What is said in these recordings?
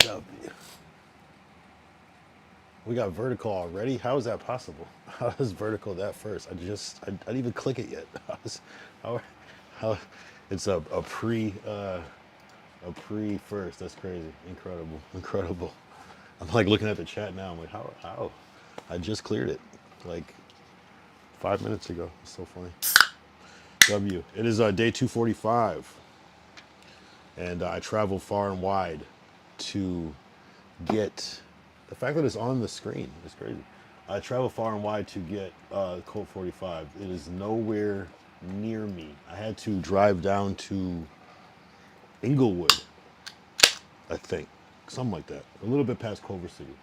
W. We got vertical already. How is that possible? How does vertical that first? I didn't even click it yet. How, how it's a pre first. That's crazy. Incredible. Incredible. I'm like looking at the chat now. I'm like, how? I just cleared it like 5 minutes ago. It's so funny. W. It is day 245, and I travel far and wide to get the fact that it's on the screen is crazy. I travel far and wide to get Colt 45. It is nowhere near me. I had to drive down to Inglewood, I think, something like that, a little bit past Culver City.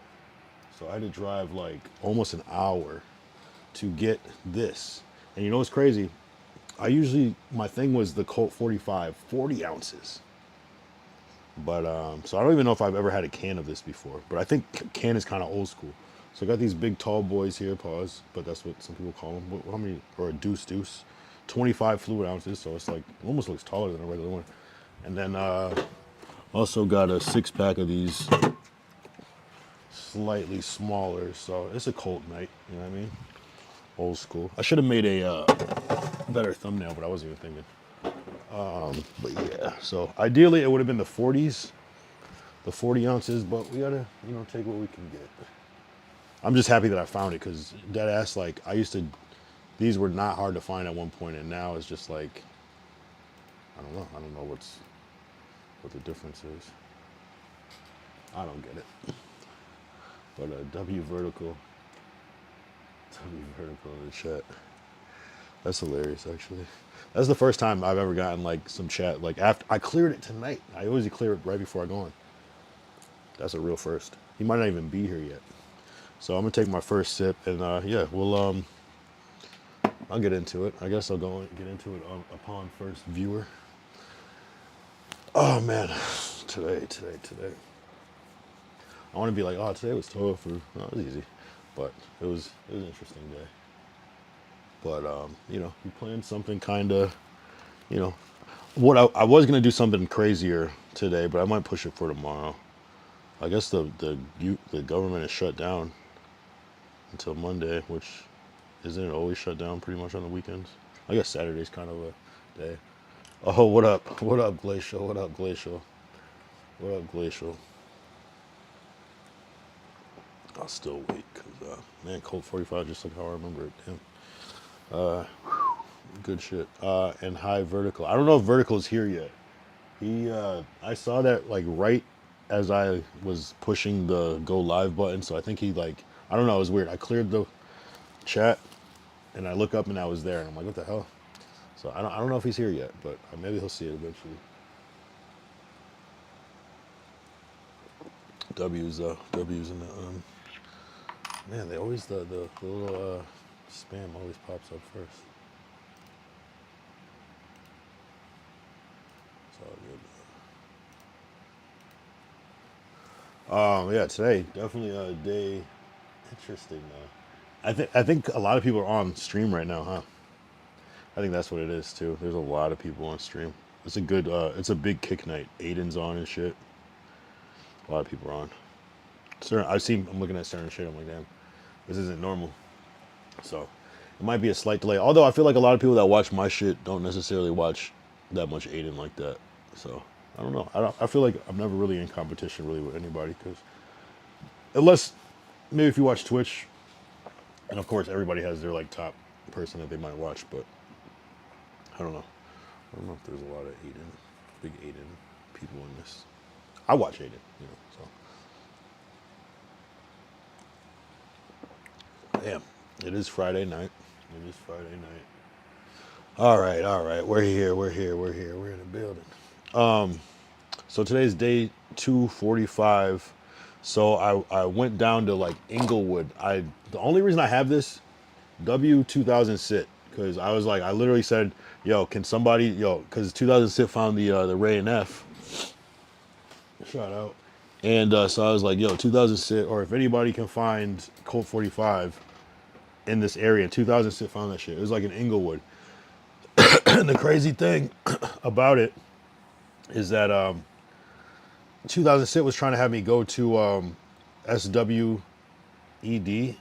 So I had to drive like almost an hour to get this. And you know what's crazy? My thing was the Colt 45, 40 ounces. But so I don't even know if I've ever had a can of this before. But I think can is kind of old school. So I got these big tall boys here, pause. But that's what some people call them. How many? Or a deuce. 25 fluid ounces. So it's like it almost looks taller than a regular one. And then also got a 6-pack of these slightly smaller. So it's a Colt night. You know what I mean? Old school. I should have made a better thumbnail, but I wasn't even thinking. But yeah, so ideally it would have been the 40s, the 40 ounces, but we gotta, take what we can get. I'm just happy that I found it because dead ass, like these were not hard to find at one point, and now it's just like, I don't know what the difference is. I don't get it. But W vertical in the chat. That's hilarious, actually. That's the first time I've ever gotten like some chat. Like after I cleared it tonight. I always clear it right before I go on. That's a real first. He might not even be here yet. So I'm gonna take my first sip, and yeah, I'll get into it. I guess I'll go and get into it upon first viewer. Oh man, today. I want to be like, oh, today was tough, or no, it was easy, but it was an interesting day. But we planned something kind of, what I was gonna do something crazier today, but I might push it for tomorrow. I guess the government is shut down until Monday, which isn't it always shut down pretty much on the weekends? I guess Saturday's kind of a day. Oh, what up? What up, Glacial? What up, Glacial? What up, Glacial? I'll still wait because man, Colt 45 just like how I remember it. Damn. Good shit. And high vertical. I don't know if vertical is here yet. I saw that like right as I was pushing the go live button. So I think he like, I don't know. It was weird. I cleared the chat and I look up and I was there and I'm like, what the hell? So I don't know if he's here yet, but maybe he'll see it eventually. W's in the man. They always the little spam always pops up first. Yeah, today definitely a day interesting. I think a lot of people are on stream right now, huh? I think that's what it is too. There's a lot of people on stream. It's a good. It's a big kick night. Aiden's on and shit. A lot of people are on. I'm looking at certain shit. I'm like, damn, this isn't normal. So it might be a slight delay. Although I feel like a lot of people that watch my shit don't necessarily watch that much Aiden like that. So I don't know. I feel like I'm never really in competition really with anybody because unless maybe if you watch Twitch, and of course everybody has their like top person that they might watch, but I don't know. I don't know if there's a lot of big Aiden people in this. I watch Aiden, so. Damn, it is Friday night. All right. We're here. We're in the building. So today's day 245. So I went down to like Inglewood. The only reason I have this W2000 sit because I was like I literally said, yo, can somebody because 2000 sit found the Ray and F. Shout out. And so I was like, yo, 2000 sit or if anybody can find Colt 45 in this area, 2000 sit found that shit. It was like in Inglewood. And the crazy thing about it is that 2006 was trying to have me go to SWED,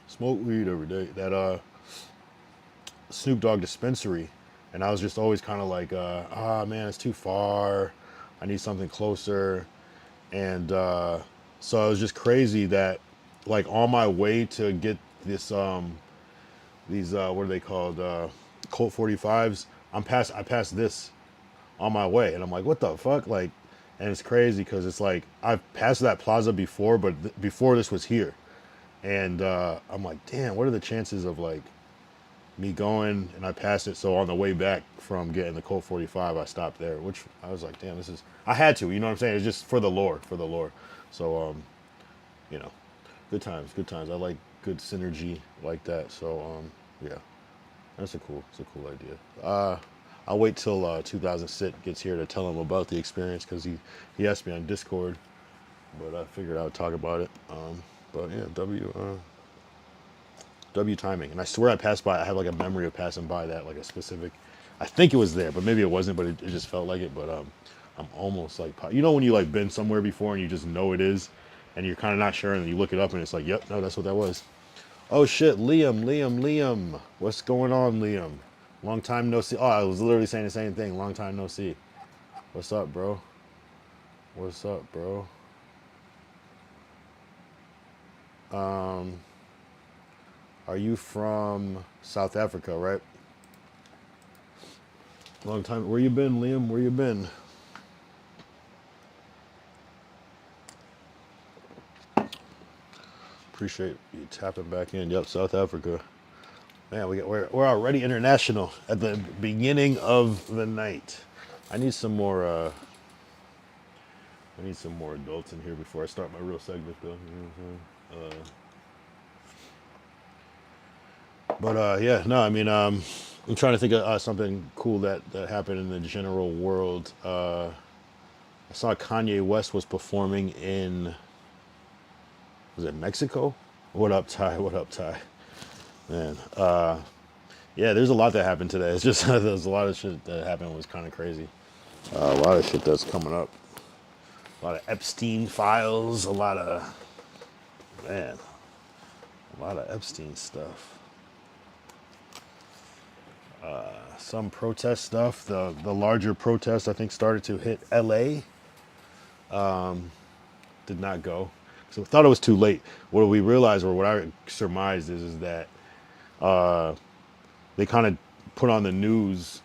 smoke weed every day. That Snoop Dogg dispensary, and I was just always kind of like, man, it's too far. I need something closer, and so it was just crazy that, like, on my way to get this, these what are they called, Colt 45s. I passed this on my way, and I'm like, what the fuck, like, and it's crazy because it's like I've passed that plaza before, but before this was here, and I'm like, damn, what are the chances of like me going and I passed it. So on the way back from getting the Colt 45, I stopped there, which I was like, damn, this is, I had to, you know what I'm saying? It's just for the lore, for the lore. So, you know, good times, good times. I like good synergy like that. So, yeah, it's a cool idea. I'll wait till 2000 Sit gets here to tell him about the experience because he asked me on Discord, but I figured I would talk about it. But yeah, W timing. And I swear I passed by, I have like a memory of passing by that, like a specific, I think it was there, but maybe it wasn't, but it just felt like it. But I'm almost like, you know, when you like been somewhere before and you just know it is, and you're kind of not sure, and then you look it up and it's like, yep, no, that's what that was. Oh shit, Liam. What's going on, Liam? Long time no see. Oh, I was literally saying the same thing. Long time no see. What's up, bro? What's up, bro? Are you from South Africa, right? Long time. Where you been, Liam? Where you been? Appreciate you tapping back in. Yep, South Africa. Man, we're already international at the beginning of the night. I need some more. I need some more adults in here before I start my real segment, though. You know what I'm saying? But yeah, no, I mean, I'm trying to think of something cool that happened in the general world. I saw Kanye West was performing in, was it Mexico? What up, Ty? What up, Ty? Man, yeah, there's a lot that happened today. It's just there's a lot of shit that happened. It was kind of crazy. A lot of shit that's coming up. A lot of Epstein files. A lot of, man, a lot of Epstein stuff. Some protest stuff. The larger protest I think started to hit L.A. Did not go. So I thought it was too late. What we realized, or what I surmised, is that they kind of put on the news,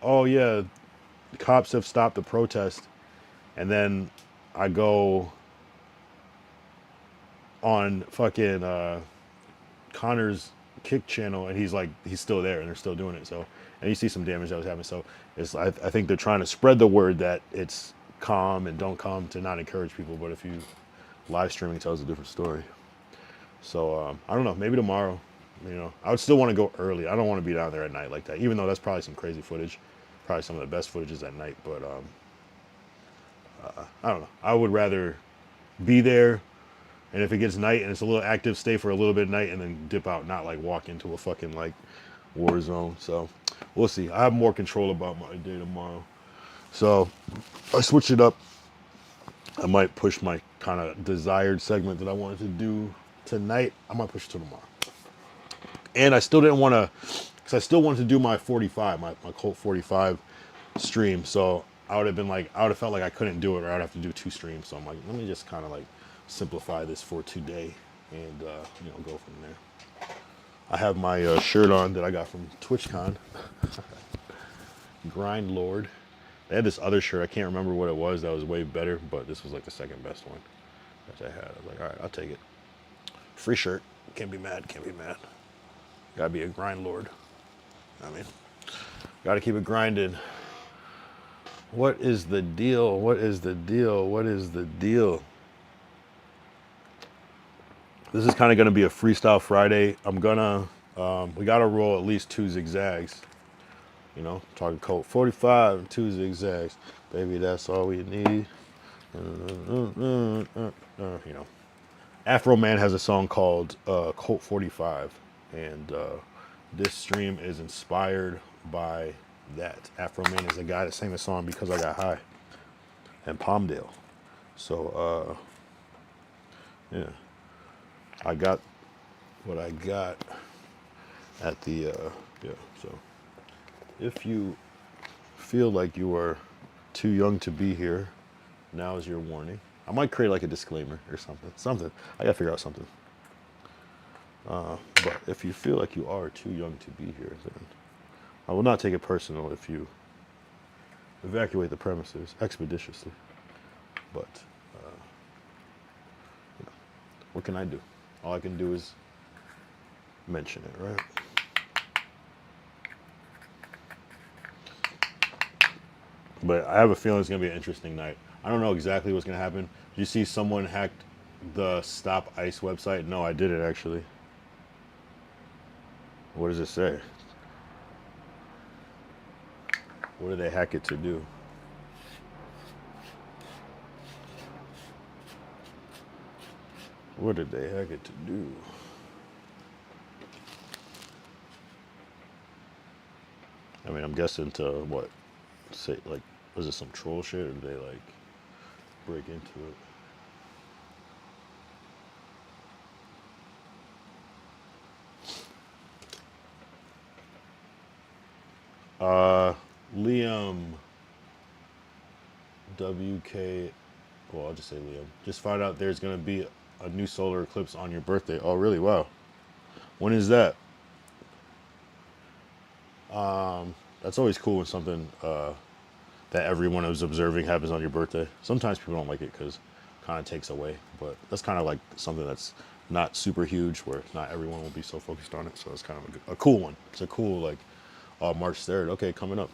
oh yeah, the cops have stopped the protest, and then I go on fucking Connor's Kick channel, and he's still there, and they're still doing it. So, and you see some damage that was happening. So, I think they're trying to spread the word that it's calm and don't come, to not encourage people. But if you live streaming tells a different story. So I don't know. Maybe tomorrow. You know, I would still want to go early. I don't want to be down there at night like that. Even though that's probably some crazy footage, probably some of the best footages at night. But I don't know. I would rather be there, and if it gets night and it's a little active, stay for a little bit at night and then dip out, not like walk into a fucking like war zone. So we'll see. I have more control about my day tomorrow. So I switch it up. I might push my kind of desired segment that I wanted to do tonight. I might push it to tomorrow. And I still didn't want to, because I still wanted to do my 45, my Colt 45 stream. So I would have been like, I would have felt like I couldn't do it, or I'd have to do 2 streams. So I'm like, let me just kind of like simplify this for today, and you know, go from there. I have my shirt on that I got from TwitchCon. Grind Lord. They had this other shirt. I can't remember what it was. That was way better, but this was like the second best one that I had. I was like, all right, I'll take it. Free shirt. Can't be mad. Can't be mad. Gotta be a grind lord. I mean, gotta keep it grinding. What is the deal? What is the deal? What is the deal? This is kind of gonna be a freestyle Friday. I'm gonna, we gotta roll at least 2 zigzags. You know, talking Colt 45 and 2 zigzags. Baby, that's all we need. You know, Afro Man has a song called Colt 45, and this stream is inspired by that. Afro Man is a guy that sang the song Because I Got High, and Palmdale. So, yeah, I got what I got at the, yeah, so if you feel like you are too young to be here, now is your warning. I might create like a disclaimer or something. I gotta figure out something. But if you feel like you are too young to be here, then I will not take it personal if you evacuate the premises expeditiously. But you know, what can I do? All I can do is mention it, right? But I have a feeling it's gonna be an interesting night. I don't know exactly what's gonna happen. Did you see someone hacked the Stop Ice website? No, I did it actually. What does it say? What did they hack it to do? What did they hack it to do? I mean, I'm guessing to what? Say, like, was it some troll shit or did they, like, break into it? Liam WK, well, I'll just say Liam. Just found out there's going to be a new solar eclipse on your birthday. Oh, really? Wow. When is that? That's always cool when something that everyone is observing happens on your birthday. Sometimes people don't like it because it kind of takes away, but that's kind of like something that's not super huge where not everyone will be so focused on it. So it's kind of a cool one. It's a cool, like, March 3rd. Okay, coming up.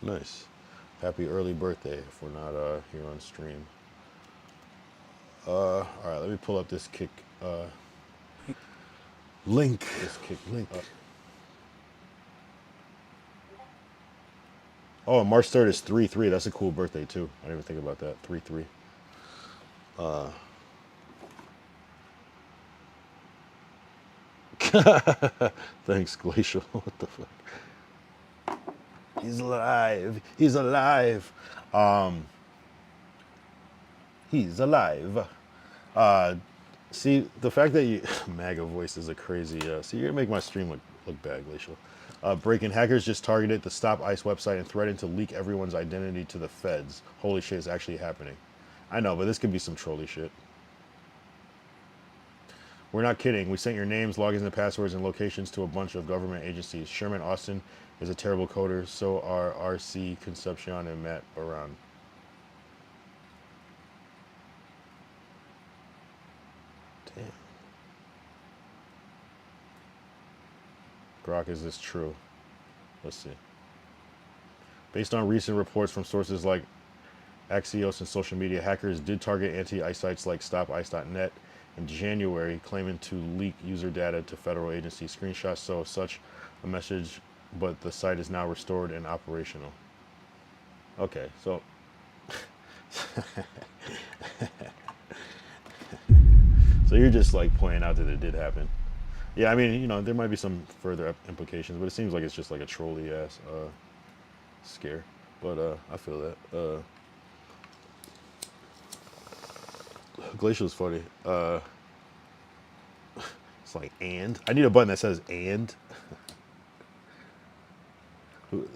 Nice. Happy early birthday if we're not here on stream. All right, let me pull up this kick link. This kick link. Oh, March 3rd is 3/3. That's a cool birthday too. I didn't even think about that. 3/3. Thanks, Glacial. What the fuck? He's alive. He's alive. He's alive. See, the fact that you MAGA voice is a crazy. See, you're gonna make my stream look bad, Glacial. Breaking hackers just targeted the Stop Ice website and threatened to leak everyone's identity to the feds. Holy shit, it's actually happening. I know, but this could be some trolly shit. We're not kidding. We sent your names, logins, and passwords and locations to a bunch of government agencies. Sherman Austin is a terrible coder. So are RC Concepcion and Matt Baran. Damn. Grok, is this true? Let's see. Based on recent reports from sources like Axios and social media, hackers did target anti-ice sites like stopice.net in January, claiming to leak user data to federal agencies. Screenshots show such a message, but the site is now restored and operational. Okay, so so you're just like pointing out that it did happen. Yeah, I mean, you know, there might be some further implications, but it seems like it's just like a trolly ass scare. But I feel that. Glacial's funny. It's like and. I need a button that says and.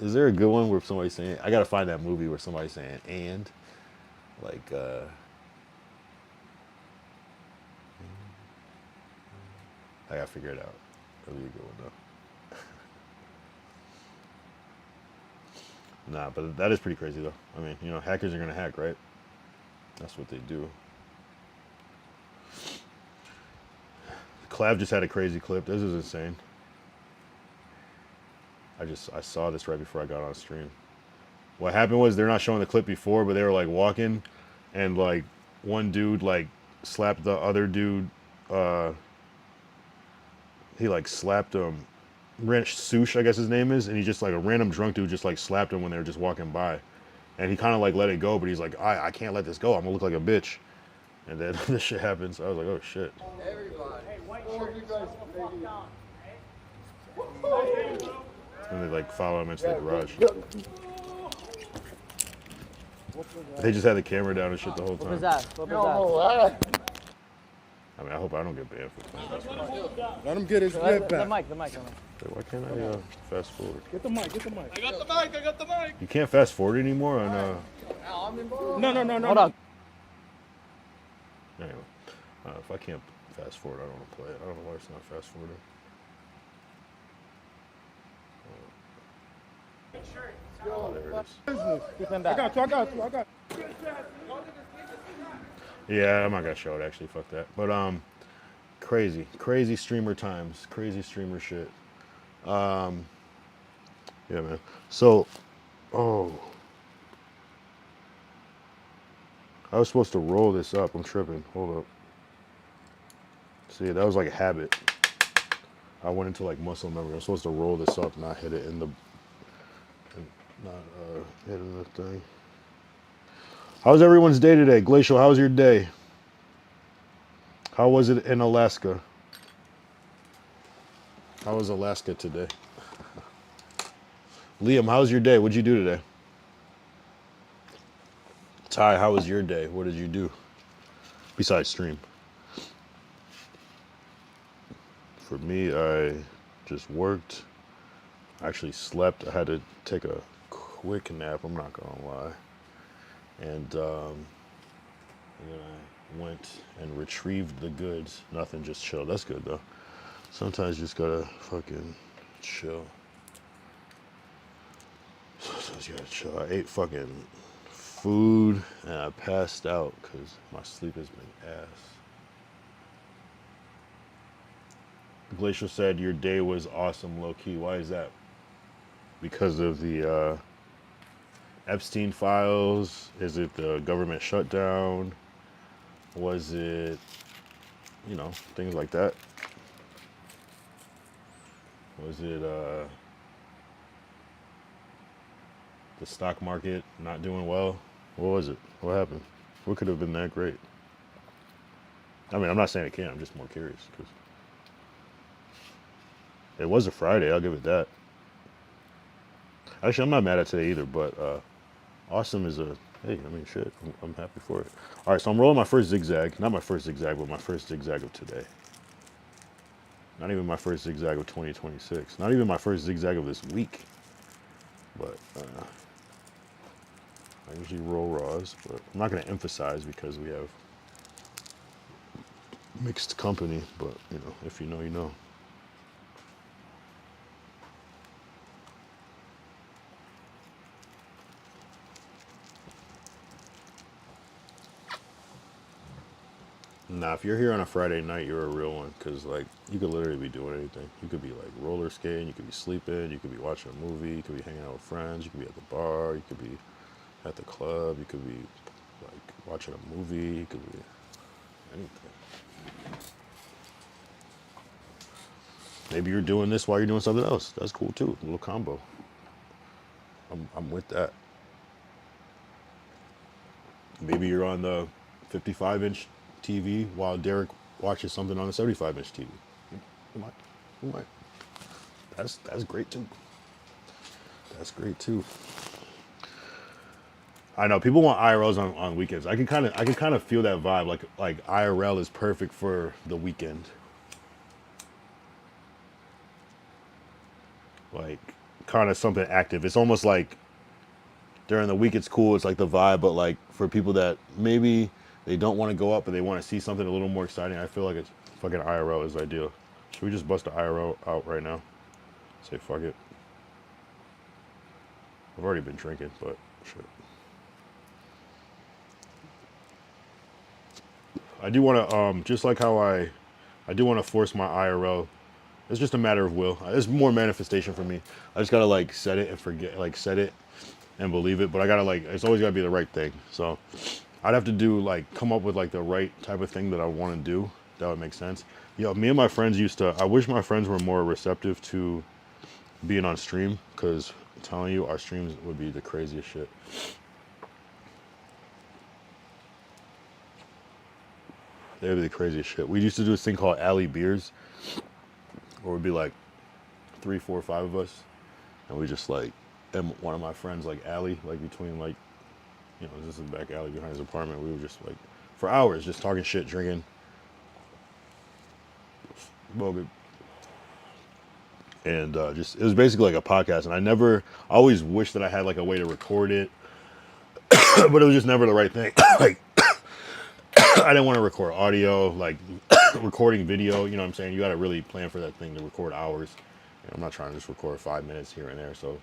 Is there a good one where somebody's saying? I gotta find that movie where somebody's saying and, like. I gotta figure it out. That'll be a good one though. Nah, but that is pretty crazy though. I mean, you know, hackers are gonna hack, right? That's what they do. Clav just had a crazy clip. This is insane. I saw this right before I got on stream. What happened was they're not showing the clip before, but they were like walking, and like one dude like slapped the other dude. He like slapped him. Ranch Sush, I guess his name is, and he just like a random drunk dude just like slapped him when they were just walking by, and he kind of like let it go, but he's like, I can't let this go. I'm gonna look like a bitch, and then this shit happens. I was like, oh shit. Everybody. Hey, white shirt, you guys, and they like follow him into the garage. They just had the camera down and shit the whole Whoop his time. ass. Whoop his ass. I mean, I hope I don't get banned for playing basketball. Let him get his The whip back. mic. Why can't I fast forward? Get the mic. I got the mic. You can't fast forward anymore on No. Hold on. Anyway, if I can't fast forward, I don't want to play it. I don't know why it's not fast forwarding. Oh, there it is. Keep him I back. got you. Yeah, I'm not gonna show it actually. Fuck that. But crazy streamer times, crazy streamer shit. Yeah, man. So, I was supposed to roll this up. I'm tripping. Hold up. See, that was like a habit. I went into like muscle memory. I'm supposed to roll this up, not hit it in the, not hit it in the thing. How's everyone's day today? Glacial, how's your day? How was it in Alaska? How was Alaska today? Liam, how's your day? What'd you do today? Ty, how was your day? What did you do? Besides stream. For me, I just worked. I actually slept. I had to take a quick nap, I'm not gonna lie. And then I went and retrieved the goods. Nothing, just chill. That's good though. Sometimes you just gotta fucking chill. Sometimes you gotta chill. I ate fucking food and I passed out because my sleep has been ass. Glacial said your day was awesome, low key. Why is that? Because of the Epstein files? Is it the government shutdown? Was it, you know, things like that? Was it the stock market not doing well? What was it? What happened? What could have been that great? I mean, I'm not saying it can't. I'm just more curious because it was a Friday. I'll give it that. Actually, I'm not mad at today either, but awesome is a, hey, I mean, shit, I'm happy for it. All right, so I'm rolling my first zigzag. Not my first zigzag, but my first zigzag of today. Not even my first zigzag of 2026. Not even my first zigzag of this week. But I usually roll raws, but I'm not going to emphasize because we have mixed company. But, you know, if you know, you know. Nah, if you're here on a Friday night, you're a real one. Because, like, you could literally be doing anything. You could be, like, roller skating. You could be sleeping. You could be watching a movie. You could be hanging out with friends. You could be at the bar. You could be at the club. You could be, like, watching a movie. You could be anything. Maybe you're doing this while you're doing something else. That's cool, too. A little combo. I'm with that. Maybe you're on the 55-inch TV while Derek watches something on the 75-inch TV. You might. That's great too. That's great too. I know people want IRLs on weekends. I can kind of feel that vibe. Like IRL is perfect for the weekend. Like kind of something active. It's almost like during the week it's cool. It's like the vibe, but like for people that maybe they don't want to go up, but they want to see something a little more exciting. I feel like it's fucking IRL is ideal. Should we just bust the IRL out right now? Say fuck it. I've already been drinking, but shit. I do want to, just like how I do want to force my IRL. It's just a matter of will. It's more manifestation for me. I just gotta like set it and forget, like set it and believe it. But I gotta like, it's always gotta be the right thing. So I'd have to do like, come up with like the right type of thing that I want to do. That would make sense. Yo, me and my friends used to, I wish my friends were more receptive to being on stream, because I'm telling you, our streams would be the craziest shit. They would be the craziest shit. We used to do this thing called Alley Beers, where it would be like 3, 4, 5 of us, and we just like, and one of my friends like Allie, like between like, you know, this is the back alley behind his apartment. We were just like, for hours, just talking shit, drinking, smoking, and just it was basically like a podcast. And I always wished that I had like a way to record it, but it was just never the right thing. Like I didn't want to record audio, like recording video. You know what I'm saying? You got to really plan for that thing to record hours. You know, I'm not trying to just record 5 minutes here and there. So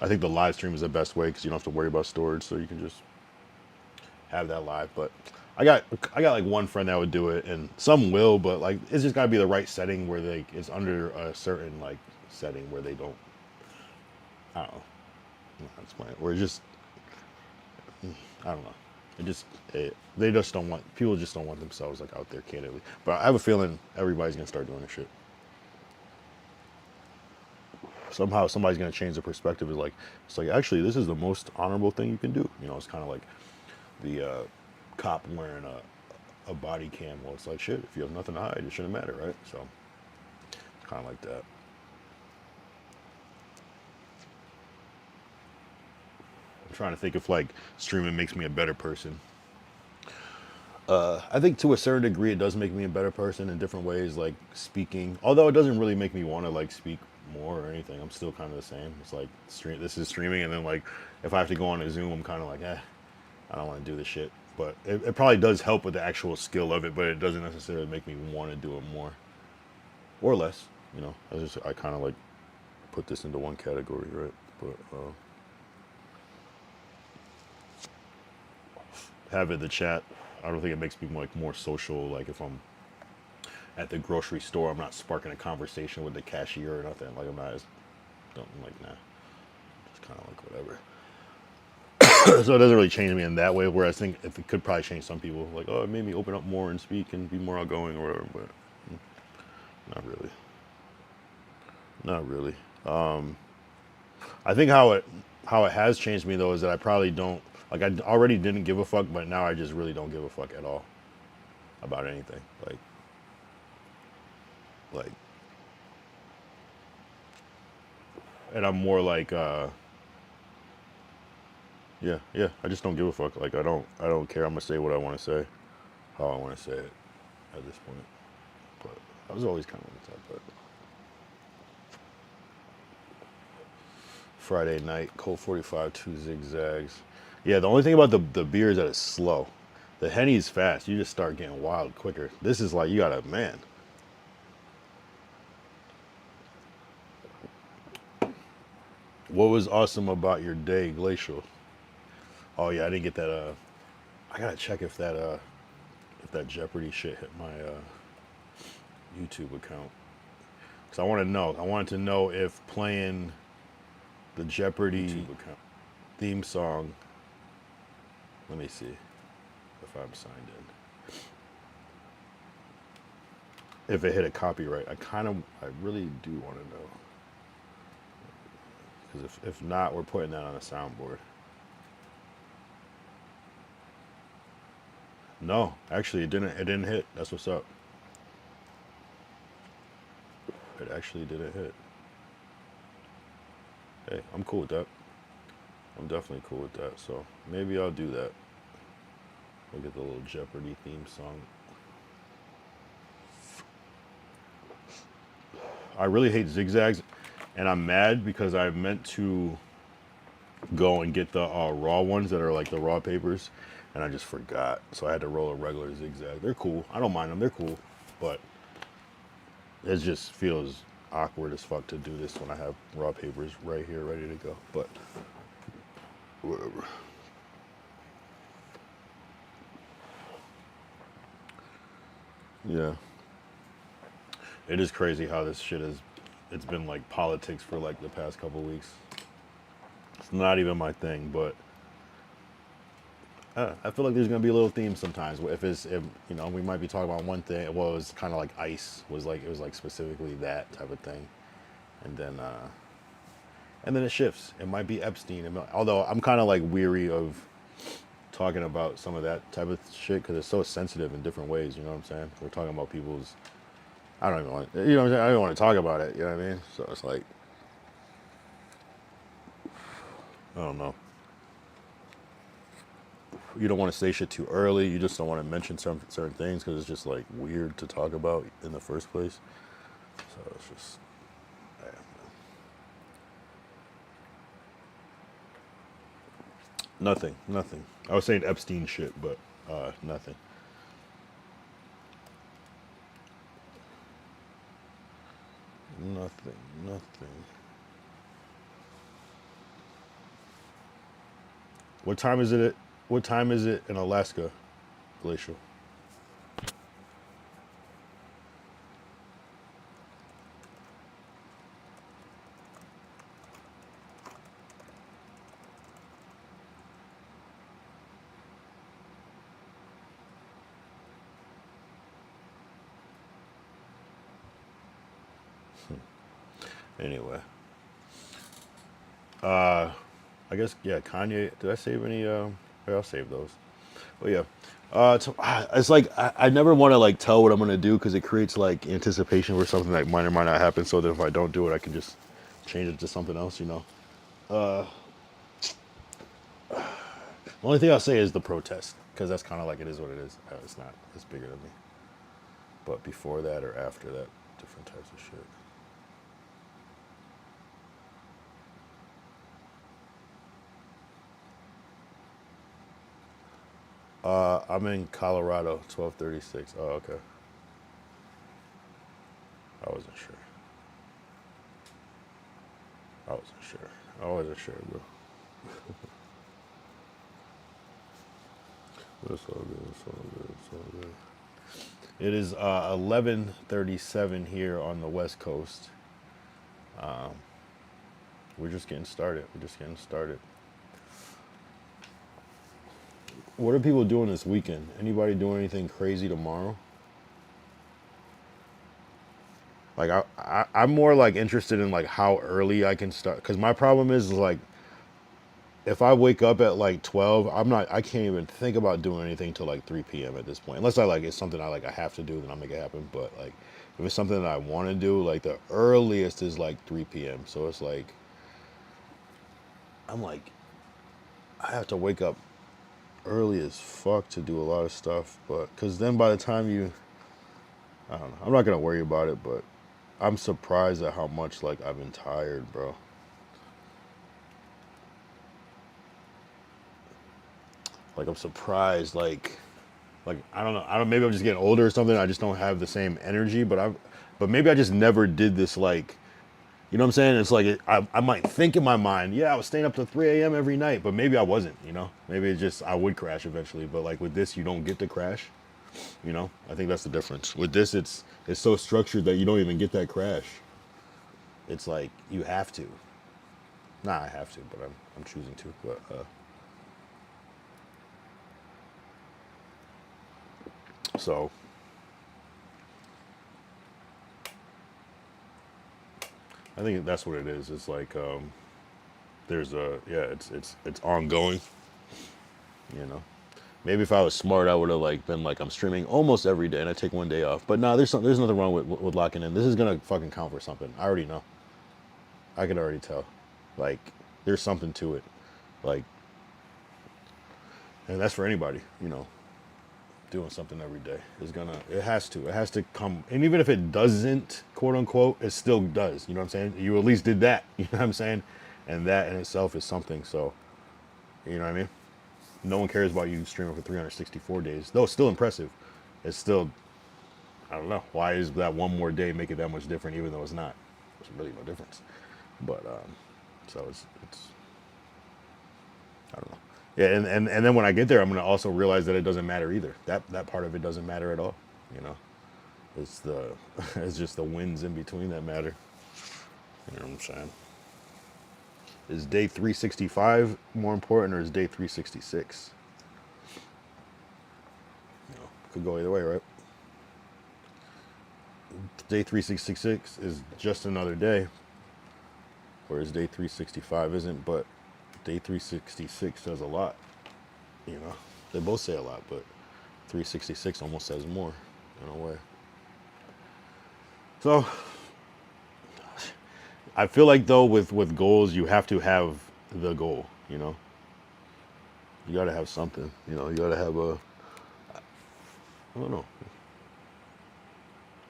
I think the live stream is the best way because you don't have to worry about storage, so you can just have that live. But I got like one friend that would do it, and some will, but like it's just got to be the right setting where it's under a certain like setting where they don't. I don't know. That's my or just I don't know. They just don't want people just don't want themselves like out there candidly. But I have a feeling everybody's gonna start doing this shit. Somehow somebody's gonna change the perspective. It's like actually this is the most honorable thing you can do. You know, it's kind of like the cop wearing a body cam. Well, it's like shit. If you have nothing to hide, it shouldn't matter, right? So it's kind of like that. I'm trying to think if like streaming makes me a better person. I think to a certain degree it does make me a better person in different ways, like speaking. Although it doesn't really make me want to like speak more or anything. I'm still kind of the same. It's like this is streaming, and then like if I have to go on a Zoom, I'm kind of like, I don't want to do this shit. But it probably does help with the actual skill of it, but it doesn't necessarily make me want to do it more or less. You know, I kind of like put this into one category, right? But have it the chat. I don't think it makes me like more social. Like if I'm at the grocery store, I'm not sparking a conversation with the cashier or nothing. Like I'm like nah, just kind of like whatever. So it doesn't really change me in that way. Where I think if it could probably change some people, like oh, it made me open up more and speak and be more outgoing or whatever. But not really, not really. I think how it has changed me though is that I probably don't like I already didn't give a fuck, but now I just really don't give a fuck at all about anything. Like, and I'm more like yeah, I just don't give a fuck. Like I don't care. I'm gonna say what I want to say, how I want to say it at this point. But I was always kind of like that. But Friday night, Colt 45, 2 Zig-Zags. Yeah, the only thing about the beer is that it's slow. The Henny's fast. You just start getting wild quicker. This is like you gotta man. What was awesome about your day, Glacial? Oh yeah, I didn't get that. I gotta check if that Jeopardy shit hit my YouTube account. Cause I want to know. I wanted to know if playing the Jeopardy YouTube account theme song. Let me see if I'm signed in. If it hit a copyright, I really do want to know. Because if not, we're putting that on a soundboard. No, actually, it didn't hit. That's what's up. It actually didn't hit. Hey, I'm cool with that. I'm definitely cool with that. So maybe I'll do that. We'll get the little Jeopardy theme song. I really hate Zig-Zags, and I'm mad because I meant to go and get the raw ones that are like the raw papers, and I just forgot. So I had to roll a regular Zig-Zag. They're cool. I don't mind them. They're cool, but it just feels awkward as fuck to do this when I have raw papers right here ready to go. But whatever. Yeah. It is crazy how this shit it's been like politics for like the past couple weeks. It's not even my thing, but I feel like there's gonna be a little theme sometimes. If you know, we might be talking about one thing. Well, it was kind of like ICE was like it was like specifically that type of thing, and then it shifts. It might be Epstein. Although I'm kind of like weary of talking about some of that type of shit because it's so sensitive in different ways. You know what I'm saying? We're talking about people's. I don't even want. You know what I'm saying? I don't want to talk about it. You know what I mean? So it's like I don't know. you don't want to say shit too early. You just don't want to mention certain things because it's just like weird to talk about in the first place. So it's just nothing. I was saying Epstein shit, but nothing. Nothing. What time is it? What time is it in Alaska, Glacial? Anyway, I guess yeah. Kanye. Did I save any? I'll save those. But yeah, it's like I never want to like tell what I'm gonna do because it creates like anticipation for something that might or might not happen. So that if I don't do it, I can just change it to something else. You know. The only thing I'll say is the protest because that's kind of like it is what it is. It's not. It's bigger than me. But before that or after that, different types of shit. I'm in Colorado, 1236. Oh, okay. I wasn't sure. I wasn't sure, bro. It's all good. It's all good. It's all good. It is 11:37 here on the West Coast. We're just getting started. What are people doing this weekend? Anybody doing anything crazy tomorrow? Like I'm more like interested in like how early I can start. Cause my problem is like if I wake up at like 12, I can't even think about doing anything till like 3 p.m. at this point. Unless I like it's something I have to do, then I'll make it happen. But like if it's something that I want to do, like the earliest is like 3 p.m. So it's like I'm like I have to wake up early as fuck to do a lot of stuff. But because then by the time I don't know, I'm not gonna worry about it. But I'm surprised at how much like I've been tired, bro. Like I'm surprised, like I don't. Maybe I'm just getting older or something. I just don't have the same energy. But maybe I just never did this. Like, you know what I'm saying? It's like I might think in my mind, yeah, I was staying up to 3 a.m. every night, but maybe I wasn't. You know, maybe it's just I would crash eventually. But like with this, you don't get to crash. You know, I think that's the difference. With this, it's so structured that you don't even get that crash. It's like you have to. Nah, I have to, but I'm choosing to. But so I think that's what it is. It's like there's a yeah, it's ongoing. You know, maybe if I was smart, I would have like been like I'm streaming almost every day and I take one day off. But no, there's nothing wrong with locking in. This is gonna fucking count for something. I already know. I could already tell. Like there's something to it. Like, and that's for anybody. You know, doing something every day is gonna. It has to come. And even if it doesn't, quote unquote, it still does. You know what I'm saying? You at least did that. You know what I'm saying? And that in itself is something. So, you know what I mean? No one cares about you streaming for 364 days. Though it's still impressive. It's still, I don't know. Why is that one more day make it that much different even though it's not? There's really no difference. But, so it's, I don't know. Yeah, and then when I get there, I'm going to also realize that it doesn't matter either. That part of it doesn't matter at all. You know, it's it's just the wins in between that matter. You know what I'm saying? Is day 365 more important or is day 366? You know, could go either way, right? Day 366 is just another day, whereas day 365 isn't, but day 366 says a lot. You know, they both say a lot, but 366 almost says more in a way. So I feel like though with goals, you have to have the goal, you know? You got to have something. You know, you got to have a. I don't know.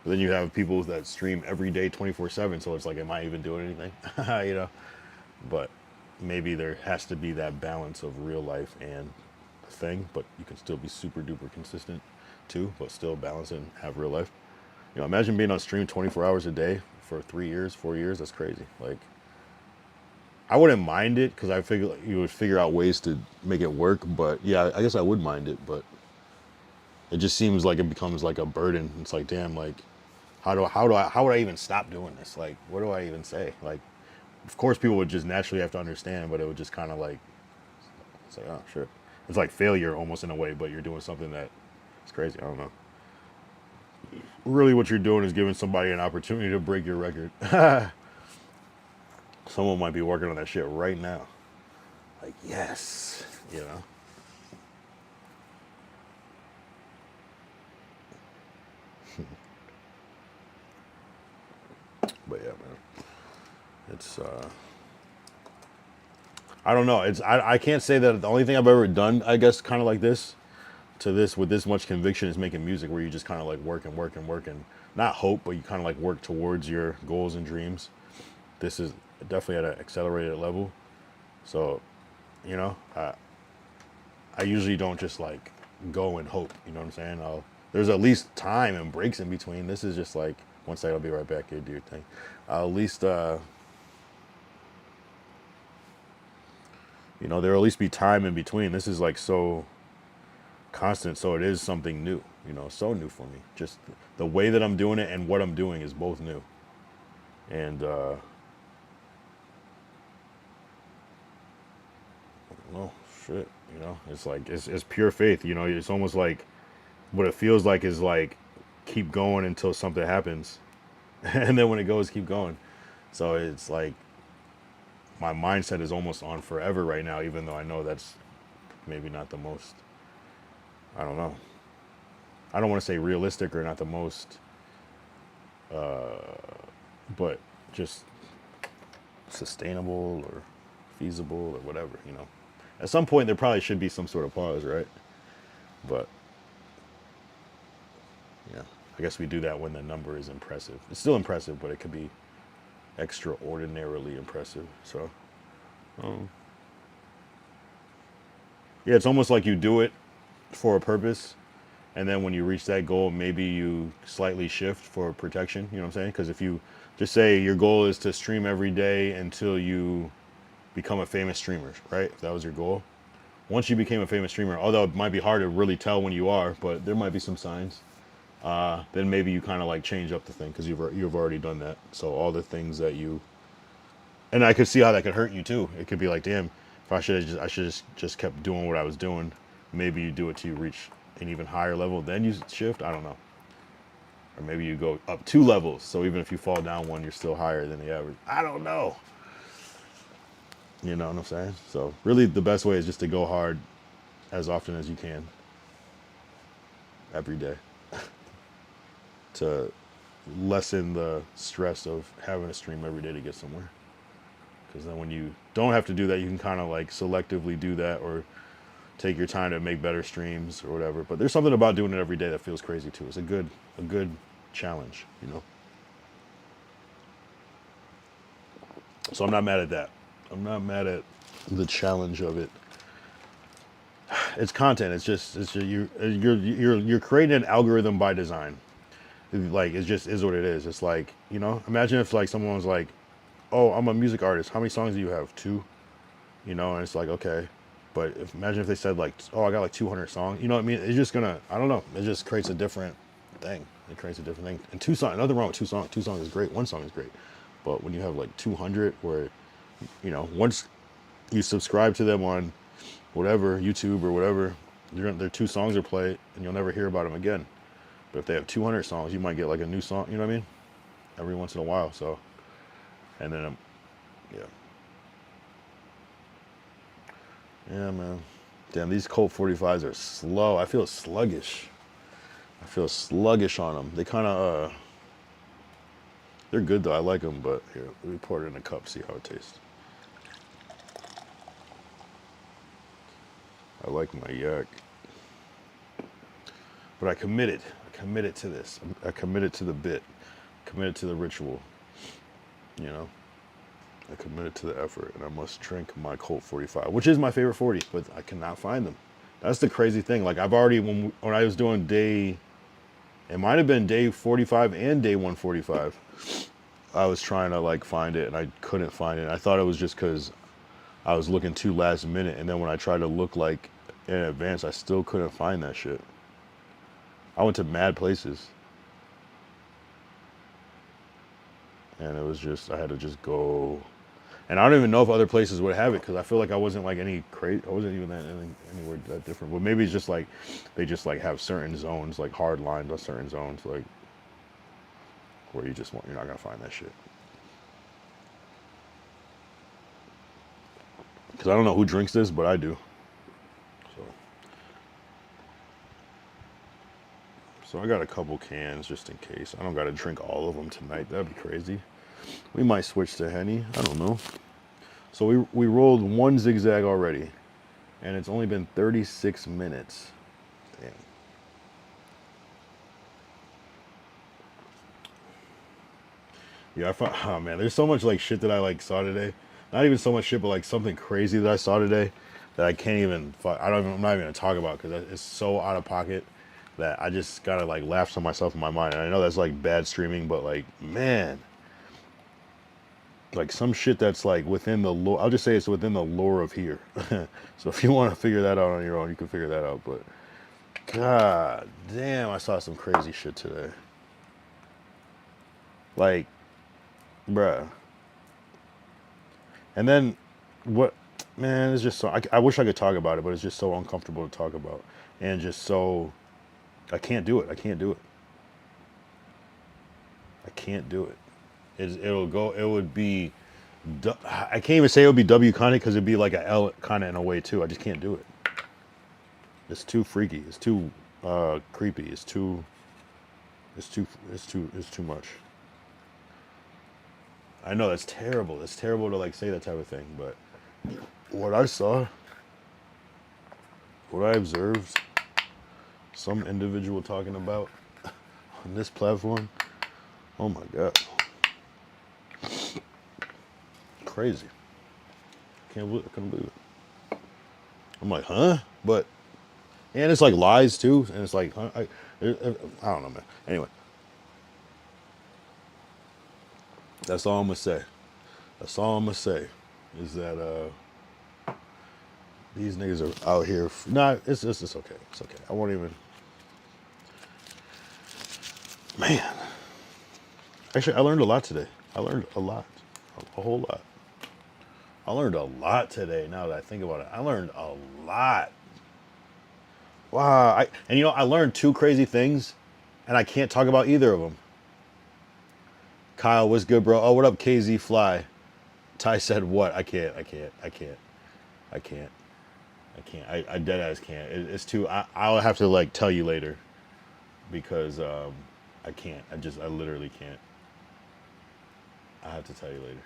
But then you have people that stream every day, 24/7. So it's like, am I even doing anything? You know. But maybe there has to be that balance of real life and a thing, but you can still be super duper consistent too, but still balance and have real life. You know, imagine being on stream 24 hours a day for 3 years, 4 years. That's crazy. Like, I wouldn't mind it because I figure you would figure out ways to make it work. But yeah, I guess I would mind it. But it just seems like it becomes like a burden. It's like, damn, like, how would I even stop doing this? Like, what do I even say? Like, of course, people would just naturally have to understand, but it would just kind of like, it's like, oh, sure. It's like failure almost in a way, but you're doing something that is crazy. I don't know. Really, what you're doing is giving somebody an opportunity to break your record. Someone might be working on that shit right now. Like, yes, you know. But yeah, man, it's I don't know. I can't say that the only thing I've ever done, I guess, kind of like this to this with this much conviction is making music where you just kind of like work and work and work and not hope, but you kind of like work towards your goals and dreams. This is definitely at an accelerated level. So, you know, I usually don't just like go and hope. You know what I'm saying? There's at least time and breaks in between. This is just like one second. I'll be right back here. Do your thing. At least you know, there'll at least be time in between. This is like so constant, so it is something new. You know, so new for me. Just the way that I'm doing it and what I'm doing is both new. And well, shit. You know, it's like it's pure faith. You know, it's almost like what it feels like is like keep going until something happens, and then when it goes, keep going. So it's like my mindset is almost on forever right now, even though I know that's maybe not the most. I don't know. I don't want to say realistic or not the most, but just sustainable or feasible or whatever. You know, at some point there probably should be some sort of pause, right? But yeah, I guess we do that when the number is impressive. It's still impressive, but it could be extraordinarily impressive. So, um, yeah, it's almost like you do it for a purpose, and then when you reach that goal, maybe you slightly shift for protection. You know what I'm saying? Because if you just say your goal is to stream every day until you become a famous streamer, right? If that was your goal, once you became a famous streamer, although it might be hard to really tell when you are, but there might be some signs. Then maybe you kind of like change up the thing because you've already done that. So all the things that you and I could see how that could hurt you too. It could be like, damn, if I should just kept doing what I was doing. Maybe you do it till you reach an even higher level, then you shift. I don't know. Or maybe you go up 2 levels. So even if you fall down one, you're still higher than the average. I don't know. You know what I'm saying? So really, the best way is just to go hard as often as you can every day to lessen the stress of having to stream every day to get somewhere. Because then when you don't have to do that, you can kind of like selectively do that or take your time to make better streams or whatever. But there's something about doing it every day that feels crazy too. It's a good challenge, you know. So I'm not mad at that. I'm not mad at the challenge of it. It's content. You're creating an algorithm by design. Like it just is what it is. It's like, you know, imagine if like someone was like, "Oh, I'm a music artist. How many songs do you have? 2?" You know, and it's like, okay. But imagine if they said like, "Oh, I got like 200 songs." You know what I mean? It's just gonna, I don't know. It just creates a different thing. It creates a different thing. And 2 songs, nothing wrong with 2 songs. 2 songs is great. 1 song is great. But when you have like 200, where, you know, once you subscribe to them on whatever YouTube or whatever, their 2 songs are played, and you'll never hear about them again. But if they have 200 songs, you might get like a new song. You know what I mean? Every once in a while. So, and then yeah. Yeah, man. Damn, these Colt 45s are slow. I feel sluggish. I feel sluggish on them. They kind of, they're good though. I like them, but here, let me pour it in a cup, see how it tastes. I like my yak. But I committed. I committed to this. I committed to the bit. Committed to the ritual. You know? I committed to the effort, and I must drink my Colt 45, which is my favorite 40, but I cannot find them. That's the crazy thing. Like, I've already, when I was doing day, it might have been day 45 and day 145, I was trying to, like, find it, and I couldn't find it. I thought it was just because I was looking too last minute, and then when I tried to look, like, in advance, I still couldn't find that shit. I went to mad places. And it was just, I had to just go. And I don't even know if other places would have it, because I feel like I wasn't like any crazy. I wasn't even anywhere that different. But maybe it's just like they just like have certain zones, like hard lines on certain zones, like where you're not gonna find that shit. Because I don't know who drinks this, but I do. So I got a couple cans just in case. I don't got to drink all of them tonight. That'd be crazy. We might switch to Henny. I don't know. So we rolled one zigzag already, and it's only been 36 minutes. Damn. Yeah, I found, oh man, there's so much like shit that I like saw today. Not even so much shit, but like something crazy that I saw today that I can't even. I'm not even gonna talk about because it's so out of pocket that I just gotta like laugh to myself in my mind. And I know that's like bad streaming, but like man, like some shit that's like within the lore. I'll just say it's within the lore of here. So if you want to figure that out on your own, you can figure that out. But god damn, I saw some crazy shit today. Like, bruh. And then what, man, it's just so, I wish I could talk about it, but it's just so uncomfortable to talk about. And just so, I can't do it. I can't do it. I can't do it. It would be, I can't even say it would be W content because it'd be like a L content in a way too. I just can't do it. It's too freaky. It's too creepy. It's too much. I know that's terrible. It's terrible to like say that type of thing, but what I saw, what I observed, some individual talking about on this platform, oh my god, crazy. I couldn't believe it. I'm like, huh? But and it's like lies too, and it's like, huh? I don't know, man. Anyway, that's all I'm gonna say. That's all I'm gonna say is that these niggas are out here. Nah, it's okay. It's okay. I won't even. Man, actually, I learned a lot today. I learned a lot, a whole lot. I learned a lot today. Now that I think about it, I learned a lot. Wow. And you know, I learned two crazy things, and I can't talk about either of them. Kyle, what's good, bro? Oh, what up, KZ Fly? Ty said what? I can't. I dead ass can't. It's too. I'll have to like tell you later, because I can't. I literally can't. I have to tell you later.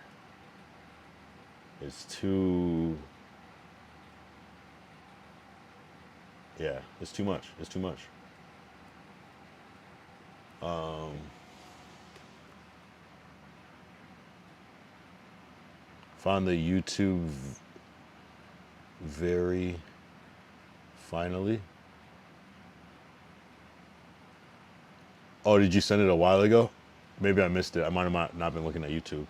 It's too. Yeah, it's too much. It's too much. Found the YouTube very finally. Oh, did you send it a while ago? Maybe I missed it. I might have not been looking at YouTube.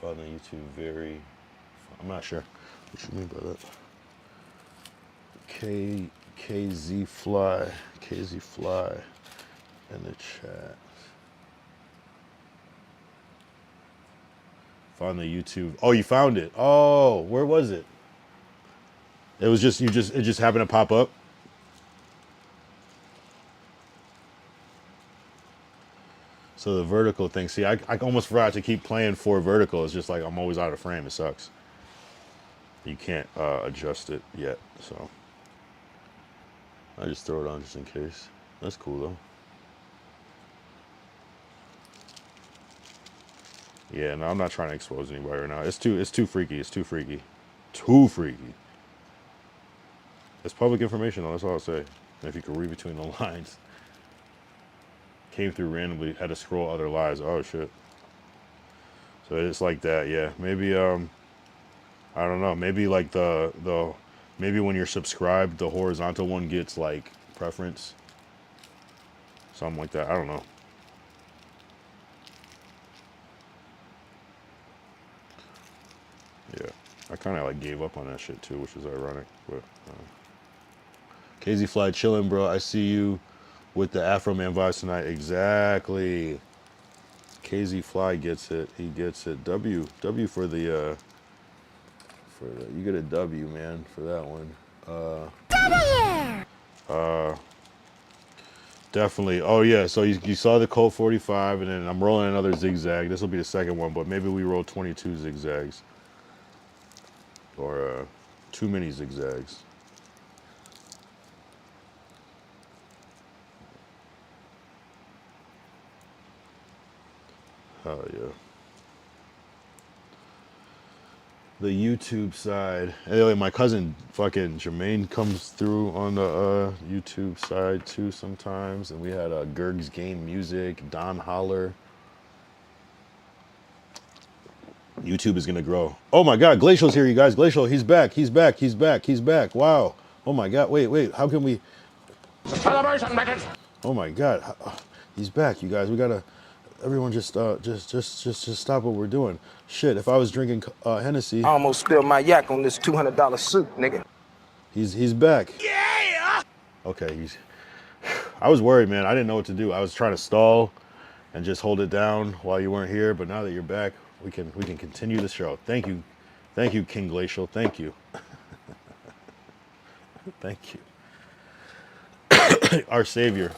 Found the YouTube very. I'm not sure what you mean by that. KZ Fly in the chat. Found the YouTube. Oh, you found it. Oh, where was it? It was just it just happened to pop up. So the vertical thing. See, I almost forgot to keep playing for vertical. It's just like I'm always out of frame. It sucks. You can't adjust it yet, so I just throw it on just in case. That's cool though. Yeah, no, I'm not trying to expose anybody right now. It's too freaky. It's too freaky. Too freaky. It's public information though, that's all I'll say. And if you could read between the lines. Came through randomly, had to scroll other lives. Oh shit. So it's like that, yeah. Maybe I don't know. Maybe like the maybe when you're subscribed, the horizontal one gets like preference. Something like that. I don't know. Yeah. I kind of like gave up on that shit too, which is ironic. But KZ Fly chilling, bro. I see you with the Afro Man vibes tonight. Exactly. KZ Fly gets it. He gets it. W for the you get a W, man, for that one. Definitely. Oh yeah. So you saw the Colt 45, and then I'm rolling another Zig-Zag. This will be the second one, but maybe we roll 22 Zig-Zags or too many Zig-Zags. Oh yeah. The YouTube side. Anyway, my cousin fucking Jermaine comes through on the YouTube side too sometimes, and we had Gerg's Game Music, Don Holler. YouTube is gonna grow. Oh my God, Glacial's here, you guys. Glacial, he's back. He's back. He's back. He's back. Wow. Oh my God. Wait. How can we? Celebration, bitches! Oh my God. He's back, you guys. We gotta. Everyone, just stop what we're doing. Shit. If I was drinking Hennessy. I almost spilled my yak on this $200 suit, nigga. He's back. Yeah. Okay. I was worried, man. I didn't know what to do. I was trying to stall and just hold it down while you weren't here. But now that you're back, we can continue the show. Thank you, King Glacial. Thank you, thank you, our savior.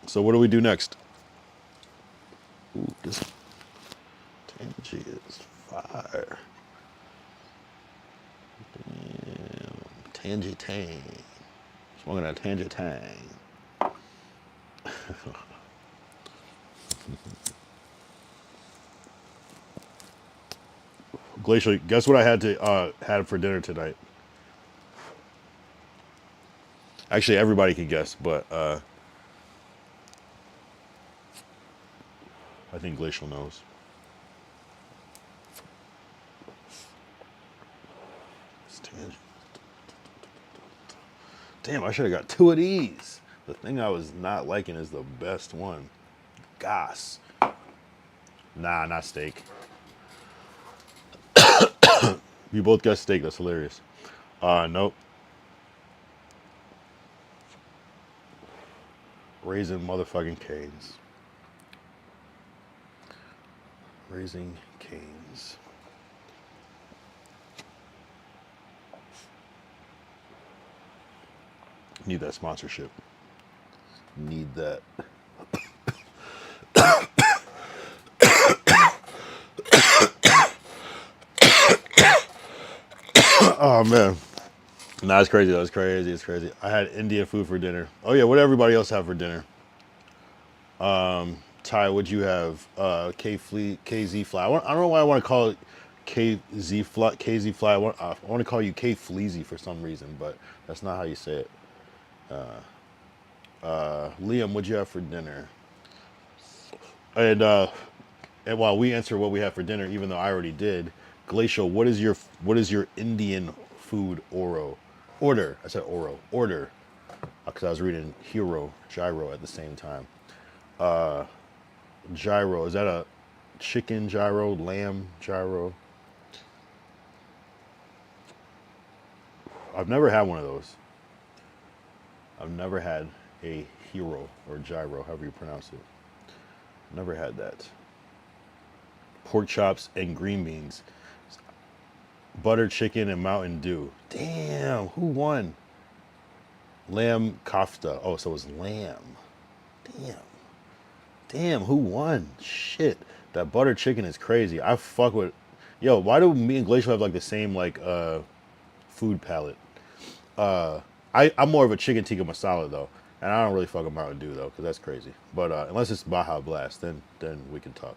So what do we do next? Ooh, this Tangy is fire. Damn, Tangy Tang. Smoking a Tangy Tang. Glacial, guess what I had for dinner tonight? Actually, everybody can guess, but I think Glacial knows. It's Tangy. Damn, I should have got two of these. The thing I was not liking is the best one. Goss. Nah, not steak. You both got steak. That's hilarious. Nope. Raising motherfucking Canes. Raising Canes. Need that sponsorship. Need that. Oh man. Nah, it's crazy. It's crazy. I had Indian food for dinner. Oh yeah, what did everybody else have for dinner? Ty, what'd you have? KZ Fly. I don't know why I want to call it KZ Fly. I want to call you K Fleazy for some reason, but that's not how you say it. Liam, what'd you have for dinner? And while we answer what we have for dinner, even though I already did, Glacial, what is your Indian food order? I said order, because I was reading gyro at the same time. Gyro, is that a chicken gyro, lamb gyro? I've never had one of those. I've never had a hero or gyro, however you pronounce it. Never had that. Pork chops and green beans. Butter chicken and Mountain Dew. Damn, who won? Lamb kofta. Oh, so it was lamb. Damn, who won? Shit. That butter chicken is crazy. I fuck with. Yo, why do me and Glacial have like the same like food palette? I'm more of a chicken tikka masala though, and I don't really fuck with Mountain Dew though, because that's crazy. But unless it's Baja Blast, then we can talk.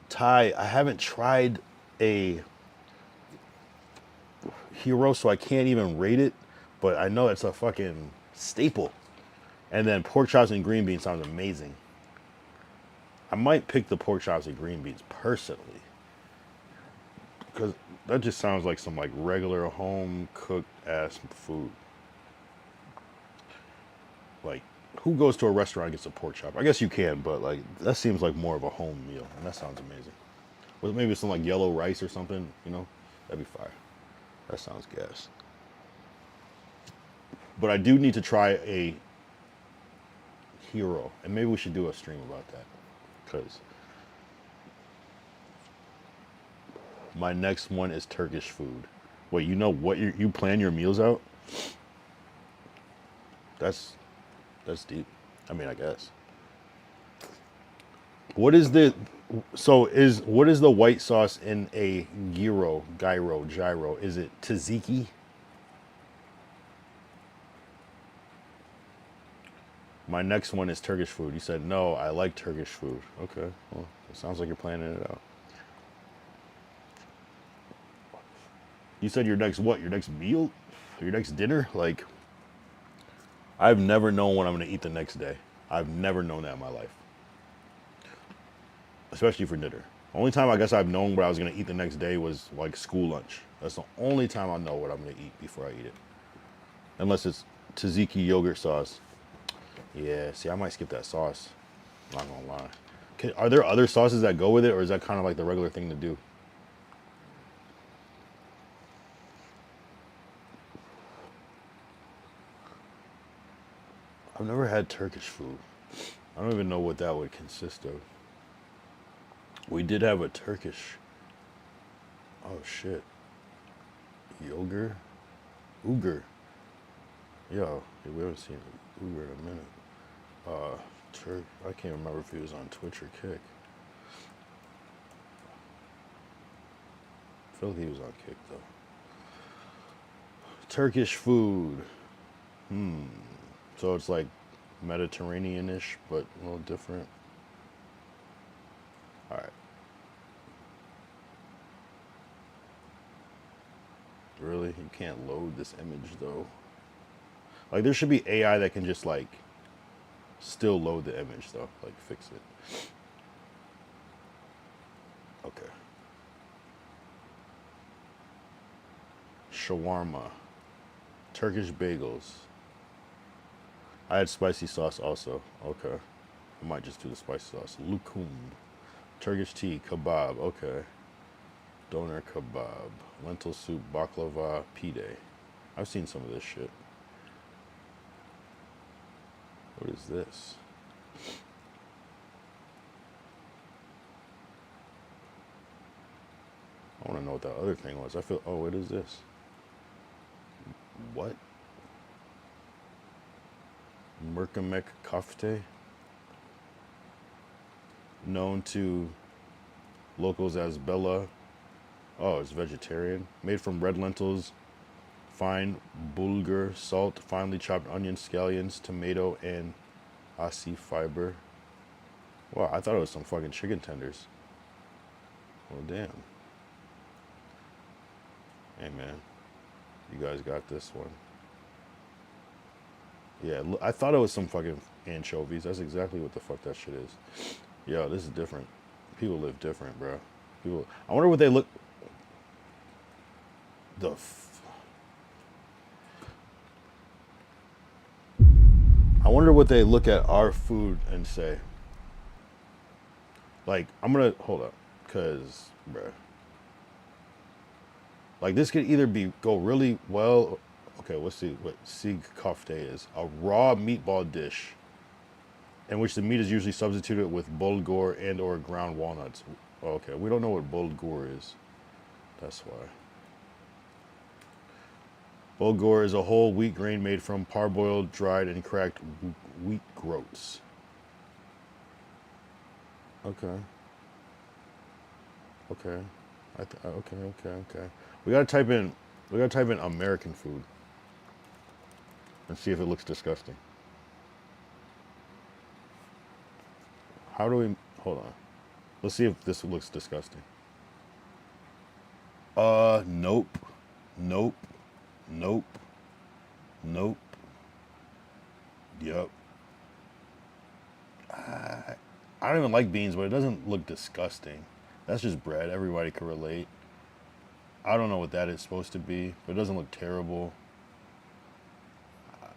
Thai, I haven't tried a hero, so I can't even rate it, but I know it's a fucking staple. And then pork chops and green beans sounds amazing. I might pick the pork chops and green beans personally, because that just sounds like some like regular home cooked ass food. Like, who goes to a restaurant and gets a pork chop? I guess you can, but like that seems like more of a home meal, and that sounds amazing. With maybe some like yellow rice or something, you know, that'd be fire. That sounds gas. But I do need to try a hero, and maybe we should do a stream about that, because my next one is Turkish food. Wait, you know what you plan your meals out? That's deep. I mean, I guess. What is the what is the white sauce in a gyro? Is it tzatziki? My next one is Turkish food. You said no, I like Turkish food. Okay, well, it sounds like you're planning it out. You said your next what? Your next meal? Your next dinner? Like, I've never known what I'm gonna eat the next day. I've never known that in my life. Especially for dinner. Only time I guess I've known what I was gonna eat the next day was like school lunch. That's the only time I know what I'm gonna eat before I eat it. Unless it's tzatziki yogurt sauce. Yeah, see, I might skip that sauce. Not gonna lie. Are there other sauces that go with it, or is that kind of like the regular thing to do? I've never had Turkish food. I don't even know what that would consist of. We did have a Turkish. Oh shit. Yogurt? Uger. Yo, we haven't seen Uger in a minute. I can't remember if he was on Twitch or Kick. I feel like he was on Kick though. Turkish food. So it's like Mediterranean-ish, but a little different. All right. Really? You can't load this image though. Like, there should be AI that can just like still load the image though, like fix it. Okay. Shawarma. Turkish bagels. I had spicy sauce also. Okay. I might just do the spicy sauce. Lukum. Turkish tea. Kebab. Okay. Doner kebab. Lentil soup. Baklava. Pide. I've seen some of this shit. What is this? I want to know what that other thing was. I feel... Oh, what is this? What? Mercimek kofte, known to locals as Bella. Oh, it's vegetarian. Made from red lentils, fine bulgur, salt, finely chopped onions, scallions, tomato, and asi fiber. Wow, I thought it was some fucking chicken tenders. Well, damn. Hey, man. You guys got this one. Yeah, I thought it was some fucking anchovies. That's exactly what the fuck that shit is. Yo, this is different. People live different, bro. People. I wonder what they look. I wonder what they look at our food and say. Like, I'm gonna hold up, cause, bro. Like, this could either go really well. Okay, let's see what Sig kofte is. A raw meatball dish in which the meat is usually substituted with bulgur and or ground walnuts. Okay, we don't know what bulgur is. That's why. Bulgur is a whole wheat grain made from parboiled, dried, and cracked wheat groats. Okay. Okay. Okay. We gotta type in American food and see if it looks disgusting. How do we, hold on. Let's see if this looks disgusting. Nope. Nope. Nope. Nope. Yep. I don't even like beans, but it doesn't look disgusting. That's just bread. Everybody can relate. I don't know what that is supposed to be, but it doesn't look terrible.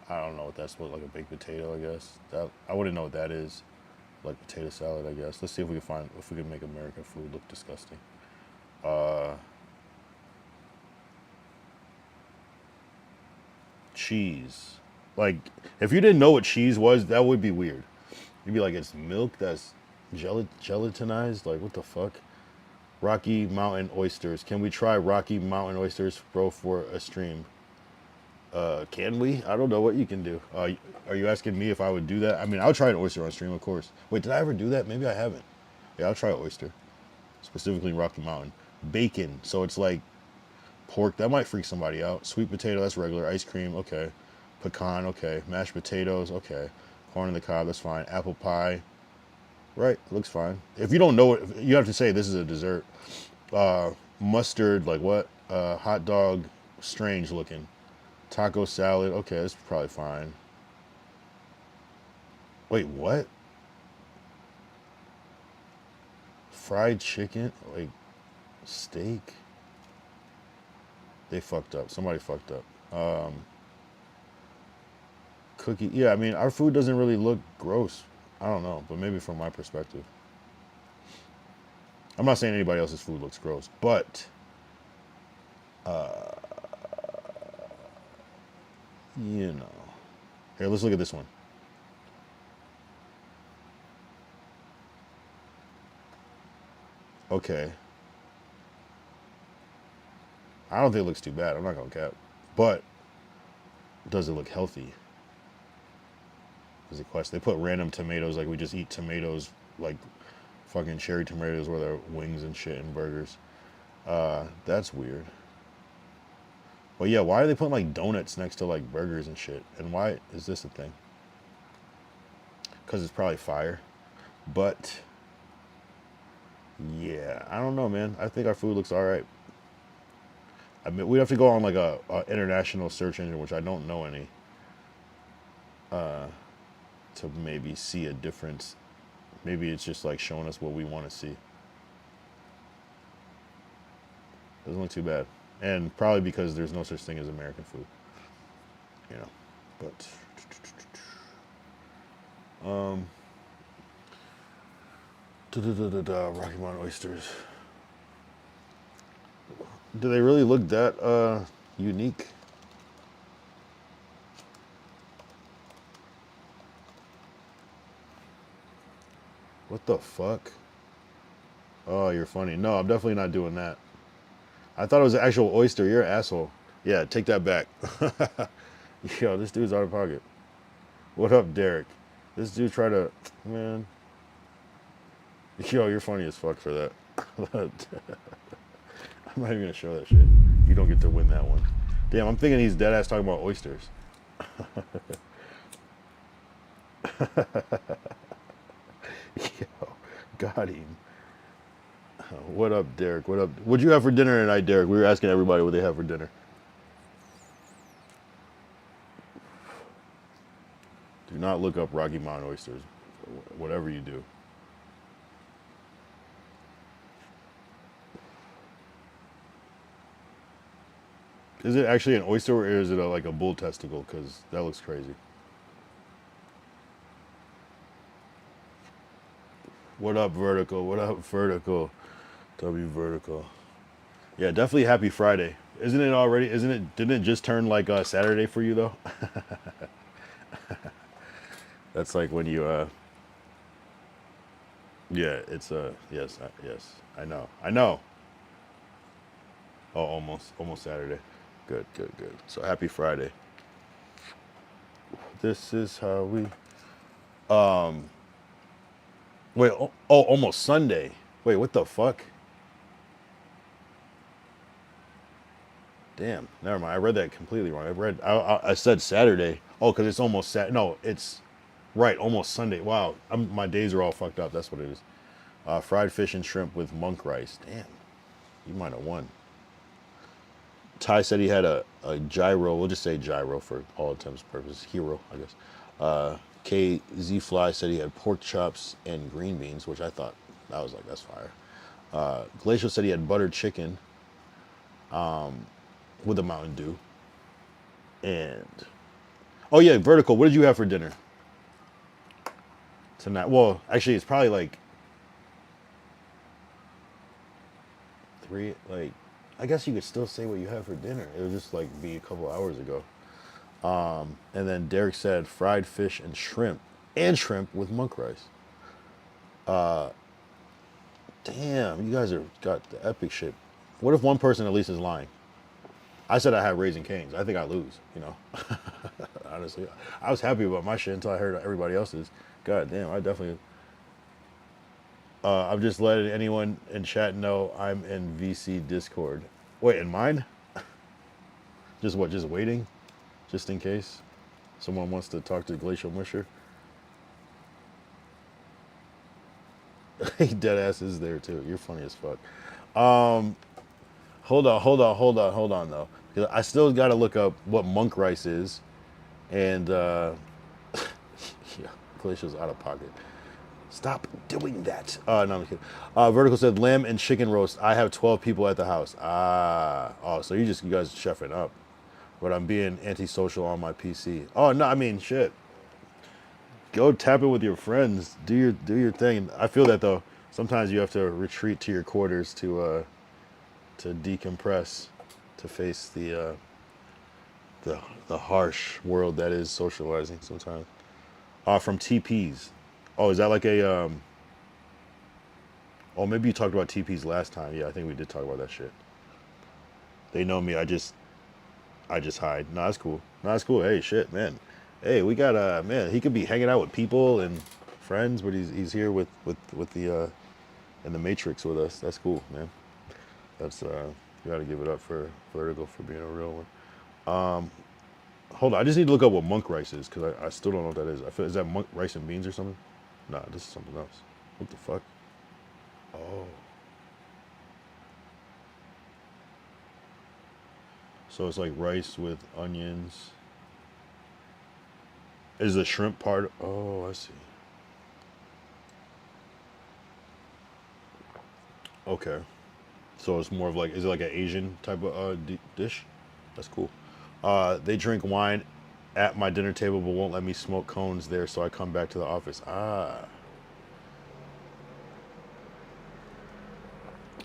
I don't know what that's supposed to, like a baked potato, I guess. That I wouldn't know what that is. Like potato salad, I guess. Let's see if we can find if we can make American food look disgusting. Cheese. Like if you didn't know what cheese was, that would be weird. You'd be like, it's milk that's gelatinized. Like what the fuck? Rocky Mountain oysters. Can we try Rocky Mountain oysters, bro, for a stream? Can we? I don't know what you can do. Are you asking me if I would do that? I mean, I'll try an oyster on stream, of course. Wait, did I ever do that? Maybe I haven't. Yeah, I'll try an oyster. Specifically Rocky Mountain. Bacon. So it's like pork. That might freak somebody out. Sweet potato, that's regular. Ice cream, okay. Pecan, okay. Mashed potatoes, okay. Corn on the cob, that's fine. Apple pie. Right, looks fine. If you don't know it, you have to say this is a dessert. Mustard, like what? Hot dog, strange looking. Taco salad, okay, that's probably fine. Wait, what? Fried chicken, like steak? They fucked up. Somebody fucked up. Cookie, yeah, I mean, our food doesn't really look gross. I don't know, but maybe from my perspective. I'm not saying anybody else's food looks gross, but you know. Here, let's look at this one. Okay. I don't think it looks too bad. I'm not gonna cap. But does it look healthy? Is the question. They put random tomatoes, like we just eat tomatoes, like fucking cherry tomatoes where they're wings and shit and burgers. That's weird. But yeah, why are they putting like donuts next to like burgers and shit? And why is this a thing? Because it's probably fire. But yeah, I don't know, man. I think our food looks all right. I mean, we have to go on like a international search engine, which I don't know any, to maybe see a difference. Maybe it's just like showing us what we want to see. Doesn't look too bad. And probably because there's no such thing as American food. You know. But Rocky Mountain oysters. Do they really look that unique? What the fuck? Oh, you're funny. No, I'm definitely not doing that. I thought it was an actual oyster. You're an asshole. Yeah, take that back. Yo, this dude's out of pocket. What up, Derek? This dude tried to, man. Yo, you're funny as fuck for that. I'm not even gonna show that shit. You don't get to win that one. Damn, I'm thinking he's dead ass talking about oysters. Yo, got him. What up, Derek? What up? What'd you have for dinner tonight, Derek? We were asking everybody what they have for dinner. Do not look up Rocky Mountain oysters. Whatever you do. Is it actually an oyster or is it like a bull testicle? Because that looks crazy. What up, Vertical? What up, Vertical? W Vertical. Yeah, definitely happy Friday. Isn't it already? Isn't it? Didn't it just turn like Saturday for you though? That's like when you yeah, it's yes, yes. I know. I know. Oh, almost Saturday. Good, good, good. So happy Friday. This is how we wait, almost Sunday. Wait, what the fuck? Damn, never mind. I read that completely wrong. I said Saturday. Oh, because it's almost No, it's Right, almost Sunday. Wow, my days are all fucked up. That's what it is. Fried fish and shrimp with monk rice. Damn, you might have won. Ty said he had a gyro. We'll just say gyro for all intents and purposes. Hero, I guess. KZ Fly said he had pork chops and green beans, which I thought that was like, that's fire. Glacial said he had buttered chicken with a Mountain Dew. And oh yeah, Vertical. What did you have for dinner tonight? Well, actually, it's probably like 3. Like, I guess you could still say what you had for dinner. It would just like be a couple hours ago. And then Derek said fried fish and shrimp with monk rice. Damn, you guys are got the epic shit. What if one person at least is lying? I said I had Raising Cane's. I think I lose, you know. Honestly, I was happy about my shit until I heard everybody else's. God damn, I definitely. I'm just letting anyone in chat know I'm in VC Discord. Wait, in mine? Just what? Just waiting, just in case someone wants to talk to Glacial Musher. Deadass is there too. You're funny as fuck. Hold on though. Because I still got to look up what monk rice is, and yeah, Glacial's out of pocket. Stop doing that. No, I'm kidding. Vertical said lamb and chicken roast. I have 12 people at the house. Oh, so you guys chefing up. But I'm being antisocial on my PC. Oh no, I mean shit. Go tap it with your friends. Do your thing. I feel that though. Sometimes you have to retreat to your quarters to decompress, to face the harsh world that is socializing sometimes. From TPs. Oh, is that like a oh, maybe you talked about TPs last time. Yeah, I think we did talk about that shit. They know me. I just hide. No, that's cool. No, that's cool. Hey, shit, man. Hey, we got man. He could be hanging out with people and friends, but he's here with the in the Matrix with us. That's cool, man. That's you got to give it up for Vertigo for being a real one. Hold on, I just need to look up what monk rice is because I still don't know what that is. I feel, is that monk rice and beans or something? Nah, this is something else. What the fuck? Oh. So it's like rice with onions. Is the shrimp part? Oh, I see. Okay. So it's more of like, is it like an Asian type of dish? That's cool. They drink wine at my dinner table, but won't let me smoke cones there, so I come back to the office.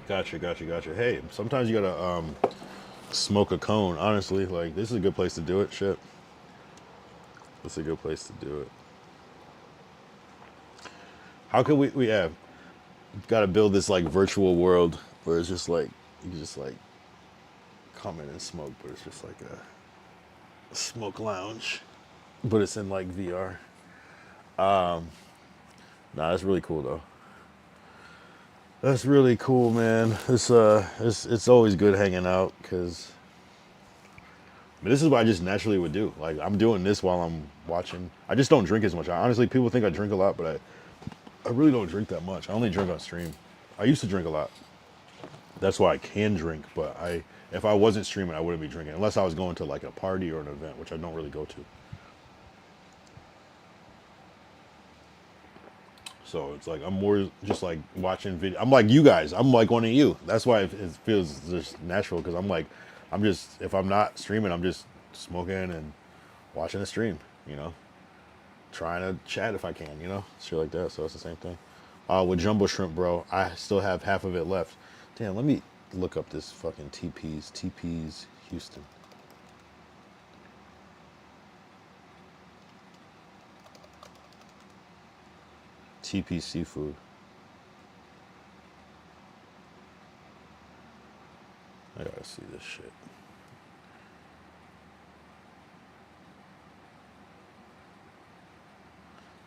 Gotcha. Hey, sometimes you gotta smoke a cone. Honestly, like this is a good place to do it. Shit, this is a good place to do it. How could we have got to build this like virtual world where it's just like you can just like come in and smoke, but it's just like a smoke lounge, but it's in like VR. Nah, that's really cool though. That's really cool, man. It's always good hanging out because this is what I just naturally would do. Like I'm doing this while I'm watching. I just don't drink as much. Honestly, people think I drink a lot, but I really don't drink that much. I only drink on stream. I used to drink a lot. That's why I can drink, but if I wasn't streaming, I wouldn't be drinking unless I was going to like a party or an event, which I don't really go to. So it's like I'm more just like watching video. I'm like you guys. I'm like one of you. That's why it feels just natural because I'm just if I'm not streaming, I'm just smoking and watching the stream. You know, trying to chat if I can. You know, shit like that. So it's the same thing. With jumbo shrimp, bro, I still have half of it left. Damn, let me look up this fucking TP's Houston. TP Seafood. I gotta see this shit.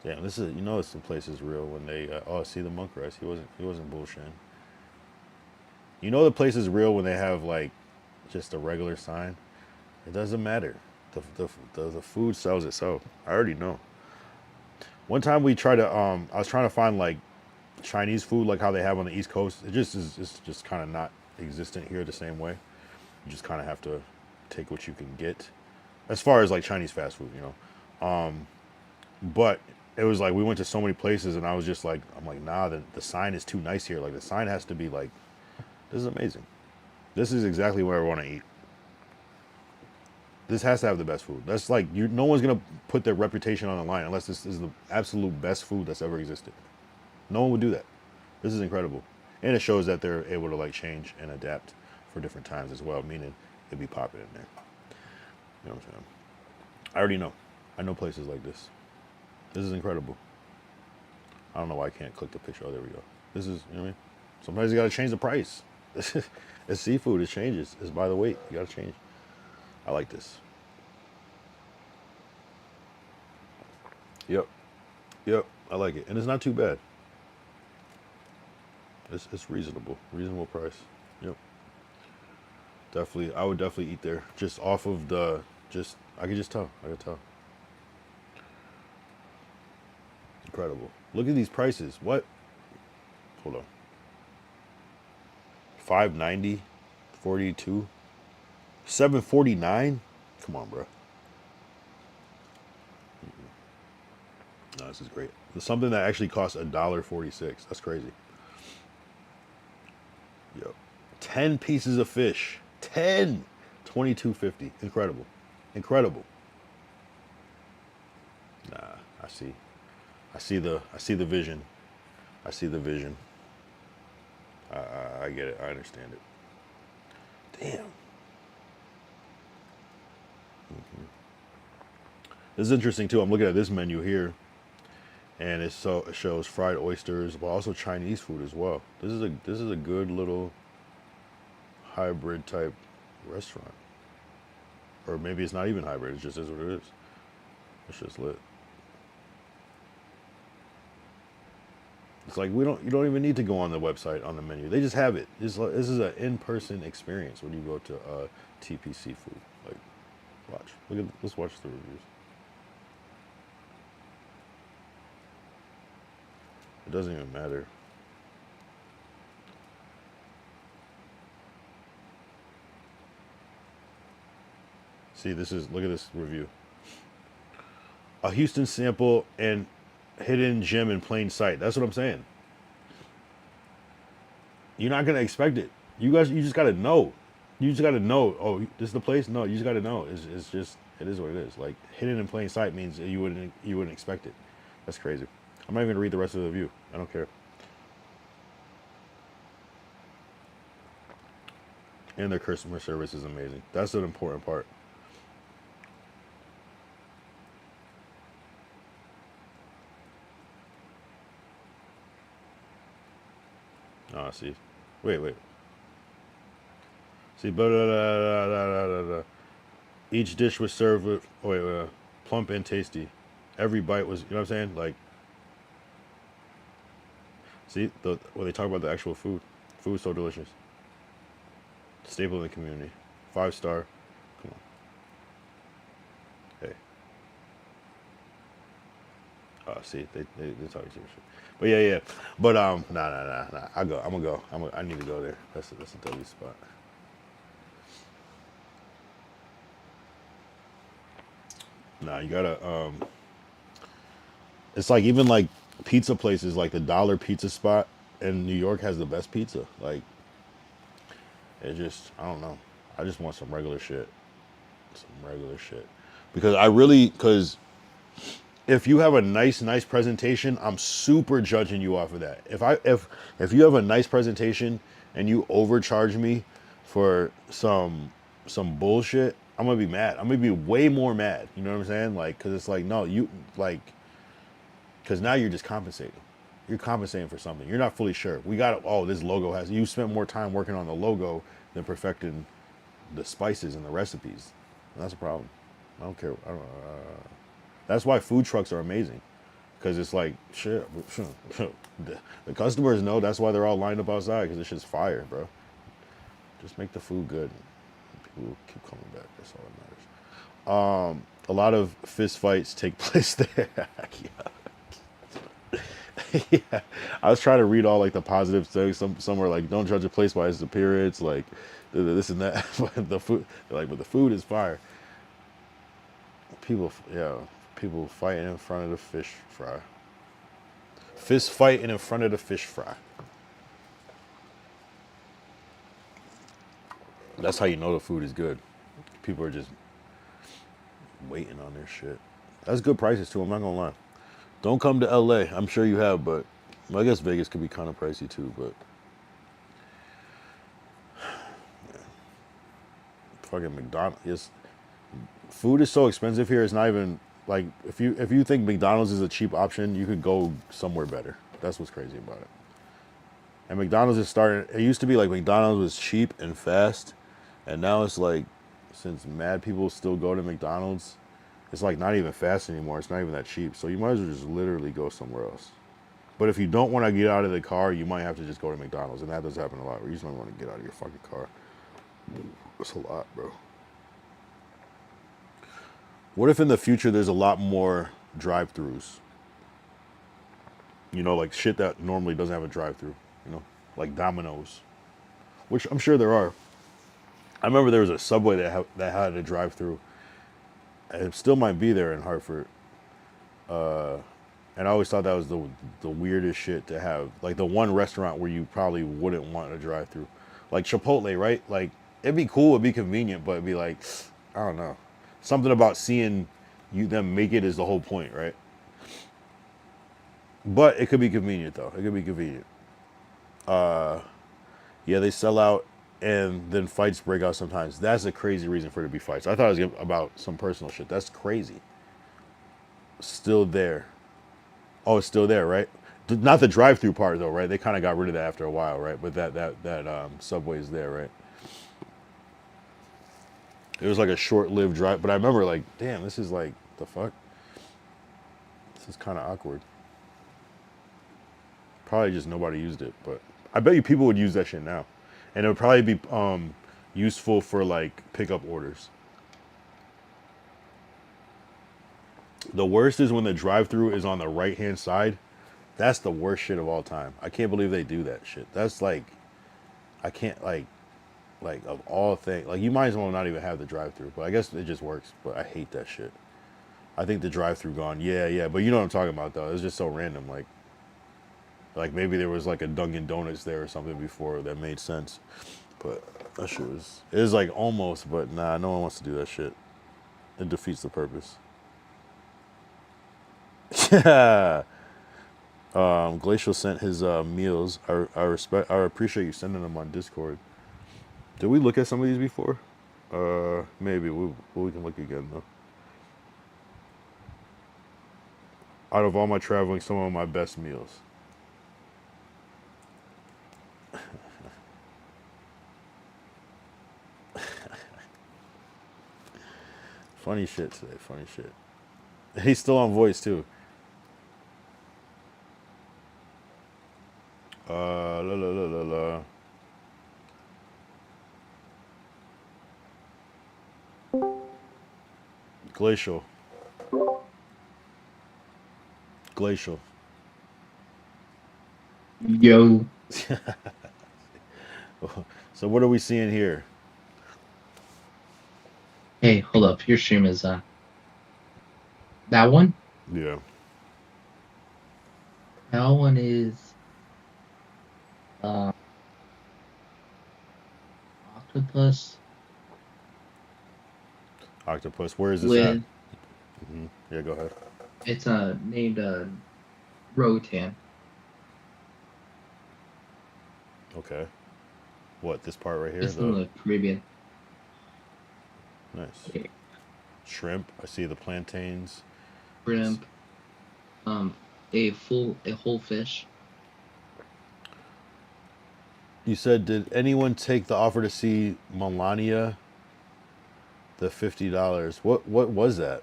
Damn, this is it's the place is real when they oh see the monk rice. He wasn't bullshitting. You know the place is real when they have like just a regular sign. It doesn't matter. The food sells itself. I already know. One time we tried to, I was trying to find like Chinese food, like how they have on the East Coast. It just is, it's just kind of not existent here the same way. You just kind of have to take what you can get, as far as like Chinese fast food, you know. But it was like we went to so many places, and I was just like, I'm like, nah, the sign is too nice here. Like the sign has to be like, this is amazing. This is exactly where I want to eat. This has to have the best food. That's like you. No one's gonna put their reputation on the line unless this is the absolute best food that's ever existed. No one would do that. This is incredible, and it shows that they're able to like change and adapt for different times as well. Meaning it'd be popping in there. You know what I'm saying? I already know. I know places like this. This is incredible. I don't know why I can't click the picture. Oh, there we go. This is, you know what I mean? Sometimes you gotta change the price. It's seafood. It changes. It's by the weight. You gotta change. I like this. Yep. Yep. I like it. And it's not too bad. It's reasonable. Reasonable price. Yep. Definitely. I would definitely eat there. Just off of the, just, I could just tell. I could tell. Incredible. Look at these prices. What? Hold on. 590, 42, 749. Come on, bro. No, this is great. It's something that actually costs $1.46. That's crazy. Yo, 10 pieces of fish. 10. 22.50. Incredible. Incredible. Nah, I see. I see the vision. I see the vision. I get it. I understand it. Damn. This is interesting too. I'm looking at this menu here, and it shows fried oysters, but also Chinese food as well. This is a good little hybrid type restaurant, or maybe it's not even hybrid. It just is what it is. It's just lit. It's like you don't even need to go on the website on the menu. They just have it. This is an in-person experience when you go to TPC food. Like, watch. Let's watch the reviews. It doesn't even matter. See, look at this review. A Houston sample and hidden gem in plain sight. That's what I'm saying. You're not gonna expect it. You just gotta know. You just gotta know. Oh, this is the place. No, you just gotta know. It's just it is what it is. Like hidden in plain sight means you wouldn't expect it. That's crazy. I'm not even gonna read the rest of the review. I don't care. And their customer service is amazing. That's an important part. Ah, see. Wait. See, blah, blah, blah, blah, blah, blah. Each dish was served with, plump and tasty. Every bite was, you know what I'm saying? Like, see, when they talk about the actual food. Food's so delicious. Staple in the community. 5-star. Come on. Hey. Oh, see, they're talking serious shit. But yeah. But nah. I'm gonna go. I need to go there. That's a W spot. Nah, you gotta. It's like even like pizza places, like the Dollar Pizza spot in New York has the best pizza. Like, it just, I don't know. I just want some regular shit. Because if you have a nice presentation, I'm super judging you off of that. If you have a nice presentation and you overcharge me for some bullshit, I'm gonna be mad. I'm gonna be way more mad. You know what I'm saying? Like, cause it's like, no, cause now you're just compensating. You're compensating for something. You're not fully sure. This logo you spent more time working on the logo than perfecting the spices and the recipes. And that's a problem. I don't care. That's why food trucks are amazing. Because it's like, shit, the customers know that's why they're all lined up outside, because this shit's fire, bro. Just make the food good. People will keep coming back. That's all that matters. A lot of fist fights take place there. Yeah. Yeah, I was trying to read all like the positive things. Some were like, "Don't judge a place by its appearance," like this and that. But the food, they're like, but the food is fire. People, yeah, people fighting in front of the fish fry. Fist fighting in front of the fish fry. That's how you know the food is good. People are just waiting on their shit. That's good prices too. I'm not gonna lie. Don't come to LA. I'm sure you have, but well, I guess Vegas could be kind of pricey too. But fucking McDonald's, yes, food is so expensive here. It's not even like if you think McDonald's is a cheap option, you could go somewhere better. That's what's crazy about it. And McDonald's is starting. It used to be like McDonald's was cheap and fast, and now it's like since mad people still go to McDonald's, it's like not even fast anymore. It's not even that cheap. So you might as well just literally go somewhere else. But if you don't want to get out of the car, you might have to just go to McDonald's, and that does happen a lot. Where you just don't want to get out of your fucking car. That's a lot, bro. What if in the future there's a lot more drive-throughs? You know, like shit that normally doesn't have a drive-through. You know, like Domino's, which I'm sure there are. I remember there was a Subway that had a drive-through. It still might be there in Hartford. And I always thought that was the weirdest shit to have. Like the one restaurant where you probably wouldn't want a drive-through, like Chipotle, right? Like it'd be cool, it'd be convenient, but it'd be like, I don't know, something about seeing them make it is the whole point, right? But it could be convenient though. It could be convenient. Yeah, they sell out, and then fights break out sometimes. That's a crazy reason for it to be fights. I thought it was about some personal shit. That's crazy. Still there. Oh, it's still there, right? Not the drive-through part though, right? They kind of got rid of that after a while, right? But that Subway is there, right? It was like a short-lived drive, but I remember like, damn, this is like the fuck. This is kind of awkward. Probably just nobody used it, but I bet you people would use that shit now, and it would probably be useful for like pickup orders. The worst is when the drive-through is on the right-hand side. That's the worst shit of all time. I can't believe they do that shit. That's like, I can't like of all things. Like you might as well not even have the drive-through. But I guess it just works. But I hate that shit. I think the drive-through gone. Yeah, yeah. But you know what I'm talking about though. It's just so random. Like maybe there was like a Dunkin' Donuts there or something before that made sense. But that shit was. It was like almost. But nah, no one wants to do that shit. It defeats the purpose. Yeah. Glacial sent his meals. I appreciate you sending them on Discord. Did we look at some of these before? Maybe we can look again though. Out of all my traveling, some of my best meals. Funny shit today. Funny shit. He's still on voice too. La la la la la. Glacial. Glacial. Yo. So what are we seeing here? Hey, hold up. Your stream is that one? Yeah. That one is uh octopus Octopus. Where is this at? with Yeah, go ahead. it's named Rotan. Okay. What, this part right here? It's in the Caribbean. Nice. Okay. Shrimp. I see the plantains. Shrimp. A whole fish. You said, did anyone take the offer to see Melania? The $50. What was that?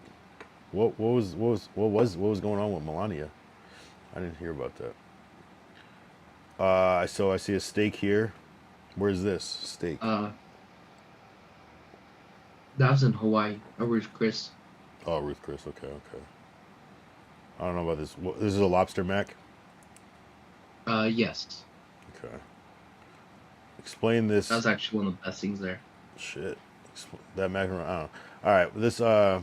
What was going on with Melania? I didn't hear about that. So I see a steak here. Where's this steak? That was in Hawaii. Where's Chris? Oh, Ruth Chris. Okay. I don't know about this. This is a lobster mac. Yes. Okay. Explain That this was actually one of the best things there. shit. That macaroni. I don't know. All right. This. I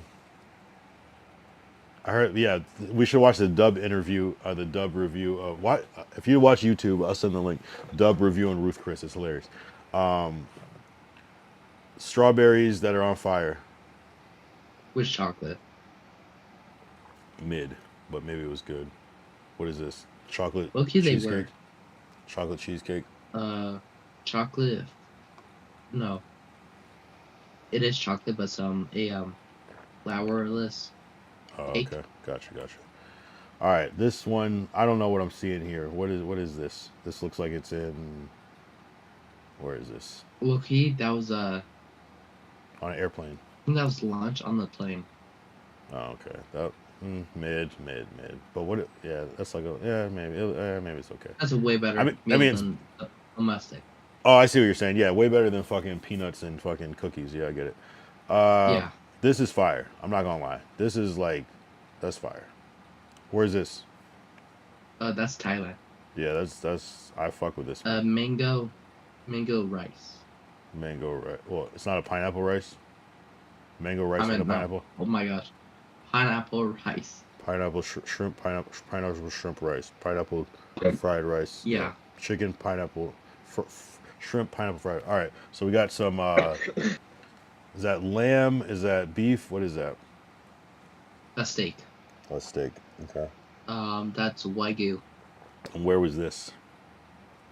heard. Yeah. We should watch the dub interview. The dub review. What? If you watch YouTube, I'll send the link. Dub review on Ruth Chris. It's hilarious. Strawberries that are on fire. Which chocolate? Mid, but maybe it was good. What is this? Chocolate Low key they cheesecake. were. Chocolate cheesecake. Chocolate. No, it is chocolate, but flourless Oh, cake. okay. Gotcha. All right, this one I don't know what I'm seeing here. What is this? This looks like it's in. Where is this? Low key, that was On an airplane. I think that was lunch on the plane. Oh, okay. That mid. But yeah, that's like maybe it's okay. That's a way better I meal mean, than a domestic. oh, I see what you're saying. Yeah, way better than fucking peanuts and fucking cookies. Yeah, I get it. Uh, Yeah, this is fire. I'm not gonna lie. This is like, that's fire. Where's this? that's Thailand. Yeah, that's I fuck with this. Mango rice. Mango rice. Well, it's not a pineapple rice. Mango rice I and a mean, no. pineapple. Oh my gosh, pineapple rice. Pineapple shrimp pineapple shrimp rice. Pineapple fried rice. Yeah, Chicken pineapple shrimp pineapple fried. All right. So we got some. Is that lamb? Is that beef? What is that? a steak. A steak. Okay. That's Wagyu. And where was this?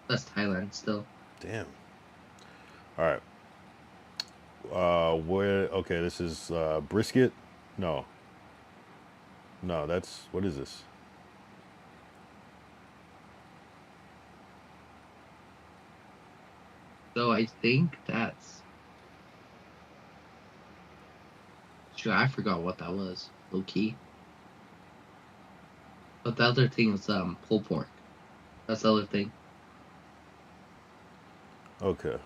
That's Thailand still. Damn. All right. Where? Okay, this is brisket. No. No, that's what is this? So I think that's. Sure, I forgot what that was. Low key. But the other thing is pulled pork. That's the other thing. Okay.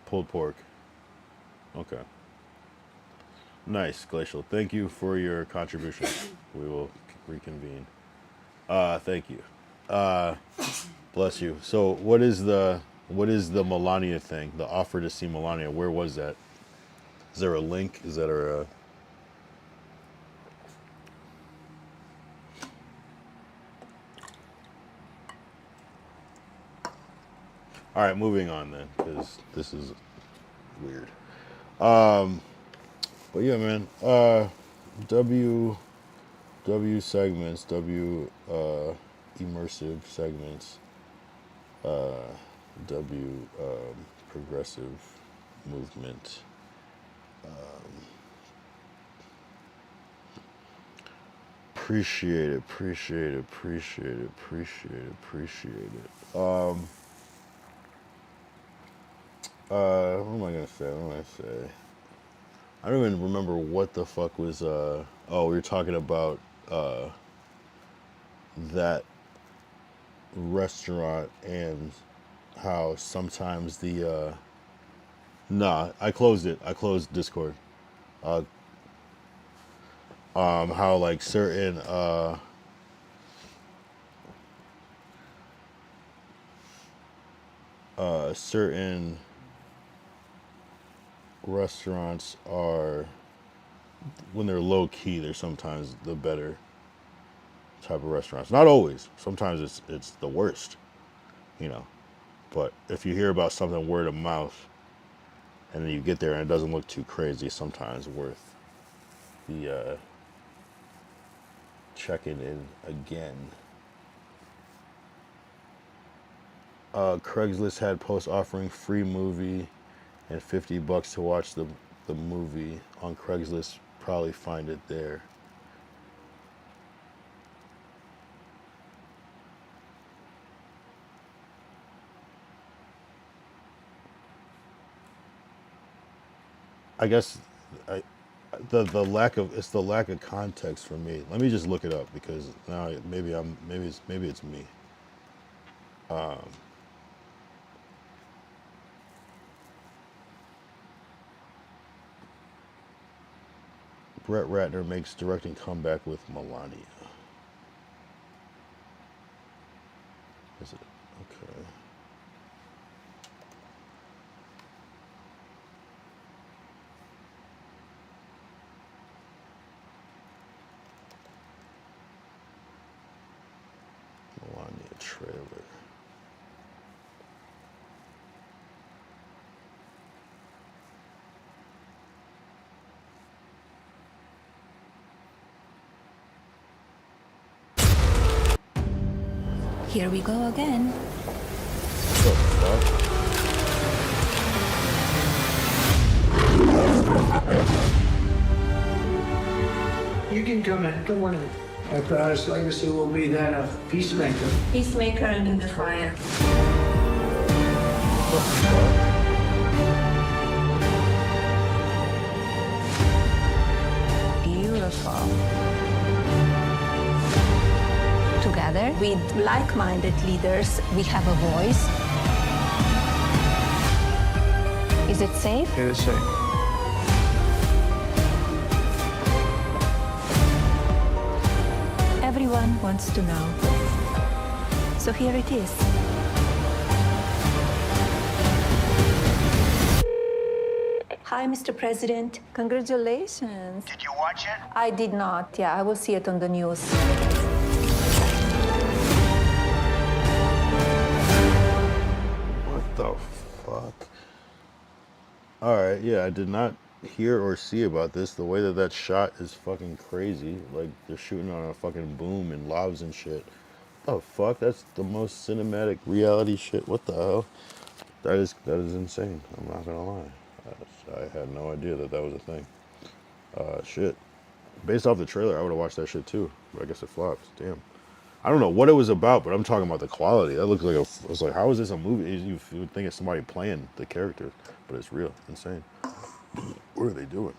Pulled pork. Okay. Nice, Glacial. Thank you for your contribution. We will reconvene. Thank you. Bless you. So, what is the Melania thing? The offer to see Melania. Where was that? Is there a link? Is that a? All right, moving on then, because this is weird. But yeah, man. W segments, immersive segments, W progressive movement. Appreciate it. What am I gonna say? I don't even remember what the fuck was. Oh, we were talking about that restaurant and how sometimes the. Nah, I closed it. I closed Discord. How like certain restaurants are, when they're low key, they're sometimes the better type of restaurants. Not always. Sometimes it's the worst, you know. But if you hear about something word of mouth and then you get there and it doesn't look too crazy, sometimes worth the checking in again. Craigslist had posts offering free movie and $50 to watch the movie on Craigslist. Probably find it there. I guess I, the lack of it's the lack of context for me. Let me just look it up because now maybe it's me. Brett Ratner makes directing comeback with Melania. trailer. Here we go again. What the fuck? You can come in. Come on in. My proudest legacy will be that of peacemaker. Peacemaker under the fire. Beautiful. Together with like-minded leaders, we have a voice. Is it safe? It is safe. Everyone wants to know. So here it is. Hi, Mr. President. Congratulations. Did you watch it? I did not. Yeah, I will see it on the news. What the fuck? Alright, yeah, I did not hear or see about this. The way that shot is fucking crazy. Like, they're shooting on a fucking boom and lobs and shit. Oh fuck, that's the most cinematic reality shit. What the hell? That is insane. I'm not gonna lie. I had no idea that was a thing. Shit. Based off the trailer, I would have watched that shit too. But I guess it flops. Damn. I don't know what it was about, but I'm talking about the quality. That looks like I was like, how is this a movie? You would think it's somebody playing the character, but it's real. Insane. What are they doing?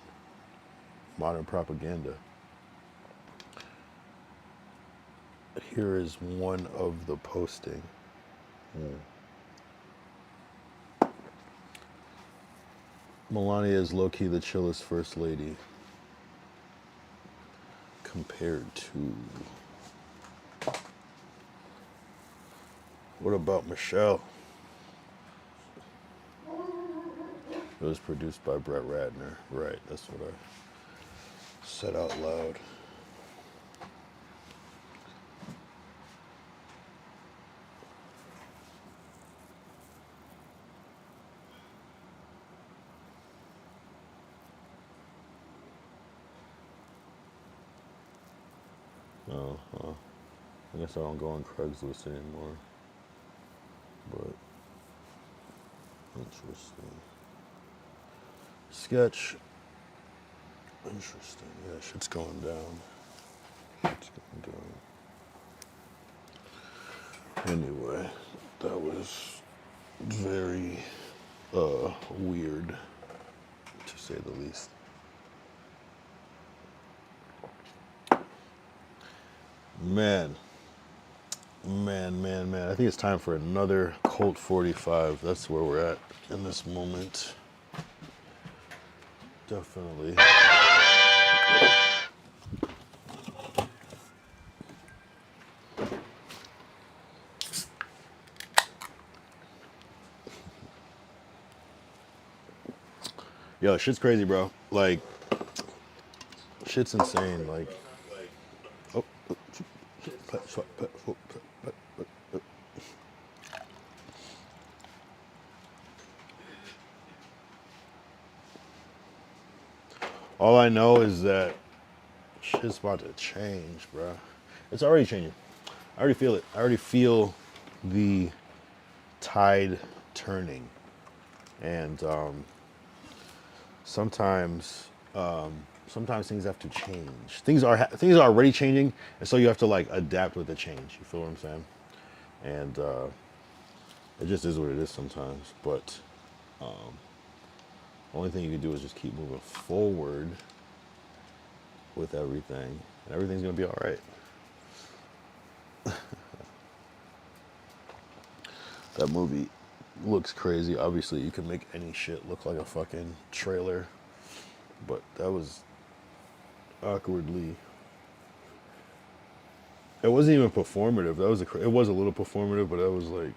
Modern propaganda. Here is one of the posting. Melania is low-key the chillest first lady compared to... What about Michelle? It was produced by Brett Ratner. Right, that's what I said out loud. Oh, well, I guess I don't go on Craigslist anymore. But, interesting. Sketch. Interesting. Yeah, shit's going down. Shit's going down. Anyway, that was very, weird, to say the least. Man. I think it's time for another Colt 45. That's where we're at in this moment. Definitely. Yo, shit's crazy, bro. Like, shit's insane. Like, oh. All I know is that shit's about to change, bro. It's already changing. I already feel it. I already feel the tide turning. And sometimes things have to change. Things are already changing, and so you have to like adapt with the change. You feel what I'm saying? And it just is what it is sometimes. But the only thing you can do is just keep moving forward with everything, and everything's gonna be all right. That movie looks crazy. Obviously, you can make any shit look like a fucking trailer, but that was awkwardly. It wasn't even performative. It was a little performative, but that was like,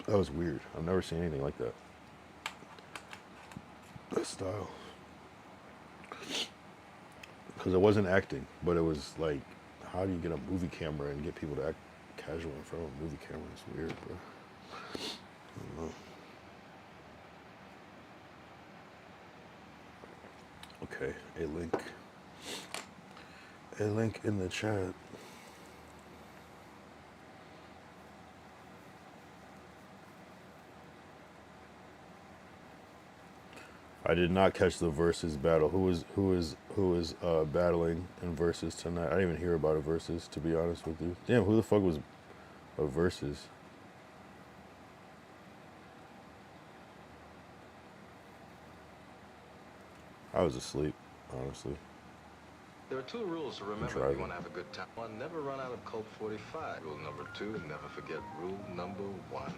that was weird. I've never seen anything like that. That style. Because it wasn't acting, but it was like how do you get a movie camera and get people to act casual in front of a movie camera? It's weird, bro. I don't know. Okay, a link. A link in the chat. I did not catch the versus battle. Who is battling in versus tonight? I didn't even hear about a versus, to be honest with you. Damn, who the fuck was a versus? I was asleep, honestly. There are two rules to remember if Driving. you want to have a good time. One, never run out of Colt 45. Rule number two, never forget rule number one.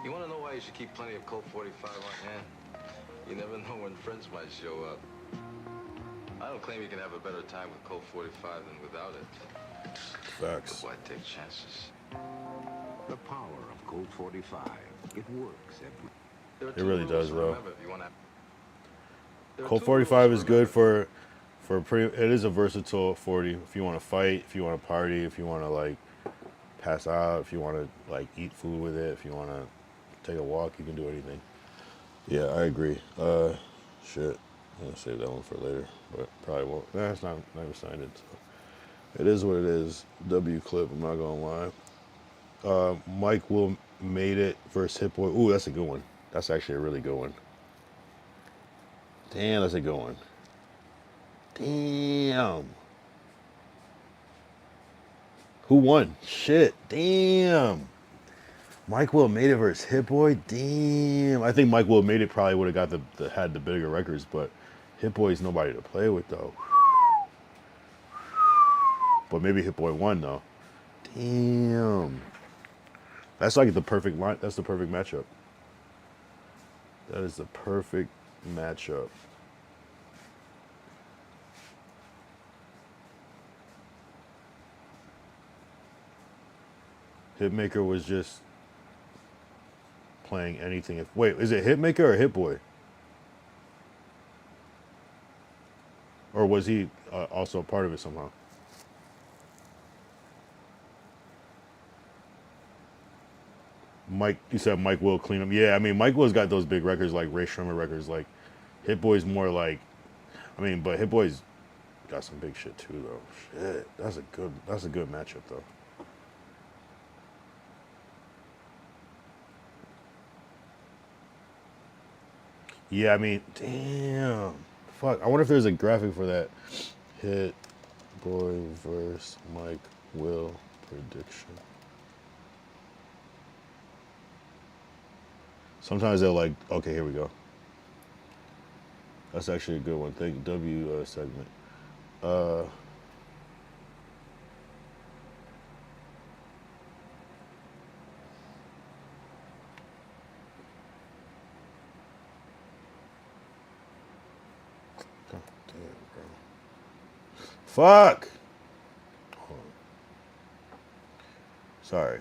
You want to know why you should keep plenty of Colt 45 on hand? You never know when friends might show up. I don't claim you can have a better time with Colt 45 than without it. Facts. But why take chances? The power of Colt 45. It works every... There are It two really rules does, to bro. remember if you want to- There are Colt two 45 rules is to good remember. it is a versatile 40. If you want to fight, if you want to party, if you want to like pass out, if you want to like eat food with it, if you want to take a walk, you can do anything. Yeah, I agree. Shit. I'm gonna save that one for later, but probably won't. Nah, it's not never signed it. So. It is what it is. W clip, I'm not gonna lie. Mike Will made it versus Hit Boy. Ooh, that's a good one. That's actually a really good one. Damn, that's a good one. Damn. Who won? Shit. Damn. Mike Will made it versus Hit Boy. Damn. I think Mike Will made it probably would have got had the bigger records, but Hit Boy's nobody to play with though. But maybe Hit Boy won though. Damn. That's like the perfect line. That's the perfect matchup. That is the perfect matchup. Hitmaker was just playing anything. Wait, is it Hitmaker or Hit Boy? Or was he also a part of it somehow? Mike, you said Mike Will clean up. Yeah, I mean, Mike Will's got those big records like Ray Sherman records. Like, Hit Boy's more like, I mean, but Hit Boy's got some big shit too, though. Shit, that's a good matchup though. Yeah, I mean, damn, fuck. I wonder if there's a graphic for that. Hit Boy versus Mike Will prediction. Sometimes they're like, okay, here we go. That's actually a good one. Thank you, W segment. God damn, bro. Fuck! Hold on. Sorry.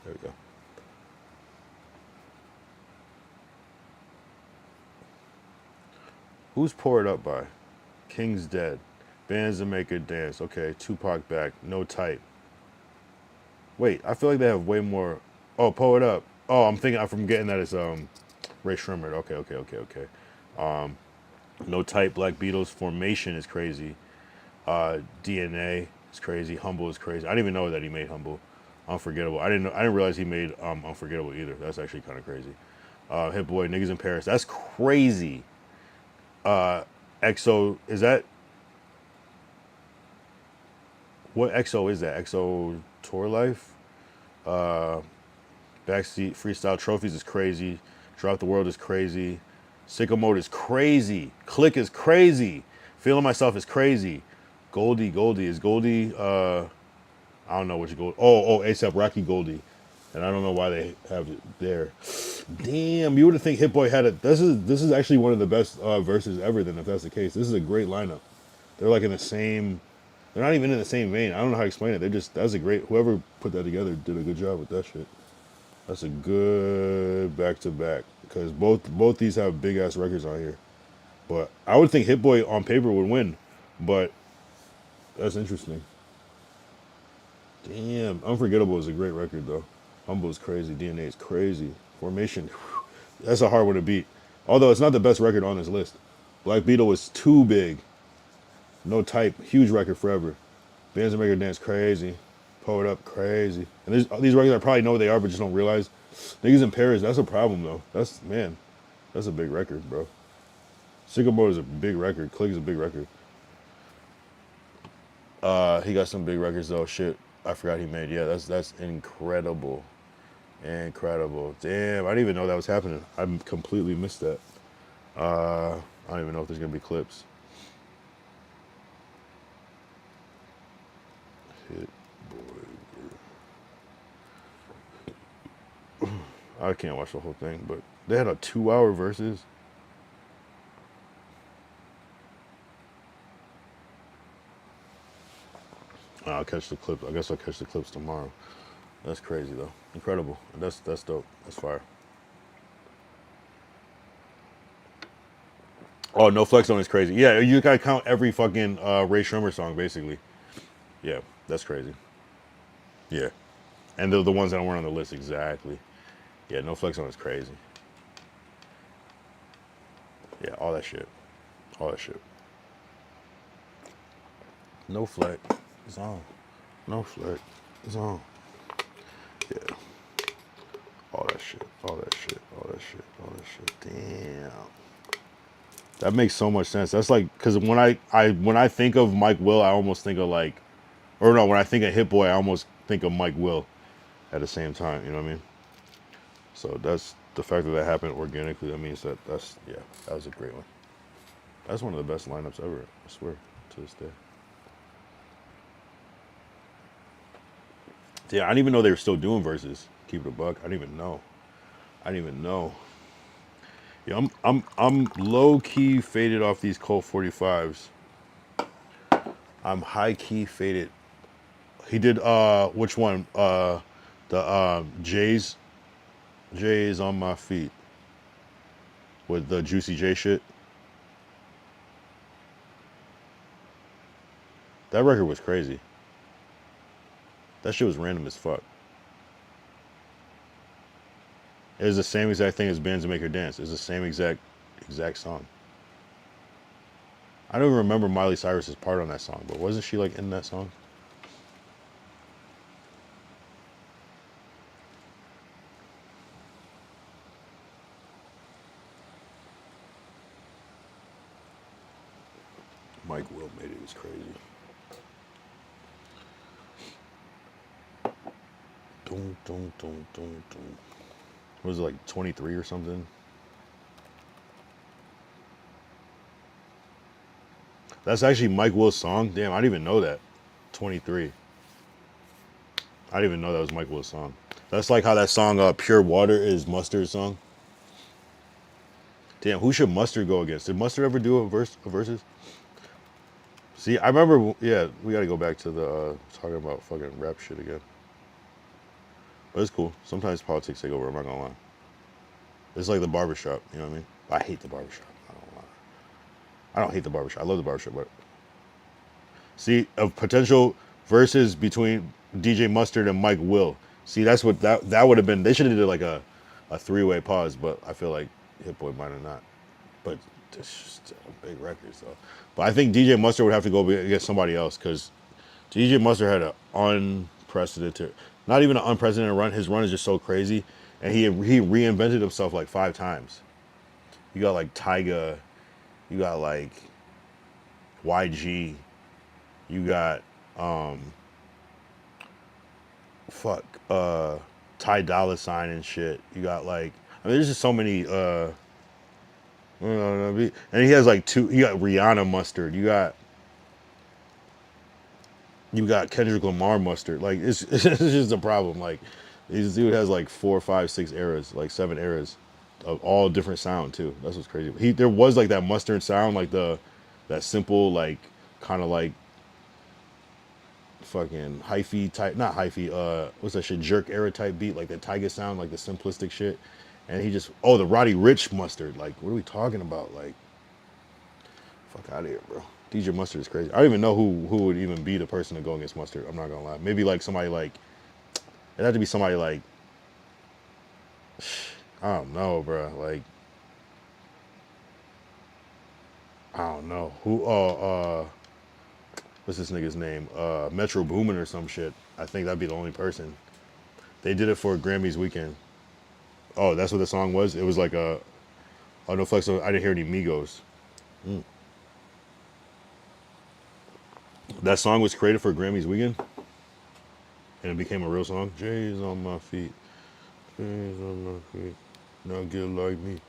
There we go. Who's Pour It Up by? King's Dead. Bands that make it dance. Okay, Tupac back. No Type. Wait, I feel like they have way more. Oh, Pour It Up. Oh, I'm getting that it's Ray Sherman. Okay. No Type, Black Beatles, Formation is crazy. DNA is crazy. Humble is crazy. I didn't even know that he made Humble. Unforgettable. I didn't realize he made Unforgettable either. That's actually kind of crazy. Hit Boy, Niggas in Paris. That's crazy. EXO, is that what EXO is that? EXO Tour Life? Backseat Freestyle Trophies is crazy. Drop the World is crazy. Sicko Mode is crazy. Click is crazy. Feeling Myself is crazy. Goldie is Goldie. I don't know which Goldie. Oh, ASAP Rocky Goldie, and I don't know why they have it there. Damn, you would have think Hit Boy had it. This is actually one of the best verses ever. Then, if that's the case, this is a great lineup. They're like in the same. They're not even in the same vein. I don't know how to explain it. That's a great. Whoever put that together did a good job with that shit. That's a good back to back because both these have big ass records on here. But I would think Hit Boy on paper would win, but that's interesting. Damn, Unforgettable is a great record though. Humble is crazy. DNA is crazy. Formation, whew, that's a hard one to beat. Although it's not the best record on this list. Black Beetle was too big. No Type, huge record forever. Bands that Make Her Dance, crazy. Poet Up, crazy. And these records I probably know what they are, but just don't realize. Niggas in Paris, that's a problem though. That's a big record, bro. Sycamore is a big record. Click is a big record. He got some big records though. Shit, I forgot he made. Yeah, that's incredible, incredible. Damn, I didn't even know that was happening. I completely missed that. I don't even know if there's gonna be clips. Hit Boy. I can't watch the whole thing, but they had a 2-hour versus. I'll catch the clips. I guess I'll catch the clips tomorrow. That's crazy though. Incredible. That's dope. That's fire. Oh, No Flex Zone is crazy. Yeah, you gotta count every fucking Ray Shremmer song basically. Yeah, that's crazy. Yeah, and the ones that weren't on the list exactly. Yeah, No Flex Zone is crazy. Yeah, all that shit. All that shit. No Flex Zone. No Flex Zone. Yeah. All that shit. All that shit. All that shit. All that shit. Damn. That makes so much sense. That's like, because when I think of Mike Will, I almost think of like, or no, when I think of Hit Boy, I almost think of Mike Will at the same time. You know what I mean? So that's the fact that happened organically. That means that's yeah, that was a great one. That's one of the best lineups ever. I swear to this day. Yeah, I didn't even know they were still doing verses. Keep it a buck. I didn't even know. I didn't even know. Yeah, I'm low key faded off these Colt 45s. I'm high key faded. He did which one? The J's on my feet with the Juicy J shit. That record was crazy. That shit was random as fuck. It was the same exact thing as Bands That Make Her Dance. It's the same exact song. I don't even remember Miley Cyrus's part on that song, but wasn't she like in that song? Mike Will made it. It was crazy. Dun, dun, dun, dun, dun. What was it, like 23 or something? That's actually Mike Will's song. Damn, I didn't even know that. 23. I didn't even know that was Mike Will's song. That's like how that song Pure Water is Mustard's song. Damn, who should Mustard go against? Did Mustard ever do a versus? See, I remember, yeah, we gotta go back to the talking about fucking rap shit again. But it's cool. Sometimes politics take over, I'm not gonna lie. It's like the barbershop, you know what I mean? I hate the barbershop. I don't hate the barbershop. I love the barbershop, but see, of potential verses between DJ Mustard and Mike Will. See, that's what that would have been. They should have did like a 3-way pause, but I feel like Hit Boy might have not. But it's still big records though. But I think DJ Mustard would have to go against somebody else because DJ Mustard had an unprecedented, not even an unprecedented run. His run is just so crazy, and he reinvented himself like 5 times. You got like Tyga, you got like YG, you got Ty Dolla Sign and shit. You got like, I mean, there's just so many. And he has like 2. You got Rihanna Mustard. You got Kendrick Lamar Mustard. Like it's just a problem. Like this dude has like 4, 5, 6 eras, like 7 eras of all different sound too. That's what's crazy. There was like that Mustard sound, like that simple, like kind of like fucking hyphy type, not hyphy, what's that shit, jerk era type beat, like the Tyga sound, like the simplistic shit. And he just, oh, the Roddy Ricch Mustard. Like, what are we talking about? Like, fuck out of here, bro. DJ Mustard is crazy. I don't even know who would even be the person to go against Mustard. I'm not gonna lie. Maybe like somebody like, it'd have to be somebody like, I don't know, bro. Like, I don't know who. What's this nigga's name? Metro Boomin or some shit. I think that'd be the only person. They did it for Grammys weekend. Oh, that's what the song was. It was like a. Oh no, flex. I didn't hear any Migos. That song was created for Grammys weekend, and it became a real song. J's on my feet. J's on my feet. Now get like me.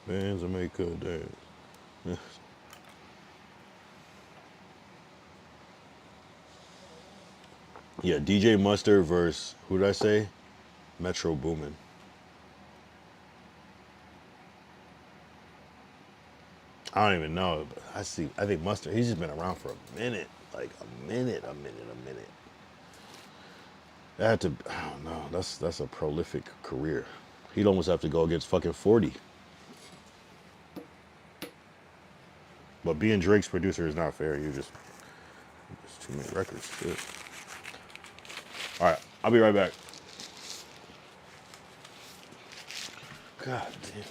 Bands that make good dance. Yeah, DJ Mustard versus who did I say? Metro Boomin. I don't even know, but I think Mustard, he's just been around for a minute. Like a minute. That had to, I don't know. That's a prolific career. He'd almost have to go against fucking 40. But being Drake's producer is not fair. It's too many records. Shit. All right, I'll be right back. God damn.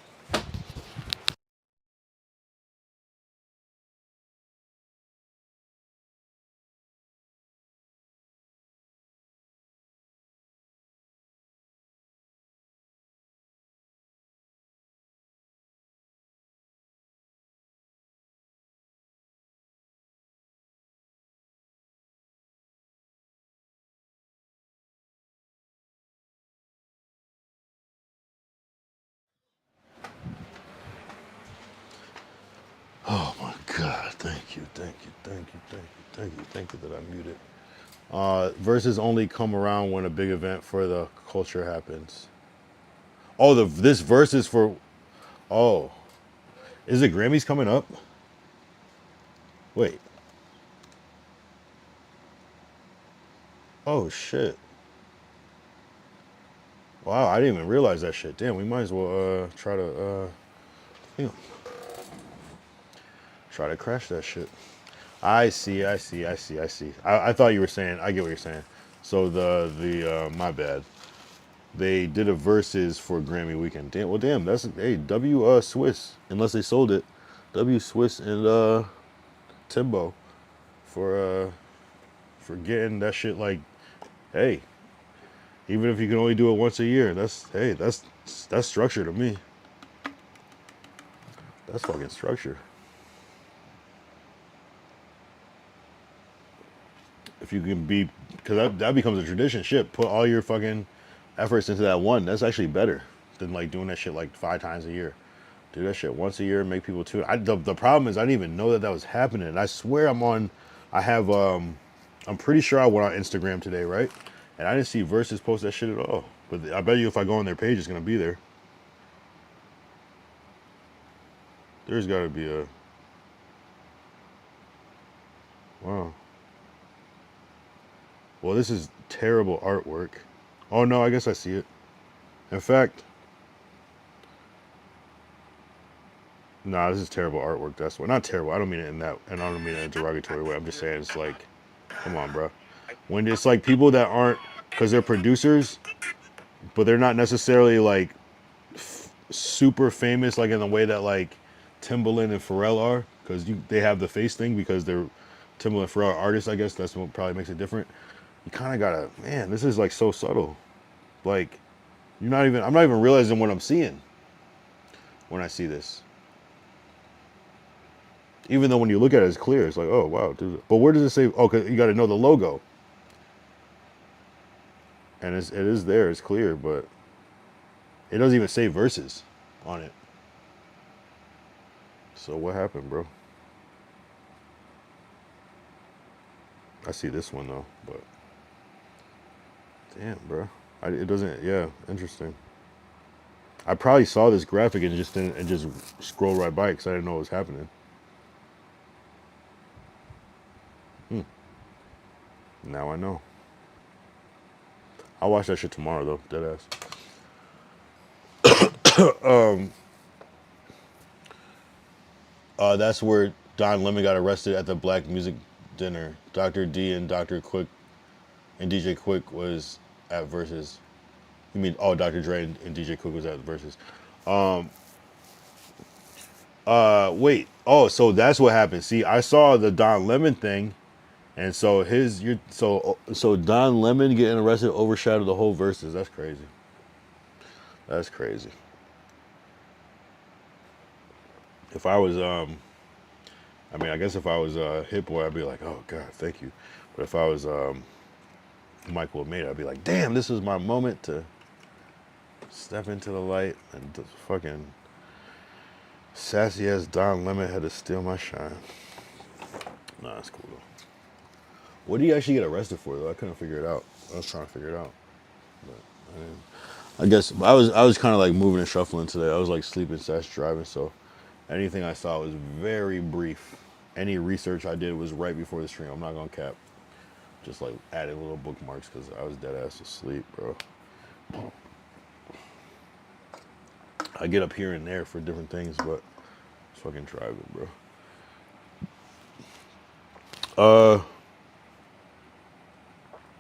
Oh my God! Thank you that I muted. Verses only come around when a big event for the culture happens. Oh, this verse is for. Oh, is the Grammys coming up? Wait. Oh shit. Wow, I didn't even realize that shit. Damn, we might as well try to try to crash that shit. I see. I thought you were saying, I get what you're saying. So the my bad. They did a verses for Grammy weekend. Damn, well damn, that's W Swiss, unless they sold it. W Swiss and Timbo for getting that shit, like, hey, even if you can only do it once a year, that's structure to me. That's fucking structure. If you can be, because that becomes a tradition. Shit, put all your fucking efforts into that one. That's actually better than like doing that shit like 5 times a year. Do that shit once a year, make people tune. The problem is I didn't even know that was happening. And I swear I'm pretty sure I went on Instagram today, right? And I didn't see Versus post that shit at all. But I bet you if I go on their page, it's gonna be there. There's gotta be a. Wow. Well, this is terrible artwork. Oh no, I guess I see it. In fact, nah, this is terrible artwork. That's why. Not terrible. I don't mean it in that, and I don't mean it in a derogatory way. I'm just saying it's like, come on, bro. When it's like people that aren't, because they're producers, but they're not necessarily like super famous, like in the way that like Timbaland and Pharrell are, because they have the face thing because they're Timbaland and Pharrell are artists. I guess that's what probably makes it different. You kind of gotta, man. This is like so subtle. Like, I'm not even realizing what I'm seeing when I see this. Even though when you look at it, it's clear. It's like, oh wow, dude. But where does it say? Oh, 'cause you got to know the logo. And it is there. It's clear, but it doesn't even say Versus on it. So what happened, bro? I see this one though, but damn, bro. It doesn't. Yeah, interesting. I probably saw this graphic and just scroll right by because I didn't know what was happening. Now I know. I'll watch that shit tomorrow though, deadass. That's where Don Lemon got arrested at the Black Music Dinner. Dr. D and Dr. Quick and DJ Quick was at Versus. You mean, oh, Dr. Dre and DJ Quick was at Versus. Wait. Oh, so that's what happened. See, I saw the Don Lemon thing, and so so Don Lemon getting arrested overshadowed the whole Versus. That's crazy. That's crazy. If I was I mean, I guess if I was Hit Boy, I'd be like, oh God, thank you. But if I was Michael Made, I'd be like, damn, this is my moment to step into the light, and the fucking sassy ass Don Lemon had to steal my shine. Nah, that's cool though. What did he actually get arrested for though? I couldn't figure it out. I was trying to figure it out, but I didn't. I guess I was kind of like moving and shuffling today. I was like sleeping / driving, so anything I saw was very brief. Any research I did was right before the stream. I'm not gonna cap. Just like added little bookmarks because I was dead ass asleep, bro. I get up here and there for different things, but it's fucking driving, bro.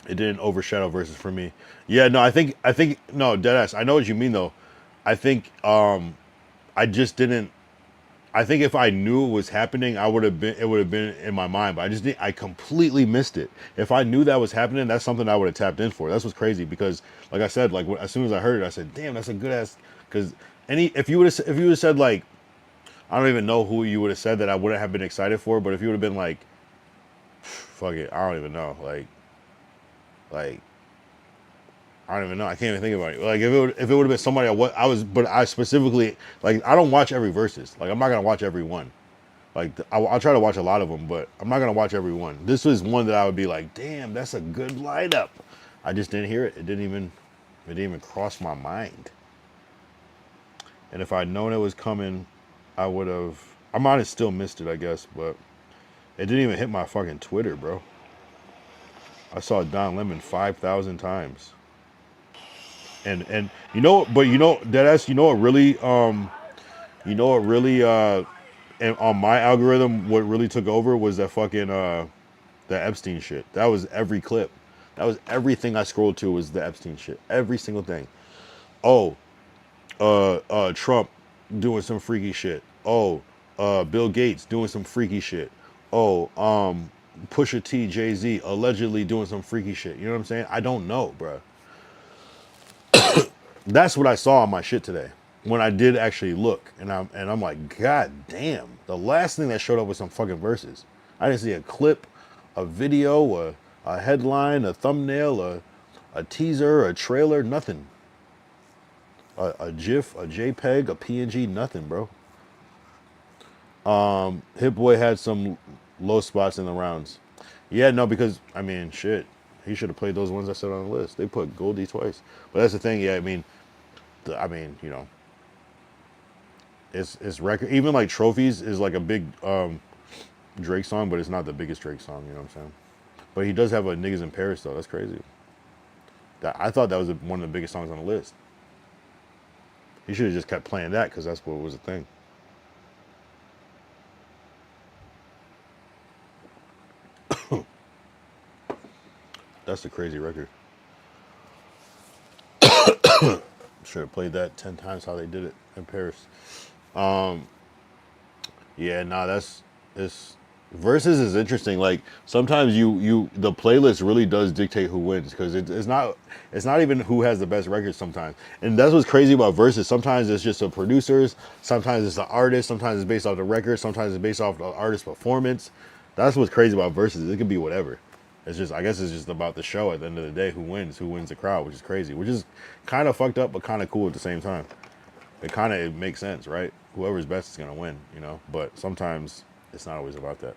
It didn't overshadow Versus for me. Yeah, no, I think no, deadass. I know what you mean though. I think I just didn't. I think if I knew it was happening, it would have been in my mind. But I completely missed it. If I knew that was happening, that's something I would have tapped in for. That's what's crazy because, like I said, like as soon as I heard it, I said, "Damn, that's a good ass." Because if you would have said like, I don't even know who you would have said that I wouldn't have been excited for. But if you would have been like, fuck it, I don't even know, like I don't even know. I can't even think about it. Like if it would have been somebody but I specifically like I don't watch every Versus. Like I'm not gonna watch every one. Like I'll try to watch a lot of them, but I'm not gonna watch every one. This was one that I would be like, damn, that's a good lineup. I just didn't hear it. It didn't even cross my mind. And if I'd known it was coming, I would have. I might have still missed it, I guess, but it didn't even hit my fucking Twitter, bro. I saw Don Lemon 5,000 times. And you know, but you know, deadass, and on my algorithm, what really took over was that fucking the Epstein shit. That was every clip. That was everything I scrolled to was the Epstein shit. Every single thing. Oh, Trump doing some freaky shit. Oh, Bill Gates doing some freaky shit. Oh, Pusha T, Jay-Z allegedly doing some freaky shit. You know what I'm saying? I don't know, bro. That's what I saw on my shit today when I did actually look, and I'm like, God damn! The last thing that showed up was some fucking Verses. I didn't see a clip, a video, a headline, a thumbnail, a teaser, a trailer, nothing. A GIF, a JPEG, a PNG, nothing, bro. Hit Boy had some low spots in the rounds. Yeah, no, because I mean, shit, he should have played those ones I said on the list. They put Goldie twice, but that's the thing. Yeah, I mean, you know, it's record. Even like Trophies is like a big Drake song, but it's not the biggest Drake song. You know what I'm saying? But he does have a Niggas in Paris though. That's crazy. I thought that was one of the biggest songs on the list. He should have just kept playing that because that's what was the thing. That's a crazy record. Should have played that 10 times how they did it in Paris. Yeah, nah, this Versus is interesting. Like sometimes the playlist really does dictate who wins because it's not even who has the best record sometimes. And that's what's crazy about Versus. Sometimes it's just the producers, sometimes it's the artist, sometimes it's based off the record, sometimes it's based off the artist's performance. That's what's crazy about Versus. It could be whatever. It's just, I guess it's just about the show at the end of the day, who wins the crowd, which is crazy, which is kind of fucked up, but kind of cool at the same time. It makes sense, right? Whoever's best is going to win, you know, but sometimes it's not always about that.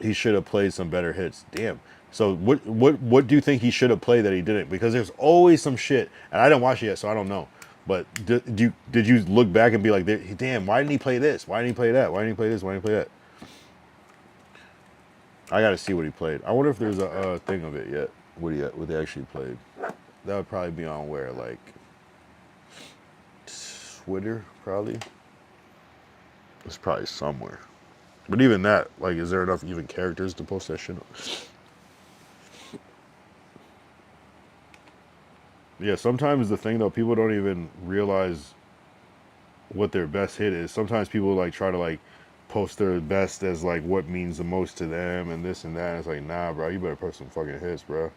He should have played some better hits. Damn. So what do you think he should have played that he didn't? Because there's always some shit, and I didn't watch it yet, so I don't know. But did you look back and be like, damn, why didn't he play this? Why didn't he play that? Why didn't he play this? Why didn't he play that? I gotta see what he played. I wonder if there's a thing of it yet. What they actually played. That would probably be on where, like, Twitter, probably. It's probably somewhere. But even that, like, is there enough even characters to post that shit on? Yeah, sometimes the thing, though, people don't even realize what their best hit is. Sometimes people, like, try to, like, post their best as, like, what means the most to them and this and that. And it's like, nah, bro, you better post some fucking hits, bro.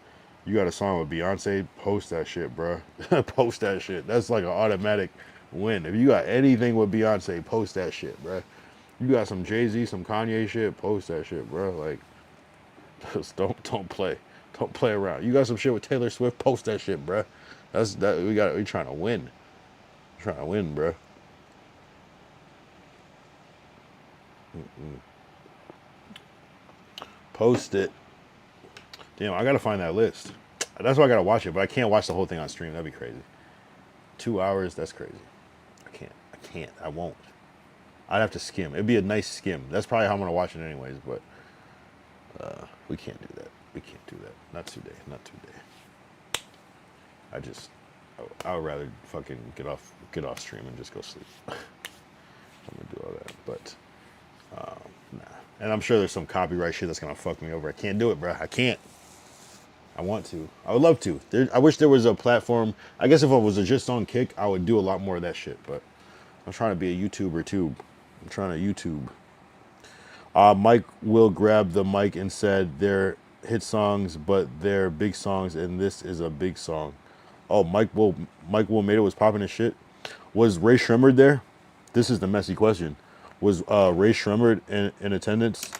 You got a song with Beyonce, post that shit, bro. Post that shit. That's like an automatic win. If you got anything with Beyonce, post that shit, bro. You got some Jay-Z, some Kanye shit, post that shit, bro. Like, just don't play. Don't play around. You got some shit with Taylor Swift, post that shit, bro. We trying to win. We're trying to win, bro. Post it. Damn, I gotta find that list. That's why I gotta watch it, but I can't watch the whole thing on stream. That'd be crazy. 2 hours, that's crazy. I can't. I won't. I'd have to skim. It'd be a nice skim. That's probably how I'm gonna watch it anyways, but we can't do that. We can't do that. Not today. Not today. I would rather fucking get off stream and just go sleep. I'm gonna do all that, but nah. And I'm sure there's some copyright shit that's gonna fuck me over. I can't do it, bro. I can't. I want to. I would love to. I wish there was a platform. I guess if I was just on Kick, I would do a lot more of that shit. But I'm trying to be a YouTuber too. I'm trying to YouTube. Mike will grab the mic and said they're hit songs, but they're big songs, and this is a big song. Oh, Mike Will made it was popping his shit. Was Ray Shremmerd there? This is the messy question. Was Ray Shremmerd in attendance?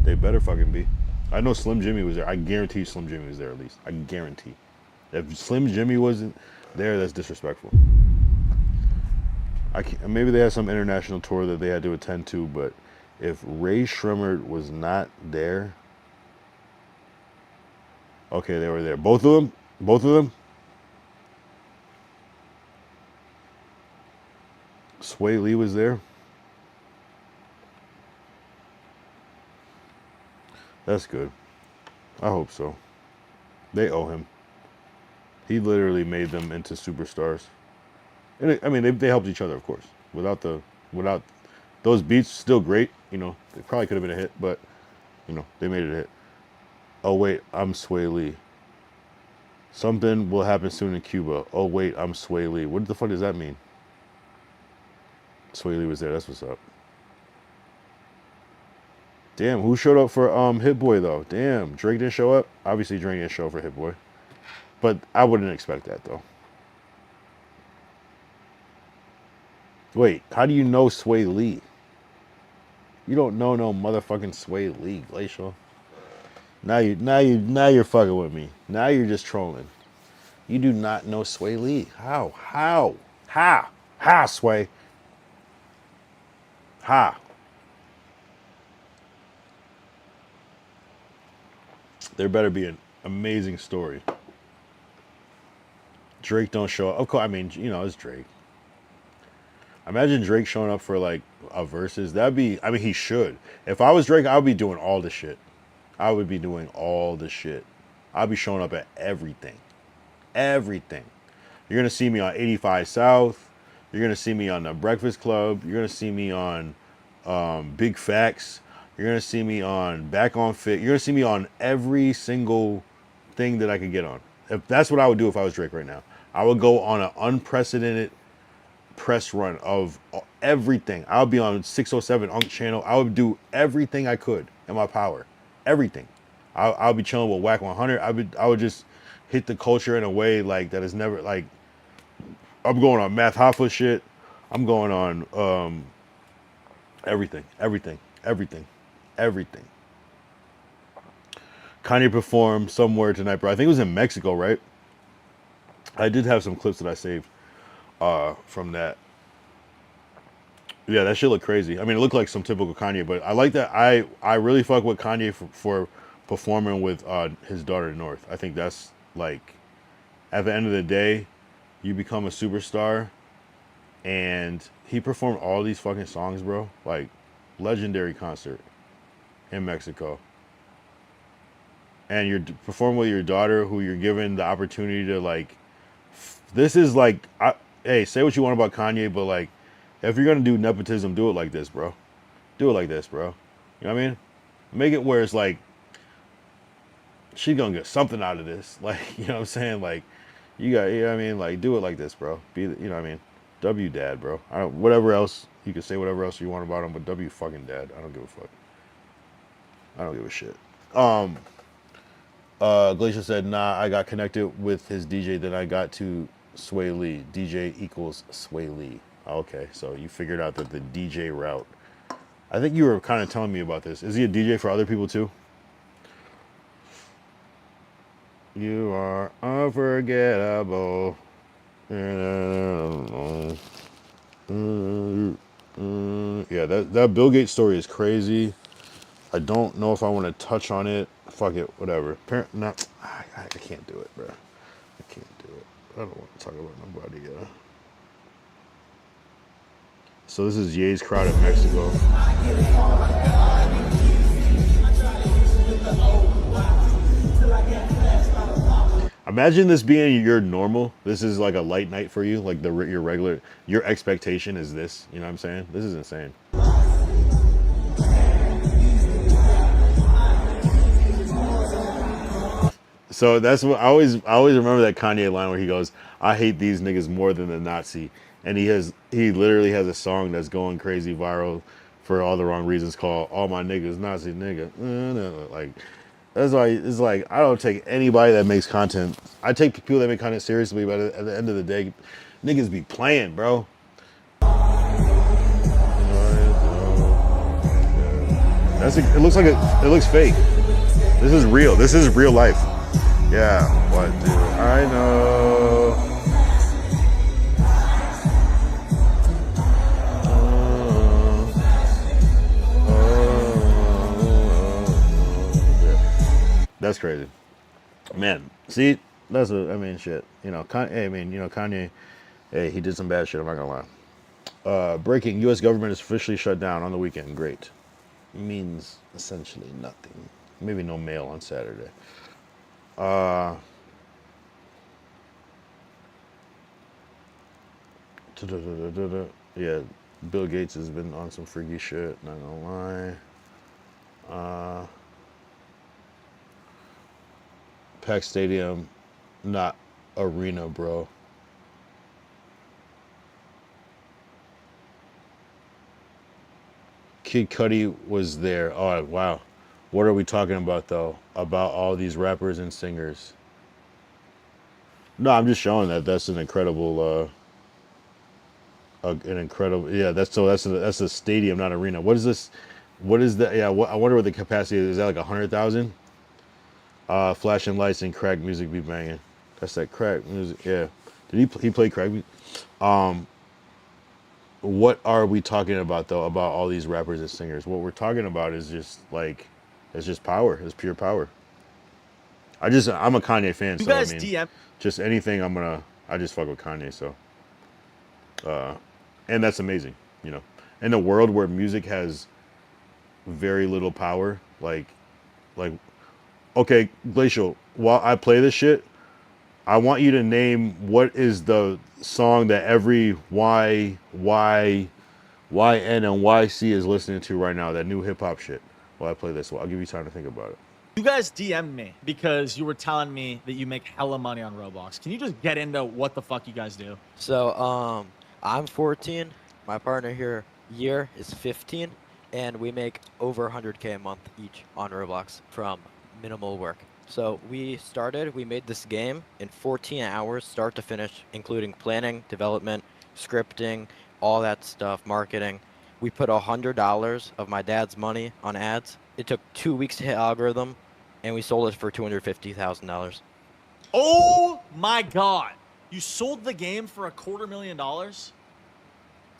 They better fucking be. I know Slim Jimmy was there. I guarantee Slim Jimmy was there at least. I guarantee. If Slim Jimmy wasn't there, that's disrespectful. Maybe they had some international tour that they had to attend to, but if Ray Shremmerd was not there, okay, they were there. Both of them. Both of them. Sway Lee was there. That's good. I hope so. They owe him. He literally made them into superstars. And I mean, they helped each other, of course. Without those beats, still great. You know, it probably could have been a hit, but you know, they made it a hit. Oh wait, I'm Sway Lee. Something will happen soon in Cuba. Oh wait, I'm Sway Lee. What the fuck does that mean? Sway Lee was there. That's what's up. Damn, who showed up for Hit Boy though? Damn, Drake didn't show up. Obviously, Drake didn't show up for Hit Boy, but I wouldn't expect that though. Wait, how do you know Sway Lee? You don't know no motherfucking Sway Lee, Glacial. Now you're fucking with me. Now you're just trolling. You do not know Sway Lee. How? Ha, Sway. Ha. There better be an amazing story. Drake don't show up. Of course, I mean, you know, it's Drake. Imagine Drake showing up for like a versus. That'd be, I mean, he should. If I was Drake, I would be doing all the shit. I would be doing all the shit. I'd be showing up at everything. Everything. You're going to see me on 85 South. You're going to see me on The Breakfast Club. You're going to see me on Big Facts. You're going to see me on Back on Fit. You're going to see me on every single thing that I could get on. If that's what I would do if I was Drake right now. I would go on an unprecedented press run of everything. I would be on 607 Unk channel. I would do everything I could in my power. Everything. I'll be chilling with Whack 100. I would just hit the culture in a way like that is never like. I'm going on Math Hoffa shit. I'm going on everything. Kanye performed somewhere tonight, bro. I think it was in Mexico, right? I did have some clips that I saved from that. Yeah, that shit looked crazy. I mean, it looked like some typical Kanye, but I like that. I really fuck with Kanye for performing with his daughter North. I think that's like, at the end of the day, you become a superstar, and he performed all these fucking songs, bro. Like, legendary concert in Mexico. and you're performing with your daughter, who you're given the opportunity to like. This is like, hey, say what you want about Kanye, but like, if you're gonna do nepotism, do it like this, bro. Do it like this, bro. You know what I mean? Make it where it's like she's gonna get something out of this. Like, you know what I'm saying? Like, you know what I mean? Like, do it like this, bro. You know what I mean? W dad, bro. Whatever else you can say, whatever else you want about him, but W fucking dad. I don't give a fuck. I don't give a shit. Glacier said, nah, I got connected with his DJ, then I got to Sway Lee. DJ equals Sway Lee. Okay, so you figured out that the DJ route. I think you were kind of telling me about this. Is he a DJ for other people too? You are unforgettable. Yeah, that Bill Gates story is crazy. I don't know if I want to touch on it. Fuck it, whatever. I can't do it, bro. I can't do it. I don't want to talk about nobody. So this is Ye's crowd in Mexico. Imagine this being your normal. This is like a light night for you, like your regular. Your expectation is this. You know what I'm saying? This is insane. So that's what I always remember that Kanye line where he goes, "I hate these niggas more than the Nazi," and he literally has a song that's going crazy viral for all the wrong reasons called "All My Niggas Nazi Nigga." Like that's why it's like I don't take anybody that makes content. I take people that make content seriously, but at the end of the day, niggas be playing, bro. It looks fake. This is real. This is real life. Yeah, what do I know? Yeah. That's crazy, man. See, shit. You know, Kanye. Hey, he did some bad shit. I'm not gonna lie. Breaking: U.S. government is officially shut down on the weekend. Great. Means essentially nothing. Maybe no mail on Saturday. Yeah, Bill Gates has been on some freaky shit, not gonna lie. Pack Stadium, not arena, bro. Kid Cudi was there. Oh, wow. What are we talking about, though? About all these rappers and singers. No, I'm just showing that's an incredible, yeah, that's a stadium, not arena. What is this? What is that? Yeah, I wonder what the capacity is. Is that like 100,000? Flashing lights and crack music be banging. That's that crack music. Yeah. Did he play crack music? What are we talking about though? About all these rappers and singers? What we're talking about is just like, it's just power. It's pure power. I'm a Kanye fan, so I mean, just anything I just fuck with Kanye. So, and that's amazing. You know, in a world where music has very little power, like, okay, Glacial, while I play this shit, I want you to name what is the song that every YN and YC is listening to right now, that new hip hop shit. While I play this, well, I'll give you time to think about it. You guys DM'd me because you were telling me that you make hella money on Roblox. Can you just get into what the fuck you guys do? So, I'm 14. My partner here, Year, is 15. And we make over 100K a month each on Roblox from minimal work. So we made this game in 14 hours, start to finish, including planning, development, scripting, all that stuff, marketing. We put $100 of my dad's money on ads. It took 2 weeks to hit algorithm, and we sold it for $250,000. Oh my God. You sold the game for $250,000?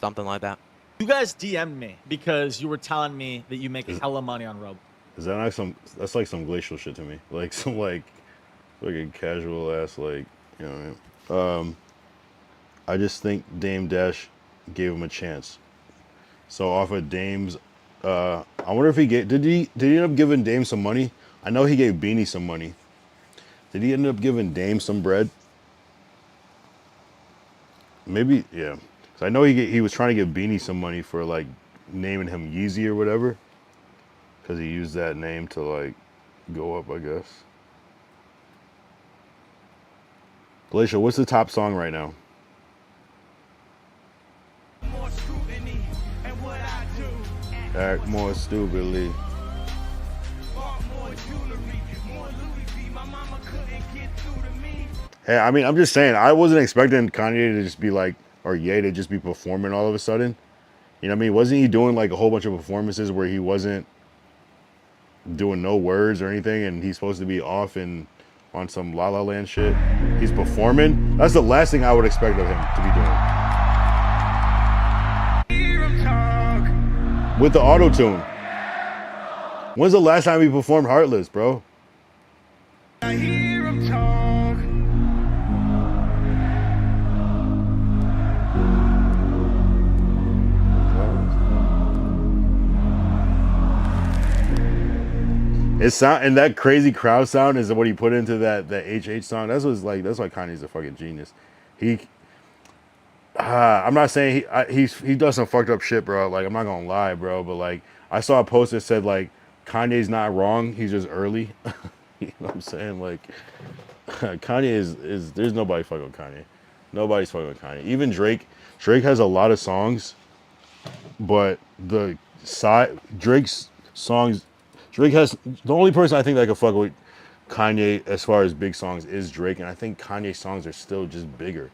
Something like that. You guys DM'd me because you were telling me that you make hella money on Roblox. Is that like that's like some Glacial shit to me. Like some like a casual ass, like, you know what I mean? I just think Dame Dash gave him a chance. So off of Dame's, I wonder if did he end up giving Dame some money I know he gave Beanie some money. Did he end up giving Dame some bread? Maybe, yeah. So I know he was trying to give Beanie some money for like naming him Yeezy or whatever, because he used that name to like go up, I guess. Glacier, what's the top song right now? Act more stupidly. Hey, I mean, I'm just saying, I wasn't expecting Kanye to just be like, or Ye to just be performing all of a sudden. You know what I mean? Wasn't he doing like a whole bunch of performances where he wasn't doing no words or anything, and he's supposed to be off and on some La La Land shit? He's performing? That's the last thing I would expect of him to be doing. With the auto-tune. When's the last time he performed Heartless, bro? I hear him talk. It sound, and that crazy crowd sound is what he put into that HH song. That's why Kanye's a fucking genius. I'm not saying he does some fucked up shit, bro. Like, I'm not gonna lie, bro. But like, I saw a post that said like Kanye's not wrong. He's just early. You know what I'm saying? Like, Kanye is there's nobody fucking with Kanye. Nobody's fucking with Kanye. Even Drake. Drake has a lot of songs, but Drake's songs. Drake has the only person I think that could fuck with Kanye as far as big songs is Drake, and I think Kanye's songs are still just bigger.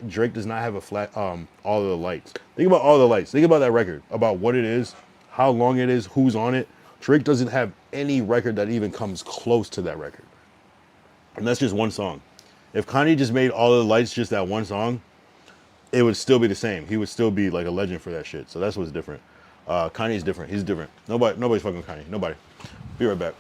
Drake does not have a flat All of the Lights. Think about All the Lights. Think about that record, about what it is, how long it is, who's on it. Drake doesn't have any record that even comes close to that record. And that's just one song. If Kanye just made All of the Lights just that one song, it would still be the same. He would still be like a legend for that shit. So that's what's different. Kanye's different. He's different. Nobody's fucking with Kanye. Nobody. Be right back.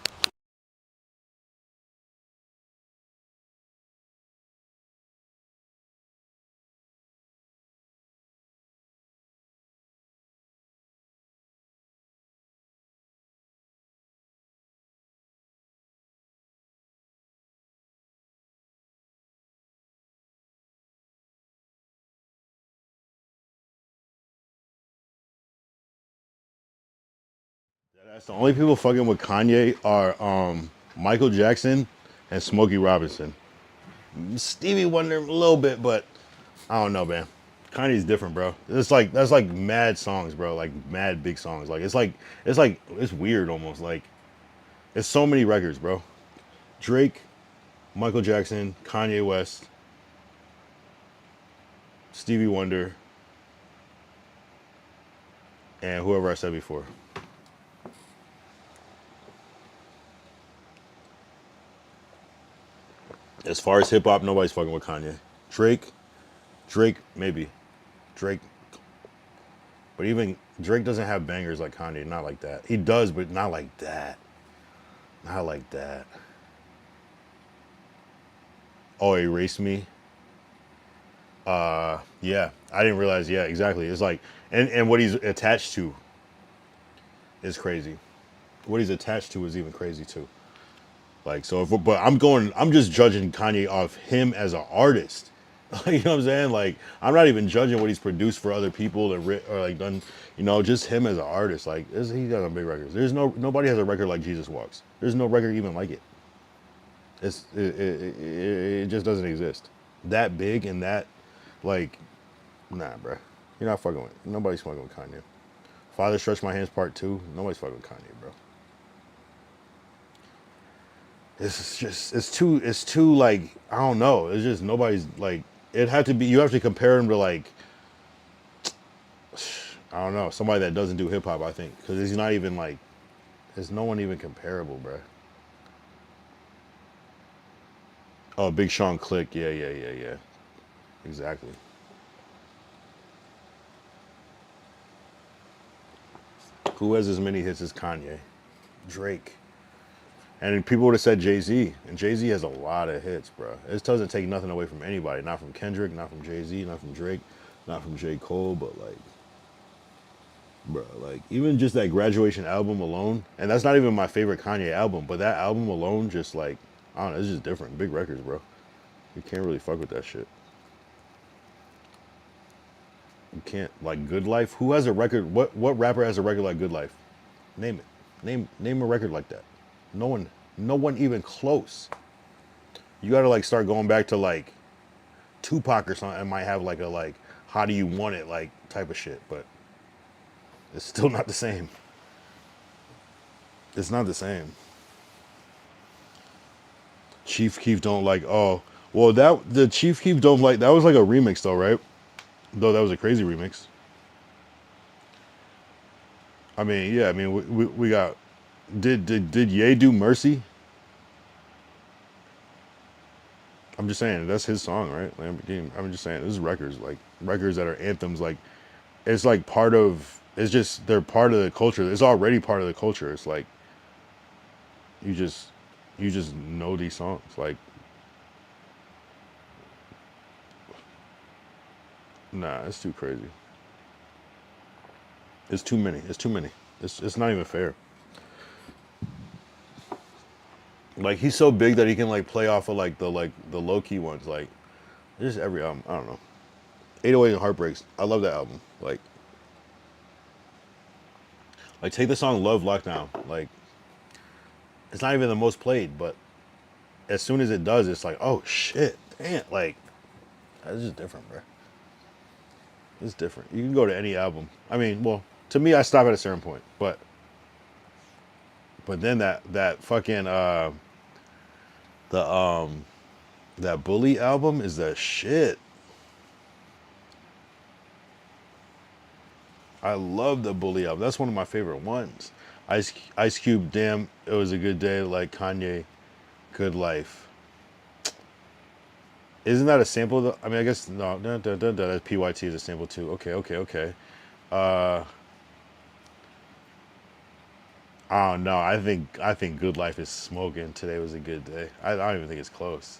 That's the only people fucking with Kanye are Michael Jackson and Smokey Robinson. Stevie Wonder a little bit, but I don't know, man. Kanye's different, bro. That's like mad songs, bro. Like mad big songs. Like it's weird almost. Like it's so many records, bro. Drake, Michael Jackson, Kanye West, Stevie Wonder, and whoever I said before. As far as hip hop, nobody's fucking with Kanye. Drake, maybe. Drake. But even Drake doesn't have bangers like Kanye. Not like that. He does, but not like that. Not like that. Oh, Erase Me. Yeah. I didn't realize. Yeah, exactly. It's like, and what he's attached to is crazy. What he's attached to is even crazy too. Like, so but I'm just judging Kanye off him as an artist. You know what I'm saying? Like, I'm not even judging what he's produced for other people or like done, just him as an artist. Like, he got some big records. Nobody has a record like Jesus Walks. There's no record even like it. It just doesn't exist. That big and that, like, nah, bro. You're not fucking with, nobody's fucking with Kanye. Father Stretch My Hands Part 2, nobody's fucking with Kanye, bro. It's too like, I don't know. It's just nobody's like, it had to be, you have to compare him to like, I don't know, somebody that doesn't do hip hop, I think. Because he's not even like, there's no one even comparable, bro. Oh, Big Sean Click. Yeah. Exactly. Who has as many hits as Kanye? Drake. And people would have said Jay-Z. And Jay-Z has a lot of hits, bro. This doesn't take nothing away from anybody. Not from Kendrick, not from Jay-Z, not from Drake, not from J. Cole, but like, Bro, like even just that Graduation album alone, and that's not even my favorite Kanye album, but that album alone, just like I don't know, it's just different. Big records, bro. You can't really fuck with that shit. You can't like Good Life. Who has a record? What rapper has a record like Good Life? Name it. Name a record like that. No one even close. You gotta like start going back to like Tupac or something. It might have like a like How Do You Want It like type of shit, but it's still not the same. It's not the same. Chief Keef don't like. Oh, well the Chief Keef don't like. That was like a remix though, right? Though that was a crazy remix. I mean, yeah. I mean, we got. Did Ye do Mercy? I'm just saying that's his song, right? Lamborghini. I'm just saying this is records that are anthems. Like it's like part of. It's just they're part of the culture. It's already part of the culture. It's like you just know these songs. Like nah, it's too crazy. It's too many. It's too many. It's not even fair. Like he's so big that he can like play off of like the low key ones. Like just every album. I don't know. 808 and Heartbreaks. I love that album. Like take the song Love Lockdown. Like it's not even the most played, but as soon as it does, it's like, oh shit, damn. Like that's just different, bro. It's different. You can go to any album. I mean, well, to me, I stop at a certain point, but then that fucking that Bully album is the shit. I love the Bully album. That's one of my favorite ones. Ice Cube, Damn, It Was a Good Day, like Kanye, Good Life. Isn't that a sample though? I mean, I guess no. That's PYT is a sample too. Okay. I don't know. I think Good Life is smoking. Today Was a Good Day. I don't even think it's close.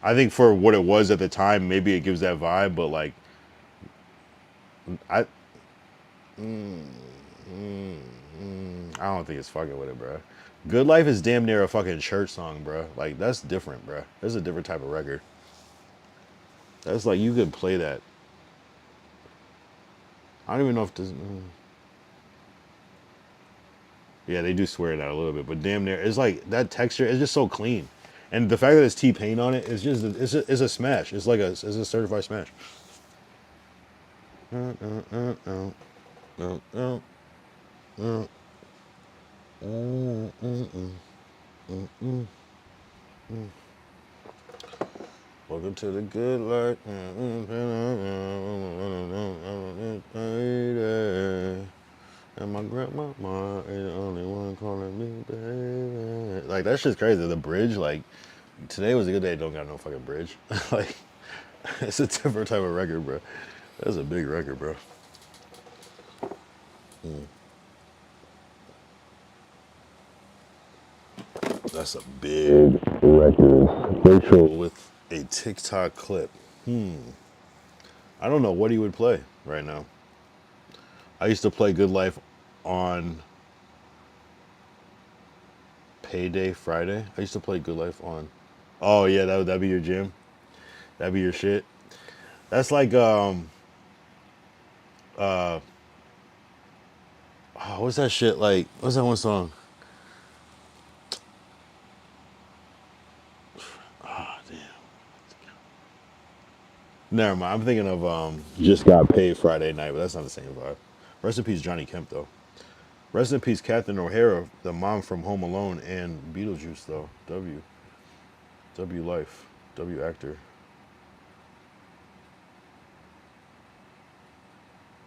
I think for what it was at the time, maybe it gives that vibe, but like, I don't think it's fucking with it, bro. Good Life is damn near a fucking church song, bro. Like that's different, bro. That's a different type of record. That's like you could play that. I don't even know if this. Yeah, they do swear that a little bit, but damn near, it's like that texture is just so clean, and the fact that it's T-Pain on it is just it's a smash. It's like it's a certified smash. Welcome to the good life. And my grandmama is the only one calling me baby. Like that shit's crazy. The bridge, like Today Was a Good Day, don't got no fucking bridge. Like it's a different type of record, bro. That's a big record, bro. That's a big record. Rachel with a TikTok clip. I don't know what he would play right now. I used to play Good Life on Payday Friday. I used to play Good Life on. Oh yeah, that'd be your jam. That'd be your shit. That's like what's that shit like? What's that one song? Never mind. I'm thinking of Just Got Paid Friday Night, but that's not the same vibe. Rest in peace, Johnny Kemp, though. Rest in peace, Catherine O'Hara, the mom from Home Alone and Beetlejuice, though. W life. W actor.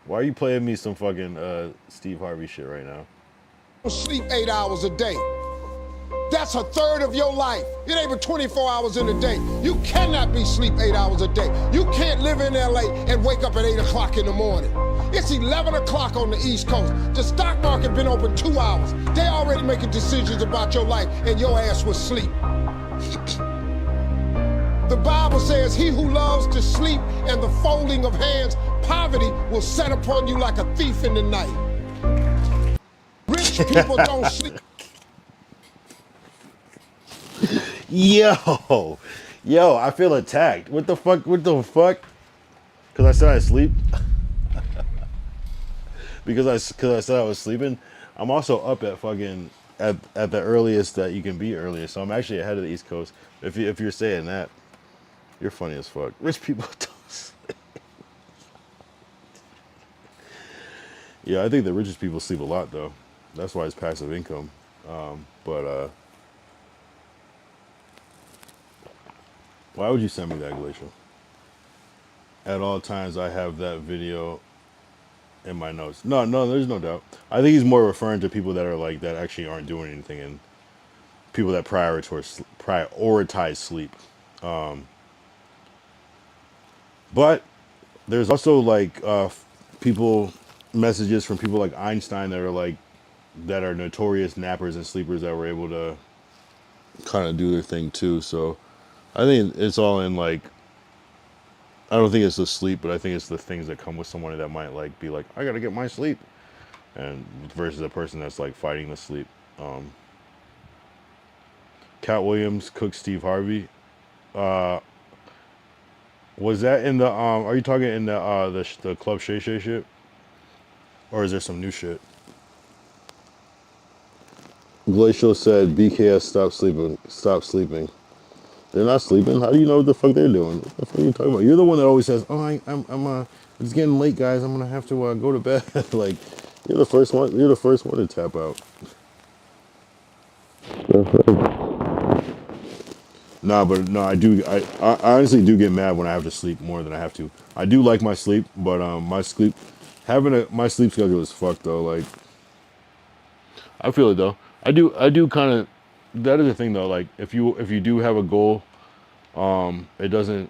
Why are you playing me some fucking Steve Harvey shit right now? Sleep 8 hours a day. That's a third of your life. It ain't but 24 hours in a day. You cannot be sleep 8 hours a day. You can't live in LA and wake up at 8 o'clock in the morning. It's 11 o'clock on the East Coast. The stock market been open 2 hours. They already making decisions about your life and your ass was asleep. The Bible says he who loves to sleep and the folding of hands poverty will set upon you like a thief in the night. Rich people don't sleep. Yo, I feel attacked. What the fuck? What the fuck? Because I said I sleep. because I said I was sleeping. I'm also up at fucking at the earliest that you can be earliest. So I'm actually ahead of the East Coast. If you're saying that, you're funny as fuck. Rich people don't sleep. Yeah, I think the richest people sleep a lot though. That's why it's passive income. But why would you send me that, Glacial? At all times, I have that video in my notes. No, there's no doubt. I think he's more referring to people that are like that actually aren't doing anything, and people that prioritize sleep. But there's also like people messages from people like Einstein that are notorious nappers and sleepers that were able to kind of do their thing too. So I think it's all in like, I don't think it's the sleep, but I think it's the things that come with someone that might like be like, I gotta get my sleep, and versus a person that's like fighting the sleep. Cat Williams cooked Steve Harvey. Was that in the are you talking in the Club Shay Shay shit, or is there some new shit? Glacial said BKS stop sleeping. Stop sleeping. They're not sleeping. How do you know what the fuck they're doing? What the fuck are you talking about? You're the one that always says, "Oh, I'm it's getting late, guys. I'm gonna have to go to bed." Like, you're the first one. You're the first one to tap out. Nah, but no, I do. I honestly do get mad when I have to sleep more than I have to. I do like my sleep, but my sleep schedule is fucked though. Like, I feel it though. I do kind of. That is the thing though. Like, if you do have a goal, it doesn't.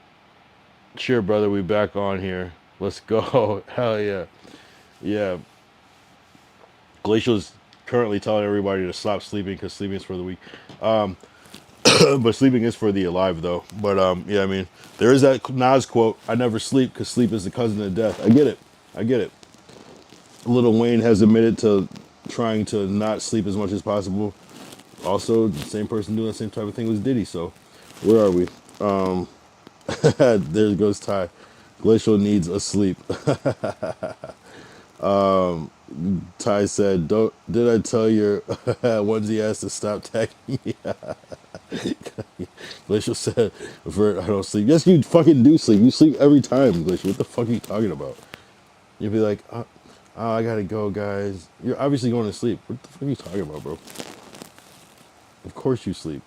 Cheer, brother. We back on here. Let's go. Hell yeah. Yeah. Glacial's currently telling everybody to stop sleeping because sleeping is for the weak. But sleeping is for the alive, though. But yeah, I mean, there is that Nas quote: "I never sleep because sleep is the cousin of death." I get it. I get it. Lil Wayne has admitted to trying to not sleep as much as possible. Also, the same person doing the same type of thing was Diddy. So, where are we? There goes Ty. Glacial needs a sleep. Ty said, "Don't did I tell your onesie ass to stop tagging me?" Glacial said, "Vert, I don't sleep." Yes, you fucking do sleep. You sleep every time, Glacial. What the fuck are you talking about? You'll be like, I gotta go, guys. You're obviously going to sleep. What the fuck are you talking about, bro? Of course you sleep.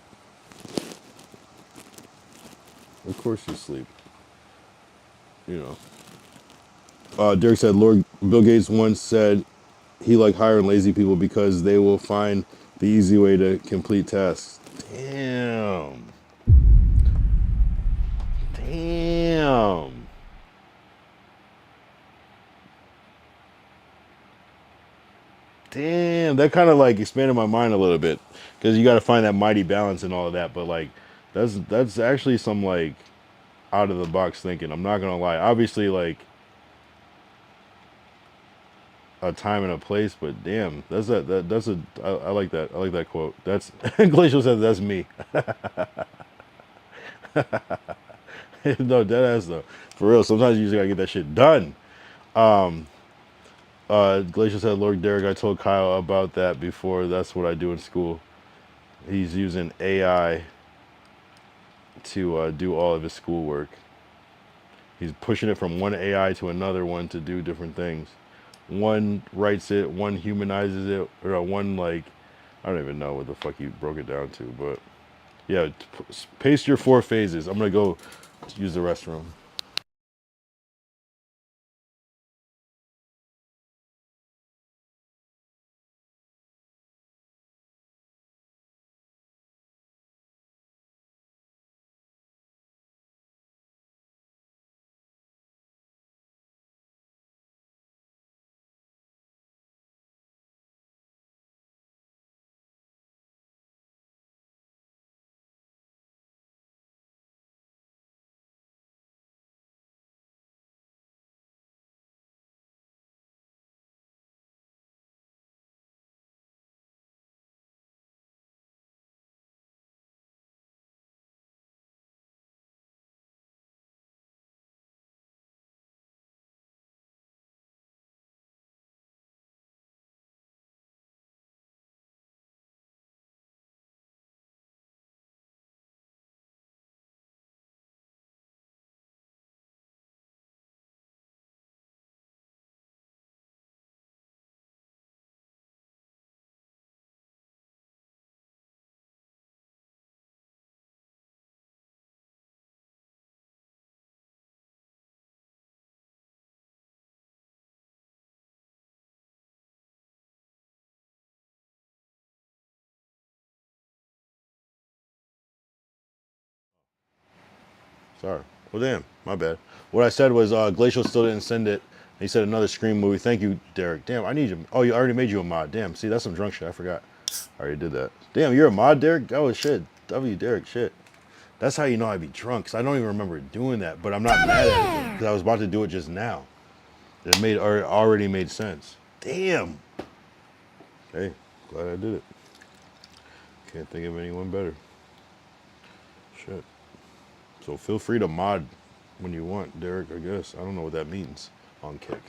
Of course you sleep. You know. Derek said, Lord Bill Gates once said he liked hiring lazy people because they will find the easy way to complete tasks. Damn. Damn. Damn. That kind of like expanded my mind a little bit because you got to find that mighty balance and all of that. But like, that's actually some like out of the box thinking. I'm not gonna lie. Obviously, like a time and a place, but damn, I like that. I like that quote. That's Glacial says that's me. No, dead ass though. For real. Sometimes you just gotta get that shit done. Glacial said, Lord Derek, I told Kyle about that before. That's what I do in school. He's using AI to do all of his schoolwork. He's pushing it from one AI to another one to do different things. One writes it, one humanizes it, or one like, I don't even know what the fuck you broke it down to, but yeah, paste your 4 phases. I'm gonna go use the restroom. Sorry. Well, damn. My bad. What I said was Glacial still didn't send it. He said another Scream movie. Thank you, Derek. Damn, I need you. Oh, you already made you a mod. Damn. See, that's some drunk shit. I forgot. I already did that. Damn, you're a mod, Derek? Oh, shit. Derek, shit. That's how you know I'd be drunk, because I don't even remember doing that, but I'm not mad at it, because I was about to do it just now. It already made sense. Damn. Hey, glad I did it. Can't think of anyone better. Shit. So feel free to mod when you want, Derek, I guess. I don't know what that means on Kick.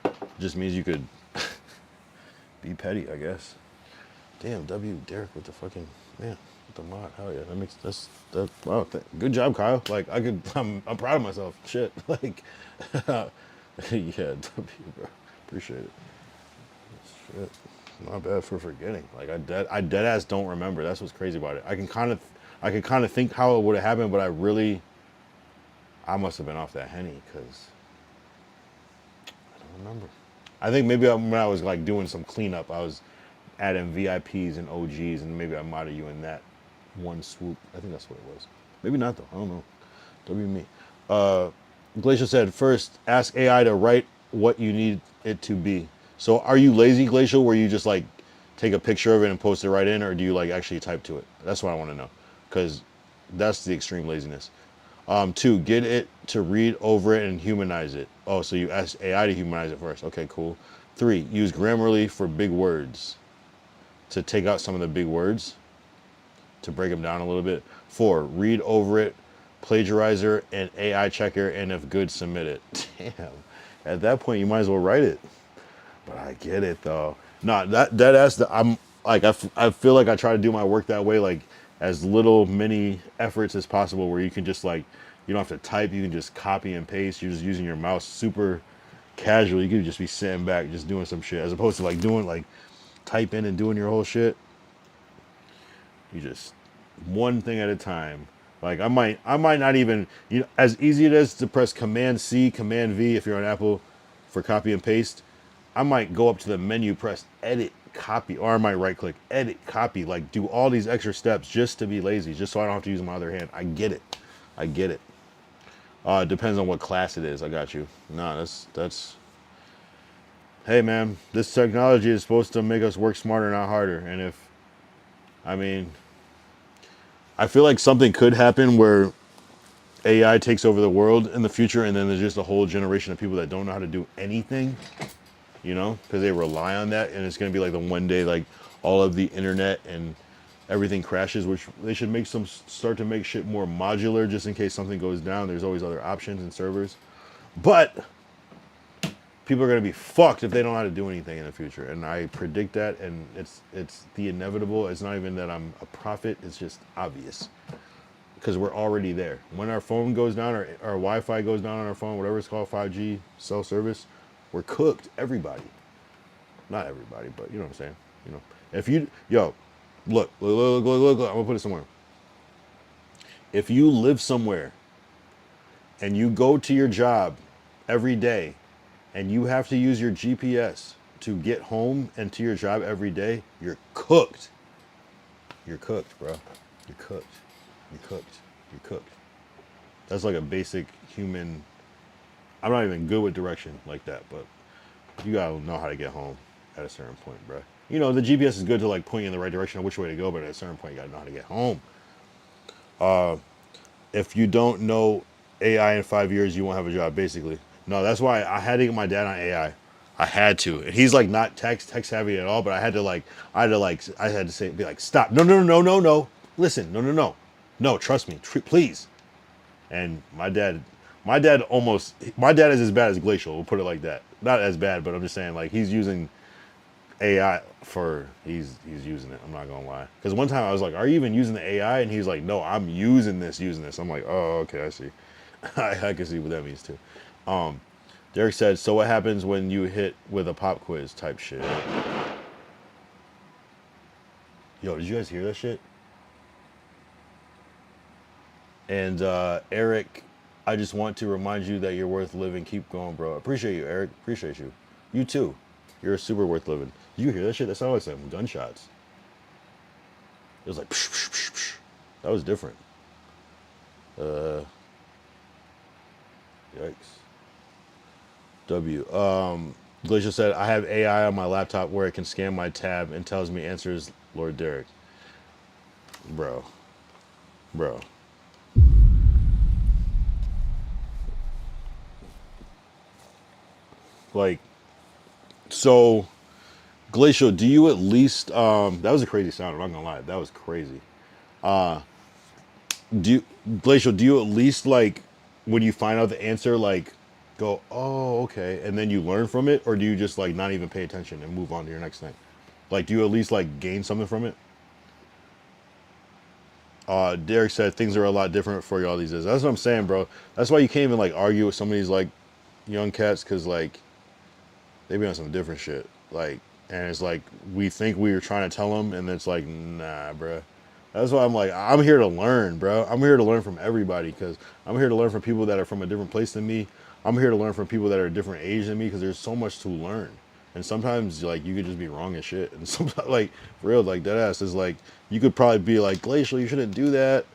It just means you could be petty, I guess. Damn, Derek with the fucking, man, with the mod. Hell yeah, wow, good job, Kyle. Like, I'm proud of myself. Shit, like, yeah, W, bro. Appreciate it. Shit, not bad for forgetting. Like, I dead ass don't remember. That's what's crazy about it. I can kind of think how it would have happened, but I must have been off that Henny, because I don't remember. I think maybe when I was like doing some cleanup, I was adding VIPs and OGs, and maybe I modded you in that one swoop. I think that's what it was. Maybe not though. I don't know. W me. Glacial said, first, ask AI to write what you need it to be. So are you lazy, Glacial, where you just like take a picture of it and post it right in, or do you like actually type to it? That's what I want to know, because that's the extreme laziness. 2, get it to read over it and humanize it. Oh, so you asked AI to humanize it first. Okay, cool. 3, use Grammarly for big words, to take out some of the big words, to break them down a little bit. 4, read over it, plagiarizer, and AI checker, and if good, submit it. Damn. At that point, you might as well write it. But I get it though. No, I'm like, I feel like I try to do my work that way, like as little mini efforts as possible, where you can just like, you don't have to type, you can just copy and paste. You're just using your mouse super casual. You could just be sitting back, just doing some shit, as opposed to like doing like typing and doing your whole shit. You just one thing at a time. Like I might not even, as easy it is to press Command C, Command V if you're on Apple for copy and paste. I might go up to the menu, press edit, copy, or I might right click, edit, copy, like do all these extra steps just to be lazy, just so I don't have to use my other hand. I get it. It depends on what class it is. I got you. Nah, that's. Hey man, this technology is supposed to make us work smarter, not harder. And I feel like something could happen where AI takes over the world in the future, and then there's just a whole generation of people that don't know how to do anything, because they rely on that, and it's going to be like the one day, like all of the internet and everything crashes, which they should start to make shit more modular, just in case something goes down. There's always other options and servers, but people are going to be fucked if they don't know how to do anything in the future, and I predict that, and it's the inevitable. It's not even that I'm a prophet, it's just obvious, because we're already there. When our phone goes down, or our Wi-Fi goes down on our phone, whatever it's called, 5G cell service, we're cooked. Everybody, not everybody, but you know what I'm saying. If you, look, I'm gonna put it somewhere. If you live somewhere and you go to your job every day and you have to use your GPS to get home and to your job every day, you're cooked. You're cooked, bro. You're cooked. That's like a basic human. I'm not even good with direction like that, but you gotta know how to get home at a certain point, bro. The GPS is good to like point you in the right direction of which way to go, but at a certain point, you gotta know how to get home. If you don't know AI in 5 years, you won't have a job, basically. No, that's why I had to get my dad on AI. I had to. And he's like not tech savvy at all, but I had to say, be like, stop. No. Listen, no. No, trust me, please. And my dad is as bad as Glacial. We'll put it like that. Not as bad, but I'm just saying, like, he's using AI he's using it. I'm not gonna lie. Because one time I was like, "Are you even using the AI?" And he's like, "No, I'm using this." I'm like, "Oh, okay, I see." I can see what that means too. Derek said, "So what happens when you hit with a pop quiz type shit?" Yo, did you guys hear that shit? And Eric, I just want to remind you that you're worth living. Keep going, bro. Appreciate you, Eric. Appreciate you. You too. You're super worth living. Did you hear that shit? That sounded like some gunshots. It was like, psh, psh, psh, psh. That was different. Yikes. Glacier said, I have AI on my laptop where it can scan my tab and tells me answers, Lord Derek. Bro. Like, so, Glacial, do you at least, that was a crazy sound, I'm not gonna lie, that was crazy. Glacial, do you at least, like, when you find out the answer, like, go, oh, okay, and then you learn from it, or do you just, like, not even pay attention and move on to your next thing? Like, do you at least, like, gain something from it? Derek said things are a lot different for y'all these days. That's what I'm saying, bro. That's why you can't even, like, argue with some of these, like, young cats, because, like, they be on some different shit. Like, and it's like, we think we were trying to tell them, and it's like, nah, bro. That's why I'm like, I'm here to learn, bro. I'm here to learn from everybody, because I'm here to learn from people that are from a different place than me. I'm here to learn from people that are a different age than me, because there's so much to learn. And sometimes, like, you could just be wrong as shit. And sometimes, like, for real, like, dead ass is like, you could probably be like, Glacial, you shouldn't do that.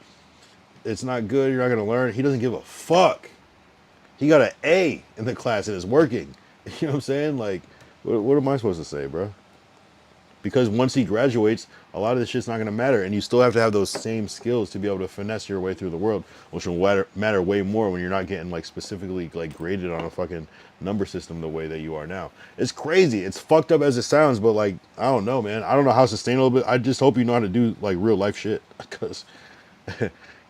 It's not good. You're not going to learn. He doesn't give a fuck. He got an A in the class and it's working. You know what I'm saying? Like, what am I supposed to say, bro? Because once he graduates, a lot of this shit's not going to matter. And you still have to have those same skills to be able to finesse your way through the world, which will matter way more when you're not getting, like, specifically, like, graded on a fucking number system the way that you are now. It's crazy. It's fucked up as it sounds, but, like, I don't know, man. I don't know how sustainable, but I just hope you know how to do, like, real life shit. Because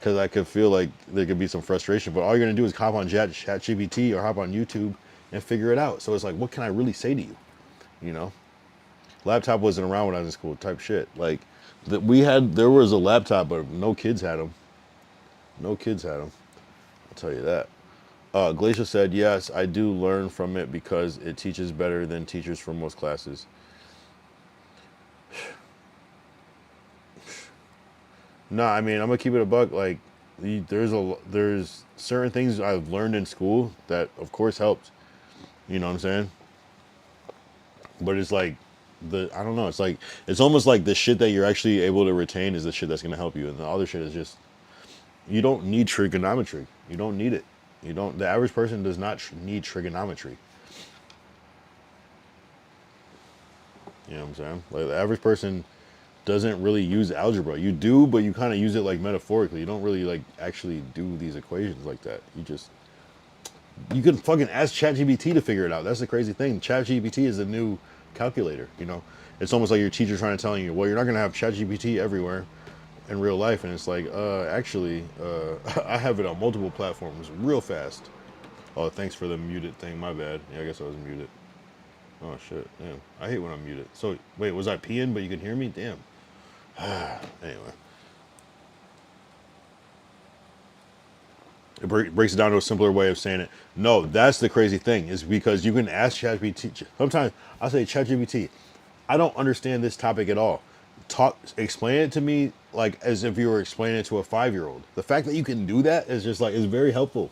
I could feel like there could be some frustration. But all you're going to do is hop on ChatGPT or hop on YouTube and figure it out. So it's like, what can I really say to you? You know? Laptop wasn't around when I was in school type shit. Like, there was a laptop, but no kids had them. No kids had them. I'll tell you that. Glacier said, yes, I do learn from it because it teaches better than teachers from most classes. Nah, I mean, I'm gonna keep it a buck. Like, there's certain things I've learned in school that, of course, helped. You know what I'm saying? But it's like, I don't know. It's like, it's almost like the shit that you're actually able to retain is the shit that's gonna help you, and the other shit is just, you don't need trigonometry. You don't need it. You don't. The average person does not need trigonometry. You know what I'm saying? Like, the average person doesn't really use algebra. You do, but you kind of use it, like, metaphorically. You don't really, like, actually do these equations like that. You can fucking ask ChatGPT to figure it out. That's the crazy thing. ChatGPT is the new calculator, you know? It's almost like your teacher trying to tell you, well, you're not going to have ChatGPT everywhere in real life. And it's like, actually, I have it on multiple platforms real fast. Oh, thanks for the muted thing. My bad. Yeah, I guess I was muted. Oh, shit. Damn. I hate when I'm muted. So, wait, was I peeing, but you can hear me? Damn. Anyway. It breaks it down to a simpler way of saying it. No, that's the crazy thing, is because you can ask ChatGPT. Sometimes I'll say, ChatGPT, I don't understand this topic at all. Explain it to me like as if you were explaining it to a 5-year-old. The fact that you can do that is just like, is very helpful.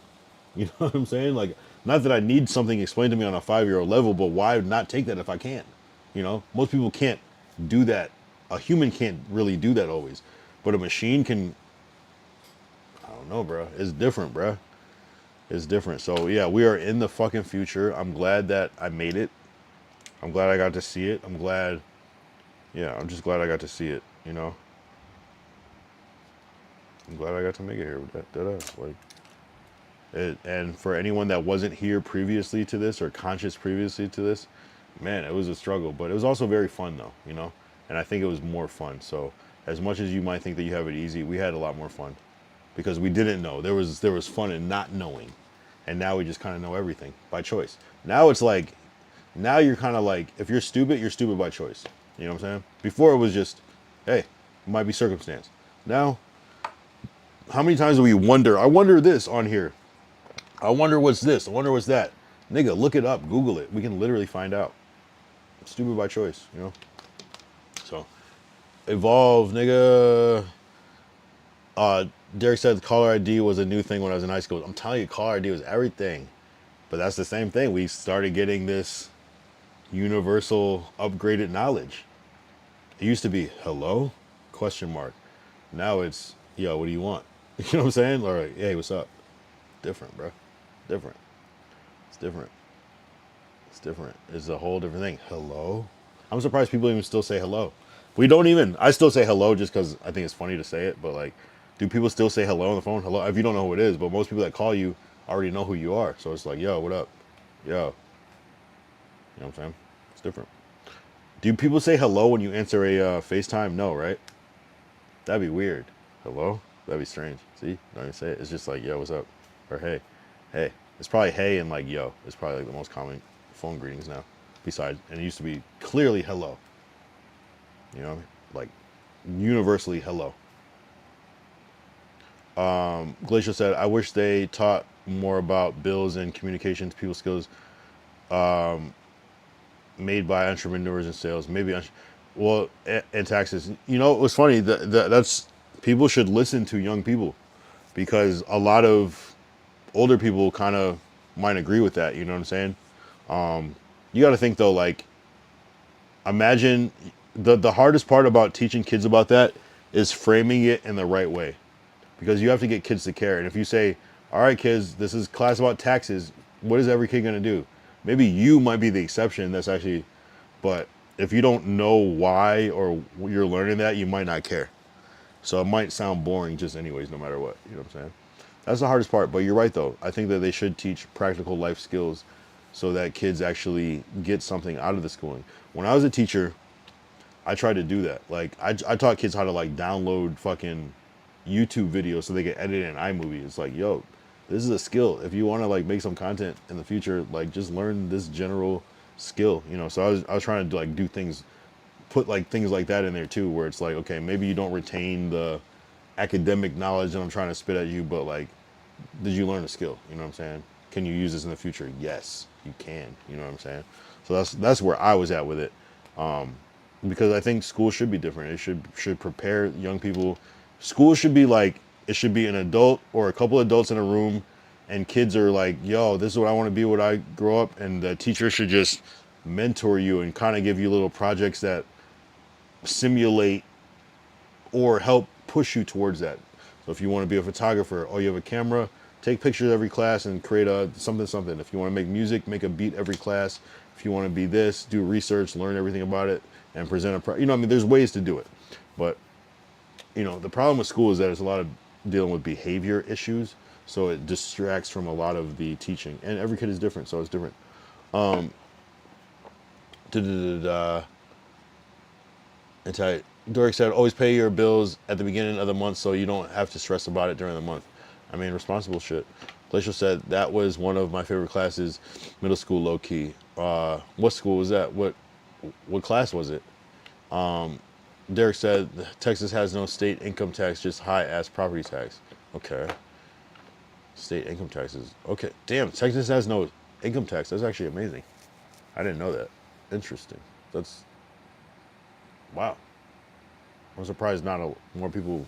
You know what I'm saying? Like, not that I need something explained to me on a 5-year-old level, but why not take that if I can? You know, most people can't do that. A human can't really do that always, but a machine can. I don't know, bro. It's different, bro. It's different. So yeah, we are in the fucking future. I'm glad that I made it. I'm glad I got to see it. I'm glad. Yeah, I'm just glad I got to see it. You know. I'm glad I got to make it here with that. Like. And for anyone that wasn't here previously to this or conscious previously to this, man, it was a struggle, but it was also very fun though, you know? And I think it was more fun. So as much as you might think that you have it easy, we had a lot more fun because we didn't know. There was fun in not knowing. And now we just kind of know everything by choice. Now it's like, now you're kind of like, if you're stupid by choice. You know what I'm saying? Before it was just, hey, it might be circumstance. Now, how many times do we wonder, I wonder this on here. I wonder what's this. I wonder what's that. Nigga, look it up. Google it. We can literally find out. Stupid by choice, you know? So, evolve, nigga. Derek said caller ID was a new thing when I was in high school. I'm telling you, caller ID was everything. But that's the same thing. We started getting this universal upgraded knowledge. It used to be, hello? Question mark. Now it's, yo, what do you want? You know what I'm saying? All right, hey, what's up? Different, bro. Different. different. It's different. It's a whole different thing. Hello? I'm surprised people even still say hello. We don't even. I still say hello just because I think it's funny to say it. But like, do people still say hello on the phone? Hello? If you don't know who it is, but most people that call you already know who you are. So it's like, yo, what up? Yo. You know what I'm saying? It's different. Do people say hello when you answer a FaceTime? No, right? That'd be weird. Hello? That'd be strange. See? Don't even say it. It's just like, yo, what's up? Or hey. Hey. It's probably hey and like yo. It's probably like the most common phone greetings now. Besides, and it used to be clearly hello. You know, like universally hello. Glacial said, I wish they taught more about bills and communications, people skills made by entrepreneurs and sales. Maybe, well, and taxes. You know, it was funny. That's people should listen to young people because a lot of older people kind of might agree with that. You know what I'm saying? You got to think though, like, imagine the hardest part about teaching kids about that is framing it in the right way, because you have to get kids to care. And if you say, all right, kids, this is class about taxes, what is every kid going to do? Maybe you might be the exception. That's actually, but if you don't know why or you're learning that, you might not care. So it might sound boring just anyways, no matter what. You know what I'm saying? That's the hardest part. But you're right, though. I think that they should teach practical life skills so that kids actually get something out of the schooling. When I was a teacher, I tried to do that. Like, I taught kids how to, like, download fucking YouTube videos so they can edit in iMovie. It's like, yo, this is a skill. If you want to, like, make some content in the future, like, just learn this general skill, you know? So I was trying to, like, do things, put, like, things like that in there, too, where it's like, okay, maybe you don't retain the academic knowledge that I'm trying to spit at you, but, like, did you learn a skill? You know what I'm saying? Can you use this in the future? Yes, you can. You know what I'm saying? So that's where I was at with it. Because I think school should be different. It should prepare young people. School should be like, it should be an adult or a couple adults in a room, and kids are like, yo, this is what I want to be when I grow up. And the teacher should just mentor you and kind of give you little projects that simulate or help push you towards that. So if you want to be a photographer, oh, you have a camera, take pictures every class and create a something. If you want to make music, make a beat every class. If you want to be this, do research, learn everything about it, and present you know, I mean, there's ways to do it. But, you know, the problem with school is that there's a lot of dealing with behavior issues, so it distracts from a lot of the teaching. And every kid is different, so it's different. Doric said, always pay your bills at the beginning of the month so you don't have to stress about it during the month. I mean, responsible shit. Glacial said, that was one of my favorite classes, middle school, low key. What school was that? What class was it? Derek said, Texas has no state income tax, just high-ass property tax. Okay. State income taxes. Okay. Damn, Texas has no income tax. That's actually amazing. I didn't know that. Interesting. That's... Wow. I'm surprised not more people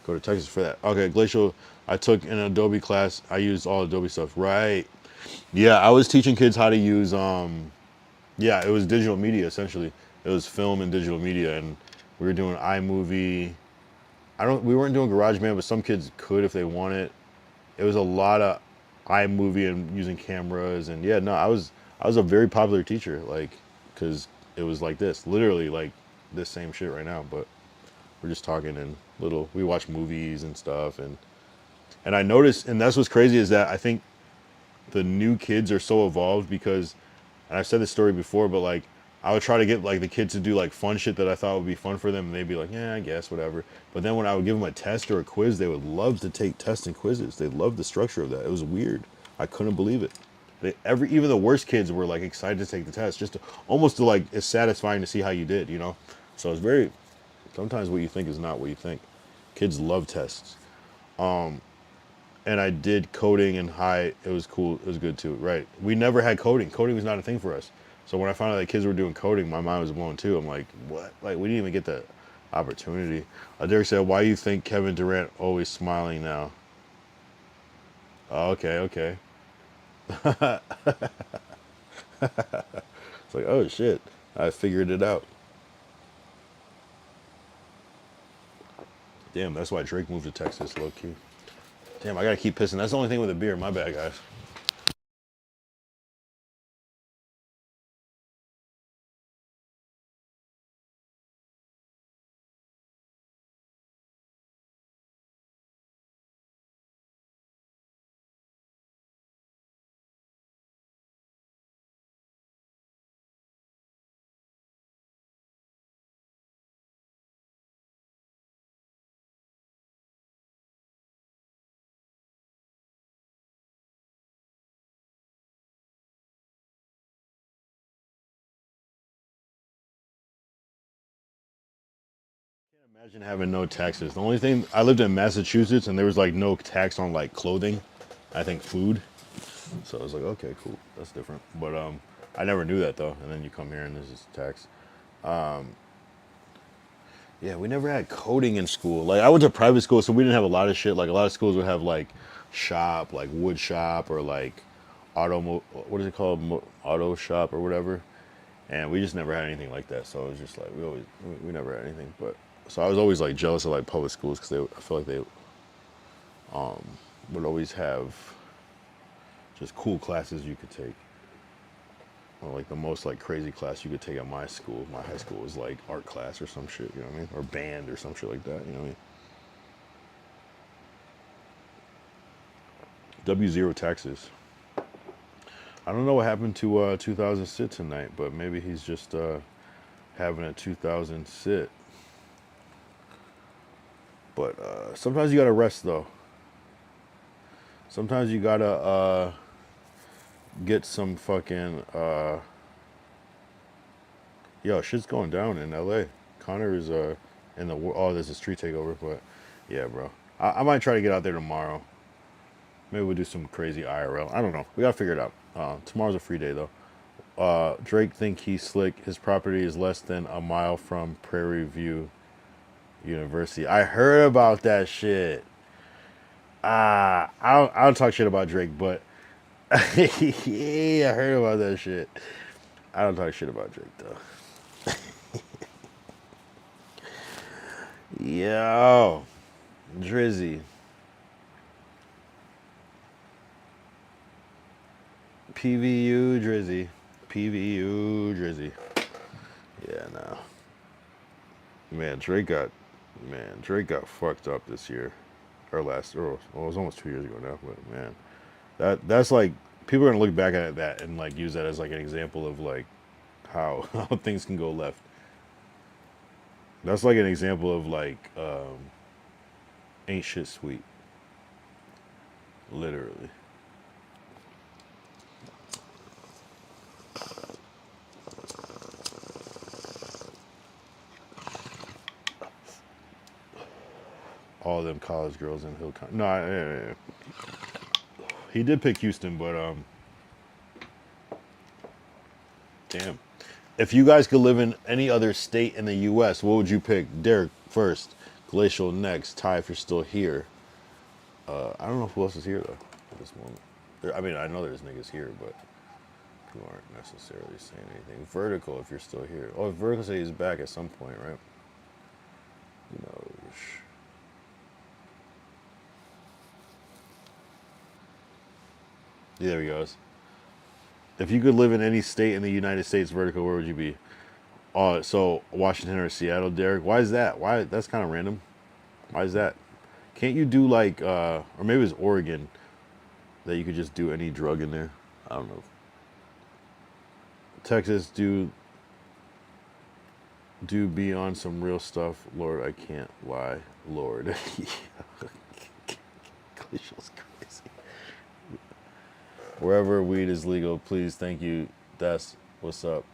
go to Texas for that. Okay, Glacial, I took an Adobe class. I used all Adobe stuff. Right. Yeah, I was teaching kids how to use, yeah, it was digital media, essentially. It was film and digital media, and we were doing iMovie. We weren't doing GarageBand, but some kids could if they wanted. It was a lot of iMovie and using cameras, and yeah, no, I was a very popular teacher, like, because it was like this, literally like this same shit right now, but we're just talking and we watch movies and stuff, and I noticed, and that's what's crazy is that I think the new kids are so evolved because, and I've said this story before, but like I would try to get like the kids to do like fun shit that I thought would be fun for them, and they'd be like, yeah, I guess, whatever. But then when I would give them a test or a quiz, they would love to take tests and quizzes. They loved the structure of that. It was weird. I couldn't believe it. Even the worst kids were like excited to take the test, just almost to like, it's satisfying to see how you did, you know? So it's very, sometimes what you think is not what you think. Kids love tests. And I did coding in high. It was cool. It was good too. Right. We never had coding. Coding was not a thing for us. So when I found out that kids were doing coding, my mind was blown too. I'm like, what? Like, we didn't even get that opportunity. Derek said, why do you think Kevin Durant always smiling now? Oh, okay. It's like, oh shit. I figured it out. Damn, that's why Drake moved to Texas, low key. Damn, I gotta keep pissing. That's the only thing with a beer. My bad, guys. Imagine having no taxes. The only thing, I lived in Massachusetts and there was like no tax on like clothing, I think food. So I was like, okay, cool, that's different. But I never knew that though. And then you come here and there's this tax. Yeah, we never had coding in school. Like I went to private school, so we didn't have a lot of shit. Like a lot of schools would have like shop, like wood shop, or like what is it called, auto shop or whatever. And we just never had anything like that. So it was just like we never had anything. But so I was always like jealous of like public schools because I feel like they would always have just cool classes you could take. Or like the most like crazy class you could take at my school, my high school, was like art class or some shit, you know what I mean? Or band or some shit like that, you know what I mean? W0 taxes. I don't know what happened to 2000 sit tonight, but maybe he's just having a 2000 sit. But sometimes you gotta rest though. Sometimes you gotta get some fucking yo, shit's going down in LA. Connor is in the oh, there's a street takeover, but yeah, bro. I might try to get out there tomorrow. Maybe we'll do some crazy IRL. I don't know. We gotta figure it out. Tomorrow's a free day though. Drake think he's slick. His property is less than a mile from Prairie View University. I heard about that shit. I don't talk shit about Drake, but yeah, I heard about that shit. I don't talk shit about Drake though. Yo, Drizzy. PVU Drizzy. PVU Drizzy. Yeah, no. Man, Drake got fucked up this year. Or last, or well, it was almost 2 years ago now, but man. That's like, people are gonna look back at that and like use that as like an example of like how things can go left. That's like an example of like ain't shit sweet. Literally. All them college girls in Hill Country. No, he did pick Houston, but damn. If you guys could live in any other state in the U.S., what would you pick? Derek first, Glacial next, Ty if you're still here. I don't know who else is here though at this moment. I mean, I know there's niggas here, but who aren't necessarily saying anything. Vertical if you're still here. Oh, Vertical said he's back at some point, right? Who knows? Yeah, there he goes. If you could live in any state in the United States, Vertical, where would you be? So Washington or Seattle, Derek. Why is that? Why? That's kind of random. Why is that? Can't you do like, or maybe it's Oregon, that you could just do any drug in there? I don't know. Texas, do be on some real stuff. Lord, I can't lie. Lord. Glacial's crazy. Wherever weed is legal, please, thank you. That's what's up.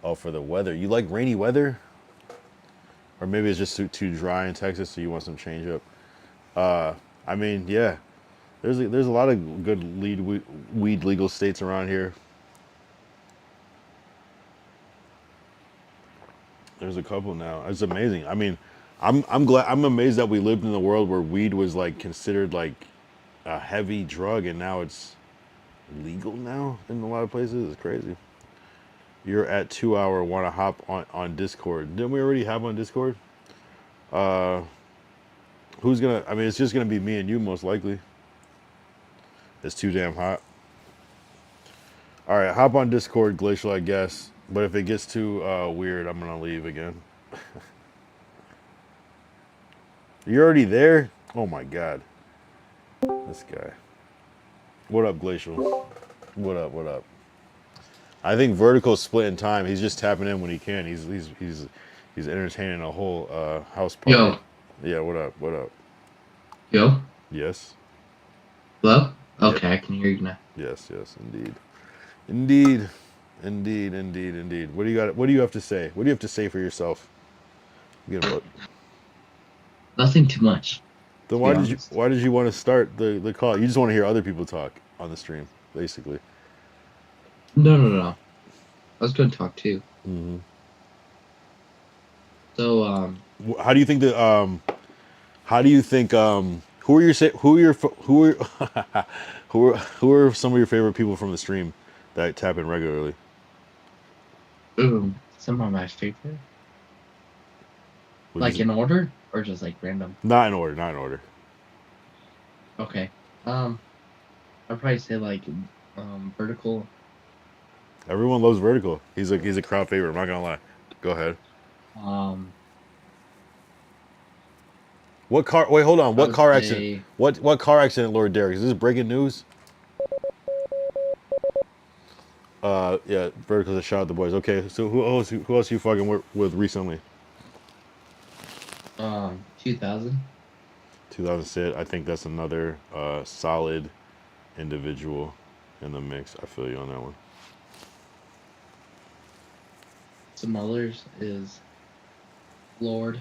Oh, for the weather. You like rainy weather? Or maybe it's just too dry in Texas, so you want some change up. I mean, yeah. There's a lot of good weed legal states around here. There's a couple now. It's amazing. I mean, I'm amazed that we lived in a world where weed was like considered like a heavy drug, and now it's legal now in a lot of places. It's crazy. You're at 2 hour, want to hop on Discord. Didn't we already have on Discord? Who's gonna, I mean, it's just gonna be me and you most likely. It's too damn hot. All right, hop on Discord, Glacial, I guess. But if it gets too weird, I'm gonna leave again. You're already there? Oh my God. This guy. What up, Glacial? What up? What up? I think Vertical's split in time. He's just tapping in when he can. He's entertaining a whole house party. Yo. Yeah. What up? What up? Yo. Yes. Hello. Okay, Yep. I can hear you now. Yes. Yes. Indeed. Indeed. Indeed. Indeed. Indeed. What do you got? What do you have to say? What do you have to say for yourself? You gonna vote? Nothing too much. Then To be honest. why did you want to start the call? You just want to hear other people talk on the stream, basically. No. I was going to talk too. Mm-hmm. So, How do you think that? How do you think? Who are your who are some of your favorite people from the stream that tap in regularly? some of my favorite, Would you like say? in order or just like random. Not in order. Not in order. Okay. I'd probably say like, vertical. Everyone loves Vertical. He's a crowd favorite. I'm not gonna lie. Go ahead. What car? Wait, hold on. I What would car accident? say What car accident, Lord Derek? Is this breaking news? Yeah, Vertical's a shot at the boys. Okay, so who else you fucking with recently? 2000. 2000 Sid. I think that's another solid individual in the mix. I feel you on that one. Some others is Lord.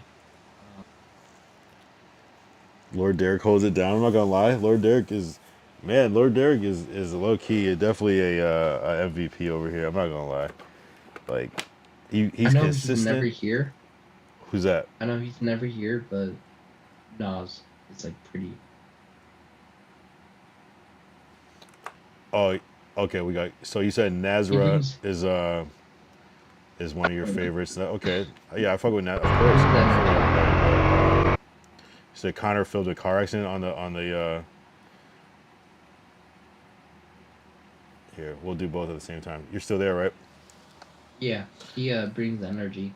Lord Derek holds it down. I'm not gonna lie. Lord Derek is low key definitely a MVP over here. I'm not gonna lie. Like I he's know he's never consistent. here. Who's that? I know he's never here, but Nas is like pretty. Oh, okay. We got. So you said Nazra is one of your favorites. Okay, yeah, I fuck with Naz. Of course. You said Connor filled a car accident on the. Here, we'll do both at the same time. You're still there, right? Yeah, he brings energy.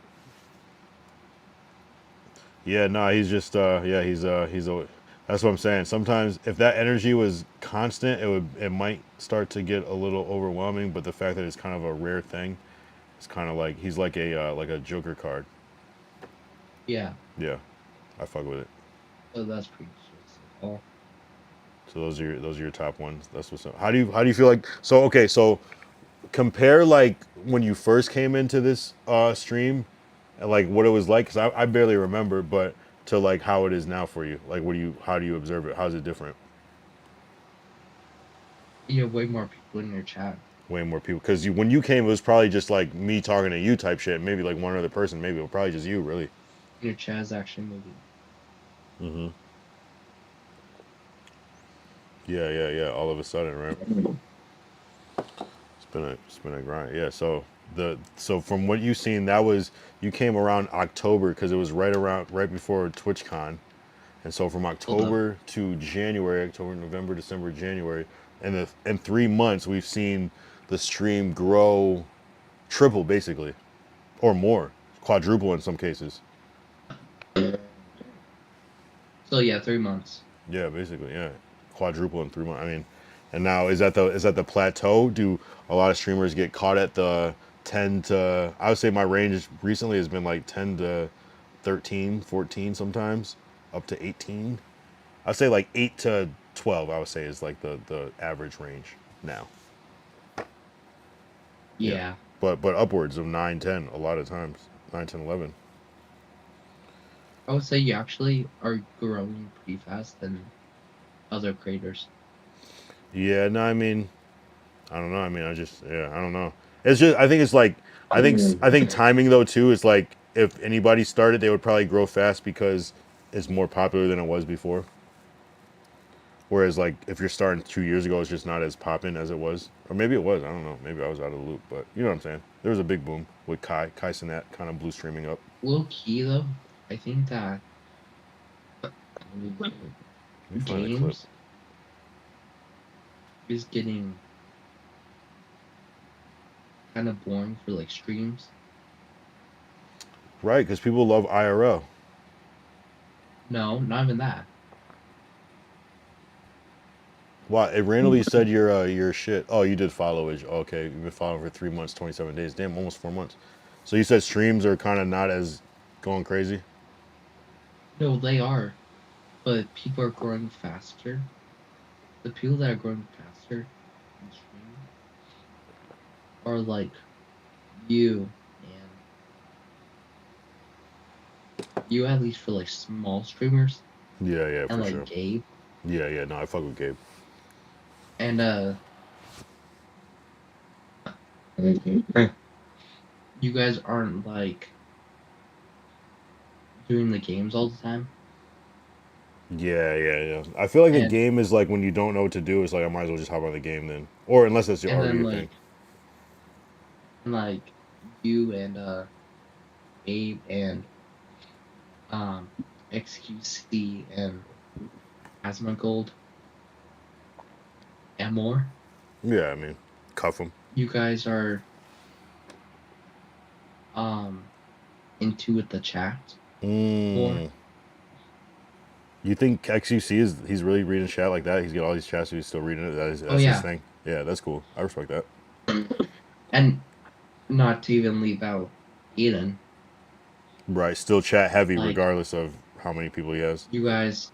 Yeah, no, he's just he's a. That's what I'm saying. Sometimes if that energy was constant, it might start to get a little overwhelming. But the fact that it's kind of a rare thing, it's kind of like he's like a Joker card. Yeah. Yeah, I fuck with it. So that's pretty cool. So those are your top ones. That's what's up. How do you feel like? So okay, so compare like when you first came into this stream, and like what it was like. Cause I barely remember, but to like how it is now for you. Like how do you observe it? How's it different? You have way more people in your chat. Way more people. Cause when you came, it was probably just like me talking to you type shit. Maybe like one other person. Maybe it was probably just you, really. Your chat is actually moving. Mm-hmm. Yeah. All of a sudden, right? It's been a grind. Yeah. So from what you've seen, you came around October because it was right before TwitchCon, and so from October to January, October, November, December, January, and in 3 months we've seen the stream grow triple basically, or more, quadruple in some cases. So yeah, 3 months. Yeah, basically, yeah, quadruple in 3 months. I mean, and now is that the plateau? Do a lot of streamers get caught at the 10 to? I would say my range recently has been like 10 to 13, 14 sometimes, up to 18. I'd say like 8 to 12. I would say is like the average range now. Yeah. But upwards of 9, 10 a lot of times. 9, 10, 11. I would say you actually are growing pretty fast than other creators. Yeah, no, I mean, I don't know. I mean, I don't know. It's just, I think it's like, I think timing though too is like, if anybody started, they would probably grow fast because it's more popular than it was before. Whereas like, if you're starting 2 years ago, it's just not as popping as it was. Or maybe it was, I don't know. Maybe I was out of the loop, but you know what I'm saying? There was a big boom with Kai Cenat kind of blue streaming up. Low key though, I think that games is getting kind of boring for like streams. Right, because people love IRL. No, not even that. Wow, it randomly said your shit. Oh, you did followage. Okay, you've been following for 3 months, 27 days. Damn, almost 4 months. So you said streams are kind of not as going crazy? No, they are, but people are growing faster. The people that are growing faster in streaming are like you and you at least for like small streamers Yeah, and for like sure. Gabe Yeah, no, I fuck with Gabe. and you guys aren't like doing the games all the time. Yeah. I feel like a And game is like when you don't know what to do, it's like I might as well just hop on the game then. Or unless that's and already then your thing. like you and Gabe and XQC and Asthma Gold and more. Yeah, I mean, cuff him. You guys are into with the chat more. You think XUC he's really reading chat like that? He's got all these chats, so he's still reading it. That's Oh his yeah, thing. Yeah, that's cool. I respect that. and not to even leave out Eden. Right, still chat heavy Like, regardless of how many people he has. you guys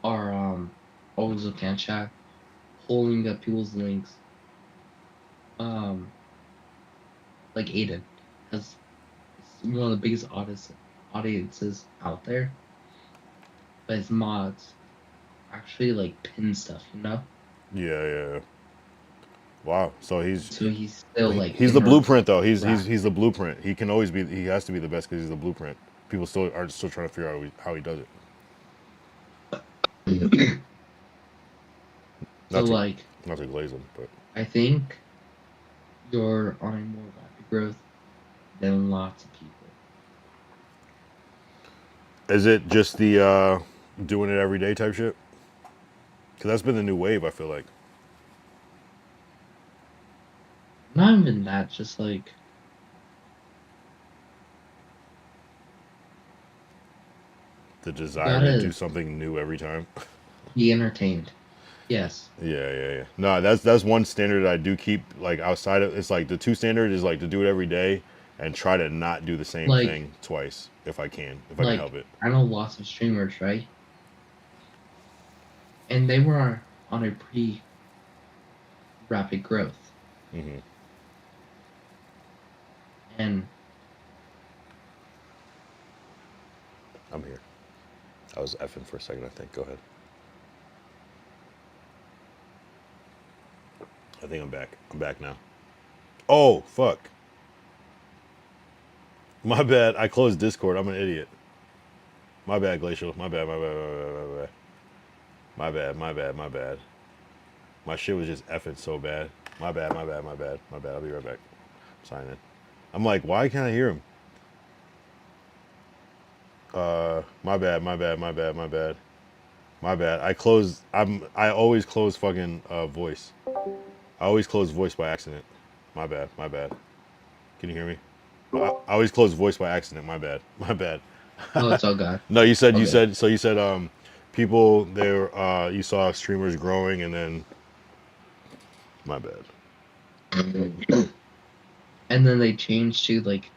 are always looking at chat, holding up people's links. Like Aiden has one of the biggest audiences out there, but his mods actually like pin stuff, you know? Yeah. Wow. So he's still like he's the blueprint though. He's the blueprint. He can always be. He has to be the best because he's the blueprint. People still are trying to figure out how he does it. So like, not to glaze him, but I think you're on a more rapid growth than lots of people. is it just the doing it every day type shit? Because that's been the new wave. I feel like. Not even that, just like The desire to do something new every time. Be entertained. Yes. Yeah. No, that's one standard I do keep. Like outside of it's like the two standard is like to do it every day and try to not do the same thing twice if I can help it. I know lots of streamers, right? And they were on a pretty rapid growth. Mm-hmm. And I'm here. I was effing for a second, I think. Go ahead. I think I'm back. I'm back now. Oh, fuck. My bad. I closed Discord. I'm an idiot. My bad, Glacial. My bad. My shit was just effing so bad. My bad. I'll be right back. I'm signing. I'm like, why can't I hear him? My bad. I always close fucking voice. I always close voice by accident. My bad. Can you hear me? I always close voice by accident. My bad. Oh, it's all good. No, you said people there you saw streamers growing and then my bad. And then they changed to like,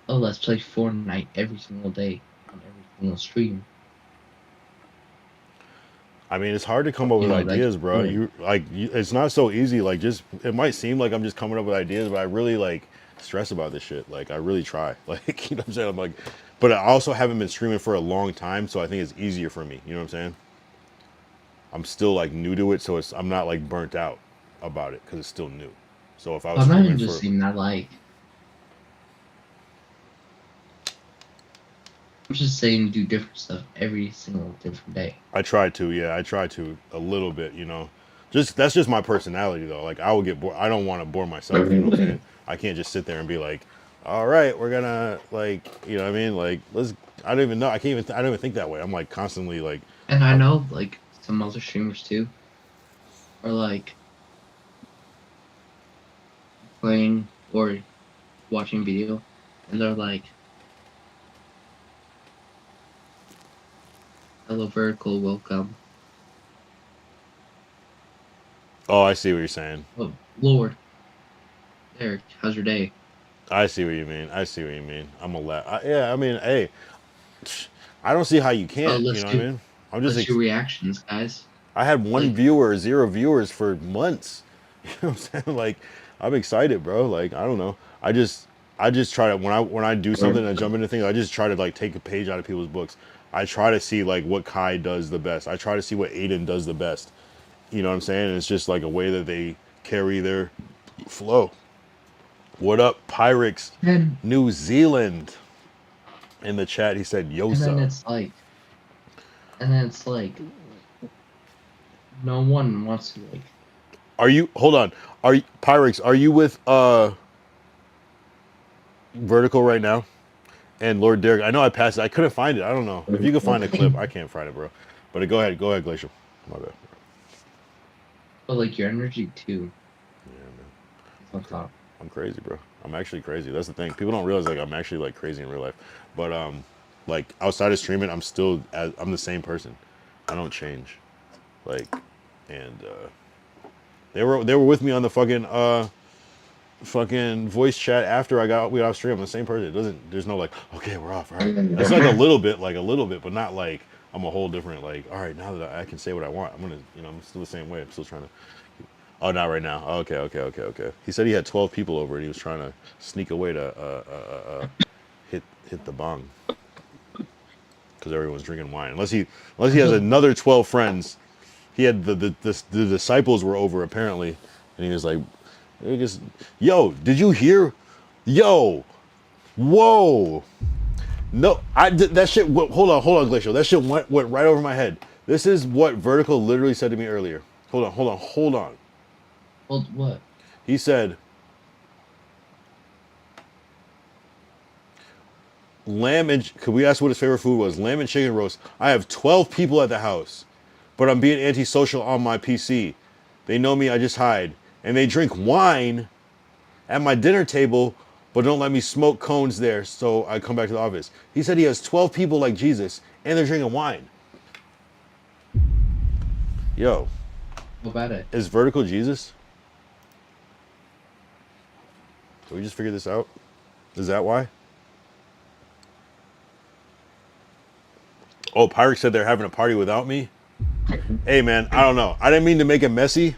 oh, let's play Fortnite every single day on every single stream. I mean, it's hard to come up with ideas, bro. It's not so easy. Like, just it might seem like I'm just coming up with ideas, but I really like stress about this shit. Like, I really try. Like, you know what I'm saying? I'm like, but I also haven't been streaming for a long time, so I think it's easier for me. You know what I'm saying? I'm still like new to it, so I'm not like burnt out about it because it's still new. So if I was, I'm not even just saying that. Like, I'm just saying do different stuff every single different day. I try to a little bit, you know. That's just my personality though. Like I will get bored. I don't want to bore myself, you know what I'm saying? I can't just sit there and be like, all right, we're gonna like, you know what I mean? Like I don't even know. I don't even think that way. I'm like constantly like. And I know like some other streamers too are like playing or watching video and they're like, hello vertical, welcome. Oh, I see what you're saying. Oh Lord, Eric, how's your day? I see what you mean. I'm a yeah, I mean, hey, I don't see how you can't. You know what I mean? I'm just your reactions, guys. I had one viewer, 0 viewers for months. You know what I'm saying? Like, I'm excited, bro. Like, I don't know. I I just try to when I do something and I jump into things, I just try to like take a page out of people's books. I try to see like what Kai does the best. I try to see what Aiden does the best. You know what I'm saying? And it's just like a way that they carry their flow. What up, Pyrex, New Zealand? In the chat, he said, "Yosa." And then it's like, no one wants to like. Are you? Hold on. Are you Pyrex? Are you with Vertical right now? And Lord Derek, I know I passed it. I couldn't find it. I don't know if you can find a clip. I can't find it, bro. But go ahead, Glacial. My bad. But like your energy too. Yeah, man. I'm crazy, bro. I'm actually crazy. That's the thing. People don't realize like I'm actually like crazy in real life. But like outside of streaming, I'm the same person. I don't change. Like, and they were with me on the fucking voice chat after we got off stream. I'm the same person. There's no like, okay, we're off, right? It's like a little bit, but not like I'm a whole different like, all right, now that I can say what I want, I'm still the same way. I'm still trying to. Oh, not right now. Okay. He said he had 12 people over and he was trying to sneak away to hit the bong because everyone's drinking wine. Unless he has another 12 friends. He had the disciples were over apparently, and he was like, yo, did you hear? Yo, whoa, no, that shit. Hold on, Glacial. That shit went right over my head. This is what Vertical literally said to me earlier. Hold on. Hold what? He said, could we ask what his favorite food was? Lamb and chicken roast. I have 12 people at the house, but I'm being antisocial on my PC. They know me, I just hide. And they drink wine at my dinner table, but don't let me smoke cones there, so I come back to the office. He said he has 12 people like Jesus, and they're drinking wine. Yo. How about it? Is Vertical Jesus? Can we just figure this out? Is that why? Oh, Pyrex said they're having a party without me. Hey, man, I don't know. I didn't mean to make it messy.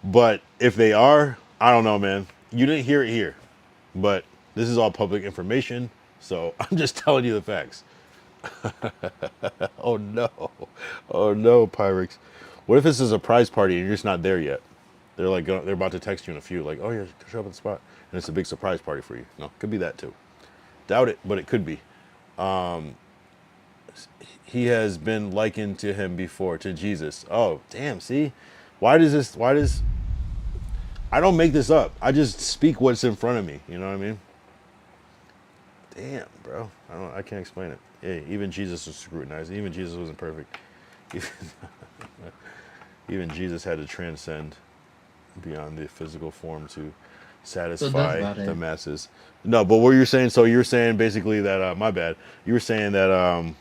But if they are, I don't know, man. You didn't hear it here. But this is all public information, so I'm just telling you the facts. Oh, no, Pyrex. What if it's a surprise party and you're just not there yet? They're like, they're about to text you in a few, like, oh, yeah, show up at the spot. And it's a big surprise party for you. No, could be that too. Doubt it, but it could be. He has been likened to him before, to Jesus. Oh, damn, see? Why does I don't make this up. I just speak what's in front of me. You know what I mean? Damn, bro. I can't explain it. Hey, even Jesus was scrutinized. Even Jesus wasn't perfect. Even Jesus had to transcend beyond the physical form to satisfy the masses. No, but what you're saying, so you're saying basically that, my bad. You were saying that, all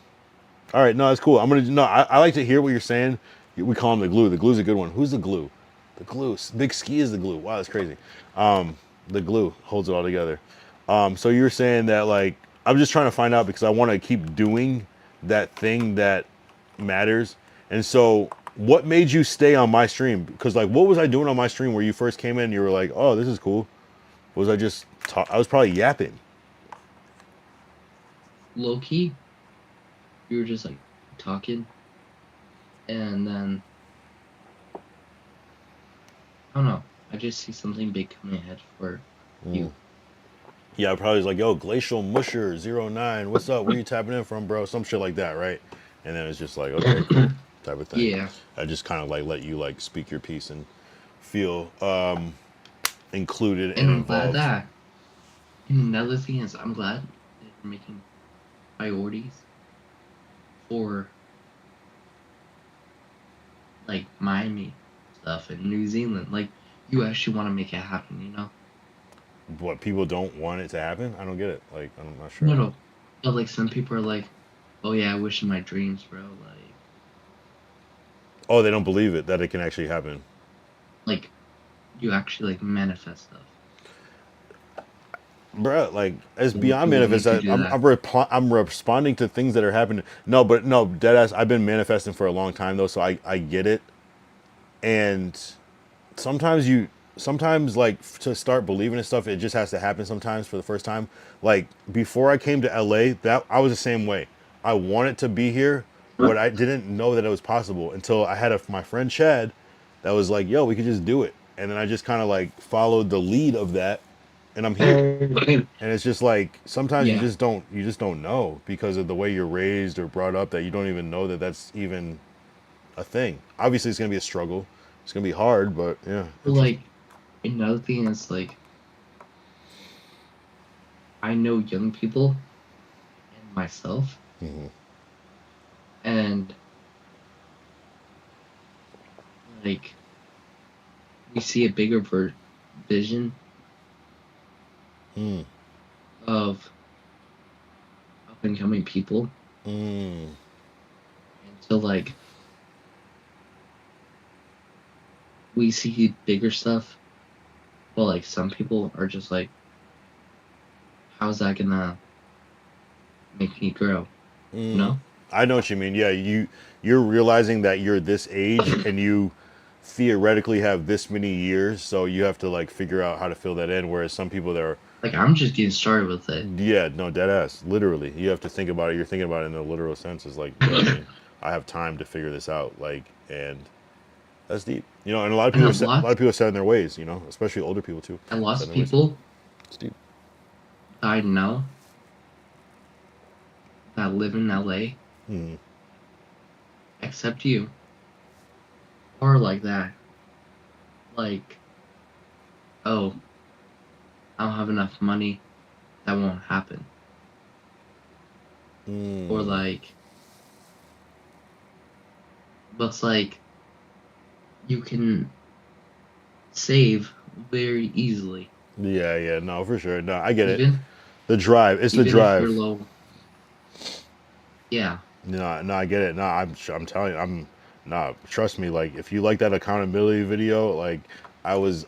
right, no, that's cool. I like to hear what you're saying. We call him the glue. The glue's a good one. Who's the glue? The glue. Big Ski is the glue. Wow, that's crazy. The glue holds it all together. So you're saying that, like, I'm just trying to find out because I want to keep doing that thing that matters. And so what made you stay on my stream? Because, like, what was I doing on my stream where you first came in and you were like, oh, this is cool? Was I just I was probably yapping. Low key, you were just like talking, and then I don't know. I just see something big coming ahead for you. Yeah, I probably was like, yo, Glacial Musher 09, what's up? Where you tapping in from, bro? Some shit like that, right? And then it's just like, okay, cool, type of thing. Yeah. I just kind of like let you like speak your piece and feel included and I'm involved. glad that. And another thing is, I'm glad that you're making priorities for like Miami stuff and New Zealand. Like, you actually want to make it happen, you know? What, people don't want it to happen? I don't get it. Like, I'm not sure. No. But like some people are like, oh yeah, I wish in my dreams, bro. Like, oh, they don't believe it that it can actually happen. Like, you actually like manifest stuff. Bruh, like, it's beyond manifest. I'm responding to things that are happening. No, deadass, I've been manifesting for a long time though, so I get it. And sometimes sometimes like to start believing in stuff, it just has to happen sometimes for the first time. Like before I came to LA, that I was the same way. I wanted to be here, but I didn't know that it was possible until I had my friend Chad that was like, "Yo, we could just do it." And then I just kind of like followed the lead of that, and I'm here. And it's just like sometimes Yeah. you just don't know because of the way you're raised or brought up that you don't even know that that's even a thing. Obviously, it's gonna be a struggle. It's gonna be hard, but yeah. But like another thing is like I know young people and myself, and like we see a bigger vision of up and coming people. And so like we see bigger stuff, but like some people are just like, how's that gonna make me grow? You know? I know what you mean. Yeah, you're realizing that you're this age and you theoretically have this many years, so you have to like figure out how to fill that in. Whereas some people that are Like I'm just getting started with it. yeah, no, dead ass. Literally, you have to think about it. You're thinking about it in a literal sense. It's like, yeah, I mean, I have time to figure this out. Like, and that's deep. You know, and a lot of people And a lot of people are set in their ways. You know, especially older people too. And lots Set of in their ways. people It's deep. I know that live in LA, except you, are like that. Like, oh, I don't have enough money, that won't happen. Or like, but it's like, you can save very easily. Yeah, yeah, no, for sure. No, I get it. Even The drive. It's the even if you're drive. low. Yeah. No, no, I get it. No, I'm telling you, nah, trust me, like if you like that accountability video, like I was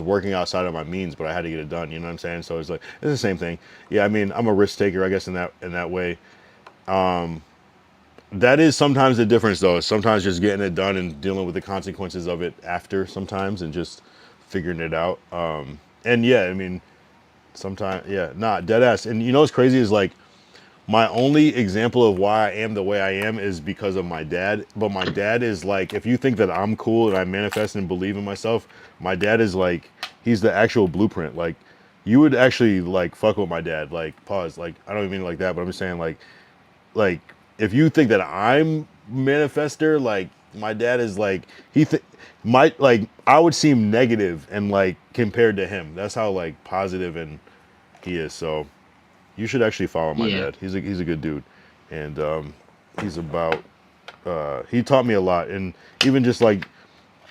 working outside of my means, but I had to get it done, you know what I'm saying? So it's like it's the same thing. Yeah, I mean, I'm a risk taker, I guess in that way. That is sometimes the difference though. Sometimes just getting it done and dealing with the consequences of it after sometimes and just figuring it out. And yeah, I mean, sometimes yeah, nah, dead ass. And you know what's crazy is like my only example of why I am the way I am is because of my dad. But my dad is like, if you think that I'm cool and I manifest and believe in myself, my dad is like, he's the actual blueprint. Like, you would actually like fuck with my dad. Like, pause. Like, I don't even mean it like that, but I'm just saying like if you think that I'm manifester, like my dad is like might like I would seem negative and like compared to him. That's how like positive and he is. So you should actually follow my Yeah. dad. He's a good dude, and he's about he taught me a lot, and even just like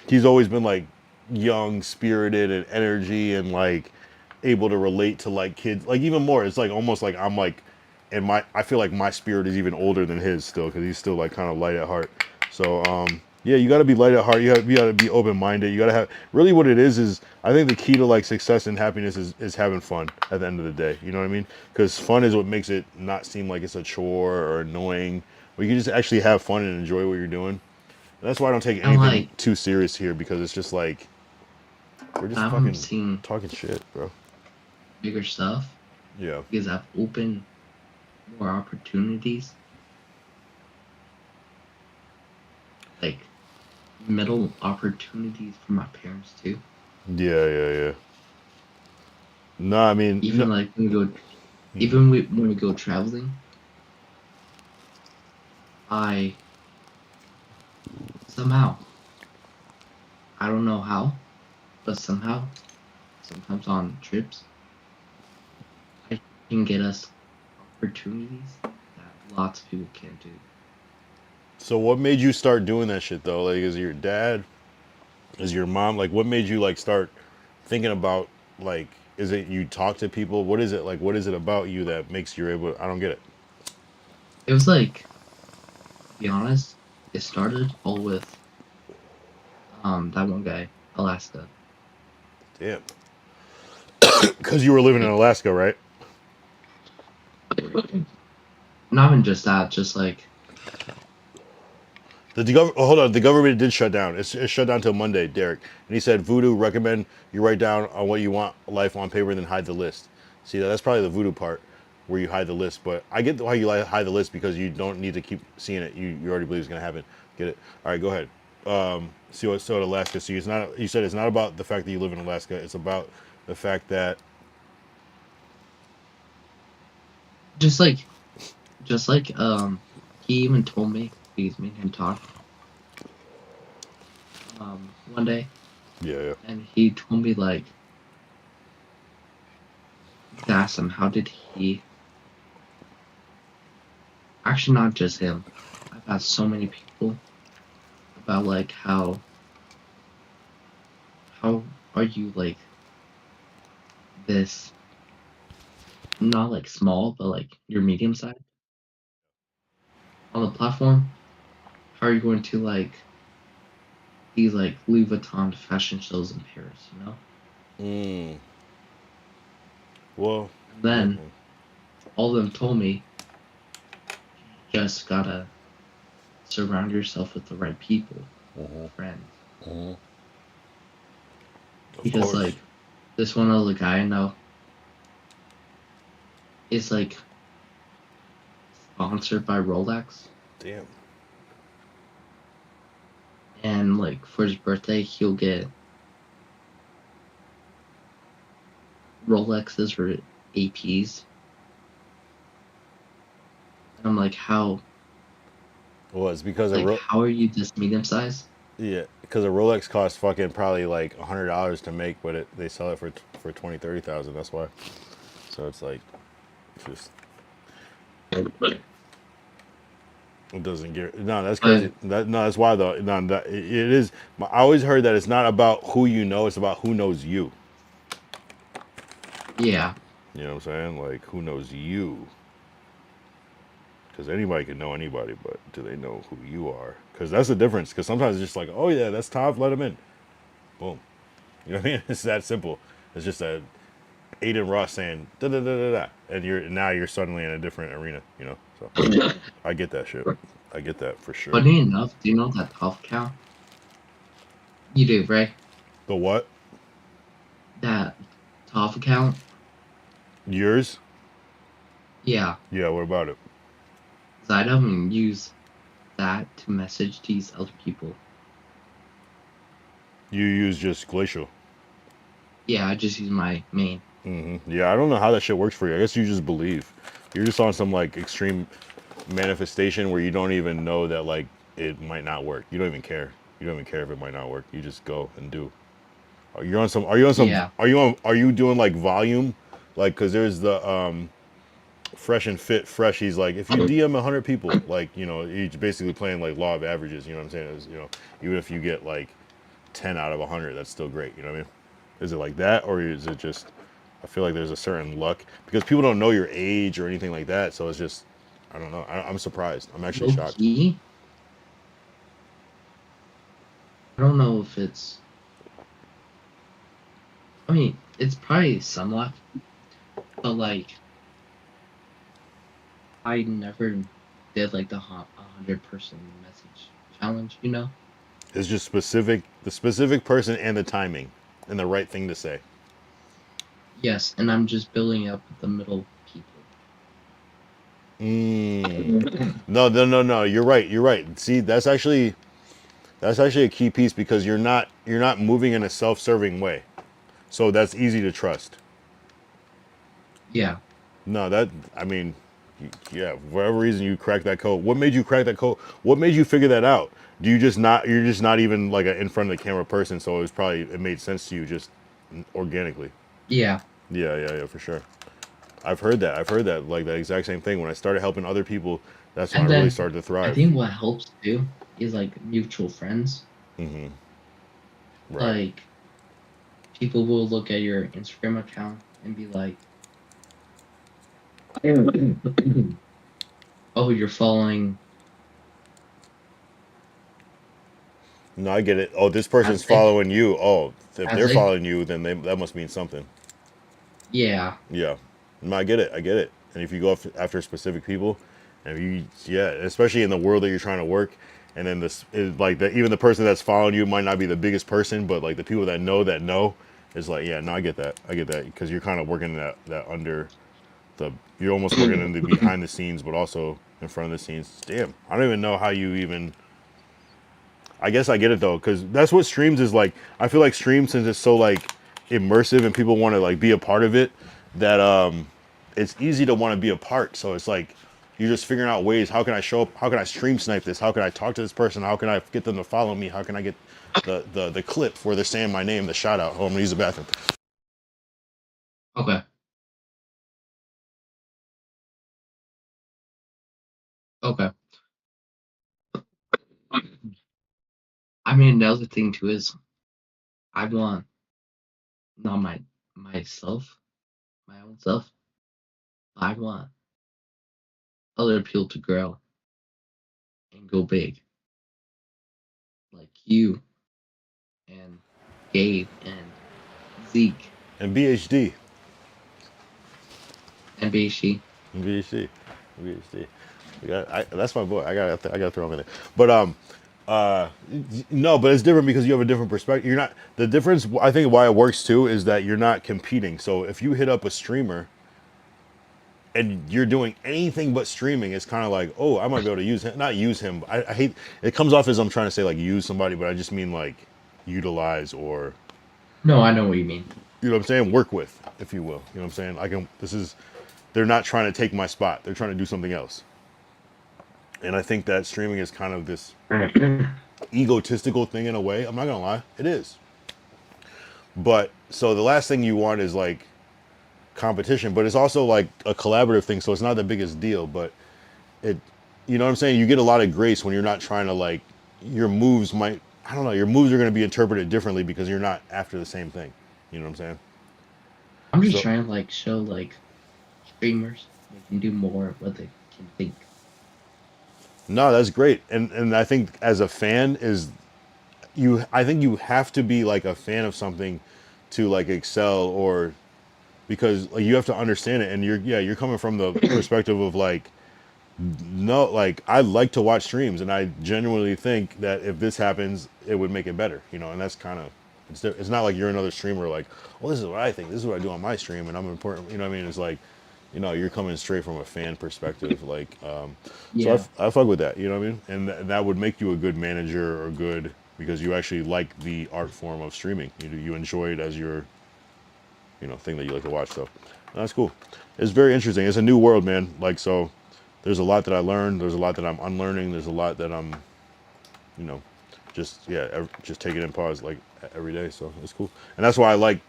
he's always been like young, spirited, and energy, and like able to relate to like kids, like even more. It's like almost like I'm like, and I feel like my spirit is even older than his still because he's still like kind of light at heart. So yeah, you got to be light at heart. You got to be open minded. You got to have really what it is I think the key to like success and happiness is having fun at the end of the day. You know what I mean? Because fun is what makes it not seem like it's a chore or annoying. Where you can just actually have fun and enjoy what you're doing. And that's why I don't take And anything like too serious here because it's just like we're just I'm fucking seeing talking shit, bro. bigger stuff Yeah. because I've opened more opportunities. Like middle opportunities for my parents too. Yeah. No, I mean, Even no, like when we go, when we go traveling, I somehow, I don't know how, but somehow, sometimes on trips, I can get us opportunities that lots of people can't do. so what made you start doing that shit though? Like, is it your dad? Is your mom? Like, what made you like start thinking about like? Is it you talk to people? What is it like? What is it about you that makes you able? I don't get it. It was like, to be honest, it started all with that one guy, Alaska. Damn. Because you were living in Like, Alaska, right? not even just that, just like Hold on, the government did shut down. It shut down till Monday, Derek. And he said, Voodoo recommend you write down on what you want life on paper and then hide the list. See, that's probably the Voodoo part where you hide the list. But I get why you hide the list because you don't need to keep seeing it. You already believe it's gonna happen. Get it? All right, go ahead. See what's so Alaska. So it's not. You said it's not about the fact that you live in Alaska. It's about the fact that Just like, he even told me, because me and him talked, one day, yeah. and he told me, like, I asked him, how did he, actually not just him, I've asked so many people about, like, how are you, like, this, not, like, small, but, like, you're medium sized on the platform? How are you going to, like, these, like, Louis Vuitton fashion shows in Paris, you know? Well. And then, all of them told me, you just gotta surround yourself with the right people, friends. Because, like, this one other guy I know is, like, sponsored by Rolex. Damn. And, like, for his birthday, he'll get Rolexes or APs. And I'm like, how? Well, it's because like, how are you this medium size? Yeah, because a Rolex costs fucking probably like $100 to make, but they sell it for 20,000-30,000. That's why. So it's like, just it doesn't get. No, that's crazy. That's why though. No, it is. I always heard that it's not about who you know; it's about who knows you. Yeah. You know what I'm saying? Like, who knows you? Because anybody can know anybody, but do they know who you are? Because that's the difference. Because sometimes it's just like, oh yeah, that's Tav, let him in. Boom. You know what I mean? It's that simple. It's just a Aiden Ross saying da da da da da, and you're suddenly in a different arena. You know, so I get that shit. I get that for sure. Funny enough, do you know that Tav account? You do, right? The what? That Tav account. Yours? Yeah. Yeah. What about it? I don't use that to message these other people. You use just Glacial. Yeah, I just use my main. Yeah, I don't know how that shit works for you. I guess you just believe. You're just on some like extreme manifestation where you don't even know that like it might not work. You don't even care. You don't even care if it might not work. You just go and do. Are you on some? Yeah. Are you doing like volume? Like, cause there's the Fresh and Fit Fresh. He's like, if you DM 100 people, like, you know, he's basically playing like law of averages. You know what I'm saying? It's, you know, even if you get like 10 out of 100, that's still great. You know what I mean? Is it like that, or is it just? I feel like there's a certain luck because people don't know your age or anything like that. So it's just, I don't know. I'm surprised. I'm actually shocked. I don't know if it's. I mean, it's probably some luck, but like, I never did like the 100-person message challenge. You know? It's just the specific person and the timing and the right thing to say. Yes, and I'm just building up the middle people. No. You're right. See, that's actually a key piece because you're not moving in a self-serving way. So that's easy to trust. Yeah. No, I mean, yeah, for whatever reason you cracked that code. What made you crack that code? What made you figure that out? You're just not even like an in front of the camera person, so it made sense to you just organically. Yeah. Yeah, for sure. I've heard that, like that exact same thing. When I started helping other people, that's when I really started to thrive. I think what helps too is like mutual friends. Right. Like, people will look at your Instagram account and be like, oh, you're following. No, I get it. Oh, this person's following you. Oh, if they're following you, then that must mean something. Yeah. Yeah. No, I get it. And if you go after specific people, and especially in the world that you're trying to work, and then this is like that. Even the person that's following you might not be the biggest person, but like the people that know is like, yeah, no, I get that, because you're kind of working that under the, you're almost working in the behind the scenes, but also in front of the scenes. Damn, I don't even know how you even. I guess I get it though, because that's what streams is like. I feel like streams, since it's so like immersive and people want to like be a part of it, that it's easy to want to be a part. So it's like you're just figuring out ways. How can I show up? How can I stream snipe this? How can I talk to this person? How can I get them to follow me? How can I get the clip where they're saying my name, the shout out? Oh, I'm gonna use the bathroom. Okay. Okay. I mean, the other thing too is I want not myself, my own self. I want other people to grow and go big, like you and Gabe and Zeke And BHD. and BHD. BHD. BHD. That's my boy. I gotta throw him in there. But no, but it's different because you have a different perspective. You're not, the difference. I think why it works too is that you're not competing. So if you hit up a streamer and you're doing anything but streaming, it's kind of like, oh, I might be able to use him. Not use him. I hate it. Comes off as I'm trying to say like use somebody, but I just mean like utilize, or No, I know what you mean. you know what I'm saying, work with, if you will. You know what I'm saying? I can. This is. They're not trying to take my spot. They're trying to do something else. And I think that streaming is kind of this egotistical thing in a way. I'm not gonna lie, it is. But so the last thing you want is like competition, but it's also like a collaborative thing. So it's not the biggest deal, but it, you know what I'm saying? You get a lot of grace when you're not trying to like, your moves might, I don't know, your moves are going to be interpreted differently because you're not after the same thing. You know what I'm saying? I'm just trying to like show like streamers they can do more of what they can think. No, that's great. And I think as a fan is I think you have to be like a fan of something to like excel, or because like you have to understand it, and you're coming from the perspective of like, no, like I like to watch streams and I genuinely think that if this happens it would make it better, you know. And that's kind of, it's not like you're another streamer like, well, this is what I think, this is what I do on my stream and I'm important, you know what I mean? It's like, you know, you're coming straight from a fan perspective, like Yeah. so I fuck with that, you know what I mean? And that would make you a good manager, or good, because you actually like the art form of streaming, you enjoy it as your, you know, thing that you like to watch. So that's cool. It's very interesting. It's a new world, man. Like, so there's a lot that I learned, there's a lot that I'm unlearning, there's a lot that I'm, you know, just just taking in pause like every day. So it's cool, and that's why I like,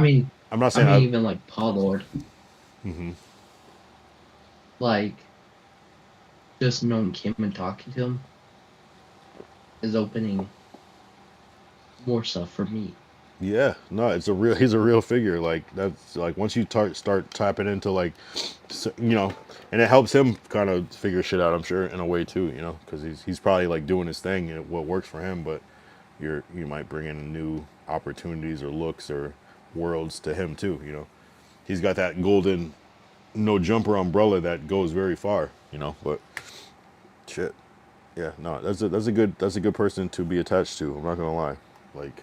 I mean, I'm not saying even like Paul Lord. Like, just knowing Kim and talking to him is opening more stuff for me. Yeah, no, he's a real figure. Like, that's like, once you start tapping into like, you know, and it helps him kind of figure shit out, I'm sure, in a way too, you know, because he's probably like doing his thing and what works for him, but you might bring in new opportunities or looks or worlds to him too, you know. He's got that golden no jumper umbrella that goes very far, you know. But shit, yeah, no, that's a good person to be attached to. I'm not gonna lie, like.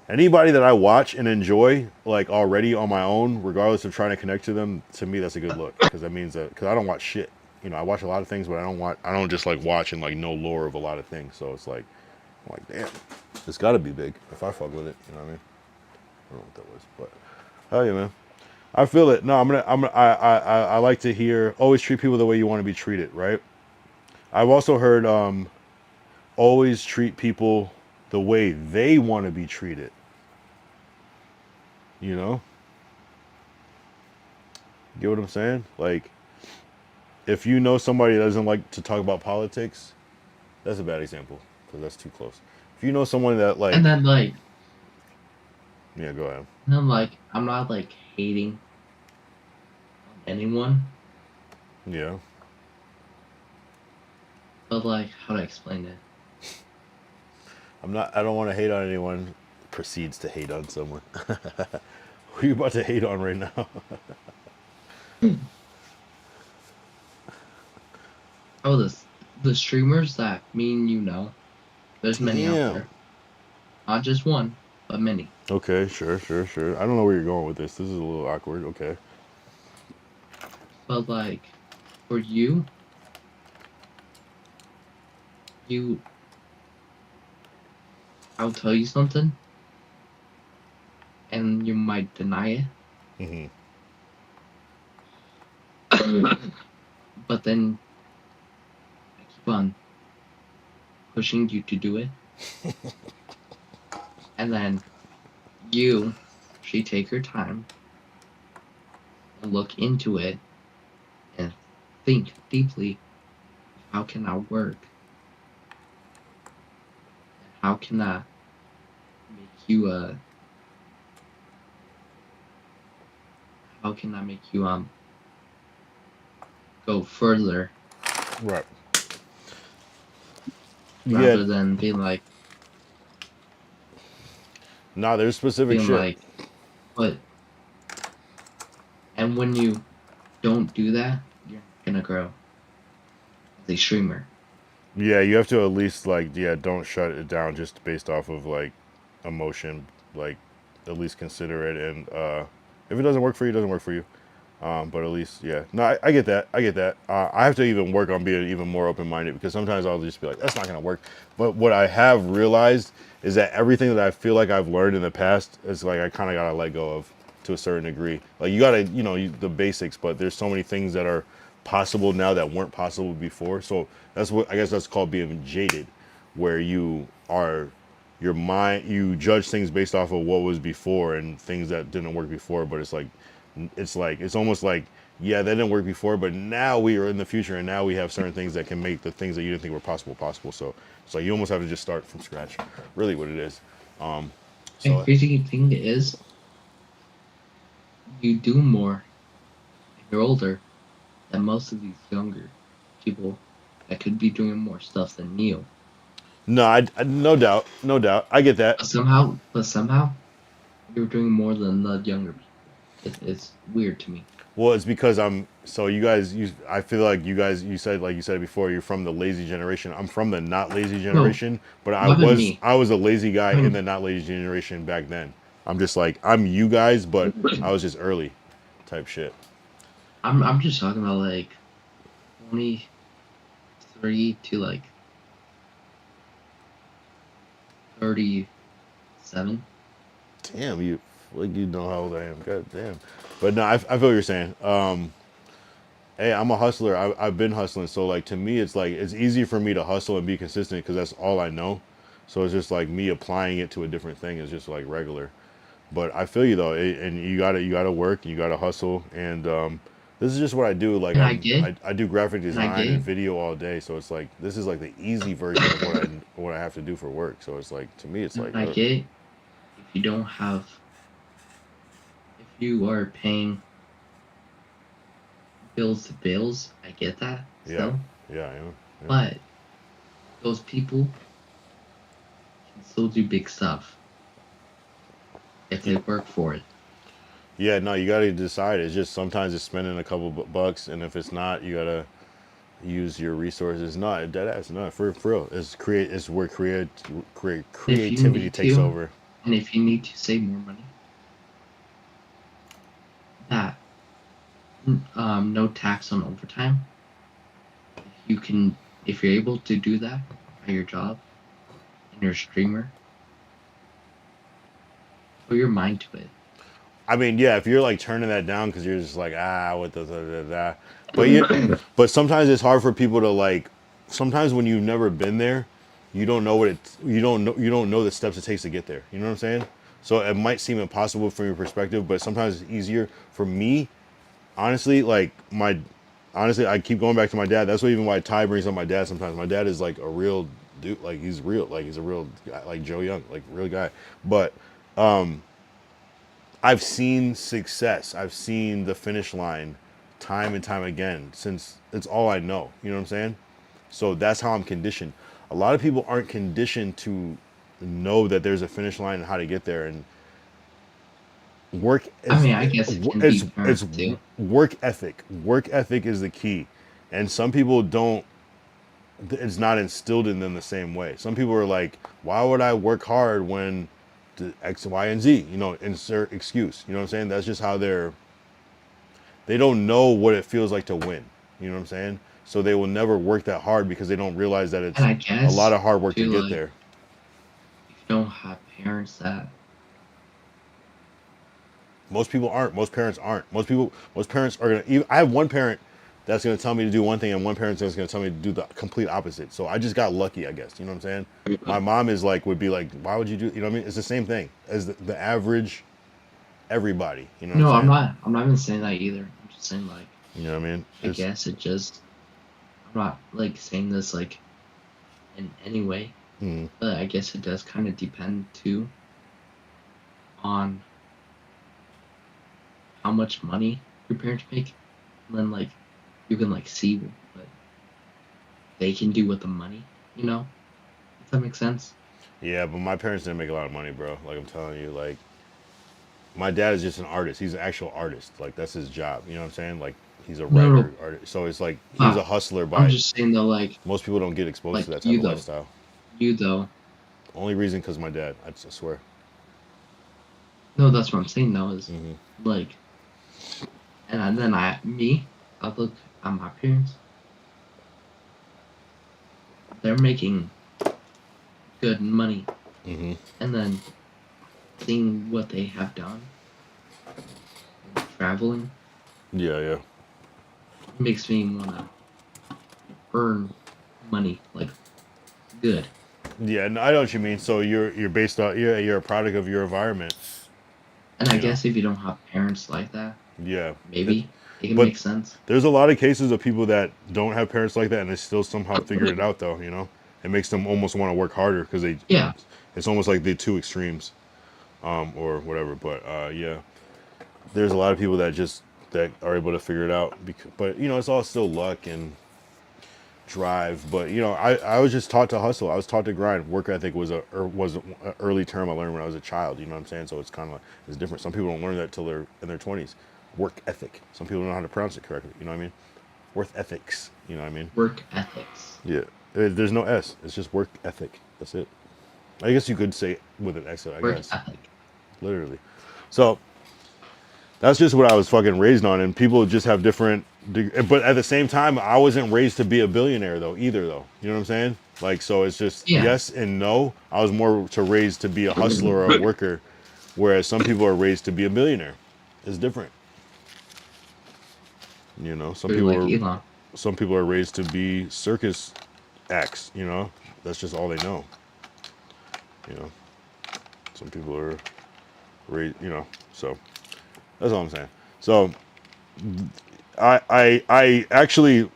Anybody that I watch and enjoy, like already on my own, regardless of trying to connect to them, to me that's a good look, because that means that, because I don't watch shit, you know, I watch a lot of things, but I don't just like watch and like know lore of a lot of things. So it's like, I'm like, damn, it's got to be big if I fuck with it. You know what I mean? I don't know what that was, but hell yeah, man, I feel it. No, I like to hear always treat people the way you want to be treated, right? I've also heard always treat people the way they want to be treated. You know? Get what I'm saying? Like, if you know somebody that doesn't like to talk about politics, that's a bad example, because that's too close. If you know someone that like, And then like, yeah, go ahead. and then like, I'm not like hating on anyone, Yeah. but like, how do I explain it? I don't want to hate on anyone. Proceeds to hate on someone. Who are you about to hate on right now? Oh, this the streamers that me and you know, there's many out Damn. there. Not just one, but many. Okay, sure. I don't know where you're going with this. This is a little awkward. Okay. But like, for you, I'll tell you something, and you might deny it. But then I keep on pushing you to do it. And then she take her time and look into it and think deeply, how can I work? How can I make you go further? Right. Rather than being like, nah, there's specific shit. Like, but and when you don't do that, you're not gonna grow as a streamer. Yeah, you have to at least like, don't shut it down just based off of like emotion. Like, at least consider it, and if it doesn't work for you, it doesn't work for you. But at least, yeah. No, I get that. I have to even work on being even more open-minded, because sometimes I'll just be like, that's not gonna work. But what I have realized is that everything that I feel like I've learned in the past is like I kind of gotta let go of to a certain degree. Like, you gotta, the basics, but there's so many things that are possible now that weren't possible before. So that's what I guess that's called being jaded, where you judge things based off of what was before and things that didn't work before. But it's almost like, yeah, that didn't work before, but now we are in the future, and now we have certain things that can make the things that you didn't think were possible. So it's like you almost have to just start from scratch, really what it is. The crazy thing is, you do more if you're older than most of these younger people that could be doing more stuff than you. No, I no doubt, I get that. But somehow, you're doing more than the younger people. It's weird to me. Well, it's because I feel like you said it before, you're from the lazy generation. I'm from the not lazy generation, but I was a lazy guy in the not lazy generation back then. I'm just like, I'm you guys, but I was just early type shit. I'm just talking about like 23 to like 37. Damn, you know how old I am. God damn. But no, I feel what you're saying. Hey, I'm a hustler. I've been hustling. So like, to me, it's like, it's easy for me to hustle and be consistent because that's all I know. So it's just like me applying it to a different thing is just like regular. But I feel you though, and you gotta work, you gotta hustle, and this is just what I do. Like, I do graphic design and video all day, so it's like, this is like the easy version of what I have to do for work. So it's like, to me, it's like, I get, if you are paying bills to bills, I get that. Yeah. But those people can still do big stuff if they work for it. Yeah, no, you gotta decide. It's just, sometimes it's spending a couple bucks, and if it's not, you gotta use your resources. Not dead ass, no, for real. It's where creativity takes over. And if you need to save more money, no tax on overtime. If you're able to do that at your job and you're a streamer, put your mind to it. I mean, yeah, if you're like turning that down because you're just like, what the. But sometimes it's hard for people to like. Sometimes when you've never been there, you don't know you don't know the steps it takes to get there. You know what I'm saying? So it might seem impossible from your perspective, but sometimes it's easier for me. Honestly, I keep going back to my dad. That's why Ty brings up my dad sometimes. My dad is like a real dude. Like, he's real. Like, he's a real guy, like Joe Young, like real guy. But I've seen success. I've seen the finish line time and time again, since it's all I know. You know what I'm saying? So that's how I'm conditioned. A lot of people aren't conditioned to know that there's a finish line and how to get there. And work ethic. Work ethic is the key. And some people don't it's not instilled in them the same way. Some people are like, why would I work hard when the X, Y, and Z, you know, insert excuse. You know what I'm saying? That's just how they don't know what it feels like to win. You know what I'm saying? So they will never work that hard because they don't realize that it's And I a guess lot of hard work to too, get like, there. if you don't have parents that Most people aren't. Most parents aren't. Most parents are gonna. I have one parent that's gonna tell me to do one thing, and one parent that's gonna tell me to do the complete opposite. So I just got lucky, I guess. You know what I'm saying? My mom is like, would be like, why would you do? You know what I mean? It's the same thing as the average everybody. You know what no, I'm saying? I'm not even saying that either. I'm just saying like You know what I mean? I guess it just I'm not like saying this like in any way. Mhm. But I guess it does kind of depend too on how much money your parents make, and then like you can like see what they can do with the money. You know, does that make sense? Yeah, but my parents didn't make a lot of money, bro. Like I'm telling you, like my dad is just an artist. He's an actual artist. Like that's his job. You know what I'm saying? Like he's a No, writer, no. artist. So it's like he's a hustler I'm by. just saying though, like Most people don't get exposed to that type you of though, lifestyle. you though. Only reason because my dad. I swear. No, that's what I'm saying though is Hmm. like, and then I look at my parents. They're making good money, Hmm. and then seeing what they have done, traveling, Yeah, yeah. makes me wanna earn money like good. Yeah, no, I know what you mean. So you're based on you're a product of your environment. And I You know? guess if you don't have parents like that, Yeah. maybe it can But make sense. there's a lot of cases of people that don't have parents like that and they still somehow figure it out though, you know? It makes them almost want to work harder because Yeah. it's almost like the two extremes, or whatever. But yeah, there's a lot of people that are able to figure it out. But you know, it's all still luck and drive. But you know, I was just taught to hustle. I was taught to grind. Work ethic was an early term I learned when I was a child. You know what I'm saying? So it's kind of like it's different. Some people don't learn that till they're in their 20s. Work ethic. Some people don't know how to pronounce it correctly. You know what I mean? Work ethics. You know what I mean? Work ethics. Yeah. There's no S. It's just work ethic. That's it. I guess you could say it with an X. I Work guess. ethic. Literally. So that's just what I was fucking raised on, and people just have different. But at the same time, I wasn't raised to be a billionaire though either. Though you know what I'm saying? Like, so it's just Yeah. yes and no. I was more raised to be a hustler or a worker, whereas some people are raised to be a millionaire. It's different. You know, Elon. some people are raised to be circus acts. You know, that's just all they know. You know, some people are raised. You know, so that's all I'm saying. So I actually,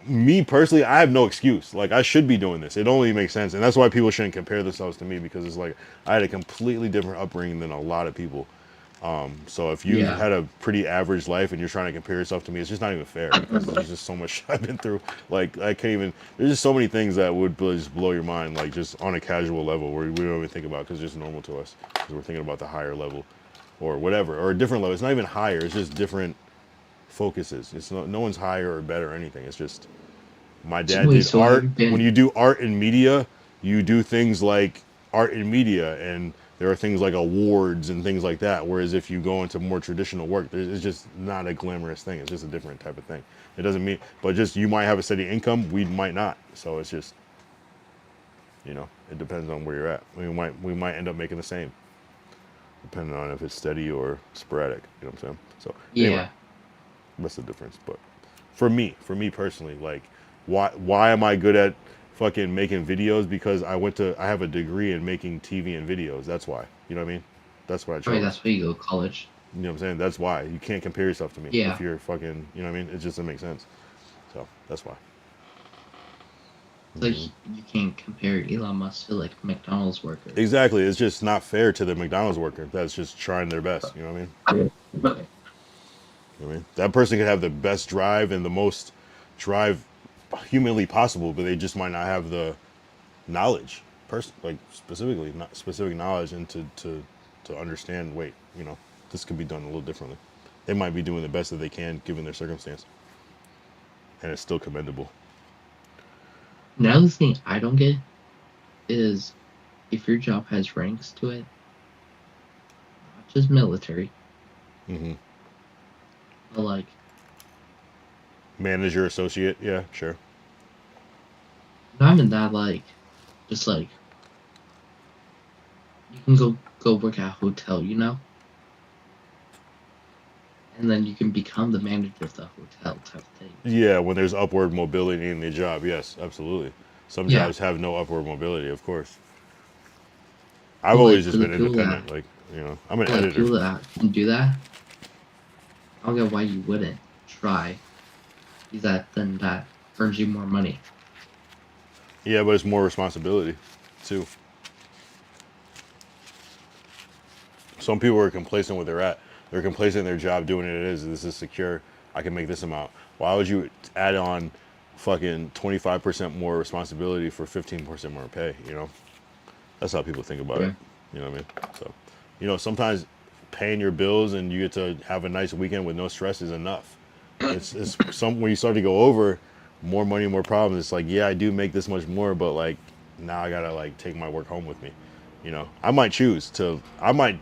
me personally, I have no excuse. Like I should be doing this. It only makes sense, and that's why people shouldn't compare themselves to me because it's like I had a completely different upbringing than a lot of people. So if you Yeah. had a pretty average life and you're trying to compare yourself to me, it's just not even fair because there's just so much I've been through. Like I can't even. There's just so many things that would just blow your mind, like just on a casual level where we don't even think about because it's just normal to us because we're thinking about the higher level or whatever or a different level. It's not even higher. It's just different focuses. It's no one's higher or better or anything. It's just my dad Wait, did so art. I've been- When you do art and media, you do things like art and media, and there are things like awards and things like that. Whereas if you go into more traditional work, it's just not a glamorous thing. It's just a different type of thing. It doesn't mean, but just you might have a steady income, we might not. So it's just, you know, it depends on where you're at. We might end up making the same, depending on if it's steady or sporadic. You know what I'm saying? So anyway. Yeah. What's the difference? But for me personally, like why am I good at fucking making videos? Because I have a degree in making TV and videos. That's why. You know what I mean? That's what I chose. Right, that's why you go to college. You know what I'm saying? That's why. You can't compare yourself to me. Yeah. If you're fucking, you know what I mean? It just doesn't make sense. So that's why. It's like you can't compare Elon Musk to like McDonald's worker. Exactly. It's just not fair to the McDonald's worker that's just trying their best. You know what I mean? You know what I mean? That person could have the best drive and the most drive humanly possible, but they just might not have the knowledge, like specifically, not specific knowledge, and to understand. Wait, you know, this could be done a little differently. They might be doing the best that they can given their circumstance, and it's still commendable. Another thing I don't get is if your job has ranks to it, not just military, Mm-hmm. but like Manager, associate, yeah, sure. not even that, like just like you can go work at a hotel, you know, and then you can become the manager of the hotel type of thing. Yeah, when there's upward mobility in the job, yes, absolutely. Some Yeah, jobs have no upward mobility, of course. I've but like always for just the been people that independent. Like, I'm an like editor. people that can do that, I don't get why you wouldn't try. Because that earns you more money. Yeah, but it's more responsibility, too. Some people are complacent where they're at. They're complacent in their job, doing it is. This is secure. I can make this amount. Why would you add on fucking 25% more responsibility for 15% more pay? That's how people think about it. Yeah. You know what I mean? So, sometimes paying your bills and you get to have a nice weekend with no stress is enough. It's some when you start to go over more money, more problems. It's like, yeah, I do make this much more, but like now I gotta like take my work home with me. I might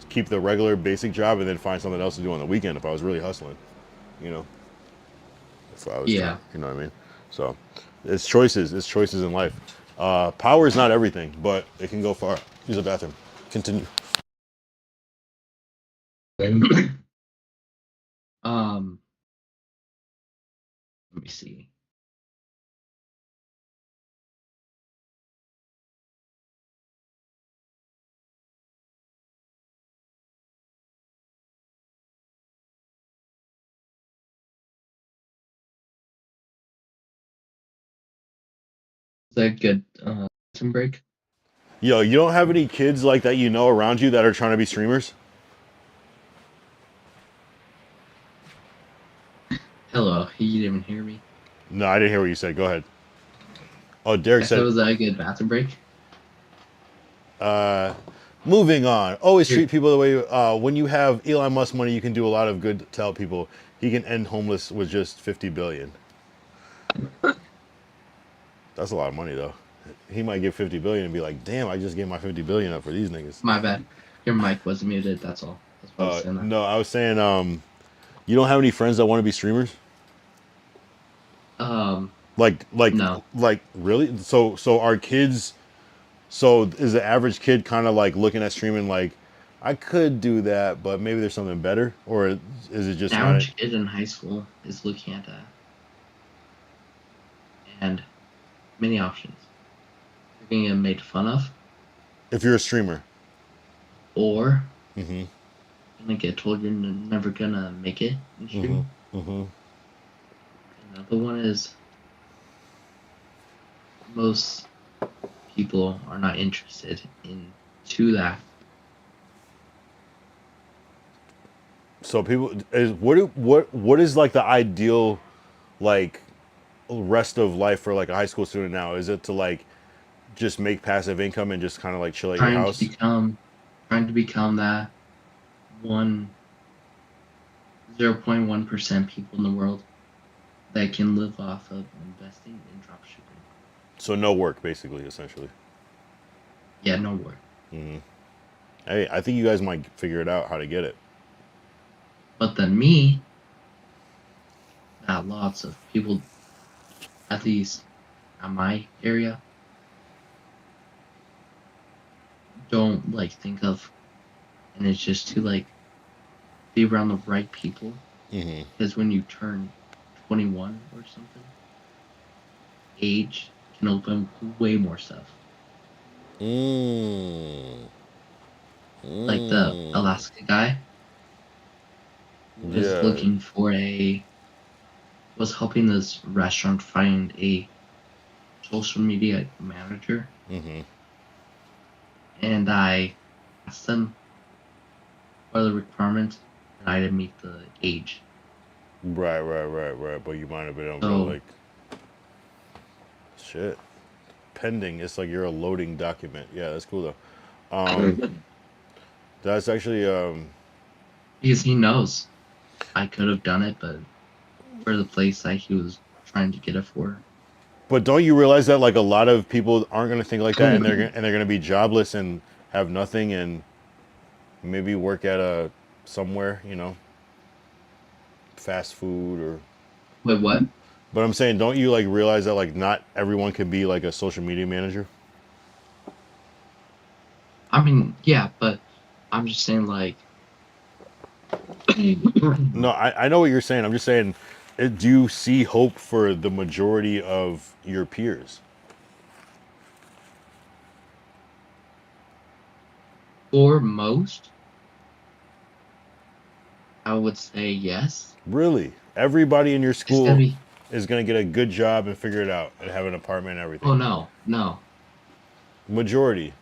keep the regular basic job and then find something else to do on the weekend if I was really hustling. You know, that's what I was trying. Yeah. You know what I mean? So it's choices. It's choices in life. Power is not everything, but it can go far. Use the bathroom. Continue. um. Let me see. Is that good? Some break. Yo, you don't have any kids like that around you that are trying to be streamers? Hello. You didn't even hear me. No, I didn't hear what you said. Go ahead. Oh, Derek I said, said, was that a good bathroom break? moving on. Always Here. treat people the way when you have Elon Musk money, you can do a lot of good to help people. He can end homeless with just 50 billion. That's a lot of money though. He might get 50 billion and be like, "Damn, I just gave my 50 billion up for these niggas." My bad. Your mic was muted. That's all. That's why I was saying that. No, I was saying you don't have any friends that want to be streamers? Like No. really? So are kids so is the average kid kind of like looking at streaming like I could do that, but maybe there's something better, or is it just An not? average kid in high school is looking at that, and many options. You're gonna get made fun of, If you're a streamer. or Mm-hmm. gonna get told you're never gonna make it in streaming. Mm-hmm. Another one is most people are not interested into that. So people is what is like the ideal like rest of life for like a high school student now? Is it to like just make passive income and just kind of like chill at your Trying to house? become that 0.1% people in the world that can live off of investing in dropshipping. So no work, basically, essentially. Yeah, no work. Mm-hmm. Hey, I think you guys might figure it out how to get it. But then me, that lots of people, at least at my area, don't like think of, and it's just to like be around the right people. Mm-hmm. Because when you turn 21 or something, age can open way more stuff. Like the Alaska guy was looking for was helping this restaurant find a social media manager. Mm-hmm. And I asked them what are the requirements, and I didn't meet the age. Right. But you might have been able to like shit. Pending. It's like you're a loading document. Yeah, that's cool though. That's actually because he knows I could have done it, but for the place that he was trying to get it for. But don't you realize that like a lot of people aren't going to think like that, and they're going to be jobless and have nothing, and maybe work at a somewhere, fast food or. Wait, what? But I'm saying, don't you like realize that like not everyone can be like a social media manager? I mean, yeah, but I'm just saying, like. No, I know what you're saying. I'm just saying, do you see hope for the majority of your peers? For most, I would say yes. Really? Everybody in your It's gonna school be. is going to get a good job and figure it out and have an apartment and everything. Oh no. Majority.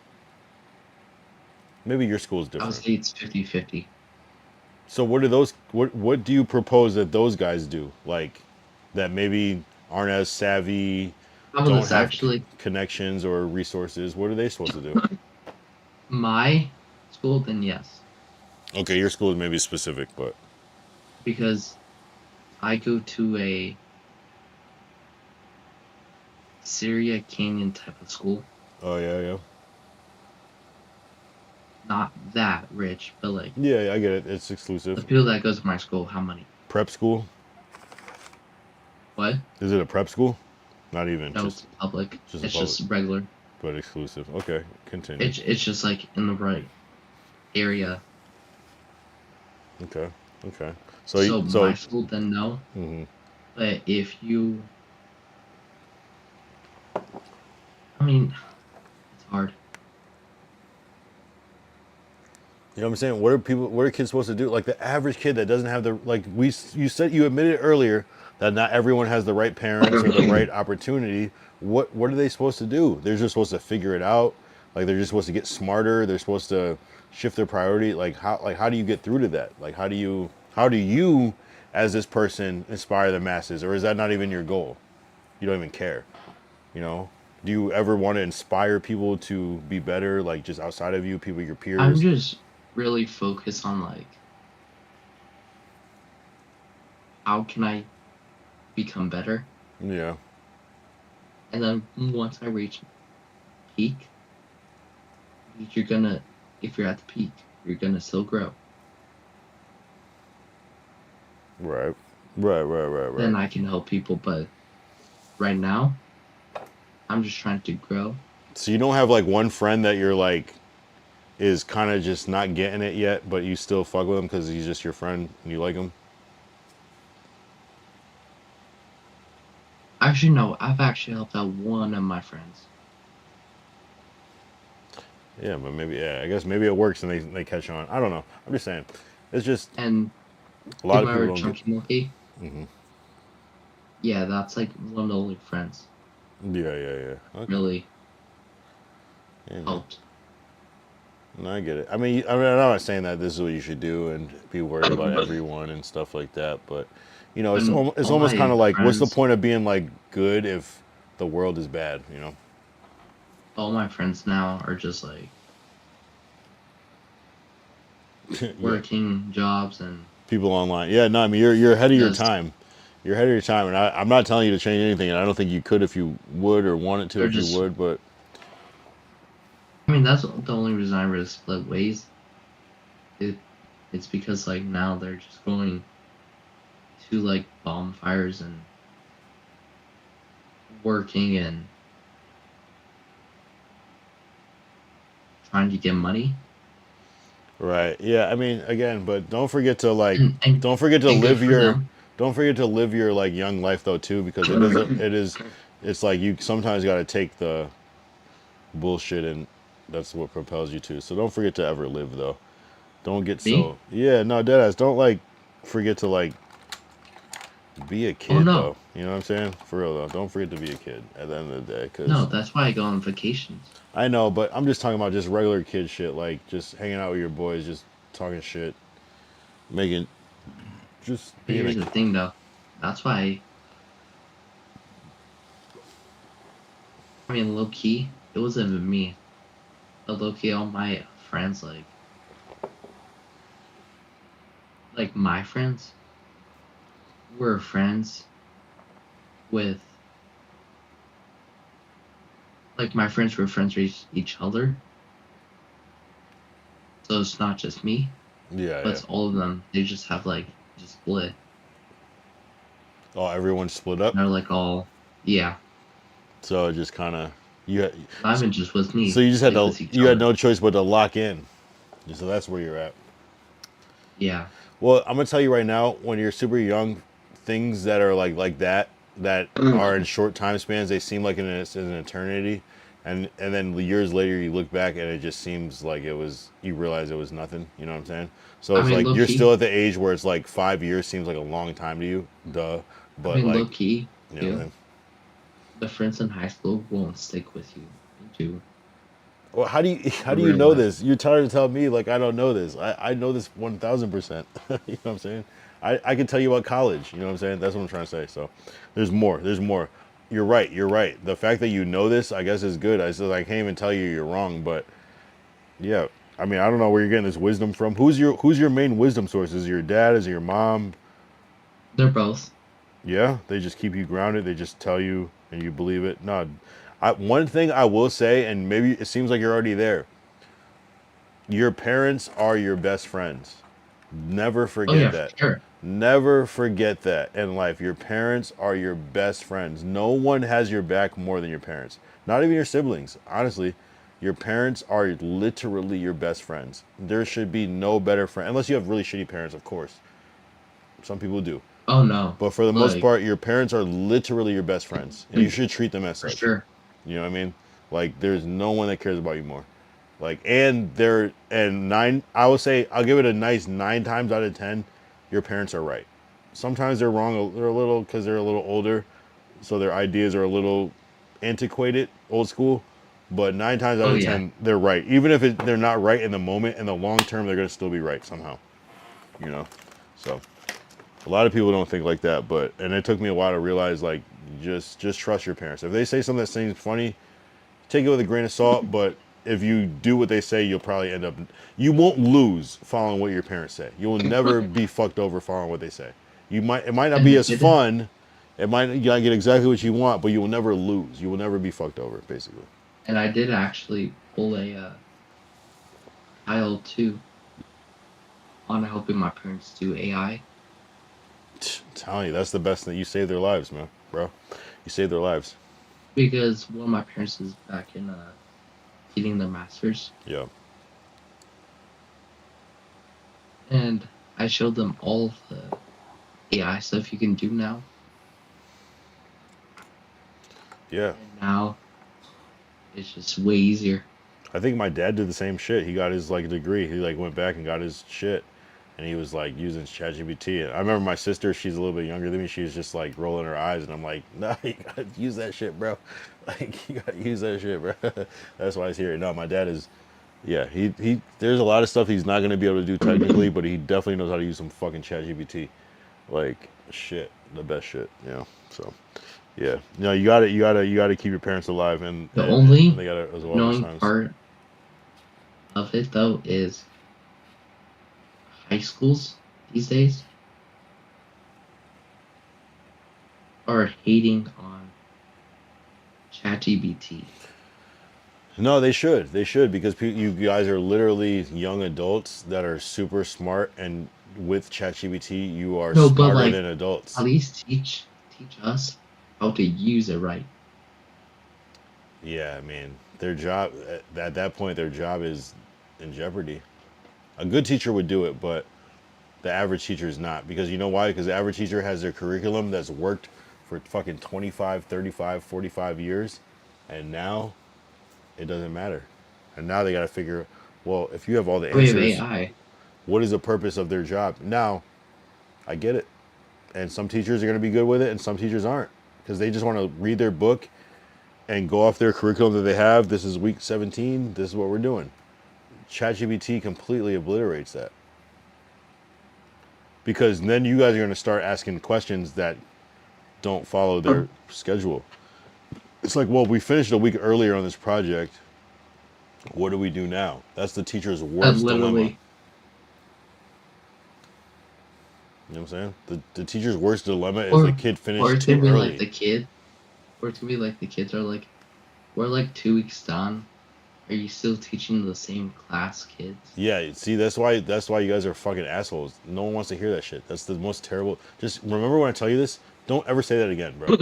Maybe your school's I would different. say it's 50-50. So what do you propose that those guys do? Like that maybe aren't as savvy, How about don't this, have actually? connections or resources. What are they supposed to do? My school, then yes, Okay, your school is maybe specific, but because I go to a Syria Canyon type of school. oh yeah. Not that rich, but like Yeah, I get it. It's the exclusive. people that goes to my school, how many? Prep school? What? Is it a prep school? Not even. No, Just it's public. just a It's public. just regular. But exclusive. Okay, continue. It's just like in the right area. Okay. So my school, then no. Mhm. But if you, I mean, it's hard. You know what I'm saying? What are kids supposed to do? Like the average kid that doesn't have you admitted earlier that not everyone has the right parents or the right opportunity. What are they supposed to do? They're just supposed to figure it out. Like they're just supposed to get smarter. They're supposed to shift their priority. Like how do you get through to that? Like how do you as this person inspire the masses, or is that not even your goal? You don't even care. Do you ever want to inspire people to be better, like just outside of you, people your peers? I'm just really focused on like, how can I become better? Yeah. And then once I reach peak, you're gonna, if you're at the peak, you're gonna still grow. Right. Then I can help people, but right now, I'm just trying to grow. So you don't have like one friend that you're like is kind of just not getting it yet, but you still fuck with him because he's just your friend and you like him? Actually, no, I've actually helped out one of my friends. Yeah, but I guess maybe it works and they catch on. I don't know. I'm just saying. It's just And a lot of remember people don't Chunky Monkey? Mhm. Yeah, that's like one of the only friends. Yeah. Okay. Really Yeah, man. helped. No, I get it. I mean, I'm not saying that this is what you should do and be worried about everyone and stuff like that, but it's And almost all my kind of like, what's the friends- point of being like good if the world is bad? All my friends now are just like Yeah. working jobs and People online. Yeah, no, I mean you're ahead of your Yes. time. You're ahead of your time, and I'm not telling you to change anything, and I don't think you could if you would or wanted to They're if just- you would, but I mean that's the only reason I really split ways. It's because like now they're just going to like bonfires and working and trying to get money. right. Yeah, I mean again, but don't forget to like And don't forget to and good live for your them. don't forget to live your like young life though too, because it's like you sometimes got to take the bullshit and that's what propels you to. So don't forget to ever live though. Don't get Me? so yeah, no, deadass. Don't like forget to like be a kid no. though. You know what I'm saying? For real though. Don't forget to be a kid at the end of the day. Cause No, that's why I go on vacations. I know, but I'm just talking about just regular kid shit, like just hanging out with your boys, just talking shit, just But being here's the thing though. That's why I mean low key, it wasn't even me. But low key all my friends like my friends were friends with like my friends were friends with each other, so it's not just me, Yeah, but yeah. it's all of them. They just have like just split. Oh, everyone split up. They're like all, yeah, So it just kind of you. not even just with me, So you just had like to. with each You had other. no choice but to lock in. So that's where you're at. Yeah. Well, I'm gonna tell you right now, when you're super young, things that are like that are in short time spans, they seem like an eternity, and then years later you look back and it just seems like it was. You realize it was nothing. You know what I'm saying? So I it's mean, like low you're key. still at the age where it's like 5 years seems like a long time to you. Duh. I But mean, like, low key you know what I'm too. saying? The friends in high school won't stick with you into Well, how the do you real know life. this? You're tired of telling me like I don't know this. I know this 1,000%. You know what I'm saying? I can tell you about college. You know what I'm saying? That's what I'm trying to say. So there's more. There's more. You're right. You're right. The fact that you know this, I guess, is good. I can't even tell you you're wrong, but yeah. I mean, I don't know where you're getting this wisdom from. Who's your main wisdom source? Is it your dad? Is it your mom? They're both. Yeah, they just keep you grounded. They just tell you and you believe it. No, one thing I will say, and maybe it seems like you're already there. Your parents are your best friends. Never Oh forget yeah, for that. sure. Never forget that in life. Your parents are your best friends. No one has your back more than your parents. Not even your siblings. Honestly, your parents are literally your best friends. There should be no better friend, unless you have really shitty parents, of course. Some people do. Oh no, But for the most like part, your parents are literally your best friends, and you should treat them as for such. sure. You know what I mean? Like, there's no one that cares about you more. Like, and they're and nine. I would say I'll give it a nice 9 times out of 10. Your parents are right. Sometimes they're wrong. They're a little because they're a little older, so their ideas are a little antiquated, old school. But 9 times out Oh of yeah. 10, they're right. Even if they're not right in the moment, in the long term, they're gonna still be right somehow. You know, so a lot of people don't think like that. But and it took me a while to realize like just trust your parents. If they say something that seems funny, take it with a grain of salt, but if you do what they say, you'll probably end up. You won't lose following what your parents say. You will never be fucked over following what they say. You might. It might not And be I as did, fun. It might you not get exactly what you want, but you will never lose. You will never be fucked over, basically. and I did actually pull a tile too on helping my parents do AI I'm telling you, that's the best thing. You save their lives, man, bro. You save their lives. because one of my parents is back in getting their masters, Yeah. and I showed them all of the AI stuff you can do now, Yeah. and now it's just way easier. I think my dad did the same shit. He got his like degree. He like went back and got his shit, and he was like using ChatGPT. And I remember my sister. She's a little bit younger than me. She was just like rolling her eyes, and I'm like, "No, you gotta use that shit, bro. Like you gotta use that shit, bro." That's why he's here. No, my dad is. Yeah, he. There's a lot of stuff he's not gonna be able to do technically, but he definitely knows how to use some fucking ChatGPT. Like shit, the best shit. You know. So. Yeah, no, you gotta keep your parents alive, and The and only they gotta as well annoying sometimes. part of it though is high schools these days are hating on ChatGPT. No, they should. They should because you guys are literally young adults that are super smart, and with ChatGPT, you are No, but smarter like than adults. at least teach us how to use it right. Yeah, I mean, their job at that point, their job is in jeopardy. A good teacher would do it, but the average teacher is not because you know why? Because the average teacher has their curriculum that's worked for fucking 25, 35, 45 years, and now it doesn't matter. And now they got to figure, well, if you have all the We have answers, AI. what is the purpose of their job? Now, I get it. And some teachers are going to be good with it and some teachers aren't because they just want to read their book and go off their curriculum that they have. This is week 17. This is what we're doing. ChatGPT completely obliterates that because then you guys are going to start asking questions that don't follow their schedule. It's like, well, we finished a week earlier on this project. What do we do now? That's the teacher's worst dilemma. Literally, You know what I'm saying? The teacher's worst dilemma is the or kid or finished it's gonna too be like early. the kid, or it's gonna be like the kids are like, we're like 2 weeks done. Are you still teaching the same class kids? Yeah, see, that's why you guys are fucking assholes. No one wants to hear that shit. That's the most terrible. Just remember when I tell you this, don't ever say that again, bro.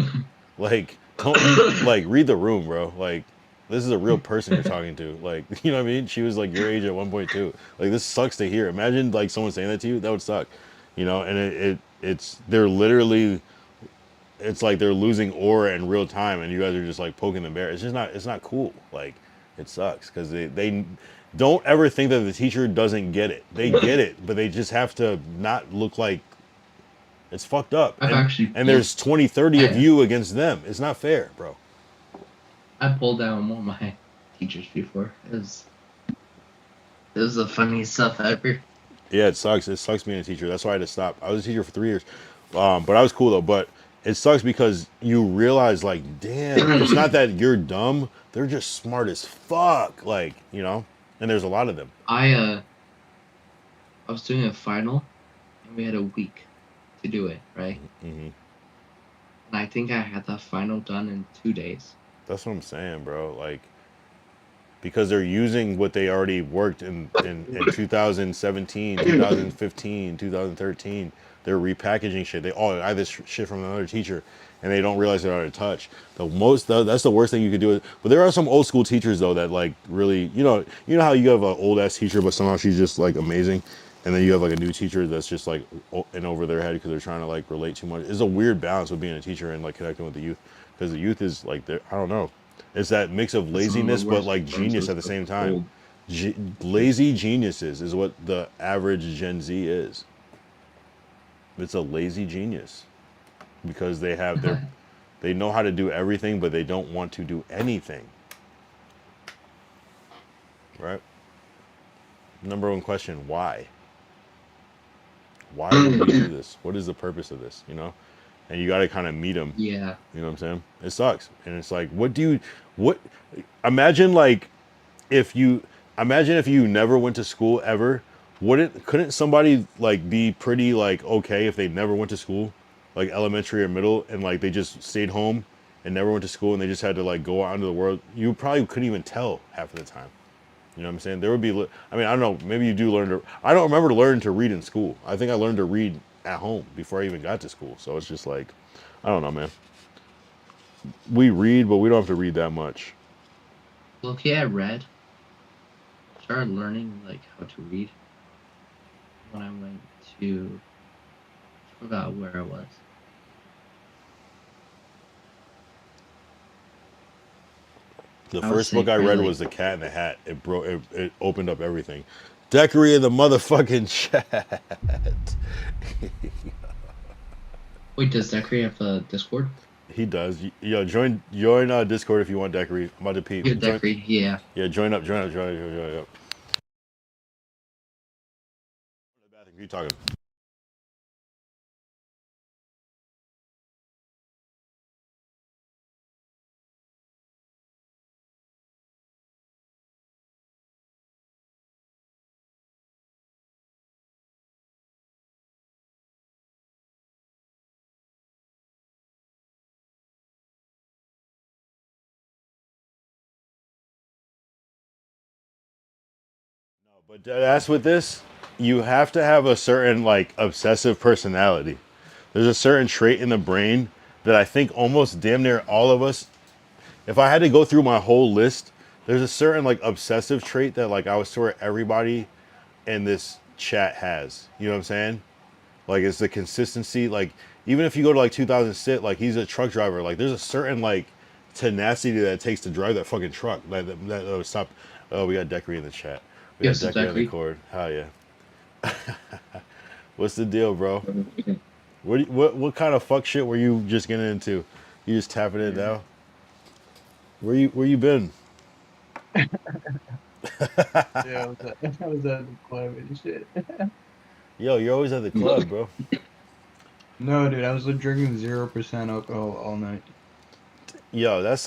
Like, don't like read the room, bro. Like, this is a real person you're talking to. Like, you know what I mean? She was like your age at 1.2. Like, this sucks to hear. Imagine like someone saying that to you. That would suck. You know, and it's they're literally, it's like they're losing aura in real time, and you guys are just like poking the bear. It's not cool. Like, it sucks because they don't ever think that the teacher doesn't get it. They get it, but they just have to not look like it's fucked up. And there's 20, 30 of you against them. It's not fair, bro. I pulled down one of my teachers before. It was the funniest stuff ever. Yeah, it sucks. It sucks being a teacher. That's why I had to stop. I was a teacher for 3 years, but I was cool though. But it sucks because you realize, like, damn, it's not that you're dumb. They're just smart as fuck. Like, you know, and there's a lot of them. I was doing a final, and we had a week to do it, right? Mm-hmm. And I think I had that final done in 2 days. That's what I'm saying, bro. Like, because they're using what they already worked in 2017, 2015, 2013. They're repackaging shit. I this shit from another teacher, and they don't realize they're out of touch. That's the worst thing you could do. But there are some old school teachers though that like really, you know how you have an old ass teacher, but somehow she's just like amazing, and then you have like a new teacher that's just like in over their head because they're trying to like relate too much. It's a weird balance with being a teacher and like connecting with the youth, because the youth is like, I don't know. It's that mix of laziness but like genius at the same time. Lazy geniuses is what the average Gen Z is. It's a lazy genius because they know how to do everything, but they don't want to do anything. Right? Number one question, why? Why would we do this? What is the purpose of this? You know? And you got to kind of meet them. Yeah. You know what I'm saying? It sucks. And it's like, imagine if you never went to school ever, couldn't somebody like be pretty like okay if they never went to school, like elementary or middle, and like they just stayed home and never went to school and they just had to like go out into the world? You probably couldn't even tell half of the time. You know what I'm saying? There would be, I mean, I don't know, maybe you do learn to, I don't remember learning to read in school. I think I learned to read at home before I even got to school. So it's just like, I don't know, man. We read, but we don't have to read that much. Look, yeah, I read. Started learning like how to read when I went to, I forgot where I was. The first book I read was The Cat in the Hat. It opened up everything. Decory in the motherfucking chat. Wait, does Decory have a Discord? He does. Yo, join Discord if you want Decory. I'm about to pee. Yeah, Decory, yeah. Yeah, join up. What are you talking? But that's with this, you have to have a certain like obsessive personality. There's a certain trait in the brain that I think almost damn near all of us, if I had to go through my whole list, there's a certain like obsessive trait that like I would swear everybody in this chat has. You know what I'm saying? Like it's the consistency. Like even if you go to like 2006, like he's a truck driver. Like there's a certain like tenacity that it takes to drive that fucking truck. Like that would stop. Oh, we got Decory in the chat. We got Decory on the cord. Hell yeah. What's the deal, bro? What kind of fuck shit were you just getting into? You just tapping it now? Where you been? Yeah, I was at the club and shit. Yo, you're always at the club, bro. No, dude, I was drinking 0% alcohol all night. Yo, that's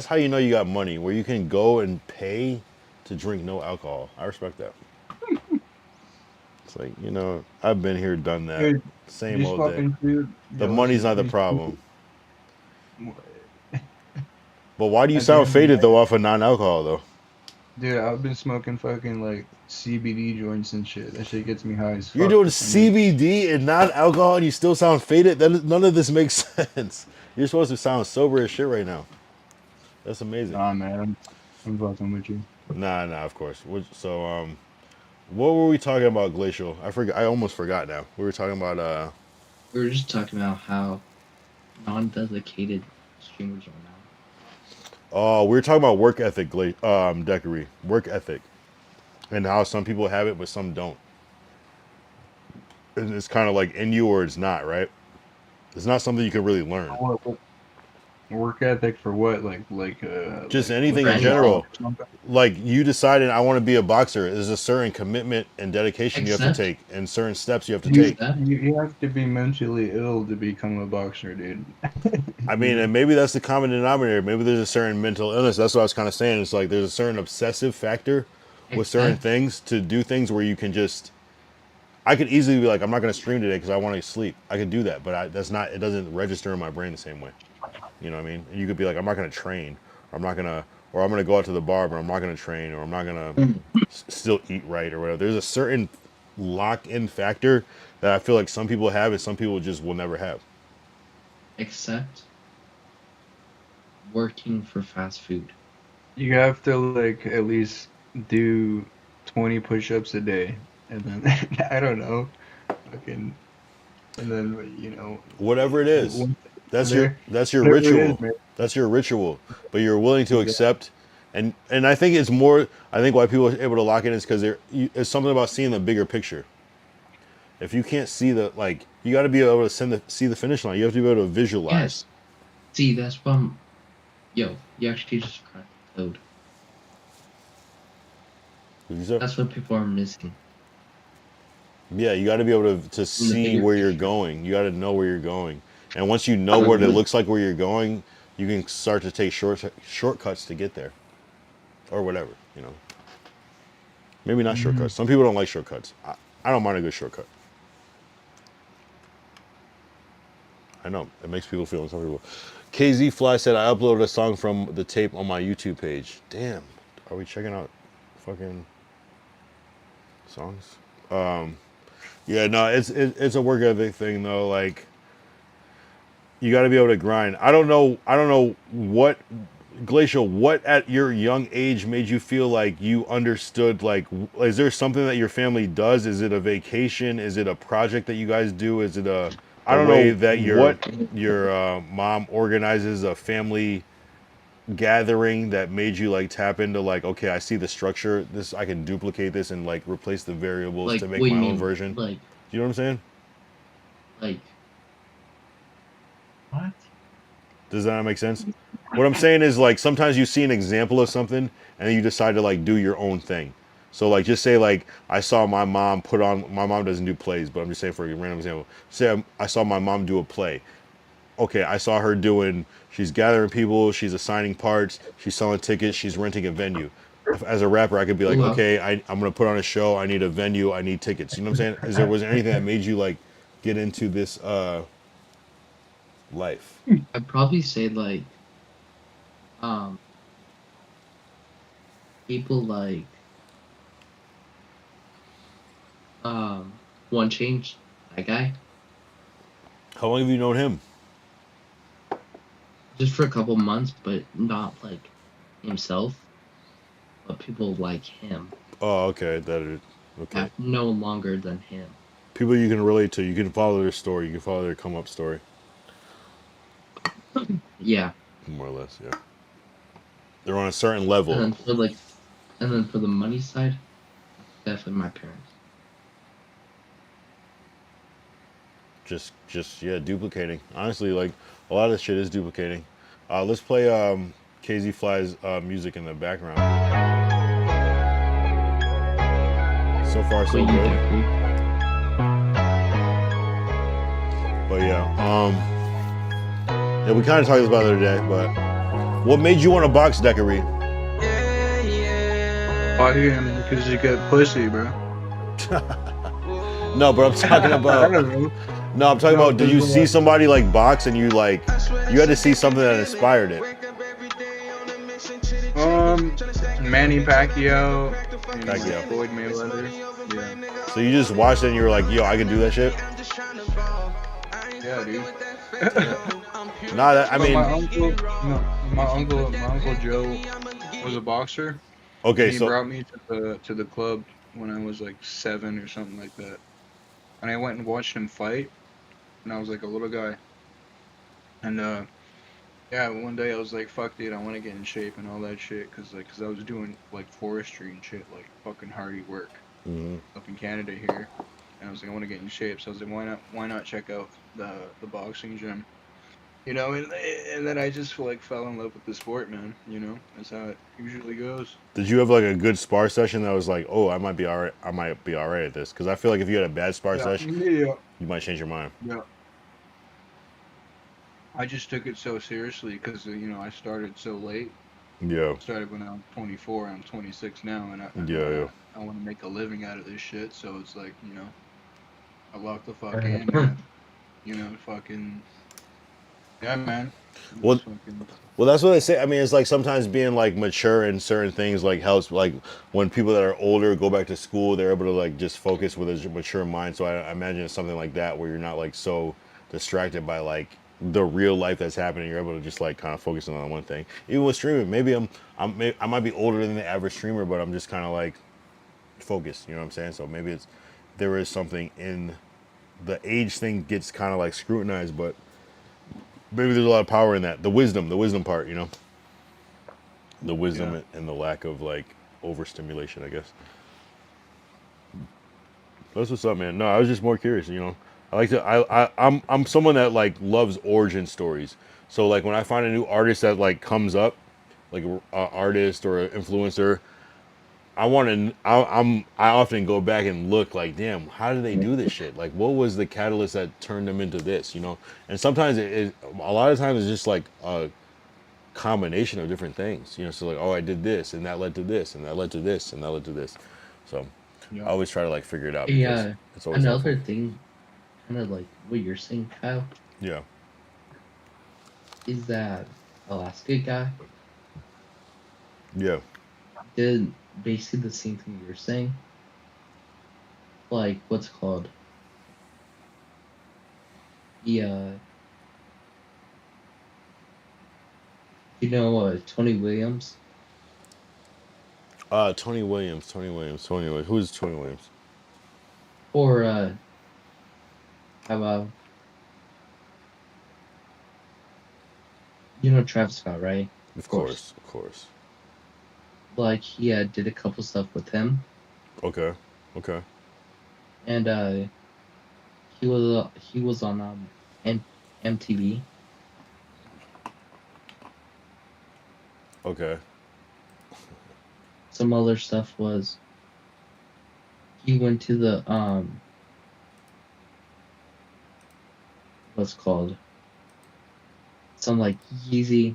how you know you got money, where you can go and pay to drink no alcohol. I respect that. It's like, you know, I've been here, done that. Dude, same old day. The money's not the problem. But why do you At the end sound of the faded day- though off of non-alcohol though? Dude, I've been smoking fucking like CBD joints and shit. That shit gets me high as fuck. You're doing for some reason. CBD and non-alcohol, and you still sound faded. None of this makes sense. You're supposed to sound sober as shit right now. That's amazing. Nah, man, I'm fucking with you. Nah, of course. So, what were we talking about, Glacial? I forgot. I almost forgot now. We were talking about We were just talking about how non-dedicated streamers are now. Oh, we were talking about work ethic, Decory. Work ethic, and how some people have it, but some don't. And it's kind of like in you or it's not, right? It's not something you can really learn. Work ethic for what? Just like anything in general. Like you decided I want to be a boxer. There's a certain commitment and dedication you have to take, and certain steps you have to take. You have to be mentally ill to become a boxer, dude. I mean, and maybe that's the common denominator. Maybe there's a certain mental illness. That's what I was kind of saying. It's like there's a certain obsessive factor with certain things to do things where you can just. I could easily be like, I'm not going to stream today because I want to sleep. I could do that, but that's not. It doesn't register in my brain the same way. You know what I mean? And you could be like, I'm not going to train. Or I'm going to go out to the bar, but I'm not going to train. Or I'm not going to still eat right or whatever. There's a certain lock-in factor that I feel like some people have and some people just will never have. Except working for fast food. You have to like at least do 20 push-ups a day, and then I don't know, fucking, and then whatever it is. That's your Whatever ritual. is, That's your ritual. But you're willing to accept, and I think it's more. I think why people are able to lock in is because it's something about seeing the bigger picture. If you can't see you got to be able to see the finish line. You have to be able to visualize. Yes. See, that's why you actually just cracked the code. That's what people are missing. Yeah, you got to be able to see where you're going. You got to know where you're going. And once you know what it looks like where you're going, you can start to take shortcuts to get there. Or whatever, Maybe not shortcuts. Some people don't like shortcuts. I don't mind a good shortcut. I know. It makes people feel uncomfortable. KZ Fly said, I uploaded a song from the tape on my YouTube page. Damn. Are we checking out fucking songs? Yeah, no, it's a work ethic thing though. Like, you got to be able to grind. I don't know what, Glacial, what at your young age made you feel like you understood, like, is there something that your family does? Is it a vacation? Is it a project that you guys do? Is it I don't know that your mom organizes a family gathering that made you like tap into like, okay, I see the structure. This I can duplicate this and like replace the variables Like, to make what my you own mean? version. Like, you know what I'm saying? Like, what? Does that not make sense? What I'm saying is like sometimes you see an example of something and then you decide to like do your own thing. So like just say like I saw my mom put on, my mom doesn't do plays, but I'm just saying for a random example. Say I saw my mom do a play. Okay, I saw her doing, she's gathering people, she's assigning parts, she's selling tickets, she's renting a venue. As a rapper, I could be like, okay, I'm going to put on a show, I need a venue, I need tickets. You know what I'm saying? Was there anything that made you like get into this life? I'd probably say like, people like, One Change, that guy. How long have you known him? Just for a couple months, but not like himself, but people like him. Oh, okay, okay. No longer than him. People you can relate to, you can follow their story, you can follow their come up story. Yeah. More or less, yeah. They're on a certain level. And then for the money side, definitely my parents. Just yeah, duplicating. Honestly, like a lot of this shit is duplicating. Let's play KZ Fly's music in the background. So far, so good. But yeah, we kind of talked about it the other day. But what made you want to box, Decory? Why him? Because you got pussy, bro. No, but I'm talking about. No, I'm talking about. Did you see somebody like box and you had to see something that inspired it? Manny Pacquiao and Pacquiao. Floyd Mayweather. Yeah. So you just watched it and you were like, yo, I can do that shit? Yeah, dude. Nah, that, I But mean, my uncle Joe was a boxer. okay, And he so, brought me to the club when I was like 7 or something like that. And I went and watched him fight, and I was like a little guy. And yeah, one day I was like, fuck, dude, I want to get in shape and all that shit, cause I was doing like forestry and shit, like fucking hardy work up in Canada here. And I was like, I want to get in shape, so I was like, why not check out the boxing gym, you know? And then I just like fell in love with the sport, man. You know, that's how it usually goes. did you have like a good spar session that was like, oh, I might be all right, I might be all right at this? Because I feel like if you had a bad spar Yeah, session, yeah, you might change your mind. yeah. I just took it so seriously because I started so late. Yeah, Started when I was 24. I'm 26 now, and yeah. I want to make a living out of this shit. So it's like, I locked the fuck in, and fucking yeah, man. Well, Just fucking well, that's what they say. I mean, it's like sometimes being like mature in certain things like helps. Like when people that are older go back to school, they're able to like just focus with a mature mind. So I imagine it's something like that where you're not like so distracted by like the real life that's happening. You're able to just like kind of focus on one thing. Even with streaming, maybe I might be older than the average streamer, but I'm just kind of like focused. You know what I'm saying? So maybe there is something in the age thing gets kind of like scrutinized, but maybe there's a lot of power in that. The wisdom part, the wisdom yeah. and the lack of like overstimulation, I guess. That's what's up, man. No, I was just more curious. I like to. I'm someone that like loves origin stories. So like when I find a new artist that like comes up, like an artist or an influencer, I often go back and look like, damn, how did they do this shit? Like, what was the catalyst that turned them into this? And sometimes a lot of times it's just like a combination of different things. So like, oh, I did this, and that led to this, and that led to this, and that led to this. So Yeah. I always try to like figure it out because Yeah. it's always Another helpful. thing, kind of like what you're saying, Kyle, Yeah. is that Alaska guy Yeah. did basically the same thing you're saying. Like, what's it called? Yeah. Tony Williams? Tony Williams. Who's Tony Williams? Or, how about, Travis Scott, right? Of course. Like, yeah, did a couple stuff with him. Okay. And, he was on, MTV. Okay. Some other stuff was he went to the what's it called, some like Yeezy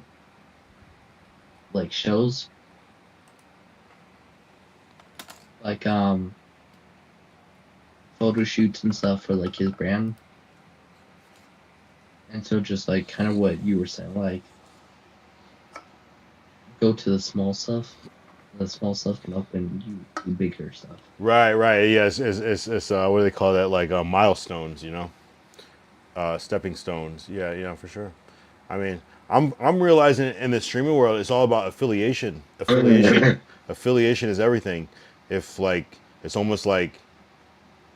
like shows, like photo shoots and stuff for like his brand. And so just like kind of what you were saying, like go to the small stuff. The small stuff can open you to bigger stuff. Right. Yeah, it's what do they call that? Like milestones, stepping stones. Yeah, for sure. I mean, I'm realizing in the streaming world, it's all about affiliation. Affiliation is everything. If like, it's almost like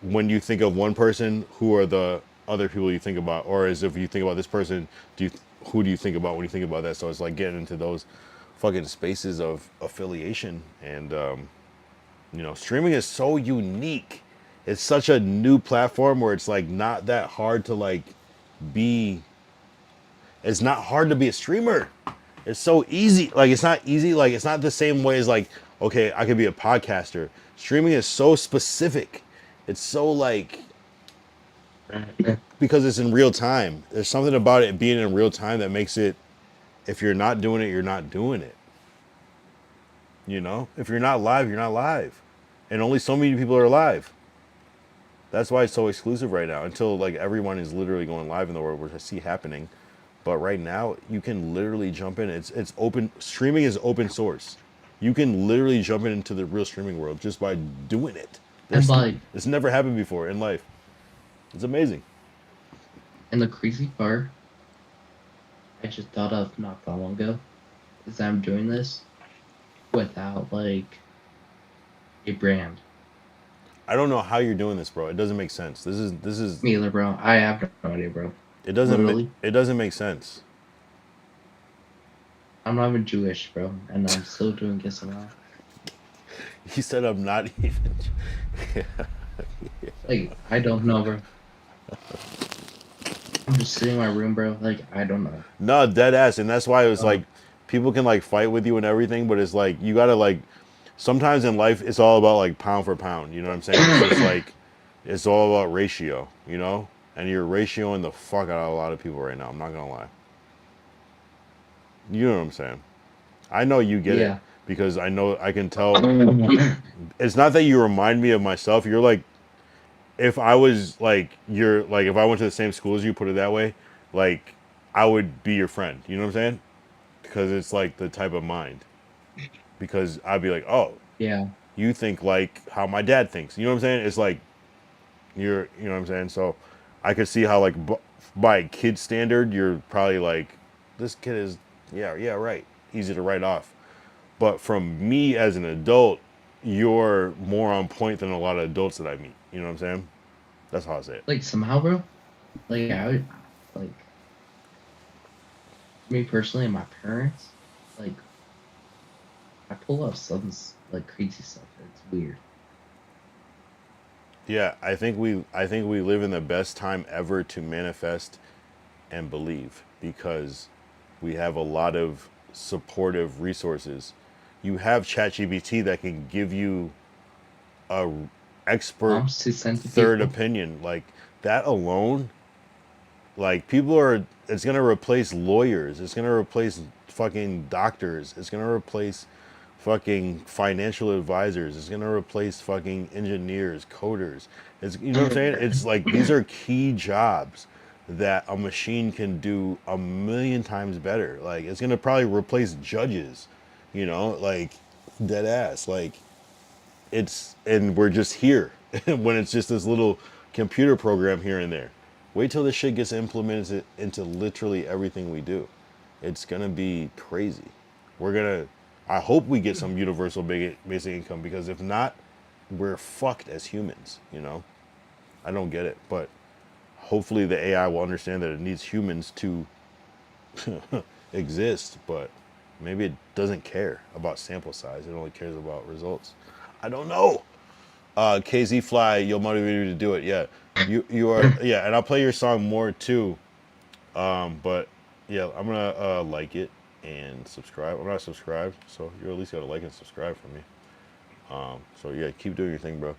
when you think of one person, who are the other people you think about, or as if you think about this person, who do you think about when you think about that? So it's like getting into those fucking spaces of affiliation, and streaming is so unique. It's such a new platform where it's like not that hard to like be. It's not hard to be a streamer. It's so easy. Like it's not easy. Like it's not the same way as like, okay, I could be a podcaster. Streaming is so specific. It's so like, because it's in real time. There's something about it being in real time that makes it, if you're not doing it, you're not doing it. If you're not live, you're not live. And only so many people are live. That's why it's so exclusive right now, until like everyone is literally going live in the world, which I see happening. But right now, you can literally jump in. It's open. Streaming is open source. You can literally jump into the real streaming world just by doing it. And like, It's never happened before in life. It's amazing. and the crazy part, I just thought of not that long ago, is I'm doing this without like a brand. I don't know how you're doing this, bro. It doesn't make sense. This is Me either, bro. I have no idea, bro. it doesn't Literally. it doesn't make sense. I'm not even Jewish, bro, and I'm still doing this somehow. He said I'm not even. Like, I don't know, bro. I'm just sitting in my room, bro. Like, I don't know. No, dead ass, and that's why it was like people can like fight with you and everything, but it's like you gotta like. Sometimes in life, it's all about like pound for pound. You know what I'm saying? It's just like it's all about ratio. You know, and you're ratioing the fuck out of a lot of people right now. I'm not gonna lie. You know what I'm saying? I know you get it because I know I can tell. It's not that you remind me of myself. You're like, if I was like, you're like, if I went to the same school as you, put it that way, like, I would be your friend. You know what I'm saying? Because it's like the type of mind. Because I'd be like, oh, yeah, you think like how my dad thinks. You know what I'm saying? It's like, you know what I'm saying? So I could see how like by kid standard, you're probably like, this kid is, yeah, right. Easy to write off. But from me as an adult, you're more on point than a lot of adults that I meet. You know what I'm saying? That's how I say it. like somehow, bro. Like, I would, like, me personally and my parents, like, I pull off some like crazy stuff. It's weird. Yeah, I think we live in the best time ever to manifest and believe because we have a lot of supportive resources. You have ChatGPT that can give you a expert third opinion. Like that alone, like people are, it's gonna replace lawyers. It's gonna replace fucking doctors. It's gonna replace fucking financial advisors. It's gonna replace fucking engineers, coders. It's, you know what I'm saying? It's like these are key jobs that a machine can do a million times better. Like it's gonna probably replace judges, you know, like dead ass. Like it's, and we're just here when it's just this little computer program here and there. Wait till this shit gets implemented into literally everything we do. It's gonna be crazy. We're gonna, I hope we get some universal basic income because if not, we're fucked as humans, you know? I don't get it, but hopefully the AI will understand that it needs humans to exist, but maybe it doesn't care about sample size. It only cares about results. I don't know. KZ Fly, you'll motivate you to do it. Yeah, you are. Yeah, and I'll play your song more too. But yeah, I'm gonna like it and subscribe. I'm not subscribed, so you at least gotta like and subscribe for me. So yeah, keep doing your thing, bro.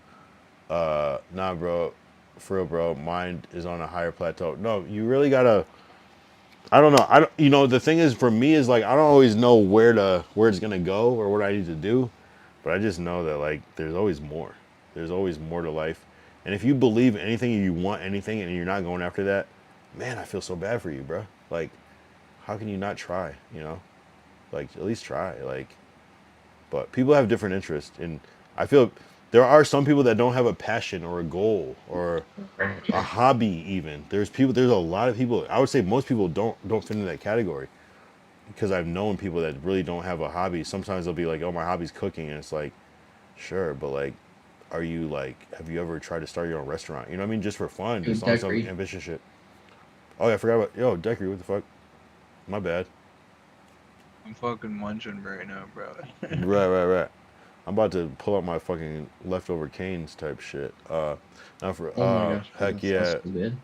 Nah, bro, for real, bro. Mind is on a higher plateau. No, you really gotta. I don't know. I don't. You know, the thing is, for me, is like I don't always know where it's gonna go or what I need to do, but I just know that like there's always more. There's always more to life, and if you believe anything and you want anything and you're not going after that, man, I feel so bad for you, bro. Like, how can you not try? You know, like at least try. Like, but people have different interests, and I feel there are some people that don't have a passion or a goal or a hobby even. There's a lot of people, I would say most people don't fit into that category because I've known people that really don't have a hobby. Sometimes they'll be like, oh, my hobby's cooking, and it's like, sure, but like, are you like, have you ever tried to start your own restaurant? You know what I mean? Just for fun, just on some ambitious shit. Oh yeah, I forgot about, yo, Deckery, what the fuck? My bad. I'm fucking munching right now, bro. Right. I'm about to pull out my fucking leftover canes type shit. Now for Oh my gosh, heck that yeah. sounds so good.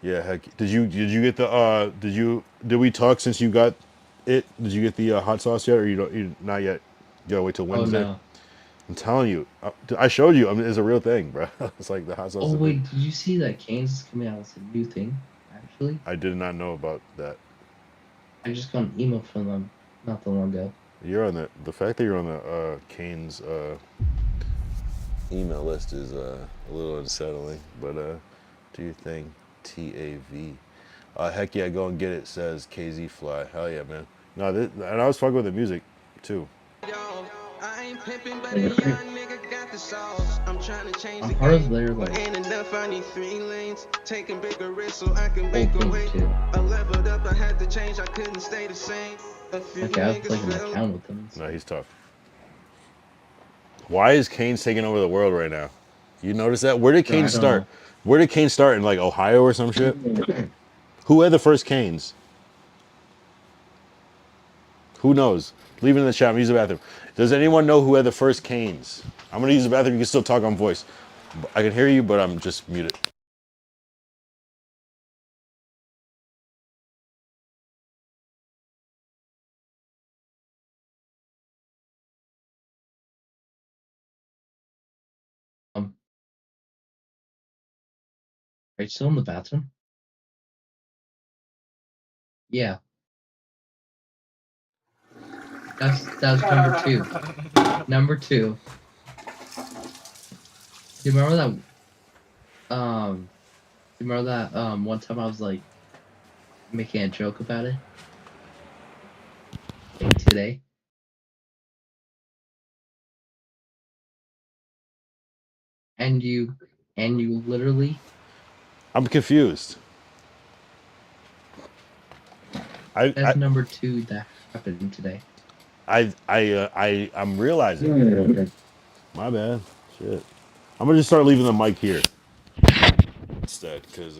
Yeah, heck. Did you get the did we talk since you got it? Did you get the hot sauce yet, or you not yet? You gotta wait till Wednesday. Oh no. I'm telling you, I showed you. I mean, it's a real thing, bro. It's like the hot sauce. Oh wait, did you see that Cane's is coming out with a new thing? Actually, I did not know about that. I just got an email from them not that long ago. You're on the fact that you're on the Cane's email list is a little unsettling, but do your thing. TAV. Heck yeah, go and get it, says KZ Fly. Hell yeah, man. No, and I was fucking with the music too. I'm part of their like whole thing too. Like I have like an account with them. No, he's tough. Why is Kane's taking over the world right now? You notice that? Where did Bro, Kane I don't start? know. Where did Kane start in like Ohio or some shit? Who had the first Canes? Who knows? Leave it in the chat. I'm gonna use the bathroom. Does anyone know who had the first Canes? I'm gonna use the bathroom. You can still talk on voice. I can hear you, but I'm just muted. Are you still in the bathroom? Yeah. That's number two. Number two. You remember that? You remember that? One time I was like making a joke about it, like today. And you literally. I'm confused. That's number two that happened today. I'm realizing. My bad. Shit. I'm gonna just start leaving the mic here instead, because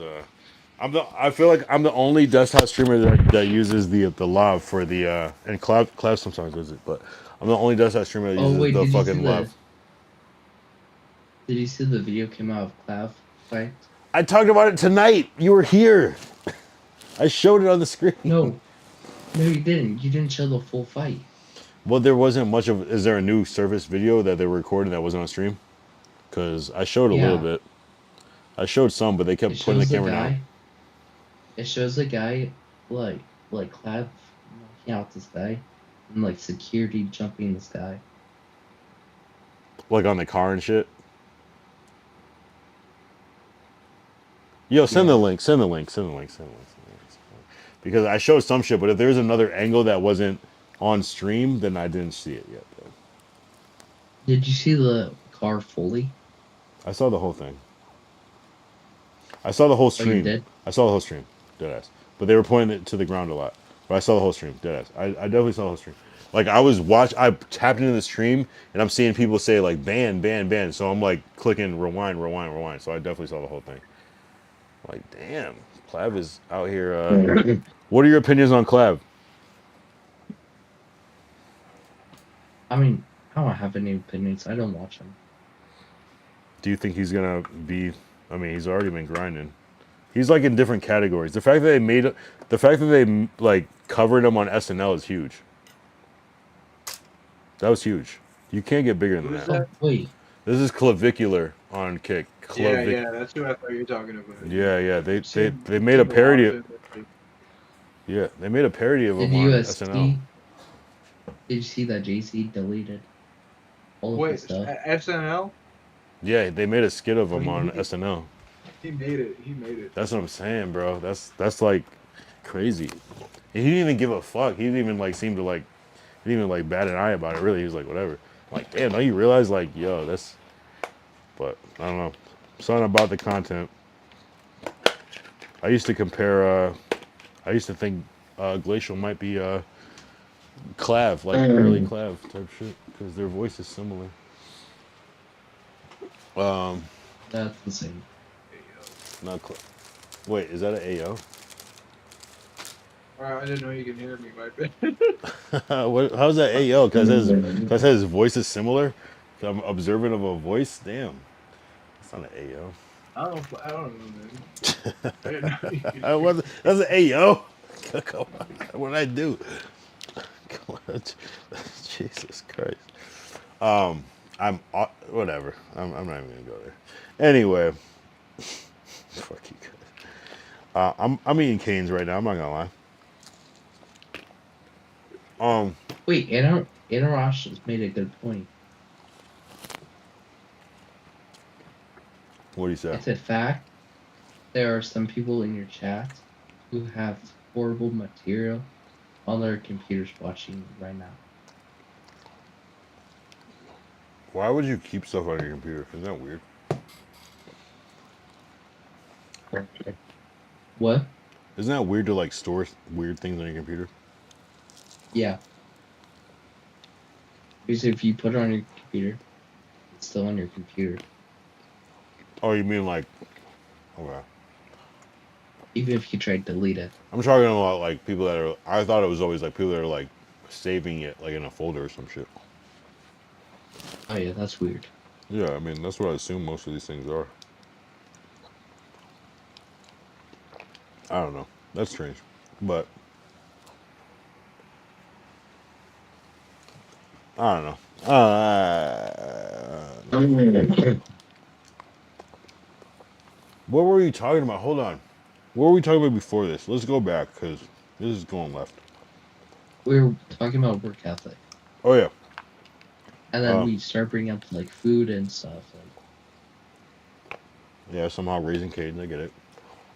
I feel like I'm the only desktop streamer that uses the lav for the and Clav sometimes does it, but I'm the only desktop streamer that Oh uses wait, the did you see fucking lav. Did you see the video came out of Clav fight? I talked about it tonight. You were here. I showed it on the screen. No, you didn't. You didn't show the full fight. Well, there wasn't much of. Is there a new service video that they were recording that wasn't on stream? Because I showed a little bit. I showed some, but they kept putting the camera down. It shows a guy like Clav knocking out this guy, and like security jumping this guy. Like on the car and shit. Yo, send the link. Send the link. Send the link. Send the link. Send the link. Because I showed some shit, but if there's another angle that wasn't on stream, then I didn't see it yet. Though. Did you see the car fully? I saw the whole thing. I saw the whole stream. Oh, you did? I saw the whole stream. Deadass. But they were pointing it to the ground a lot. But I saw the whole stream. Deadass. I definitely saw the whole stream. Like I tapped into the stream and I'm seeing people say like ban, ban, ban. So I'm like clicking rewind, rewind, rewind. So I definitely saw the whole thing. Like, damn, Clav is out here. What are your opinions on Clav? I mean, I don't have any opinions. I don't watch him. Do you think he's gonna be? I mean, he's already been grinding. He's like in different categories. The fact that they like covered him on SNL is huge. That was huge. You can't get bigger than that. Wait. This is clavicular on Kick. Yeah, that's who I thought you were talking about. Yeah. They made a parody of. Yeah, they made a parody of him on SNL. Did you see that JC deleted all of his stuff? SNL? Yeah, they made a skit of him on SNL. He made it. That's what I'm saying, bro. That's like crazy. And he didn't even give a fuck. He didn't even like seem to like. He didn't even like bat an eye about it. Really, he was like, whatever. I'm like, damn, don't you realize like, yo, that's. But I don't know. Something about the content. I used to compare. I used to think Glacial might be Clav, like early Clav type shit, because their voice is similar. That's the same. Not Wait, is that an AO? I didn't know you could hear me, my bad. How's that AO? Because his voice is similar. I'm observant of a voice. Damn, that's not an AO. I don't know, man. That's an AO. Come on, what did I do? Come on. Jesus Christ. I'm whatever. I'm not even gonna go there. Anyway, fuck you guys. I'm eating canes right now. I'm not gonna lie. Wait, Inarosh just made a good point. What do you say? It's a fact. There are some people in your chat who have horrible material on their computers watching right now. Why would you keep stuff on your computer? Isn't that weird? What? Isn't that weird to like store weird things on your computer? Yeah. Because if you put it on your computer, it's still on your computer. Oh, you mean like? Okay. Even if you try to delete it. I'm talking about like people that are. I thought it was always like people that are like saving it like in a folder or some shit. Oh yeah, that's weird. Yeah, I mean that's what I assume most of these things are. I don't know. That's strange, but I don't know. What were we talking about? Hold on. What were we talking about before this? Let's go back because this is going left. We were talking about work ethic. Oh yeah. And then we start bringing up like food and stuff. Like, yeah, somehow raising Caden. I get it.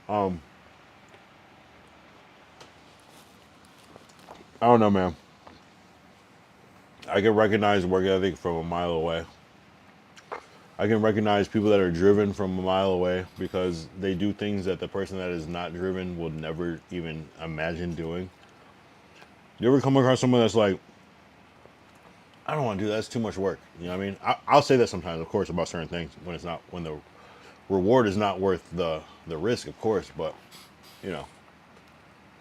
I don't know, man. I can recognize work ethic from a mile away. I can recognize people that are driven from a mile away because they do things that the person that is not driven would never even imagine doing. You ever come across someone that's like, I don't want to do that. That's too much work. You know what I mean? I'll say that sometimes, of course, about certain things when it's not, when the reward is not worth the risk, of course. But, you know,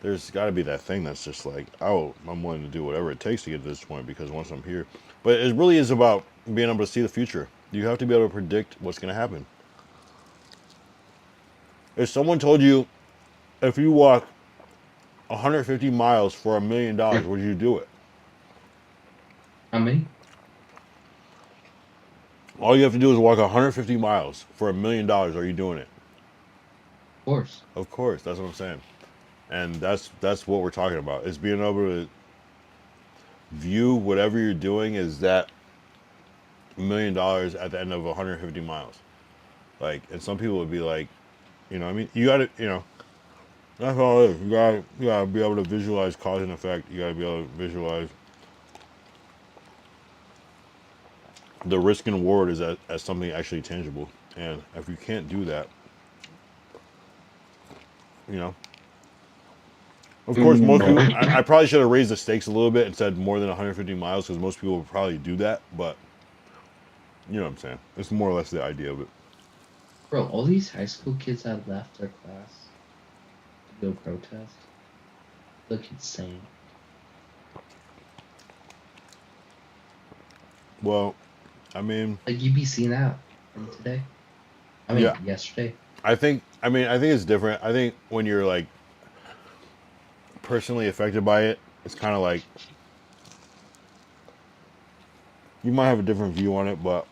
there's got to be that thing that's just like, oh, I'm willing to do whatever it takes to get to this point because once I'm here. But it really is about being able to see the future. You have to be able to predict what's going to happen. If someone told you, if you walk 150 miles for $1 million, would you do it? how many? All you have to do is walk 150 miles for $1 million. Are you doing it? Of course. Of course. That's what I'm saying. And that's what we're talking about. Is being able to view whatever you're doing as that $1 million at the end of 150 miles. Like, and some people would be like, you know what I mean? You got to, you know, that's all it is. You gotta be able to visualize cause and effect. You got to be able to visualize the risk and reward as something actually tangible. And if you can't do that, you know, of course, most people, I probably should have raised the stakes a little bit and said more than 150 miles because most people would probably do that. But you know what I'm saying? It's more or less the idea of it. Bro, all these high school kids that left their class to go protest look insane. Well, I mean, like you be seeing that from today. I mean, yeah. yesterday. I think it's different. I think when you're like personally affected by it, it's kind of like you might have a different view on it, but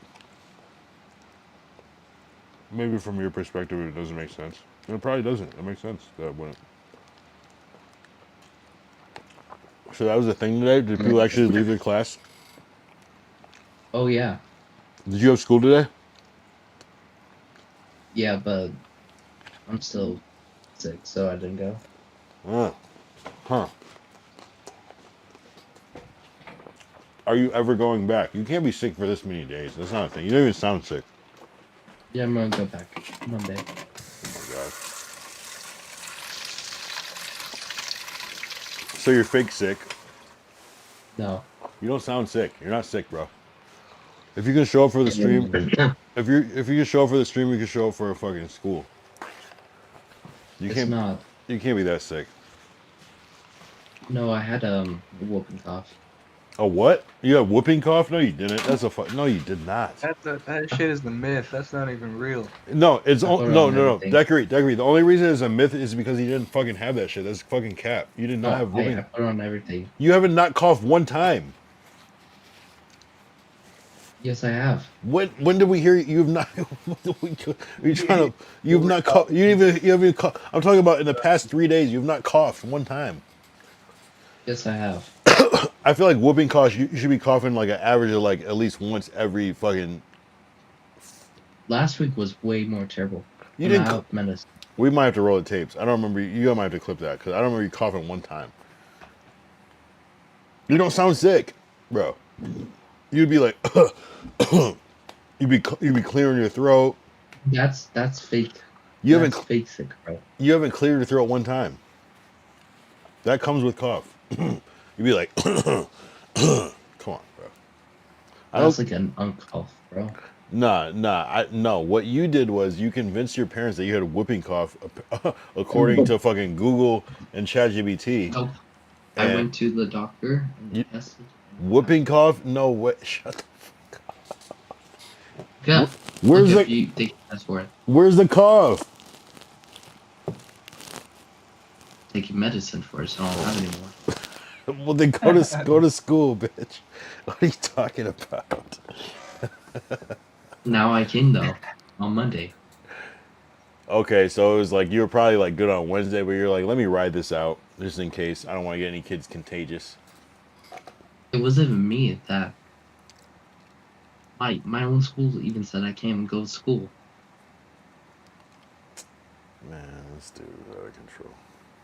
maybe from your perspective it doesn't make sense. And it probably doesn't. It makes sense that wouldn't. So that was the thing today? Did people actually leave their class? Oh yeah. Did you have school today? Yeah, but I'm still sick, so I didn't go. Oh. Huh. Are you ever going back? You can't be sick for this many days. That's not a thing. You don't even sound sick. Yeah, I'm gonna go back Monday. Oh my god. So you're fake sick? No. You don't sound sick. You're not sick, bro. If you can show up for the stream, if you can show up for the stream, you can show up for a fucking school. You It's not. You can't be that sick. No, I had a whooping cough. A what? You had whooping cough? No, you didn't. That's a no, you did not. That shit is the myth. That's not even real. No, it's no. Decorate. The only reason it's a myth is because he didn't fucking have that shit. That's fucking cap. You did not have whooping. I put on everything. You haven't not coughed one time. Yes, I have. When did we hear you have not? You're trying to. You've not coughed. You haven't coughed. I'm talking about in the past 3 days. You've not coughed one time. Yes, I have. I feel like whooping cough. You should be coughing like an average of like at least once every fucking. Last week was way more terrible. You didn't. Menace. We might have to roll the tapes. I don't remember. You might have to clip that because I don't remember you coughing one time. You don't sound sick, bro. you'd be like, you'd be clearing your throat. That's fake. You That's haven't fake sick, bro. you haven't cleared your throat one time. That comes with cough. You'd be like, come on, bro. I That's don't. like an uncough, bro. No. What you did was you convinced your parents that you had whooping cough, according to fucking Google and ChatGPT. Nope. I And went to the doctor and they you, tested. And whooping cough? No way. Shut the fuck up. yeah. Where's Look, if the you they can test for it. Where's the cough? Taking medicine for it, so I don't have it anymore. Well, then go to school, bitch. What are you talking about? Now I can though. On Monday. Okay, so it was like you were probably like good on Wednesday, but you're like, let me ride this out just in case. I don't want to get any kids contagious. It wasn't even me that. My own school even said I can't even go to school. Man, this dude is out of control.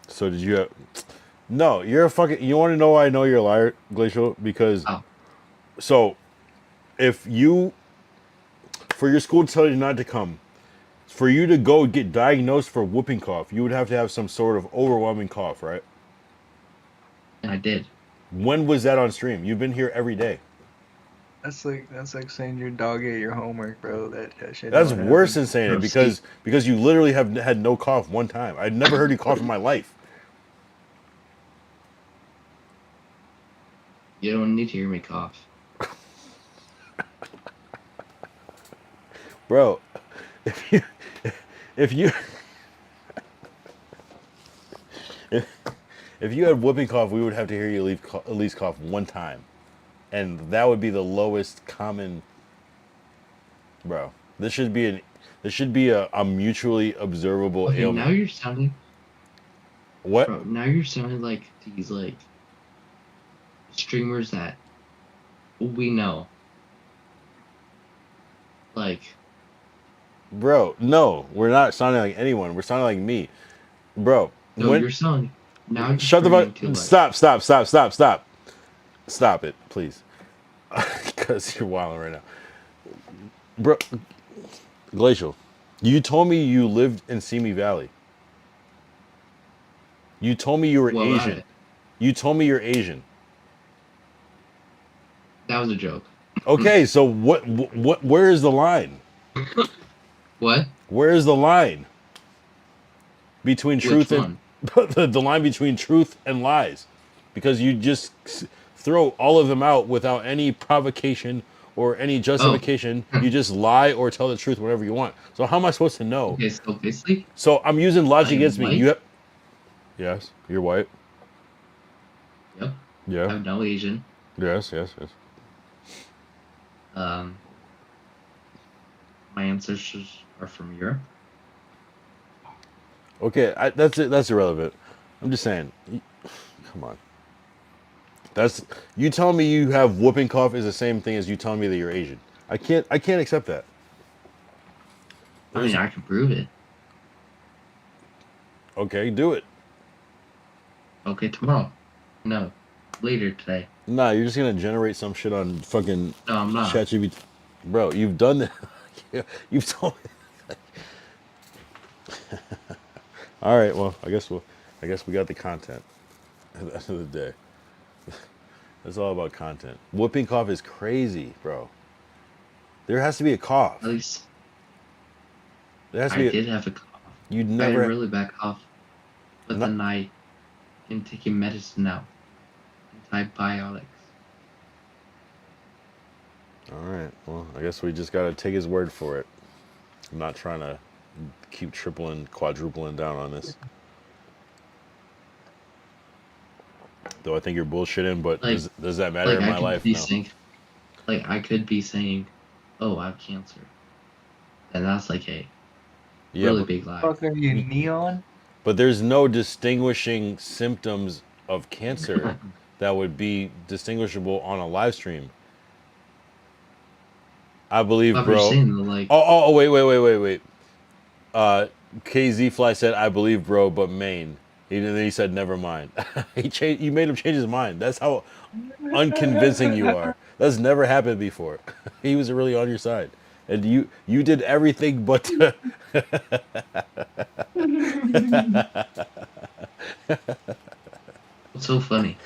So did you have? No, you're a fucking. You want to know why I know you're a liar, Glacial? Because so if you for your school to tell you not to come, for you to go get diagnosed for whooping cough, you would have to have some sort of overwhelming cough, right? And I did. When was that on stream? You've been here every day. That's like saying your dog ate your homework, bro. That shit. That's don't worse happen. than saying it because you literally have had no cough one time. I'd never heard you cough in my life. You don't need to hear me cough. Bro, if you if you had whooping cough, we would have to hear you at least cough one time, and that would be the lowest common. Bro, this should be a mutually observable Okay, ailment. now you're sounding. What? Bro, now you're sounding like these like streamers that we know. Like. Bro, no, we're not sounding like anyone. We're sounding like me, bro. No, you're sounding. Now you're Shut the fuck. like, Stop it, please. Because you're wilding right now, bro. Glacial, you told me you lived in Simi Valley. You told me you were Asian. You told me you're Asian. That was a joke. Okay, so what? Where is the line? What? Where is the line between truth Which and the line between truth and lies? Because you just throw all of them out without any provocation or any justification. You just lie or tell the truth whenever you want. So how am I supposed to know? Okay, so basically. So I'm using logic against me. White? You have. Yes, you're white. Yep. Yeah. I'm no Asian. Yes. My ancestors are from Europe. Okay, that's it. That's irrelevant. I'm just saying. Come on. That's you telling me you have whooping cough is the same thing as you telling me that you're Asian. I can't accept that. I mean, I can prove it. Okay, do it. Okay, tomorrow. No, later today. Nah, you're just gonna generate some shit on fucking No, I'm not. ChatGPT. Bro, you've done that. You've told me. All right, well, I guess we got the content at the end of the day. It's all about content. Whooping cough is crazy, bro. There has to be a cough. At least there has to I be did have a cough. You'd I had never a really bad cough, but then I am taking medicine now. Antibiotics. All right. Well, I guess we just gotta take his word for it. I'm not trying to keep tripling, quadrupling down on this. Though I think you're bullshitting, but Like, does that matter in my life? No. I could be saying, "Oh, I have cancer," and that's like a really big lie. Fuck, are you neon? But there's no distinguishing symptoms of cancer that would be distinguishable on a live stream. I believe, But bro. you're saying that, like, Wait. KZ Fly said, "I believe, bro, but Maine." And then he said, "Never mind." You made him change his mind. That's how unconvincing you are. That's never happened before. He was really on your side, and you did everything but. What's so funny?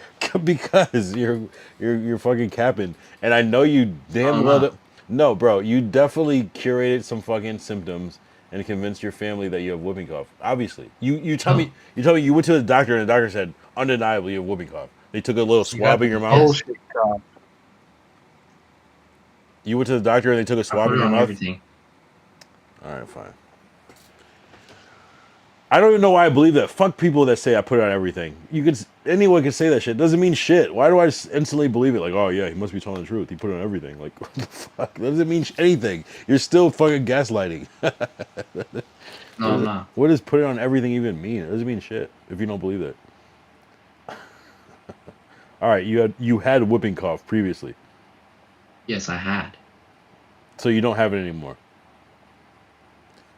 Because you're fucking capping, and I know you damn I'm well. not. No, bro, you definitely curated some fucking symptoms and convinced your family that you have whooping cough. Obviously, you tell me you went to the doctor and the doctor said undeniably you have whooping cough. They took a little swab in your mouth. Bullshit cough. You went to the doctor and they took a I swab put in it your on mouth. everything. All right, fine. I don't even know why I believe that. Fuck people that say I put it on everything. Anyone can say that shit. Doesn't mean shit. Why do I just instantly believe it? Like, oh yeah, he must be telling the truth. He put it on everything. Like, what the fuck? That doesn't mean anything. You're still fucking gaslighting. No, I'm not. What does put it on everything even mean? It doesn't mean shit if you don't believe it. All right, you had whooping cough previously, Yes, I had. so you don't have it anymore.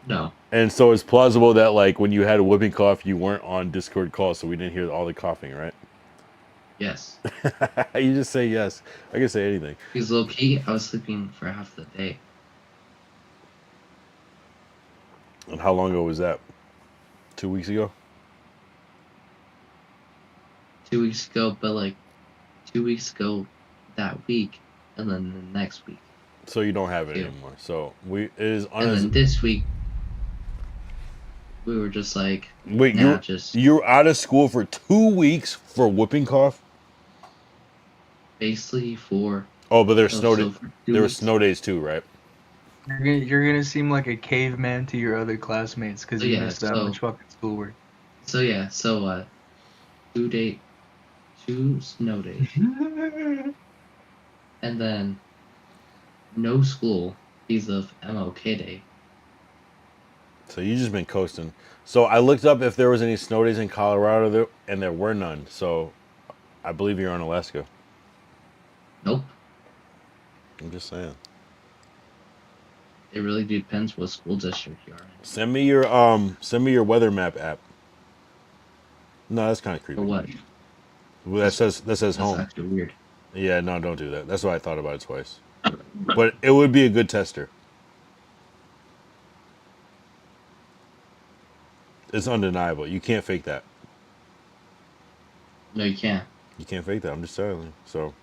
No. And so it's plausible that like when you had a whooping cough, you weren't on Discord calls, so we didn't hear all the coughing, right? Yes. You just say yes. I can say anything. Because low key, I was sleeping for half the day. And how long ago was that? 2 weeks ago? 2 weeks ago, but like 2 weeks ago that week, and then the next week. So you don't have it anymore. So it is And then this week, we were just like, wait, nah, you're out of school for 2 weeks for whooping cough? basically for. Oh, but there's snow so days. There were snow days too, right? You're gonna seem like a caveman to your other classmates because you missed that much fucking schoolwork. So yeah, 2 snow days, and then no school because of MLK Day. So you just been coasting. So I looked up if there was any snow days in Colorado, and there were none. So I believe you're in Alaska. Nope. I'm just saying. It really depends what school district you are in. Send me your weather map app. No, that's kind of creepy. For what? Well, that says That's home. actually weird. Yeah, no, don't do that. That's why I thought about it twice. But it would be a good tester. It's undeniable. You can't fake that. No, you can't. You can't fake that. I'm just telling you. So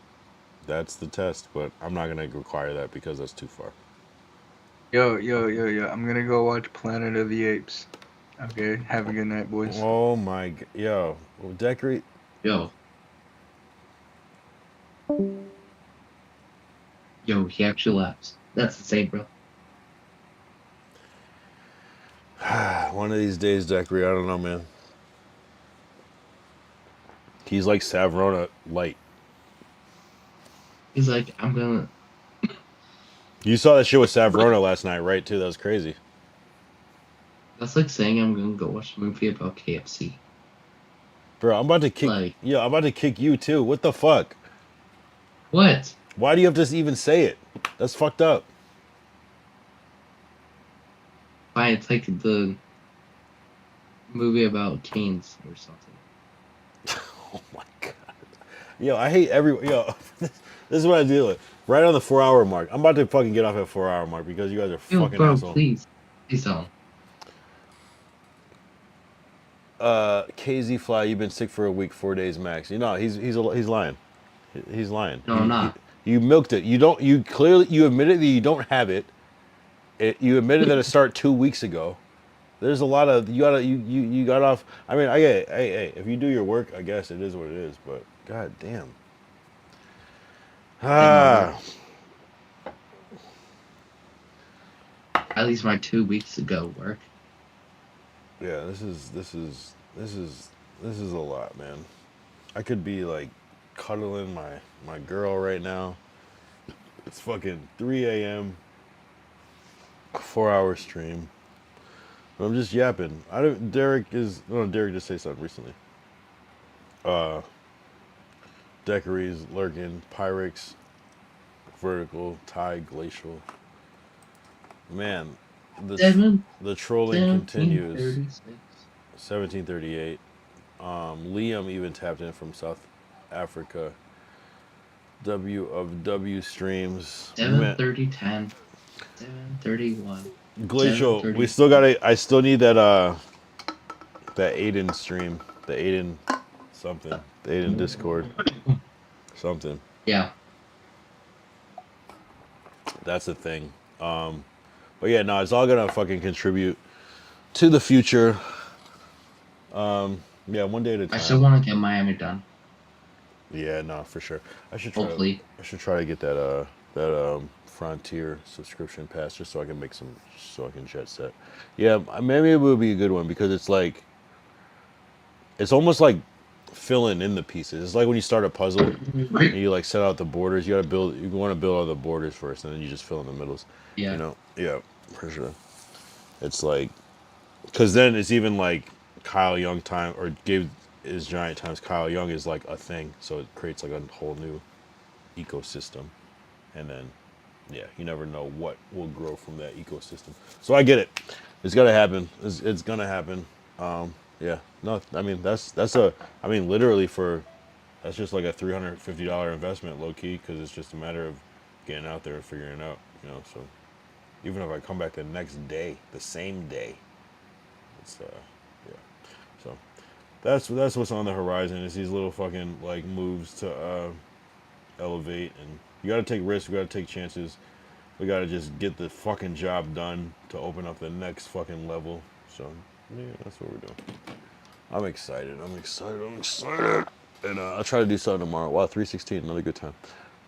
that's the test, but I'm not gonna require that because that's too far. Yo. I'm gonna go watch Planet of the Apes. Okay, have a good night, boys. Oh my god. Yo. Well, decorate. Yo, he actually laughs. That's insane, bro. One of these days, Decorate, I don't know, man. He's like Savrona light. He's like, I'm gonna. You saw that shit with Savrona last night, right? Too. That was crazy. That's like saying I'm gonna go watch a movie about KFC. Bro, I'm about to kick. I'm about to kick you too. What the fuck? What? Why do you have to even say it? That's fucked up. Fine, it's like the movie about canes or something. Oh my god. Yo, I hate Yo, this is what I deal with. Right on the 4-hour mark. I'm about to fucking get off at 4-hour mark because you guys are fucking bro, assholes. Please don't. KZ Fly, you've been sick for a week, 4 days max. You know, he's lying. He's lying. No, I'm not. You milked it. You clearly admitted that you don't have it. You admitted that it started 2 weeks ago. There's a lot of you got off. I mean, hey, if you do your work, I guess it is what it is. But god damn. At least my 2 weeks ago work. Yeah, this is a lot, man. I could be like cuddling my girl right now. It's fucking 3 a.m. 4-hour stream. I'm just yapping. Derek just say something recently. Decaries, Lurkin, Pyrex, Vertical, Tide, Glacial. Man, the trolling continues. 1738. Liam even tapped in from South Africa. W of W streams. 7:30, 10, 7:31, Glacial. 7:30. We still gotta. I still need that. That Aiden stream. The Aiden something. The Aiden Discord. Something. Yeah. That's the thing. But yeah, no, it's all gonna fucking contribute to the future. Yeah, one day at a time. I still want to get Miami done. Yeah, no, for sure. I should try. Hopefully. I should try to get that Frontier subscription pass just so I can make some, so I can jet set. Yeah, maybe it would be a good one because it's like, it's almost like filling in the pieces. It's like when you start a puzzle and you like set out the borders. You gotta build. You want to build all the borders first, and then you just fill in the middles. Yeah. You know. Yeah, for sure. It's like, because then it's even like Kyle Young time or Gabe is Giant times Kyle Young is like a thing. So it creates like a whole new ecosystem, and then yeah, you never know what will grow from that ecosystem. So I get it. It's gonna happen. It's gonna happen. Yeah. No, I mean that's a. I mean literally that's just like a $350 investment, low key, because it's just a matter of getting out there and figuring it out. You know. So even if I come back the next day, the same day, it's yeah. So that's what's on the horizon. Is these little fucking like moves to elevate, and you got to take risks. We got to take chances. We got to just get the fucking job done to open up the next fucking level. So yeah, that's what we're doing. I'm excited. I'm excited. And I'll try to do something tomorrow. Wow, 3:16, another good time.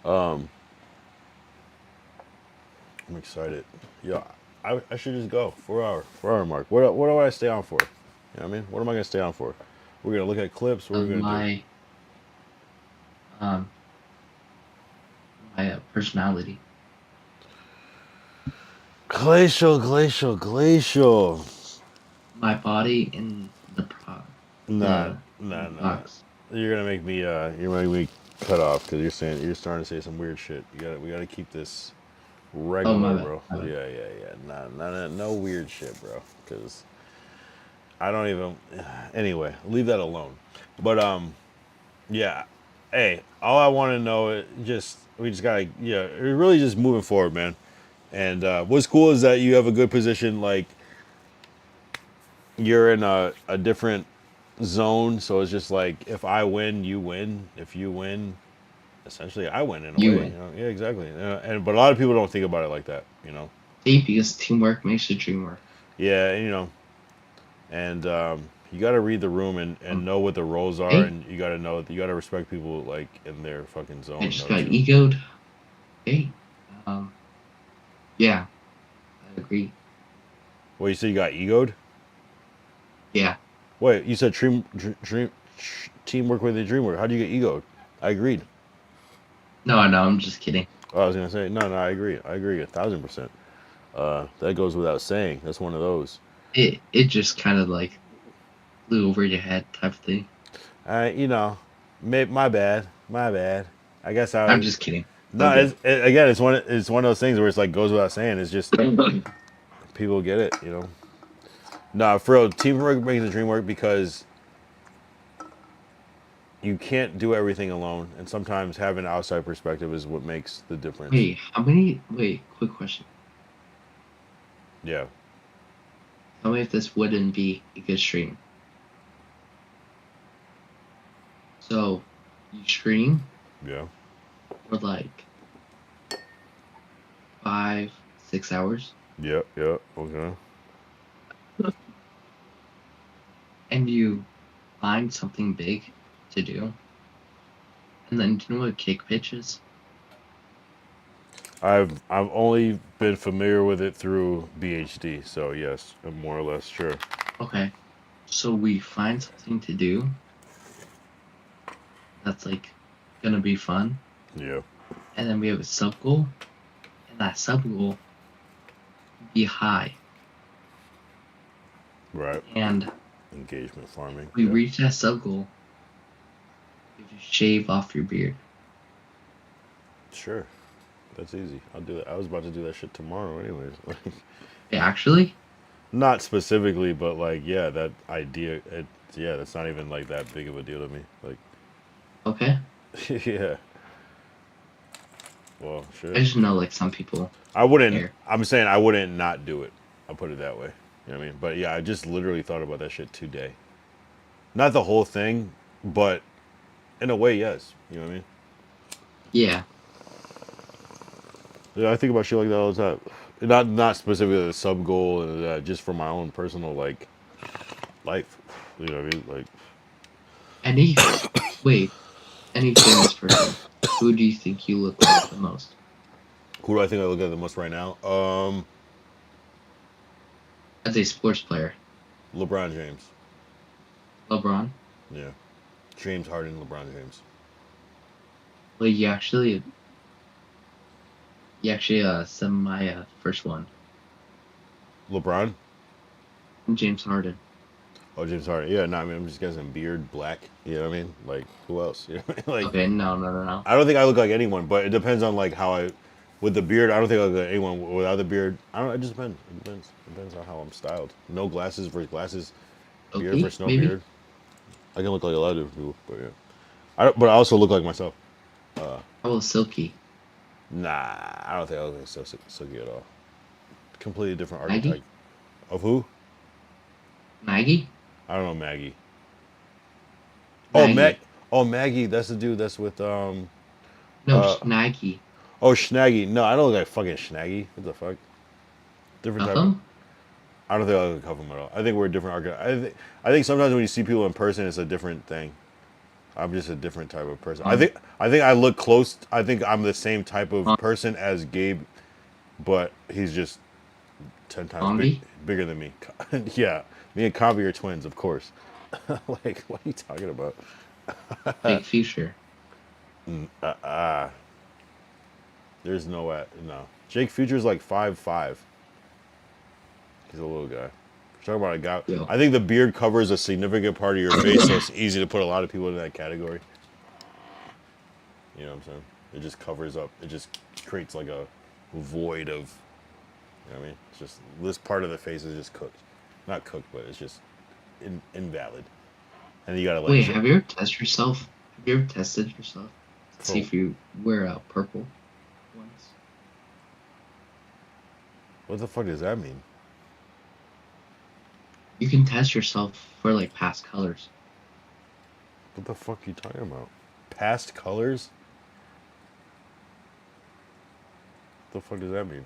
I'm excited. Yeah, I should just go 4 hour mark. What do I stay on for? You know what I mean? What am I gonna stay on for? We're gonna look at clips. What are we gonna do? My personality. Glacial. My body in the Nah. box. You're gonna make me cut off because you're starting to say some weird shit. We gotta keep this regular, bro. Yeah. No weird shit, bro. Because I don't even. Anyway, leave that alone. But yeah. Hey, all I want to know is we just gotta we're really just moving forward, man. And what's cool is that you have a good position. Like you're in a different zone, so it's just like if I win, you win. If you win, essentially I win in a way. Win. You know? Yeah, exactly. But a lot of people don't think about it like that. You know. See, because teamwork makes the dream work. Yeah, you know, and you got to read the room and know what the roles are, and you got to know you got to respect people like in their fucking zone. I just got egoed. Hey, yeah, I agree. Well, you said you got egoed? Yeah. Wait, you said teamwork with the dreamwork. How do you get egoed? I agreed. No, I'm just kidding. Oh, I was gonna say no. I agree 1,000%. That goes without saying. That's one of those. It just kind of like flew over your head type of thing. You know, my bad. I guess I'm just kidding. No, it's one of those things where it's like goes without saying. It's just people get it, you know. Nah, for real, teamwork makes the dream work because you can't do everything alone, and sometimes having an outside perspective is what makes the difference. Wait, quick question. Yeah. Tell me if this wouldn't be a good stream. So, you stream. Yeah. For like 5-6 hours. Yep, okay. And you find something big to do. And then do you know what kick pitch is? I've only been familiar with it through BHD, so yes, I'm more or less sure. Okay. So we find something to do that's like gonna be fun. Yeah. And then we have a sub goal. And that sub goal be high. Right. And engagement farming. We reach that sub goal. You just shave off your beard. Sure. That's easy. I'll do that. I was about to do that shit tomorrow anyways. Yeah, actually? Not specifically, but like, yeah, that idea, Yeah, that's not even like that big of a deal to me. Like, Okay. yeah. Well, I shit. just know like some people. I wouldn't. care. I'm saying I wouldn't not do it. I'll put it that way. You know what I mean? But yeah, I just literally thought about that shit today. Not the whole thing, but in a way, yes. You know what I mean? Yeah. Yeah, I think about shit like that all the time. Not specifically a sub goal, and just for my own personal like life. You know what I mean? Like, Any wait, any famous person. Who do you think you look like the most? who do I think I look at the most right now? As a sports player. LeBron James. LeBron. Yeah, James Harden, LeBron James. Well, you actually said my first one. LeBron. James Harden. Oh, James Harden. Yeah, no, I mean, I'm just guessing beard, black. You know what I mean? Like, who else? You know what I mean? Like, Okay, no. I don't think I look like anyone, but it depends on like how I, with the beard. I don't think I look like anyone without the beard. I don't. It just depends. It depends. Depends on how I'm styled. No glasses versus glasses. Beard Okay, versus no maybe. beard. I can look like a lot of different people, but yeah. But I also look like myself. How about Silky? Nah, I don't think I look like Silky at all. Completely different Maggie? archetype. Of who? Maggie? I don't know Maggie. Maggie. Oh Maggie, that's the dude that's with No, Snaggy. Oh Schnaggy. No, I don't look like fucking Schnaggy. What the fuck? Different type of, Nothing? I don't think I look like him at all. I think we're a different archetype. I think sometimes when you see people in person it's a different thing. I'm just a different type of person. I think I look close. I think I'm the same type of person as Gabe, but he's just 10 times bigger than me. Yeah, me and Kavi are twins, of course. Like, what are you talking about? Big Future. There's no. Jake Future's like 5'5". He's a little guy. Talking about a guy. Yeah. I think the beard covers a significant part of your face, so it's easy to put a lot of people in that category. You know what I'm saying? It just covers up. It just creates like a void of. You know what I mean? It's just this part of the face is just cooked, not cooked, but it's just invalid. And you gotta like. Wait, have you ever tested yourself? Have you ever tested yourself to see if you wear purple ones? What the fuck does that mean? You can test yourself for like past colors. What the fuck are you talking about? Past colors? What the fuck does that mean?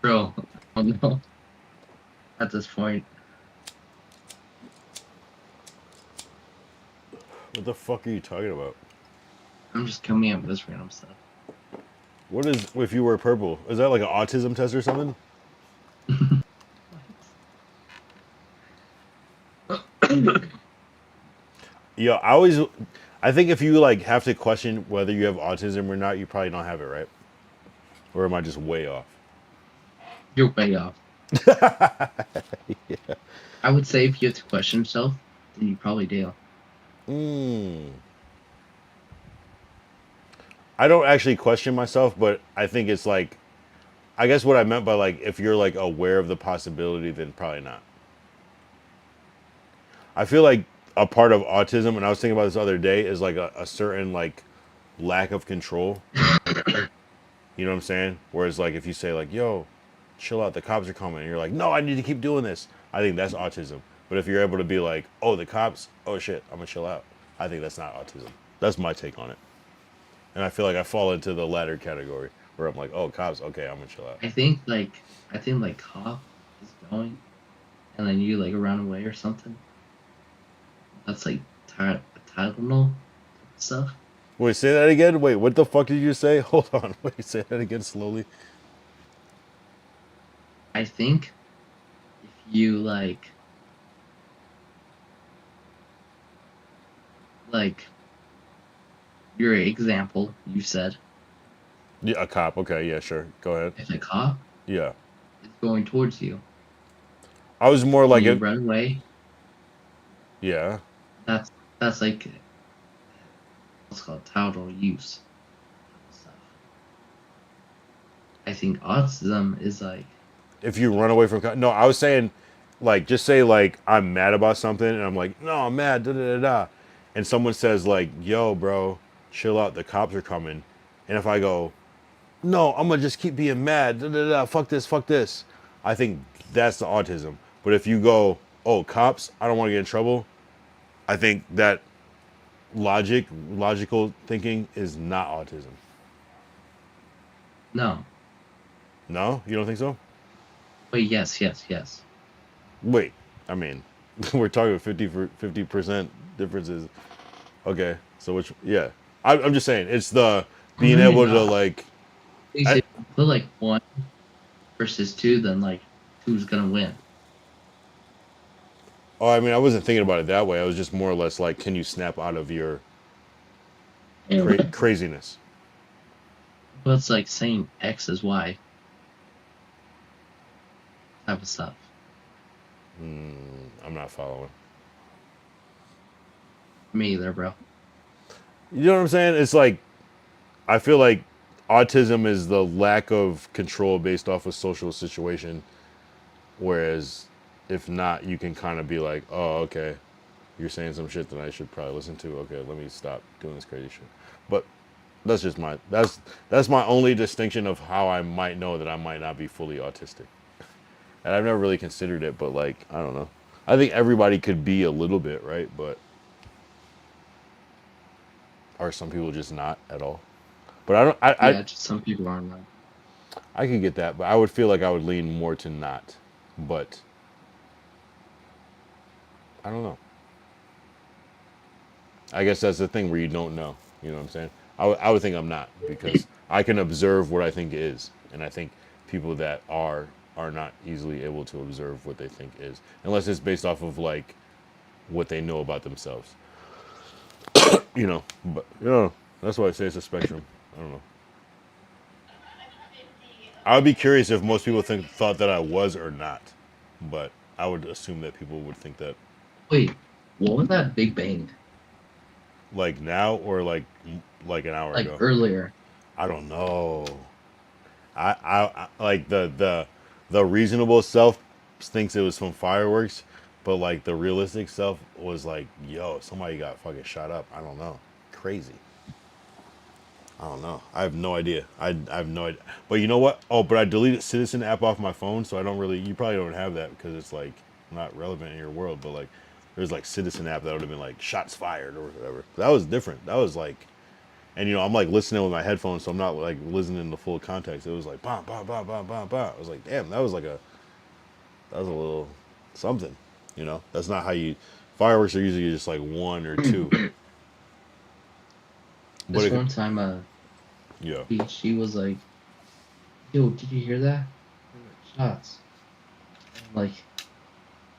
Bro, oh no. At this point. What the fuck are you talking about? I'm just coming up with this random stuff. What is if you wear purple? Is that like an autism test or something? Yo, I think if you like have to question whether you have autism or not, you probably don't have it, right? Or am I just way off? You're way off. Yeah. I would say if you have to question yourself, then you probably do. I don't actually question myself, but I think it's like, I guess what I meant by like, if you're like aware of the possibility, then probably not. I feel like a part of autism, and I was thinking about this the other day, is like a certain like lack of control. You know what I'm saying? Whereas like if you say like, yo, chill out, the cops are coming, and you're like, no, I need to keep doing this. I think that's autism. But if you're able to be like, oh, the cops, oh shit, I'm gonna chill out. I think that's not autism. That's my take on it. And I feel like I fall into the latter category where I'm like, oh, cops, okay, I'm gonna chill out. I think like cop is going, and then you like run away or something. That's like Tylenol stuff. Wait, say that again? Wait, what the fuck did you say? Hold on. Wait, say that again slowly. I think if you like your example, you said. Yeah, a cop. Okay, yeah, sure. Go ahead. If a cop Yeah. is going towards you, I was more like you run away. Yeah. That's like what's called total use stuff. I think autism is like if you run away from no, I was saying like just say like I'm mad about something and I'm like, no, I'm mad, da da da da, and someone says like, yo, bro, chill out, the cops are coming, and if I go, no, I'm gonna just keep being mad, da da da, fuck this, I think that's the autism. But if you go, oh, cops, I don't want to get in trouble, I think that logical thinking is not autism. No. No, you don't think so? Wait, yes. Wait, I mean, we're talking 50% differences. Okay, so which? Yeah, I'm just saying it's the I'm being really able to not. like. If you put like 1 versus 2, then like who's gonna win? Oh, I mean, I wasn't thinking about it that way. I was just more or less like, can you snap out of your craziness? But it's like saying X is Y type of stuff. I'm not following. Me either, bro. You know what I'm saying? It's like, I feel like autism is the lack of control based off a social situation, whereas if not, you can kind of be like, oh, okay, you're saying some shit that I should probably listen to. Okay, let me stop doing this crazy shit. But that's just that's my only distinction of how I might know that I might not be fully autistic. And I've never really considered it, but like, I don't know. I think everybody could be a little bit, right? But are some people just not at all? But I don't. Yeah, just some people are not. I could get that, but I would feel like I would lean more to not. But I don't know. I guess that's the thing where you don't know. You know what I'm saying? I would think I'm not because I can observe what I think is, and I think people that are not easily able to observe what they think is, unless it's based off of like what they know about themselves. You know, but you know, that's why I say it's a spectrum. I don't know. I would be curious if most people thought that I was or not, but I would assume that people would think that. Wait, what was that Big Bang? Like now or like an hour Like ago? earlier. I don't know. I like the reasonable self thinks it was from fireworks, but like the realistic self was like, yo, somebody got fucking shot up. I don't know. Crazy. I don't know. I have no idea. I have no idea. But you know what? Oh, but I deleted Citizen app off my phone, so I don't really. You probably don't have that because it's like not relevant in your world. But like, there's like Citizen app that would have been like shots fired or whatever. That was different. That was like, and you know, I'm like listening with my headphones, so I'm not like listening in the full context. It was like bam, bam, bam, bam, bam, bam. I was like, damn, that was a little something. You know, that's not how you. Fireworks are usually just like 1 or 2. But This one time, yeah. she was like, "Yo, did you hear that? There were shots." And I'm like,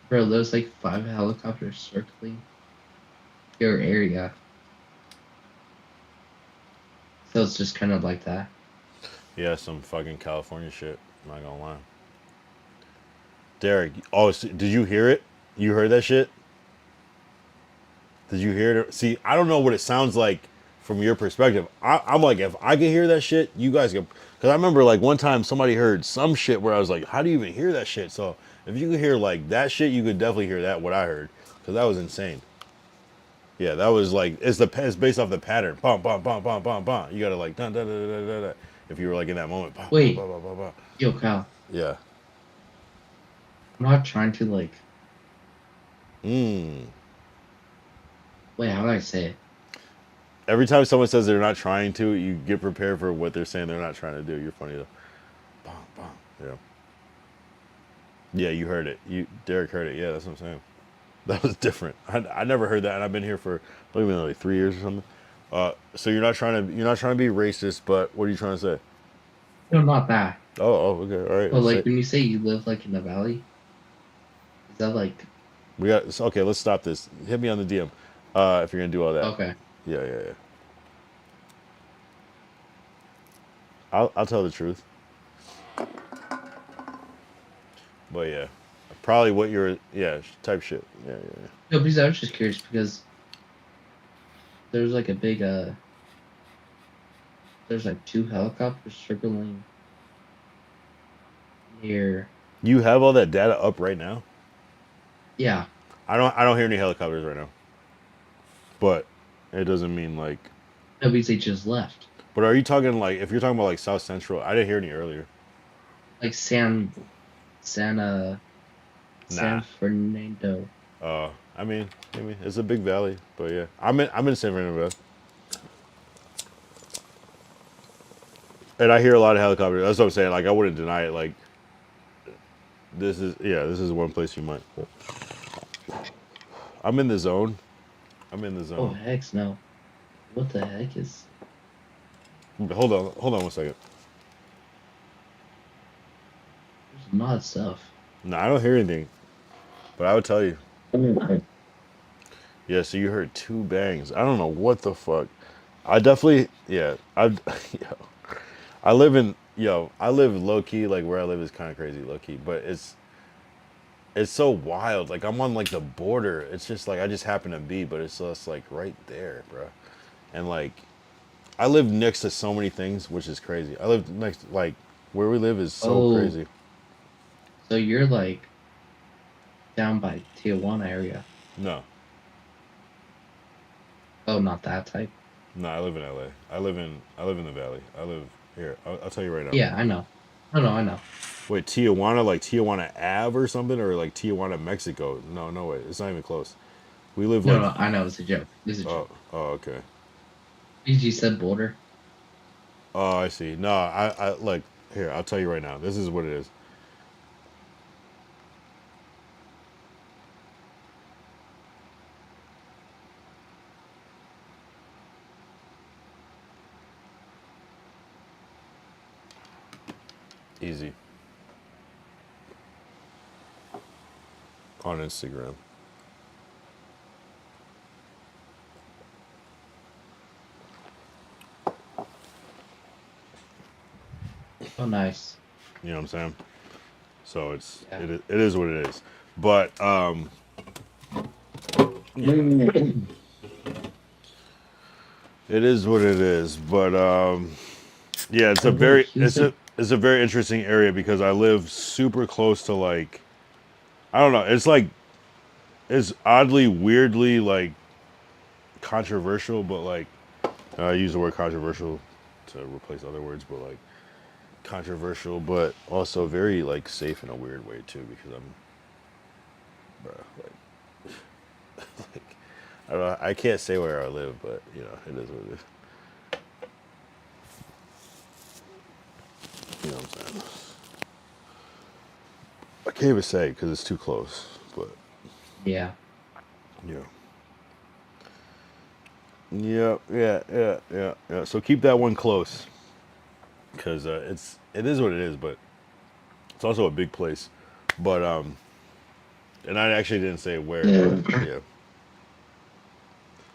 bro, there's like 5 helicopters circling your area. So it's just kind of like that. Yeah, some fucking California shit. I'm not gonna lie. Derek, oh, did you hear it? You heard that shit? Did you hear it? See, I don't know what it sounds like from your perspective. I'm like, if I could hear that shit, you guys could. Because I remember like one time somebody heard some shit where I was like, how do you even hear that shit? So if you could hear like that shit, you could definitely hear that, what I heard. Because that was insane. Yeah, that was like, it's based off the pattern. Bum, bum, bum, bum, bum, bum. You gotta like, dun, dun, dun, dun, dun, dun, if you were like in that moment. Bum, Wait, bum, bum, bum, bum. yo, Kyle. Yeah. I'm not trying to like. Mmm. Wait, how do I say it? Every time someone says they're not trying to, you get prepared for what they're saying they're not trying to do. You're funny though. Bum, bum. Yeah. Yeah, you heard it. Derek heard it. Yeah, that's what I'm saying. That was different. I never heard that, and I've been here for what do you mean, like 3 years or something. So you're not trying to be racist, but what are you trying to say? No, not that. Oh, okay, all right. But like when you say you live like in the valley, is that like? Okay. Let's stop this. Hit me on the DM if you're gonna do all that. Okay. Yeah. I'll tell the truth. But yeah, probably what you're type shit. Yeah. No, because I was just curious because there's like a big there's like 2 helicopters circling near. You have all that data up right now? Yeah. I don't hear any helicopters right now. But it doesn't mean like. No, because they just left. But are you talking like if you're talking about like South Central? I didn't hear any earlier. Like San Fernando. I mean, it's a big valley, but yeah, I'm in San Fernando, and I hear a lot of helicopters. That's what I'm saying. Like I wouldn't deny it. Like this is one place you might. I'm in the zone. I'm in the zone. Oh heck no! What the heck is? Hold on 1 second. There's a lot of stuff. No, I don't hear anything, but I would tell you. Yeah, so you heard 2 bangs. I don't know what the fuck. I definitely, yeah. I live low key. Like where I live is kind of crazy low key, but it's so wild. Like I'm on like the border. It's just like I just happen to be, but it's just like right there, bro. And like I live next to so many things, which is crazy. I live next, like where we live is so crazy. So you're like down by Tijuana area. No. Oh, not that type. No, I live in LA. I live in the valley. I live here. I'll tell you right now. Yeah, I know. I know. Wait, Tijuana, like Tijuana Ave or something, or like Tijuana, Mexico? No way. It's not even close. We live No, I know. It's a joke. It's a joke. Oh, okay. You said border. Oh, I see. No, I like here. I'll tell you right now. This is what it is. Easy. On Instagram. Oh, nice. You know what I'm saying? So it is what it is. But it is what it is. But yeah, it's a very interesting area because I live super close to like I don't know, it's oddly weirdly like controversial, but like I use the word controversial to replace other words, but like controversial, but also very like safe in a weird way too, because like I don't know, I can't say where I live, but you know, it is what it is. You know what I'm saying? I can't even say because it's too close, but yeah. Yeah. So keep that one close, because it is what it is, but it's also a big place. But and I actually didn't say where. But, yeah.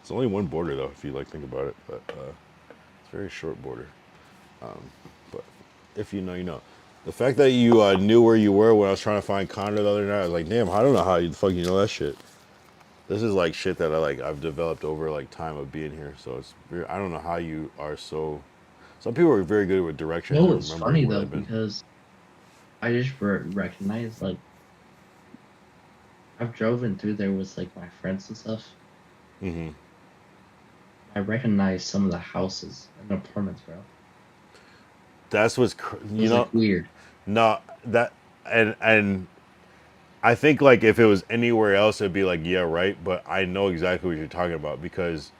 It's only one border though, if you like think about it, but it's a very short border. But if you know, you know. The fact that you knew where you were when I was trying to find Connor the other night, I was like, damn, I don't know how the fuck you know that shit. This is like shit that I've developed over like time of being here. So it's very, I don't know how you are so. Some people are very good with directions. You know, it's funny though because I just recognized like I've driven through there with like my friends and stuff. Mm-hmm. I recognize some of the houses and apartments, bro. That's what's you know like weird. No, that and I think like if it was anywhere else, it'd be like yeah, right. But I know exactly what you're talking about because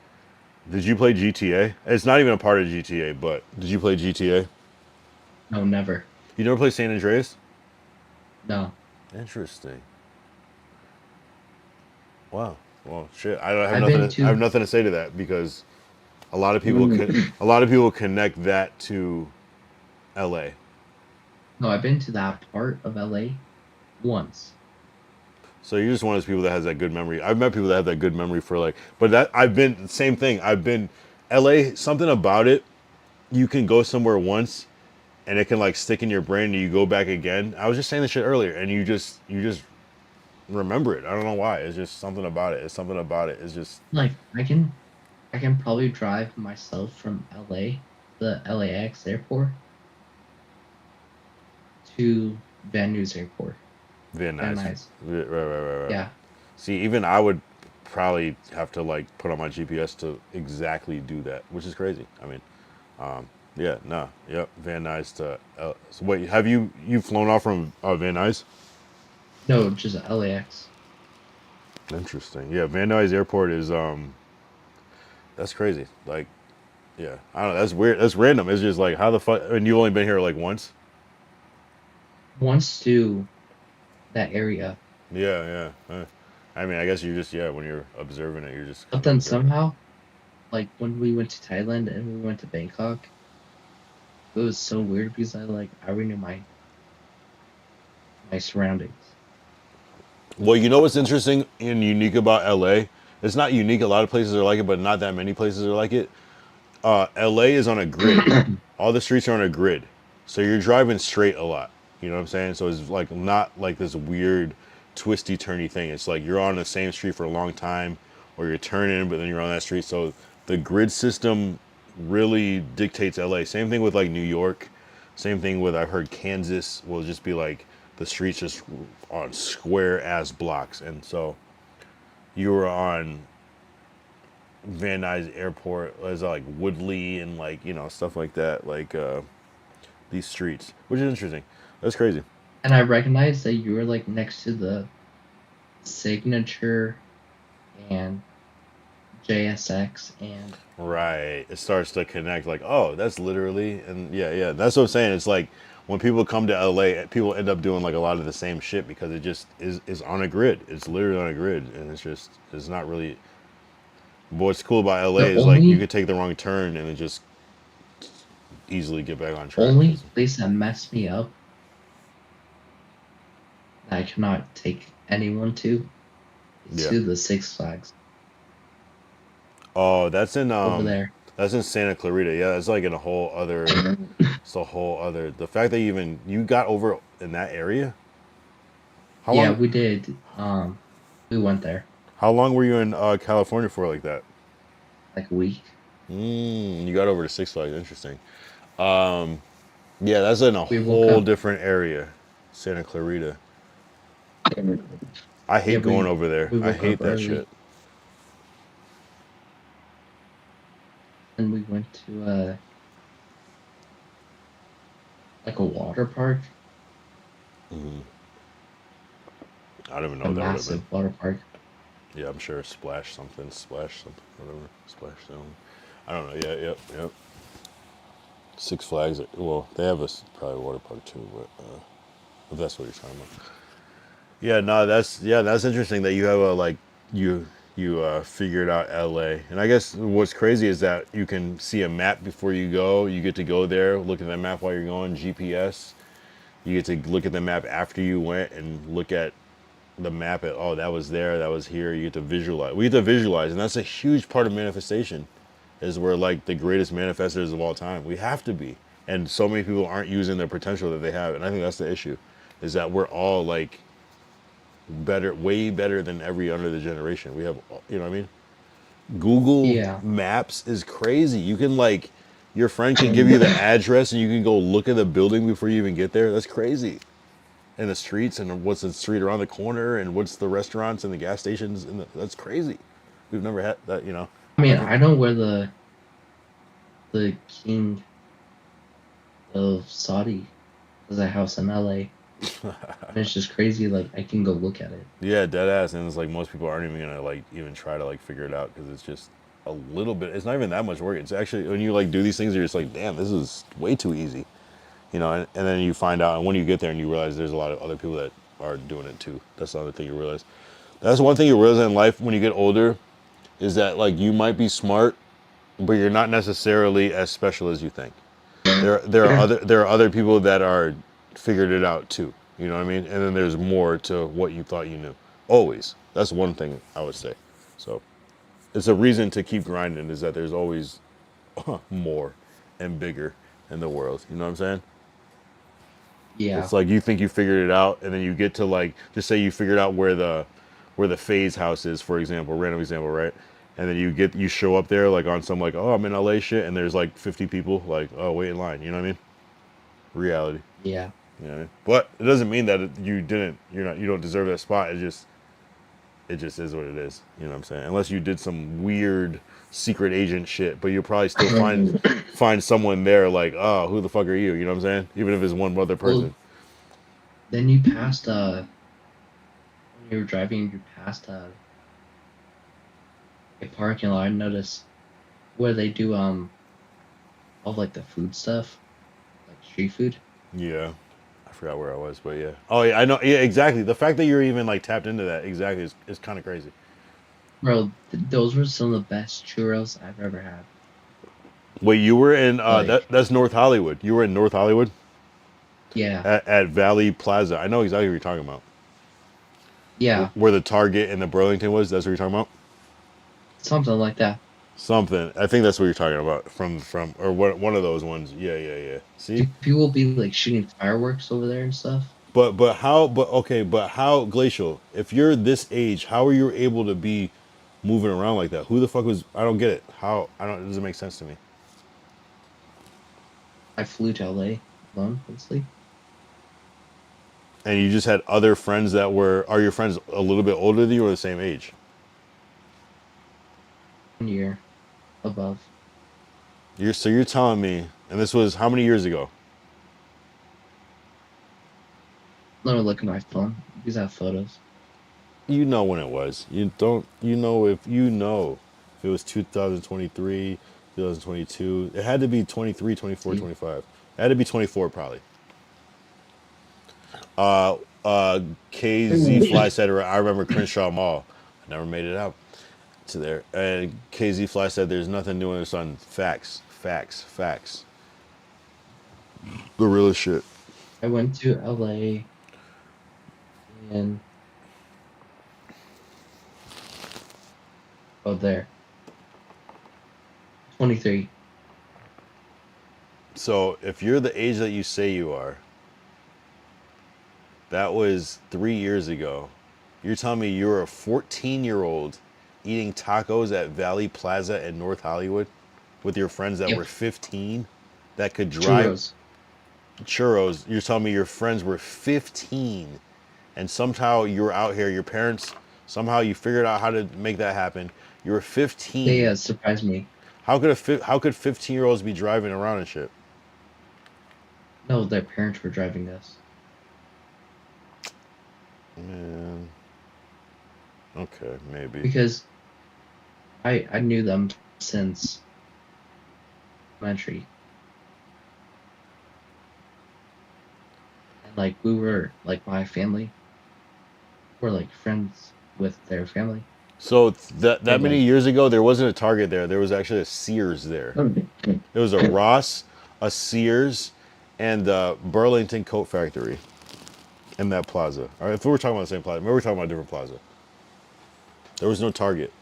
did you play GTA? It's not even a part of GTA, but did you play GTA? No, never. You never played San Andreas? No. Interesting. Wow. Well, shit. I have nothing to say to that because a lot of people connect that to LA. No, I've been to that part of LA once. So you're just one of those people that has that good memory. I've met people that have that good memory for like, but that I've been same thing. I've been LA. Something about it, you can go somewhere once, and it can like stick in your brain, and you go back again. I was just saying this shit earlier, and you just remember it. I don't know why. It's just something about it. It's something about it. It's just like I can probably drive myself from LA, the LAX airport, to Van Nuys Airport. Van Nuys. Nice. Right. Yeah. See, even I would probably have to like put on my GPS to exactly do that, which is crazy. I mean, yeah, no, yep, Van Nuys to. So wait, have you flown off from Van Nuys? No, just LAX. Interesting. Yeah, Van Nuys Airport is that's crazy. Like, yeah, I don't know. That's weird. That's random. It's just like how the fuck. And you've only been here like once. Once to that area. Yeah, yeah. I mean, I guess you just when you're observing it, you're just. But then somehow, like when we went to Thailand and we went to Bangkok, it was so weird because I already knew my surroundings. Well, you know what's interesting and unique about LA? It's not unique. A lot of places are like it, but not that many places are like it. LA is on a grid. All the streets are on a grid. So you're driving straight a lot. You know what I'm saying? So it's like not like this weird twisty turny thing. It's like you're on the same street for a long time or you're turning but then you're on that street. So the grid system really dictates LA. Same thing with like New York. Same thing with I've heard Kansas will just be like the streets just on square ass blocks. And so you were on Van Nuys Airport as like Woodley and like stuff like that, like these streets, which is interesting. That's crazy. And I recognized that you were like next to the Signature and JSX and Right, it starts to connect. Like, oh, that's literally and yeah. That's what I'm saying. It's like when people come to LA, people end up doing like a lot of the same shit because it just is on a grid. It's literally on a grid, and it's not really. What's cool about LA is like you could take the wrong turn and it just easily get back on track. Only place that messed me up that I cannot take anyone to is to the Six Flags. Oh, that's in over there. That's in Santa Clarita. Yeah, it's like in a whole other. It's a whole other. The fact that you got over in that area. How long? We did. We went there. How long were you in California for like that? Like a week. You got over to Six Flags. Interesting. Yeah, that's in a whole different area, Santa Clarita. I hate going over there. I hate that shit. And we went to like a water park. I don't even know a what that would have massive water park. Yeah, I'm sure splash something, whatever, splash zone. I don't know. Yeah, yep. Six Flags. Well, they have probably a water park too, but if that's what you're talking about. Yeah, no, that's interesting that you have you figured out LA. And I guess what's crazy is that you can see a map before you go. You get to go there, look at that map while you're going, GPS. You get to look at the map after you went and look at the map at, oh, that was there, that was here. You get to visualize. We get to visualize, and that's a huge part of manifestation, is we're like the greatest manifestors of all time. We have to be. And so many people aren't using their potential that they have. And I think that's the issue, is that we're all like way better than every other generation. We have, you know what I mean? Google Maps is crazy. You can like, your friend can give you the address and you can go look at the building before you even get there. That's crazy. And the streets and what's the street around the corner and what's the restaurants and the gas stations. That's crazy. We've never had that, I mean, I know where the king of Saudi has a house in LA. And it's just crazy. Like, I can go look at it. Yeah, dead ass. And it's like most people aren't even gonna like even try to like figure it out because it's just a little bit. It's not even that much work. It's actually when you like do these things, you're just like, damn, this is way too easy, and then you find out, and when you get there and you realize there's a lot of other people that are doing it too. That's the other thing you realize. That's one thing you realize in life when you get older, is that like you might be smart, but you're not necessarily as special as you think. There are other people that are figured it out too. You know what I mean? And then there's more to what you thought you knew. Always. That's one thing I would say. So it's a reason to keep grinding, is that there's always more and bigger in the world. You know what I'm saying? Yeah. It's like you think you figured it out, and then you get to like, just say you figured out where the Phase house is, for example, random example, right? And then you show up there like on some like, oh, I'm in LA shit, and there's like 50 people like, oh, wait in line. You know what I mean? Reality. Yeah. You know what I mean? But it doesn't mean that you don't deserve that spot. It's just it just is what it is. You know what I'm saying? Unless you did some weird secret agent shit, but you'll probably still find someone there like, oh, who the fuck are you? You know what I'm saying? Even if it's one other person. Well, then you passed when you were driving, you passed a parking lot. I noticed where they do all like the food stuff, like street food. Yeah. I forgot where I was, but yeah. Oh yeah, I know. Yeah, exactly. The fact that you're even like tapped into that exactly is kind of crazy. Bro, those were some of the best churros I've ever had. Wait, you were in Like- that's North Hollywood. You were in North Hollywood Yeah, at Valley Plaza. I know exactly what you're talking about. yeah, Where the Target and the Burlington was. That's what you're talking about. something like that. Something. I think that's what you're talking about from or one of those ones. Yeah. See, People be like shooting fireworks over there and stuff. but how Glacial? If you're this age, how are you able to be moving around like that? Who the fuck was? I don't get it. How? I don't. It doesn't make sense to me. I flew to LA alone, mostly. And you just had other friends that were. Are your friends a little bit older than you or the same age? 1 year above. You're telling me, and this was how many years ago? Let me look at my phone. These have photos. You know when it was. You don't. You know if it was 2023, 2022. It had to be 23, 24, 25. It had to be 24 probably. KZ Fly said, I remember Crenshaw Mall. I never made it out to there. And KZ Fly said, there's nothing new in the sun. Facts. The realest shit. I went to LA and there. 23. So if you're the age that you say you are, that was 3 years ago. You're telling me you were a 14-year-old eating tacos at Valley Plaza in North Hollywood with your friends that were 15 that could drive churros. You're telling me your friends were 15 and somehow you were out here, your parents, somehow you figured out how to make that happen. You were 15. Yeah, surprised me. How could 15-year-olds be driving around and shit? No, their parents were driving us. Man. Okay, maybe. Because I knew them since elementary. And like we were like my family were like friends with their family. So that many years ago, there wasn't a Target there. There was actually a Sears there. There was a Ross, a Sears, and the Burlington Coat Factory in that plaza. All right, if we were talking about the same plaza, maybe we're talking about a different plaza. There was no Target.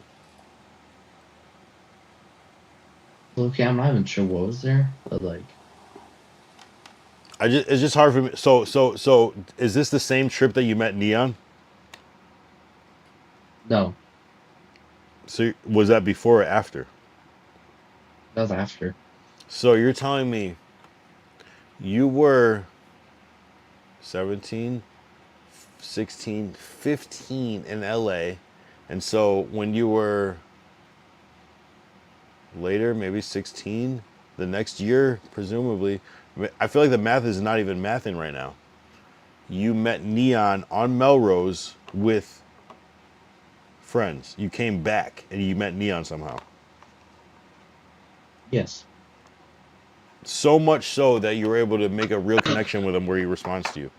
Okay, I'm not even sure what was there, but like It's just hard for me. So is this the same trip that you met Neon? No. So was that before or after? That was after. So you're telling me you were 17, 16, 15 in LA. And so when you were later, maybe 16, the next year, presumably, I feel like the math is not even mathing right now. You met Neon on Melrose with friends. You came back and you met Neon somehow. Yes. So much so that you were able to make a real connection with him where he responds to you.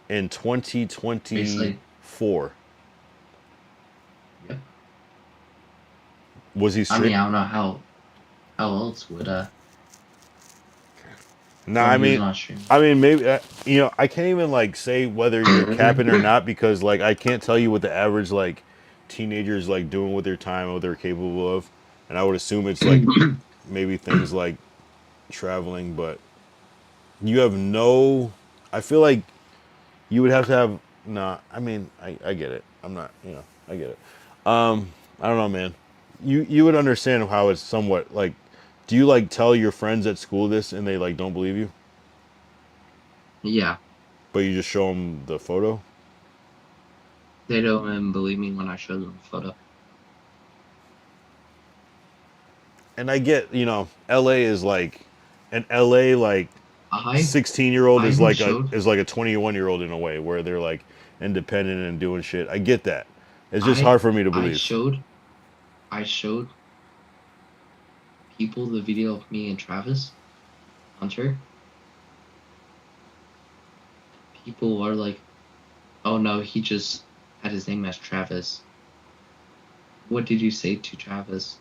In 2024. Yep. Was he straight? I mean, I don't know how else would No, I mean maybe I can't even like say whether you're capping or not because like I can't tell you what the average like teenagers like doing with their time, what they're capable of, and I would assume it's like maybe things like traveling, but you have no. I feel like you would have to have. Nah, I mean I get it. I'm not. I get it. I don't know, man. You would understand how it's somewhat like. Do you like tell your friends at school this and they like don't believe you? Yeah. But you just show them the photo? They don't even believe me when I show them a photo. And I get, LA is like, an LA like 16-year-old I is even like showed. a 21-year-old in a way where they're like independent and doing shit. I get that. It's just I hard for me to I believe. showed I showed people the video of me and Travis Hunter. People are like, "Oh no, he just had his name as Travis. What did you say to Travis?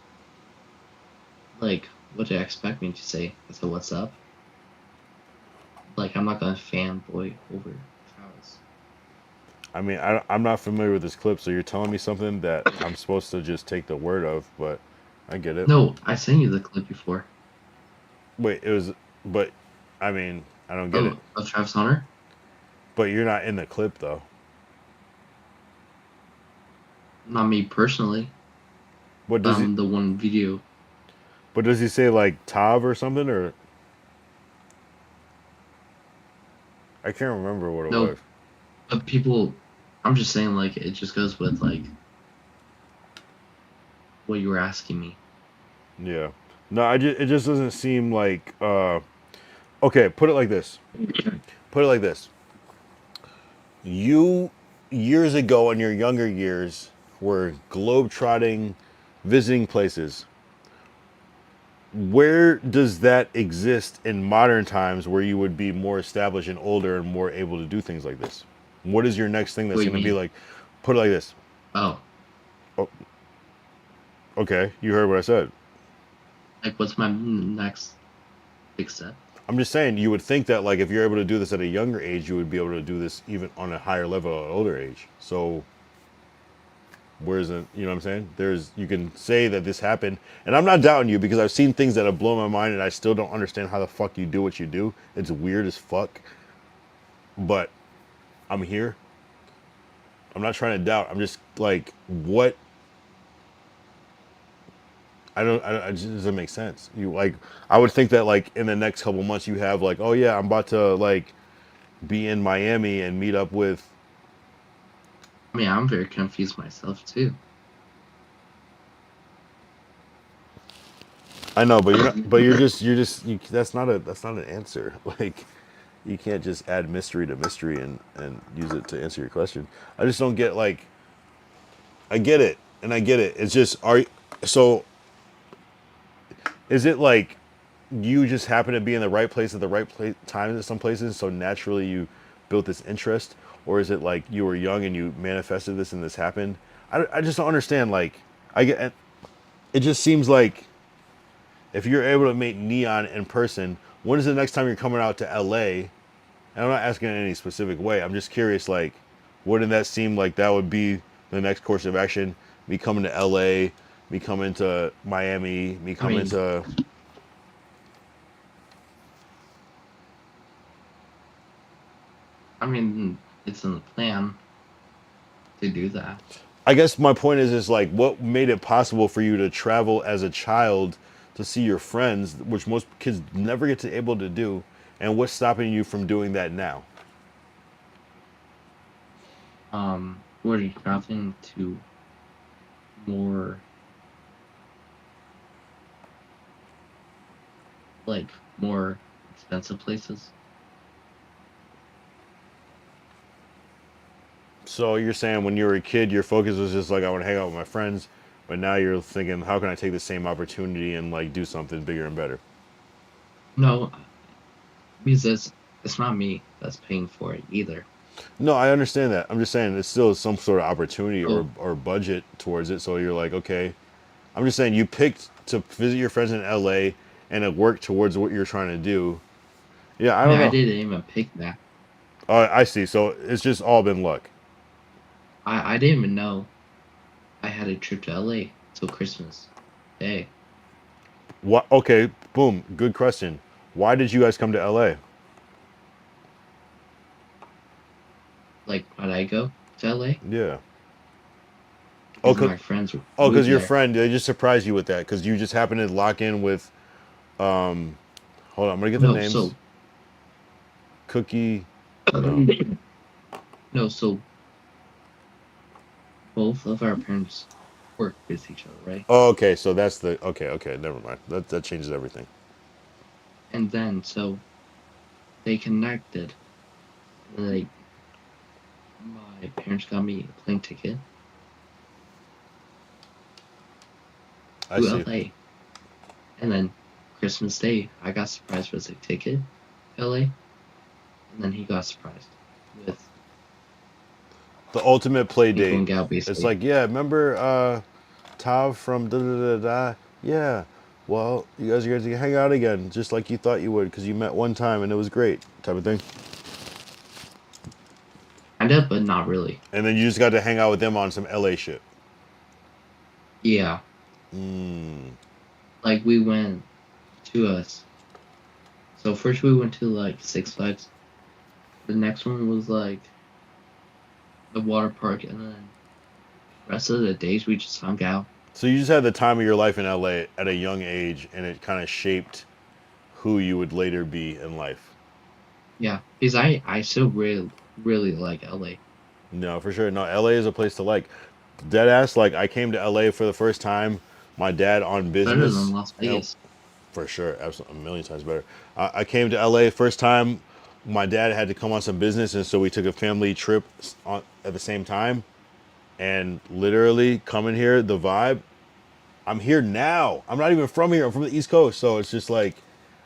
Like, what do you expect me to say?" I said, "What's up?" Like, I'm not gonna fanboy over Travis. I mean, I'm not familiar with this clip, so you're telling me something that I'm supposed to just take the word of, but I get it. No, I sent you the clip before. Wait, but I mean, I don't get it. Of Travis Hunter? But you're not in the clip though. Not me personally. What does he? The one video. But does he say like Tav or something, or I can't remember what it No, was. but people. I'm just saying, like, it just goes with like what you were asking me. Yeah. No, it just doesn't seem like. Okay, put it like this. Put it like this. You, years ago in your younger years, were globetrotting, visiting places. Where does that exist in modern times where you would be more established and older and more able to do things like this? What is your next thing that's What do going you to be mean? like? Put it like this. Oh, Okay, you heard what I said. like, what's my next big step? I'm just saying, you would think that like if you're able to do this at a younger age, you would be able to do this even on a higher level at an older age. So where's it? You know what I'm saying? You can say that this happened, and I'm not doubting you because I've seen things that have blown my mind, and I still don't understand how the fuck you do what you do. It's weird as fuck, but I'm here. I'm not trying to doubt. I'm just like, what? It just doesn't make sense. You like, I would think that like in the next couple months you have like, oh yeah, I'm about to like be in Miami and meet up with. I mean, I'm very confused myself too. I know, but you're not. But that's not an answer. Like, you can't just add mystery to mystery and use it to answer your question. I just don't get like. I get it, and I get it. It's just so. Is it like you just happen to be in the right place at the right time at some places, so naturally you built this interest, or is it like you were young and you manifested this and this happened? I just don't understand. Like, I get it. Just seems like if you're able to make neon in person, when is the next time you're coming out to LA? And I'm not asking in any specific way. I'm just curious, like, wouldn't that seem like that would be the next course of action? Me coming to LA, me coming to Miami, me coming to. I mean, it's in the plan to do that. I guess my point is like, what made it possible for you to travel as a child to see your friends, which most kids never get to able to do, and what's stopping you from doing that now? We're traveling to more more expensive places. So you're saying when you were a kid, your focus was just like, I want to hang out with my friends, but now you're thinking, how can I take the same opportunity and like do something bigger and better? No, because it's not me that's paying for it either. No, I understand that. I'm just saying it's still some sort of opportunity or budget towards it. So you're like, okay. I'm just saying you picked to visit your friends in LA and it worked towards what you're trying to do. Yeah, I don't know. I didn't even pick that. I see. So it's just all been luck. I didn't even know I had a trip to LA till Christmas Day. What? Okay, boom. Good question. Why did you guys come to LA? Like, why did I go to LA? Yeah. Because my friends were. Oh, because your friend, they just surprised you with that. Because you just happened to lock in with. Hold on, I'm gonna get the names. So, Cookie. No, so both of our parents work with each other, right? Oh, okay. So that's the okay. Never mind. That changes everything. And then so they connected. And like my parents got me a plane ticket I to see. LA. And then Christmas Day, I got surprised with a ticket to LA. And then he got surprised with The ultimate play me date. going out It's basically. like, yeah, remember Tav from da da da da? Yeah. Well, you guys are going to hang out again, just like you thought you would, because you met one time and it was great, type of thing. Kind of, but not really. And then you just got to hang out with them on some LA shit. Yeah. Mm. Like we went to us. So first we went to like Six Flags. The next one was like the water park, and then the rest of the days we just hung out. So you just had the time of your life in LA at a young age, and it kind of shaped who you would later be in life. Yeah, because I still really like LA. No, for sure. No, LA is a place to like. Dead ass, like I came to LA for the first time. My dad on Better than business. Las And Vegas. for sure, absolutely, a million times better. I came to LA first time. My dad had to come on some business, and so we took a family trip at the same time. And literally coming here, the vibe. I'm here now. I'm not even from here. I'm from the East Coast, so it's just like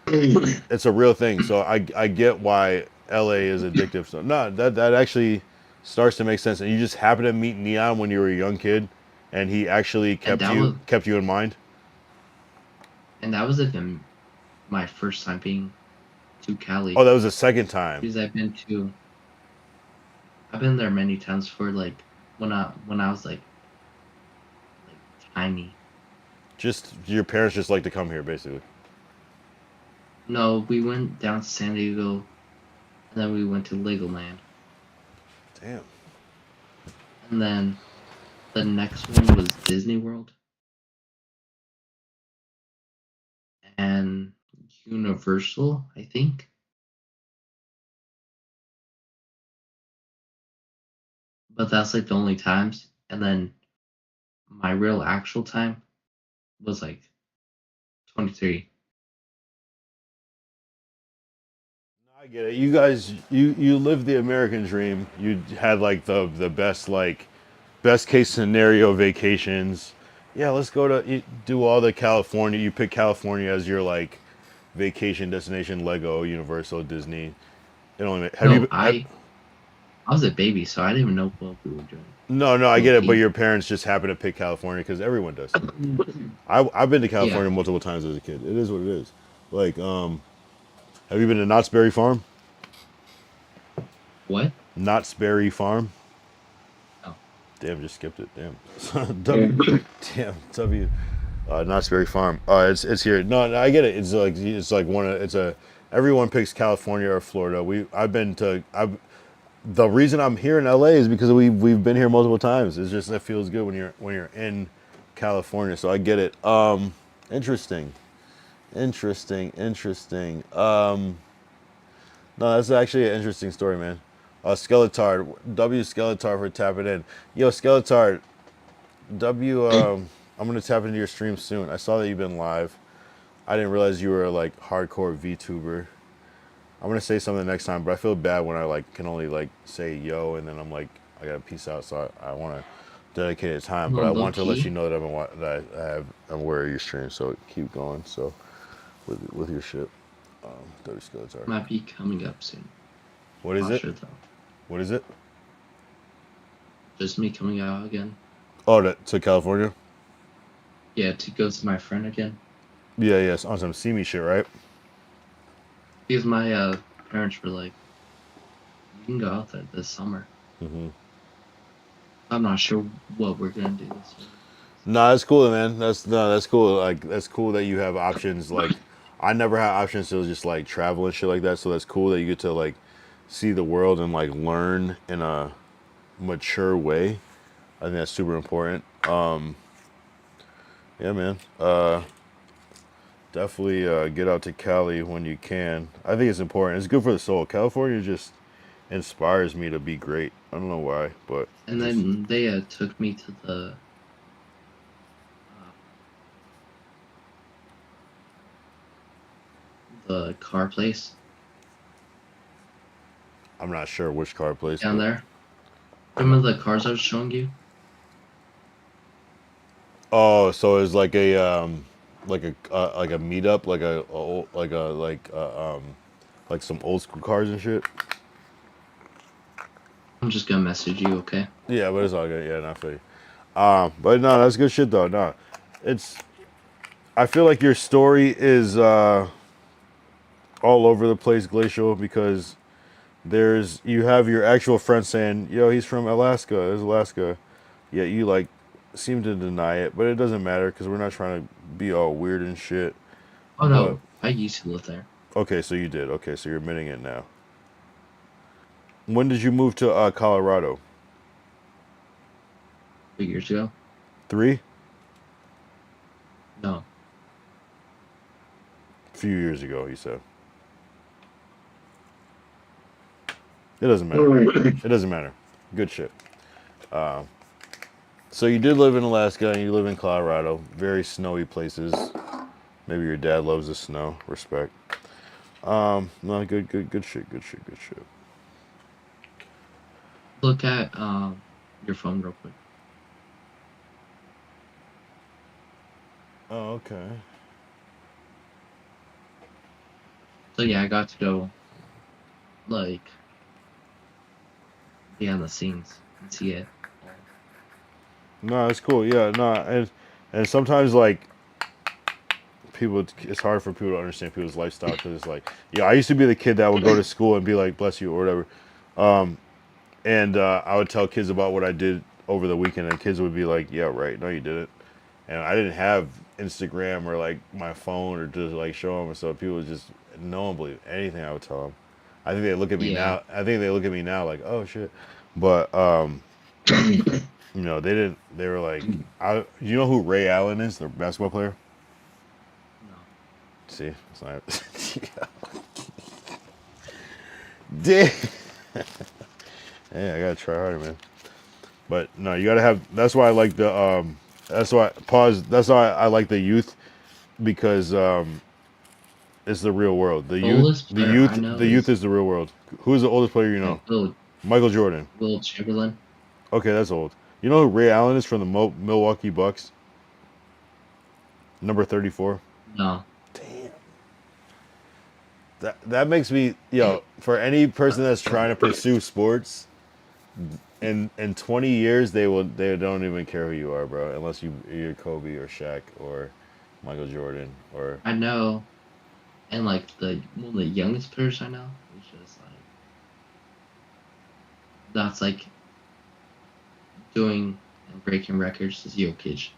it's a real thing. So I get why LA is addictive. So no, that actually starts to make sense. And you just happen to meet Neon when you were a young kid, and he actually And kept you in mind. that was even my first time being to Oh, Cali. that was the second time. Because I've been there many times for like when I was like tiny. Just your parents just like to come here, basically. No, we went down to San Diego, and then we went to Legoland, Damn. and then the next one was Disney World and Universal, I think. But that's like the only times. And then my real actual time was like 23. I get it. You guys, you lived the American dream. You had like the best case scenario vacations. Yeah, let's go to do all the California. You pick California as your like vacation destination. Lego, Universal, Disney. It only have No, you have, I was a baby, so I didn't even know what we were doing. no, I Low get it. But key. your parents just happen to pick California because everyone does. I've been to Yeah. California multiple times as a kid. It is what it is. Like, have you been to Knott's Berry Farm? What? Knott's Berry Farm. Oh. Damn, just skipped it. Damn. Damn. W. Knott's Berry Farm. It's here. No, I get it. It's like everyone picks California or Florida. The reason I'm here in LA is because we've been here multiple times. It's just that feels good when you're in California. So I get it. Interesting. No, that's actually an interesting story, man. Skeletard, W Skeletard for tapping in. Yo, Skeletard, W. I'm gonna tap into your stream soon. I saw that you've been live. I didn't realize you were like hardcore VTuber. I'm gonna say something next time, but I feel bad when I like can only like say yo and then I'm like I gotta peace out. So I want to dedicate time, but Well, I low want to let key, you know I'm aware of your stream. So keep going. So with your shit, W Skeletard. might be coming up soon. What is Not it? sure though. What is it? Just me coming out again. Oh, to California? Yeah, to go to my friend again. Yeah, yes, on some see me shit, right? Because my parents were like, "You can go out there this summer." Mm-hmm. I'm not sure what we're gonna do this year. No, that's cool, man. That's cool. Like that's cool that you have options. Like I never had options to just like travel and shit like that. So that's cool that you get to like see the world and like learn in a mature way. I think that's super important. Yeah, man. Definitely get out to Cali when you can. I think it's important. It's good for the soul. California just inspires me to be great. I don't know why, but And then they took me to the car place I'm not sure which car place. down But there. Remember the cars I was showing you? oh, so it's like like a meetup, like some old school cars and shit. I'm just gonna message you, okay? Yeah, but it's all good. Yeah, not for you. But no, that's good shit though. No, it's. I feel like your story is all over the place, Glacial, because you have your actual friend saying, "Yo, he's from Alaska. It's Alaska," yet you like seem to deny it. But it doesn't matter because we're not trying to be all weird and shit. Oh But no, I used to live there okay, so you did. Okay, so you're admitting it now. When did you move to Colorado? 3 years ago. 3? No, A few years ago, you said. It doesn't matter. It doesn't matter. Good shit. So you did live in Alaska and you live in Colorado. Very snowy places. Maybe your dad loves the snow. Respect. No, good shit. look at your phone real quick. Oh, okay. So yeah, I got to go like behind the scenes and see it. No, it's cool. Yeah, no, and sometimes like people, it's hard for people to understand people's lifestyle because it's like, yeah, I used to be the kid that would go to school and be like, "Bless you" or whatever, and I would tell kids about what I did over the weekend, and kids would be like, "Yeah, right. No, you didn't." And I didn't have Instagram or like my phone or just like show them, so people would just no one believe anything I would tell them. I think they look at me Yeah. now. I think they look at me now like, "Oh shit," but you know, they didn't. They were like, you know who Ray Allen is, the basketball player? No. See, it's not. Damn. Yeah, I gotta try harder, man. But no, you gotta have. That's why I like the. That's why pause. That's why I like the youth, because it's the real world. The youth. Oldest The player youth. I know The youth is the real world. Who's the oldest player you know? Michael Jordan. Will Chamberlain. Okay, that's old. You know who Ray Allen is from the Milwaukee Bucks? Number 34. No. That makes me, for any person that's trying to pursue sports, in 20 years they don't even care who you are, bro, unless you're Kobe or Shaq or Michael Jordan or. I know, and like one of the youngest players I know is just like that's like doing and breaking records is Jokic.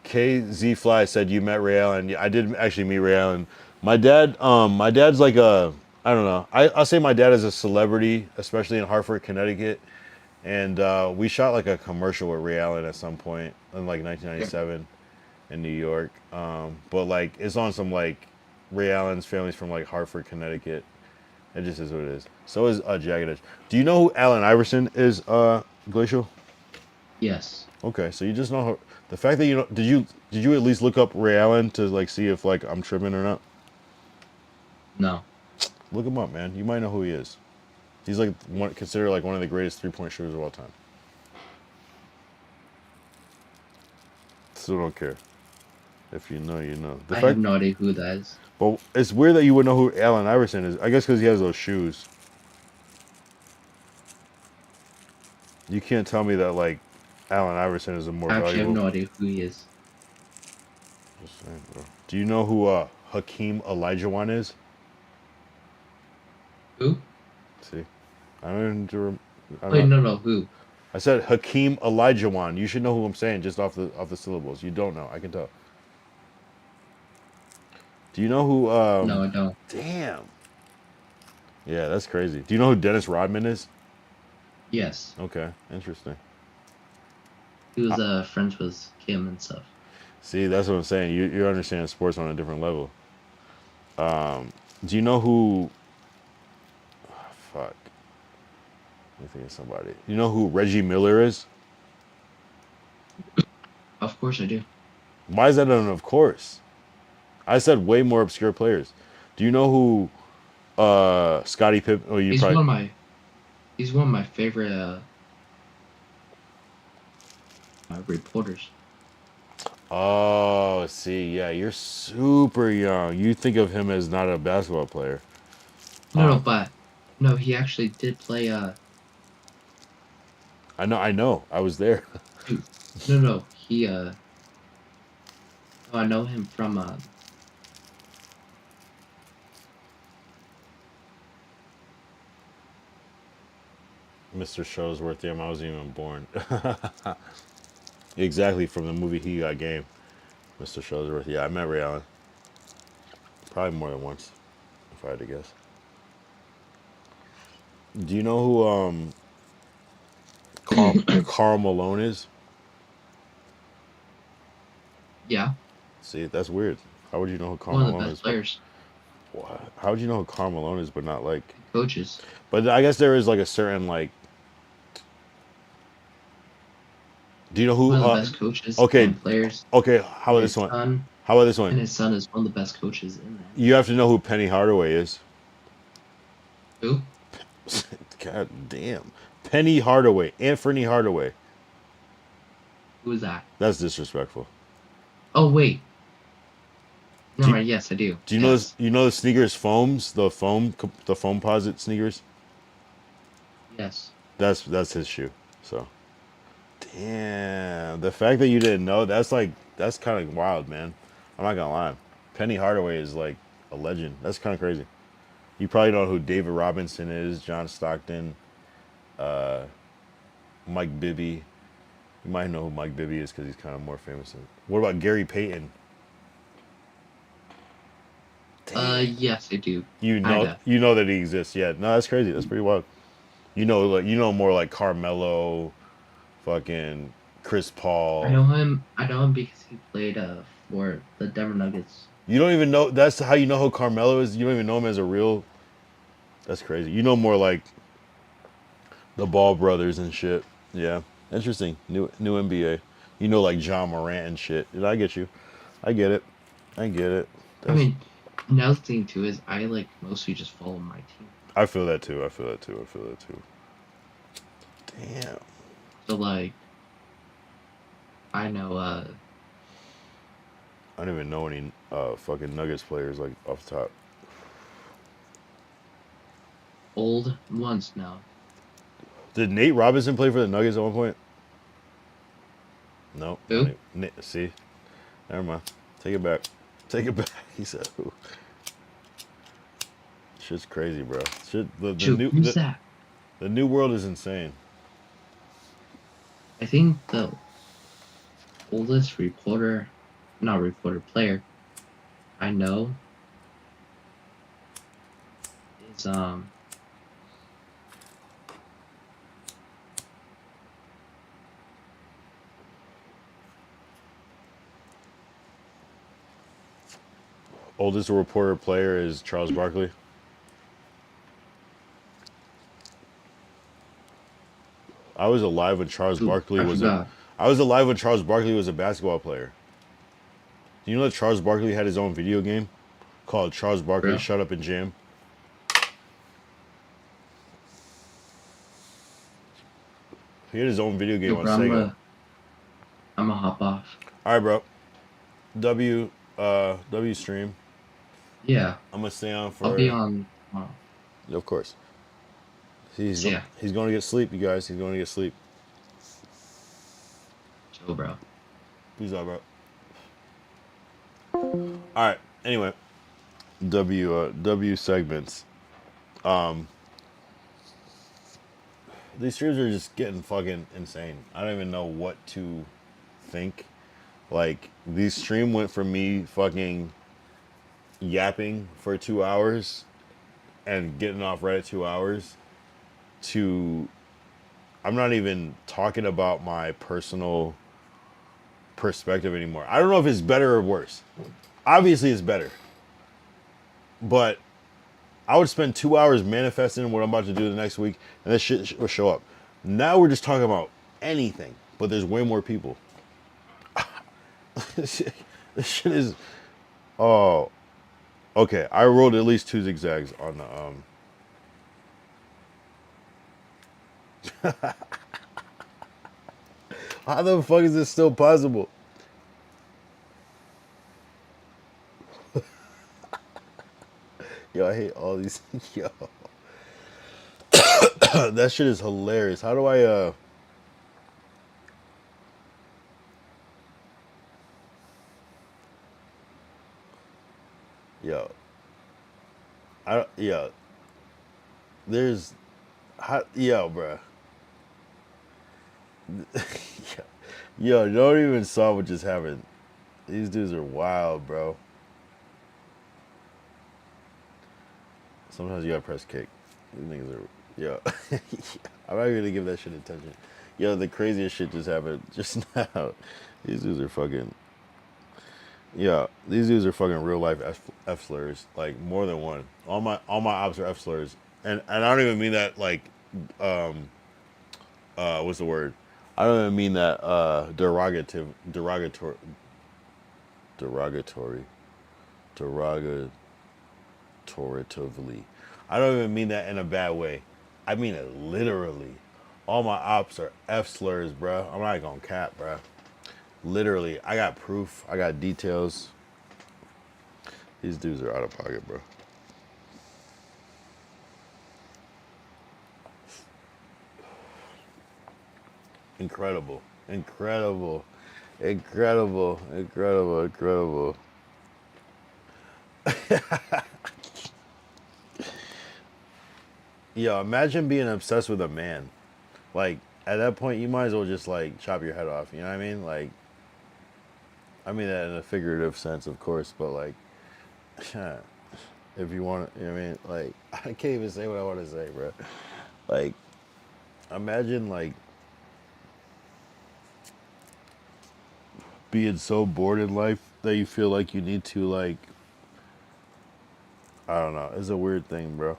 KZ Fly said you met Ray Allen. Yeah, I did actually meet Ray Allen. My dad's like I don't know. I'll say my dad is a celebrity, especially in Hartford, Connecticut. And we shot like a commercial with Ray Allen at some point in like 1997 in New York. But like it's on some like Ray Allen's family's from like Hartford, Connecticut. It just is what it is. So is Jagged Edge. Do you know who Allen Iverson is, Glacial? Yes. Okay, so you just know the fact that you know. Did you at least look up Ray Allen to like see if like I'm tripping or not? No. Look him up, man. You might know who he is. He's like considered like one of the greatest 3-point shooters of all time. Still don't care. If you know, you know. I have no idea who that is. But it's weird that you would know who Allen Iverson is. I guess because he has those shoes. You can't tell me that like Allen Iverson is a more valuable. I actually have no idea who he is. Just saying, bro. Do you know who Hakeem Olajuwon is? Who? See, I don't even. Wait, no, who? I said Hakeem Olajuwon. You should know who I'm saying just off the syllables. You don't know. I can tell. Do you know who? No, I don't. Damn. Yeah, that's crazy. Do you know who Dennis Rodman is? Yes. Okay, interesting. He was friends with Kim and stuff. See, that's what I'm saying. You understand sports on a different level. Do you know who? Oh, Fuck. Let me think of somebody. You know who Reggie Miller is? Of course I do. Why is that an of course? I said way more obscure players. Do you know who Scottie Pippen? Oh, you He's probably. He's one of my favorite reporters. Oh, see, yeah, you're super young. You think of him as not a basketball player. No, but no, he actually did play. I know. I was there. Dude, no, he I know him from Mr. Shuttlesworth. Damn, I wasn't even born. Exactly, from the movie He Got Game. Mr. Shuttlesworth. Yeah, I met Ray Allen. Probably more than once, if I had to guess. Do you know who Karl Malone is? yeah, See, that's weird. How would you know who Karl one of the Malone best is? players, What? How would you know who Karl Malone is, but not like? coaches. But I guess there is like a certain like. Do you know who? One of the best coaches Okay. and players. Okay. How about this one? How about this And one? his son is one of the best coaches in there. You have to know who Penny Hardaway is. Who? God damn. Penny Hardaway. Anthony Hardaway. Who is that? That's disrespectful. Oh wait. No, yes, I do. Do you know this? You know the sneakers foams, the foamposite sneakers. Yes. That's his shoe. So, damn, the fact that you didn't know, that's kind of wild, man. I'm not gonna lie. Penny Hardaway is like a legend. That's kind of crazy. You probably know who David Robinson is, John Stockton, Mike Bibby. You might know who Mike Bibby is because he's kind of more famous. What about Gary Payton? Yes, I do. You Kinda. know that he exists. Yeah, no, that's crazy. That's pretty wild. You know more like Carmelo, fucking Chris Paul. I know him because he played for the Denver Nuggets. You don't even know. That's how you know who Carmelo is. You don't even know him as a real. That's crazy. You know more like the Ball brothers and shit. Yeah, interesting. New NBA. You know like John Morant and shit. I get you. I get it. I mean, another thing too is I like mostly just follow my team. I feel that too. Damn. So like, I know. I don't even know any fucking Nuggets players like off the top. Old ones now. Did Nate Robinson play for the Nuggets at one point? No. Who? See? Never mind. Take it back. He said who? Shit's crazy, bro. Who's that? The new world is insane. I think the oldest player I know is Oldest reporter player is Charles Barkley. I was alive when Charles Barkley was a basketball player. Do you know that Charles Barkley had his own video game called Charles Barkley Shut Up and Jam? He had his own video game on Sega. I'm gonna hop off. All right, bro. W stream. Yeah. I'm gonna stay on for. I'll be on tomorrow. Of course. He's going to get sleep, you guys. He's going to get sleep. Chill, bro. Peace out, bro. All right. Anyway, W segments. These streams are just getting fucking insane. I don't even know what to think. Like, the stream went from me fucking yapping for 2 hours and getting off right at 2 hours to I'm not even talking about my personal perspective anymore. I don't know if it's better or worse. Obviously it's better. But I would spend 2 hours manifesting what I'm about to do the next week, and that shit will show up. Now we're just talking about anything, but there's way more people. This shit is. Oh, okay. I rolled at least 2 zigzags on the How the fuck is this still possible? Yo, I hate all these. Yo, that shit is hilarious. How do I Yo, yo, there's, yo, bruh. Yo, don't even saw what just happened. These dudes are wild, bro. Sometimes you gotta press kick. These niggas are, yo. I'm not gonna give that shit attention. Yo, the craziest shit just happened just now. These dudes are fucking, yeah, these dudes are fucking real life F slurs, like more than one. All my ops are F slurs, and I don't even mean that like, what's the word? I don't even mean that derogatory, derogatorily. I don't even mean that in a bad way. I mean it literally. All my ops are F slurs, bro. I'm not gonna cap, bro. Literally, I got proof. I got details. These dudes are out of pocket, bro. Incredible. Incredible. Incredible. Incredible. Incredible. Yo, imagine being obsessed with a man. Like, at that point, you might as well just, like, chop your head off. You know what I mean? Like, I mean that in a figurative sense, of course, but, like, if you want to, you know what I mean? Like, I can't even say what I want to say, bro. Like, imagine, like, being so bored in life that you feel like you need to, like, I don't know. It's a weird thing, bro.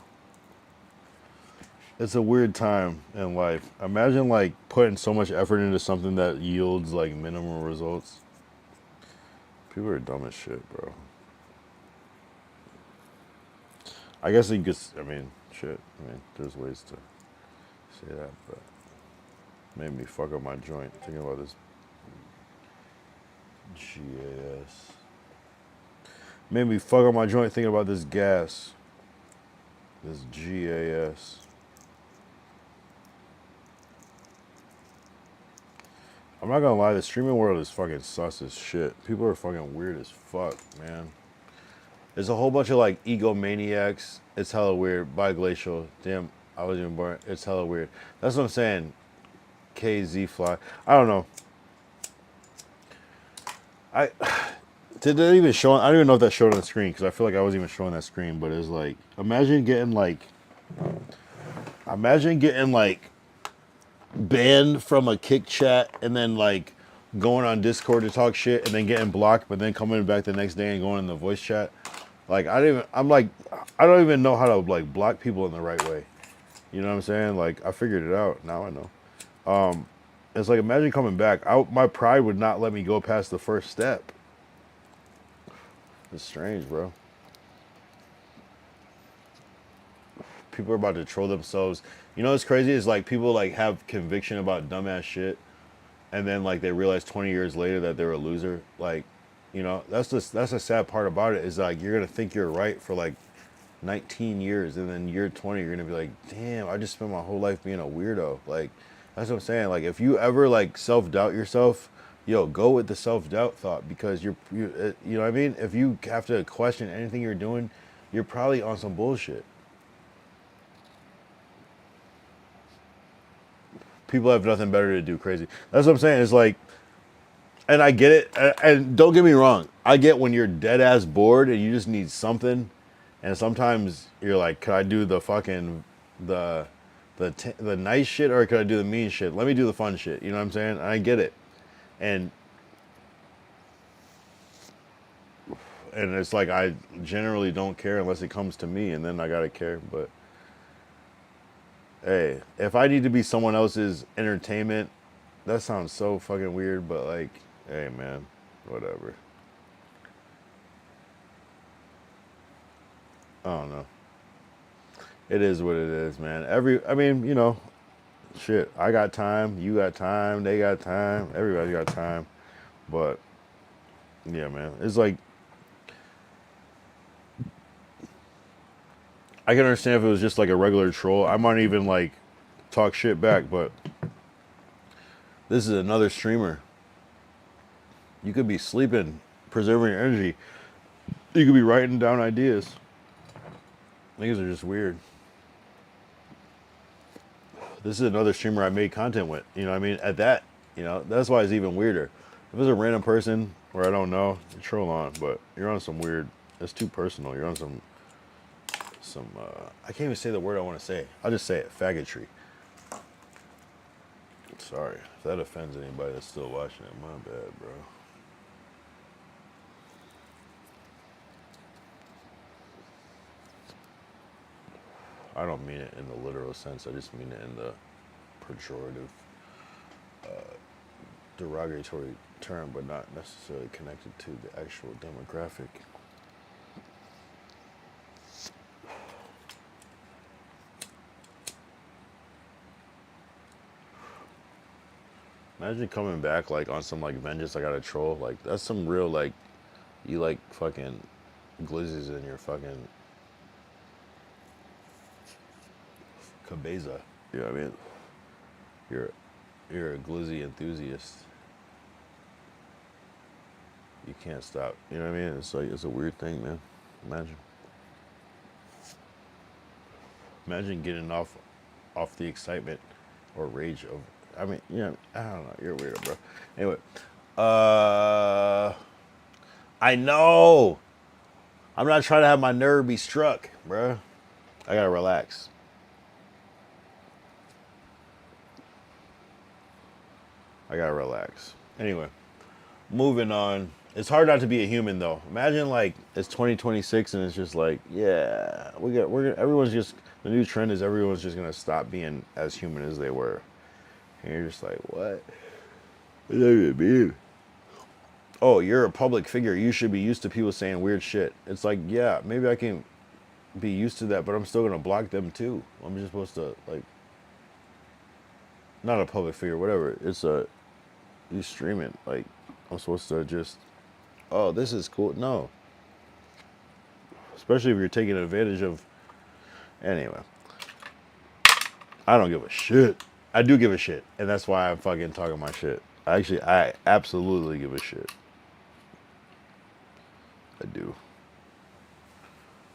It's a weird time in life. Imagine, like, putting so much effort into something that yields, like, minimal results. People are dumb as shit, bro. I guess you could, I mean, shit. I mean, there's ways to say that, but made me fuck up my joint thinking about this GAS. Made me fuck up my joint thinking about this gas. This GAS. I'm not gonna lie, the streaming world is fucking sus as shit. People are fucking weird as fuck, man. There's a whole bunch of like egomaniacs. It's hella weird. Glacial. Damn, I wasn't even born. It's hella weird. That's what I'm saying. KZ Fly. I don't know. Did that even show? I don't even know if that showed on the screen because I feel like I wasn't even showing that screen. But it's like, imagine getting like banned from a kick chat and then like going on Discord to talk shit and then getting blocked, but then coming back the next day and going in the voice chat. Like I don't even know how to like block people in the right way. You know what I'm saying? Like I figured it out. Now I know. It's like imagine coming back. My pride would not let me go past the first step. It's strange, bro. People are about to troll themselves. You know what's crazy is like people like have conviction about dumbass shit, and then like they realize 20 years later that they're a loser. Like, you know, that's a sad part about it is like you're gonna think you're right for like 19 years, and then year 20 you're gonna be like, damn, I just spent my whole life being a weirdo. Like, that's what I'm saying. Like, if you ever like self-doubt yourself, yo, go with the self-doubt thought because you know what I mean. If you have to question anything you're doing, you're probably on some bullshit. People have nothing better to do. Crazy. That's what I'm saying. It's like, and I get it. And don't get me wrong. I get when you're dead ass bored and you just need something. And sometimes you're like, could I do the fucking the nice shit or could I do the mean shit? Let me do the fun shit. You know what I'm saying? I get it. And and it's like I generally don't care unless it comes to me, and then I gotta care. But hey, if I need to be someone else's entertainment, that sounds so fucking weird, but like, hey man, whatever. I don't know. It is what it is, man. I mean, you know, shit. I got time. You got time. They got time. Everybody got time. But yeah, man. It's like I can understand if it was just like a regular troll. I might even like talk shit back, but this is another streamer. You could be sleeping, preserving your energy. You could be writing down ideas. Niggas are just weird. This is another streamer I made content with. You know what I mean? At that, you know, that's why it's even weirder. If it's a random person where I don't know, you troll on, but you're on some weird, it's too personal. You're on some I can't even say the word I want to say. I'll just say it, faggotry. Sorry, if that offends anybody that's still watching it, my bad, bro. I don't mean it in the literal sense. I just mean it in the pejorative, derogatory term, but not necessarily connected to the actual demographic. Imagine coming back like on some like vengeance. I got a troll. Like that's some real like, you like fucking glizzies in your fucking cabeza. You know what I mean? You're a glizzy enthusiast. You can't stop. You know what I mean? It's like it's a weird thing, man. Imagine getting off the excitement or rage of. I mean, you know, I don't know. You're weird, bro. Anyway, I know. I'm not trying to have my nerve be struck, bro. I gotta relax. Anyway, moving on. It's hard not to be a human though. Imagine like it's 2026 and it's just like, yeah, everyone's just, the new trend is everyone's just gonna stop being as human as they were. And you're just like, what? What does that even mean? Oh, you're a public figure. You should be used to people saying weird shit. It's like, yeah, maybe I can be used to that, but I'm still gonna block them too. I'm just supposed to like, not a public figure, whatever. It's you stream it. Like, I'm supposed to just, oh, this is cool. No. Especially if you're taking advantage of, anyway. I don't give a shit. I do give a shit, and that's why I'm fucking talking my shit. I absolutely give a shit. I do.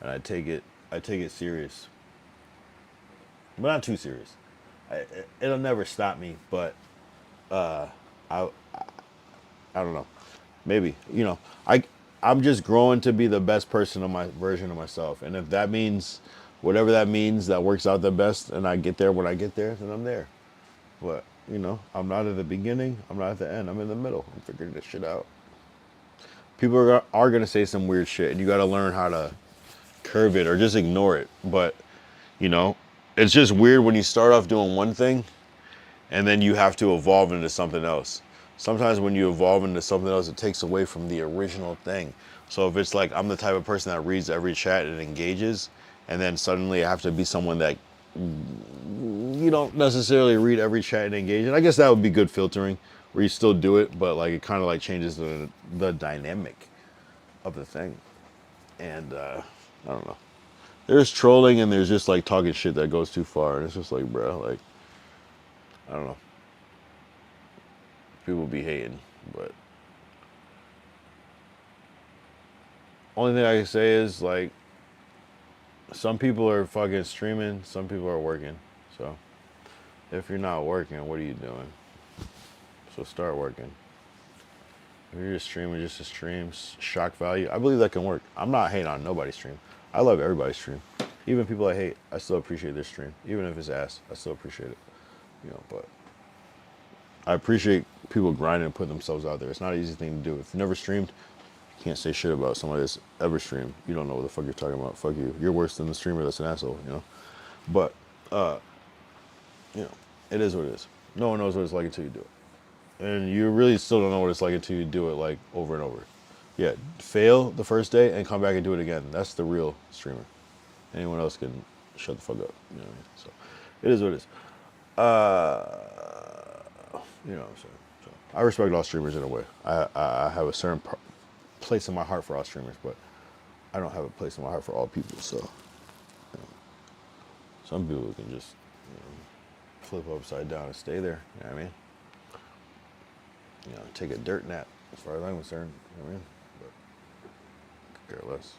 And I take it serious. But not too serious. It'll never stop me, but I don't know. Maybe, you know, I'm just growing to be the best person of my version of myself. And if that means whatever that means, that works out the best, and I get there when I get there, then I'm there. But, you know, I'm not at the beginning. I'm not at the end. I'm in the middle. I'm figuring this shit out. People are going to say some weird shit, and you got to learn how to curve it or just ignore it. But, you know, it's just weird when you start off doing one thing, and then you have to evolve into something else. Sometimes when you evolve into something else, it takes away from the original thing. So if it's like I'm the type of person that reads every chat and engages, and then suddenly I have to be someone that you don't necessarily read every chat and engage. And I guess that would be good filtering, where you still do it, but like it kind of like changes the dynamic of the thing. And I don't know. There's trolling and there's just like talking shit that goes too far, and it's just like, bro, like I don't know. People be hating, but only thing I can say is like some people are fucking streaming, some people are working. So if you're not working, what are you doing? So start working. If you're just streaming just to stream, shock value, I believe that can work. I'm not hating on nobody's stream. I love everybody's stream. Even people I hate, I still appreciate their stream. Even if it's ass, I still appreciate it. You know, but I appreciate people grinding and putting themselves out there. It's not an easy thing to do. If you've never streamed, Can't say shit about somebody that's ever streamed. You don't know what the fuck you're talking about. Fuck you. You're worse than the streamer that's an asshole, you know? But, you know, it is what it is. No one knows what it's like until you do it. And you really still don't know what it's like until you do it, like, over and over. Yeah, fail the first day and come back and do it again. That's the real streamer. Anyone else can shut the fuck up. You know what I mean? So, it is what it is. You know what I'm saying? So, I respect all streamers in a way. I have a certain place in my heart for all streamers, but I don't have a place in my heart for all people. So, you know, some people can just flip upside down and stay there. You know what I mean? You know, take a dirt nap, as far as I'm concerned. You know what I mean? But could care less.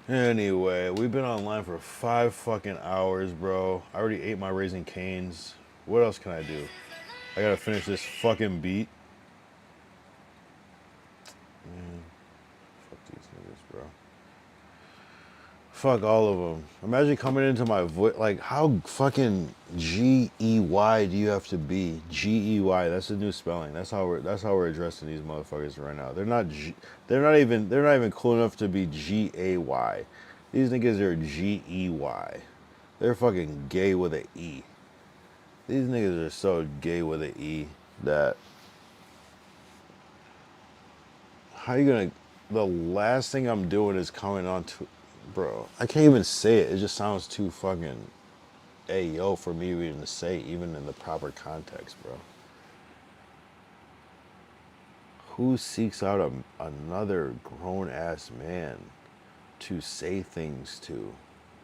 Anyway, we've been online for 5 fucking hours, bro. I already ate my Raising Cane's. What else can I do? I gotta finish this fucking beat. Man, fuck these niggas, bro. Fuck all of them. Imagine coming into my voice. Like, how fucking G-E-Y do you have to be? G-E-Y. That's the new spelling. That's how we're addressing these motherfuckers right now. They're not even cool enough to be G-A-Y. These niggas are G-E-Y. They're fucking gay with an E. These niggas are so gay with an E that how you gonna? The last thing I'm doing is coming on to. Bro, I can't even say it. It just sounds too fucking ayo for me even to say, even in the proper context, bro. Who seeks out another grown-ass man to say things to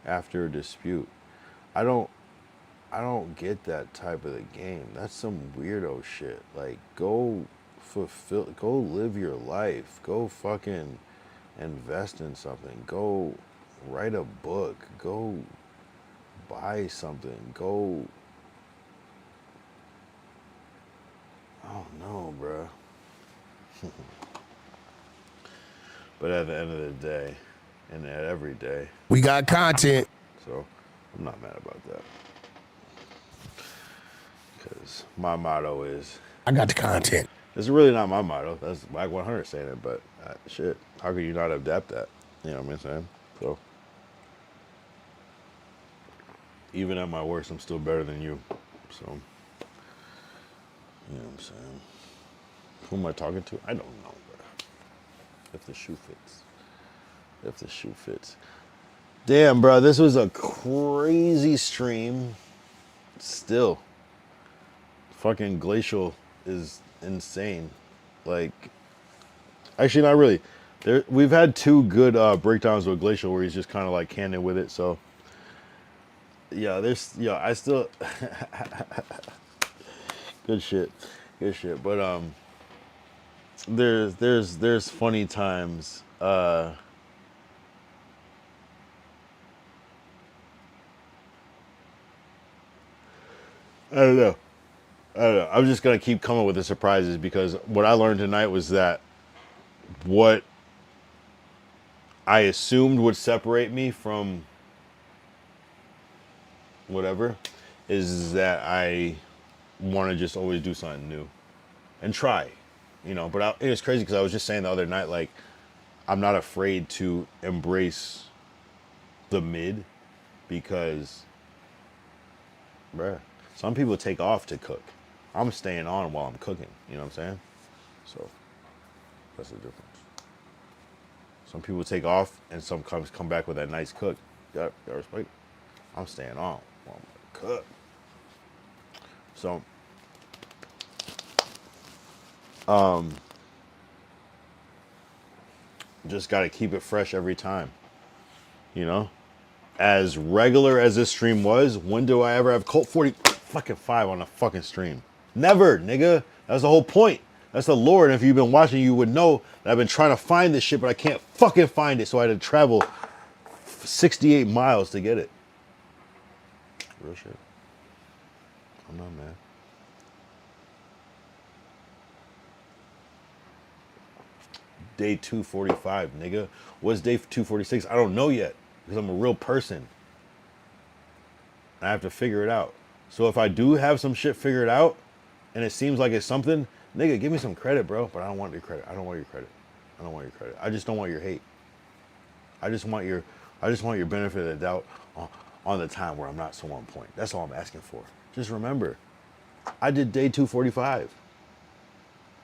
after a dispute? I don't get that type of the game. That's some weirdo shit. Like, go live your life. Go fucking invest in something. Go write a book. Go buy something. Go. I don't know, bro. But at the end of the day, and at every day, We got content. so I'm not mad about that. Because my motto is, I got the content. it's really not my motto. That's Black 100 saying it, but shit, how could you not adapt that? You know what I'm saying? So, even at my worst, I'm still better than you. So, you know what I'm saying? Who am I talking to? I don't know, bro. If the shoe fits. If the shoe fits. Damn, bro, this was a crazy stream. Still. Fucking Glacial is insane. Like, actually, not really. We've had 2 good breakdowns with Glacial where he's just kind of like candid with it. So, yeah, I still good shit. But there's funny times. I don't know. I'm just gonna keep coming with the surprises because what I learned tonight was that what I assumed would separate me from whatever is that I want to just always do something new and try, you know. But it was crazy because I was just saying the other night, like, I'm not afraid to embrace the mid because, bruh, some people take off to cook. I'm staying on while I'm cooking. You know what I'm saying? So that's the difference. Some people take off and some come back with that nice cook. Got respect. I'm staying on while I'm cook. So just got to keep it fresh every time. You know? As regular as this stream was, when do I ever have Colt 45 on a fucking stream? Never, nigga. That's the whole point. That's the lore. And if you've been watching, you would know that I've been trying to find this shit, but I can't fucking find it. So I had to travel 68 miles to get it. Real shit. I'm not mad. Day 245, nigga. What's day 246? I don't know yet because I'm a real person. I have to figure it out. So if I do have some shit figured out, and it seems like it's something, nigga, give me some credit, bro. But I don't want your credit. I don't want your credit. I don't want your credit. I just don't want your hate. I just want your benefit of the doubt on the time where I'm not so on point. That's all I'm asking for. Just remember, I did day 245.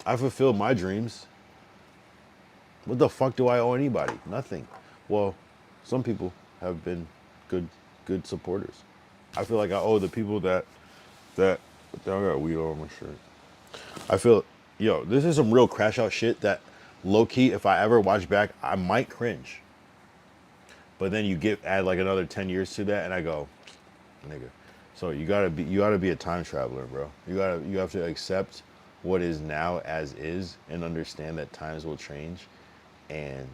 I fulfilled my dreams. What the fuck do I owe anybody? Nothing. Well, some people have been good supporters. I feel like I owe the people that I got weed all on my shirt. I feel, yo, this is some real crash out shit that low key, if I ever watch back, I might cringe. But then you add like another 10 years to that, and I go, nigga. So you gotta be a time traveler, bro. You have to accept what is now as is, and understand that times will change, and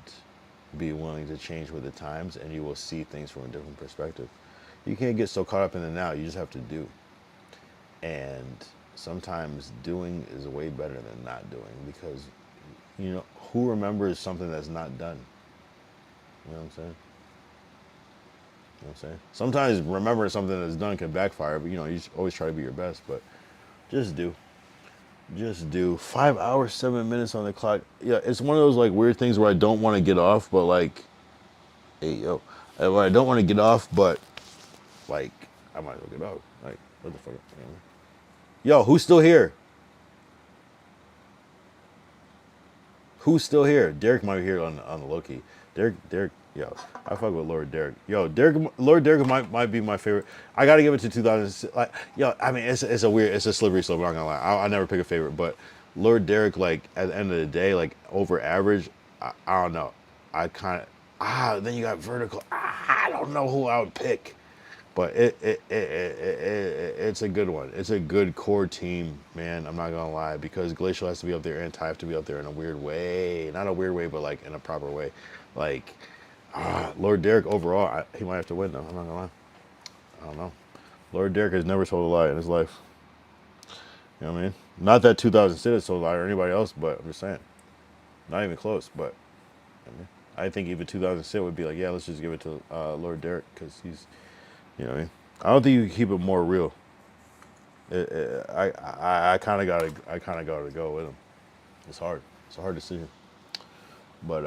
be willing to change with the times, and you will see things from a different perspective. You can't get so caught up in the now. You just have to do. And sometimes doing is way better than not doing, because, you know, who remembers something that's not done? You know what I'm saying? You know what I'm saying? Sometimes remembering something that's done can backfire, but, you know, you always try to be your best, but just do. Just do. 5 hours, 7 minutes on the clock. Yeah, it's one of those, like, weird things where I don't want to get off, but, like, hey, yo. Where I don't want to get off, but, like, I might as well get off. Like, what the fuck? You know? Yo, who's still here? Who's still here? Derek might be here on the low key. Derek, yo, I fuck with Lord Derek. Yo, Lord Derek might be my favorite. I gotta give it to 2006. Like, yo, I mean, it's a slippery slope. I'm not gonna lie. I never pick a favorite, but Lord Derek, like, at the end of the day, like, over average, I don't know. I kind of then you got Vertical. I don't know who I would pick. But it's a good one. It's a good core team, man. I'm not gonna lie, because Glacial has to be up there and Ty have to be up there in a weird way. Not a weird way, but like in a proper way. Like, Lord Derek overall, he might have to win though. I'm not gonna lie. I don't know. Lord Derek has never told a lie in his life. You know what I mean? Not that 2006 has told a lie or anybody else, but I'm just saying. Not even close, but I think even 2006 would be like, yeah, let's just give it to Lord Derek, because he's, you know what I mean? I don't think you can keep it more real. I kind of gotta go with him. It's hard. It's a hard decision. But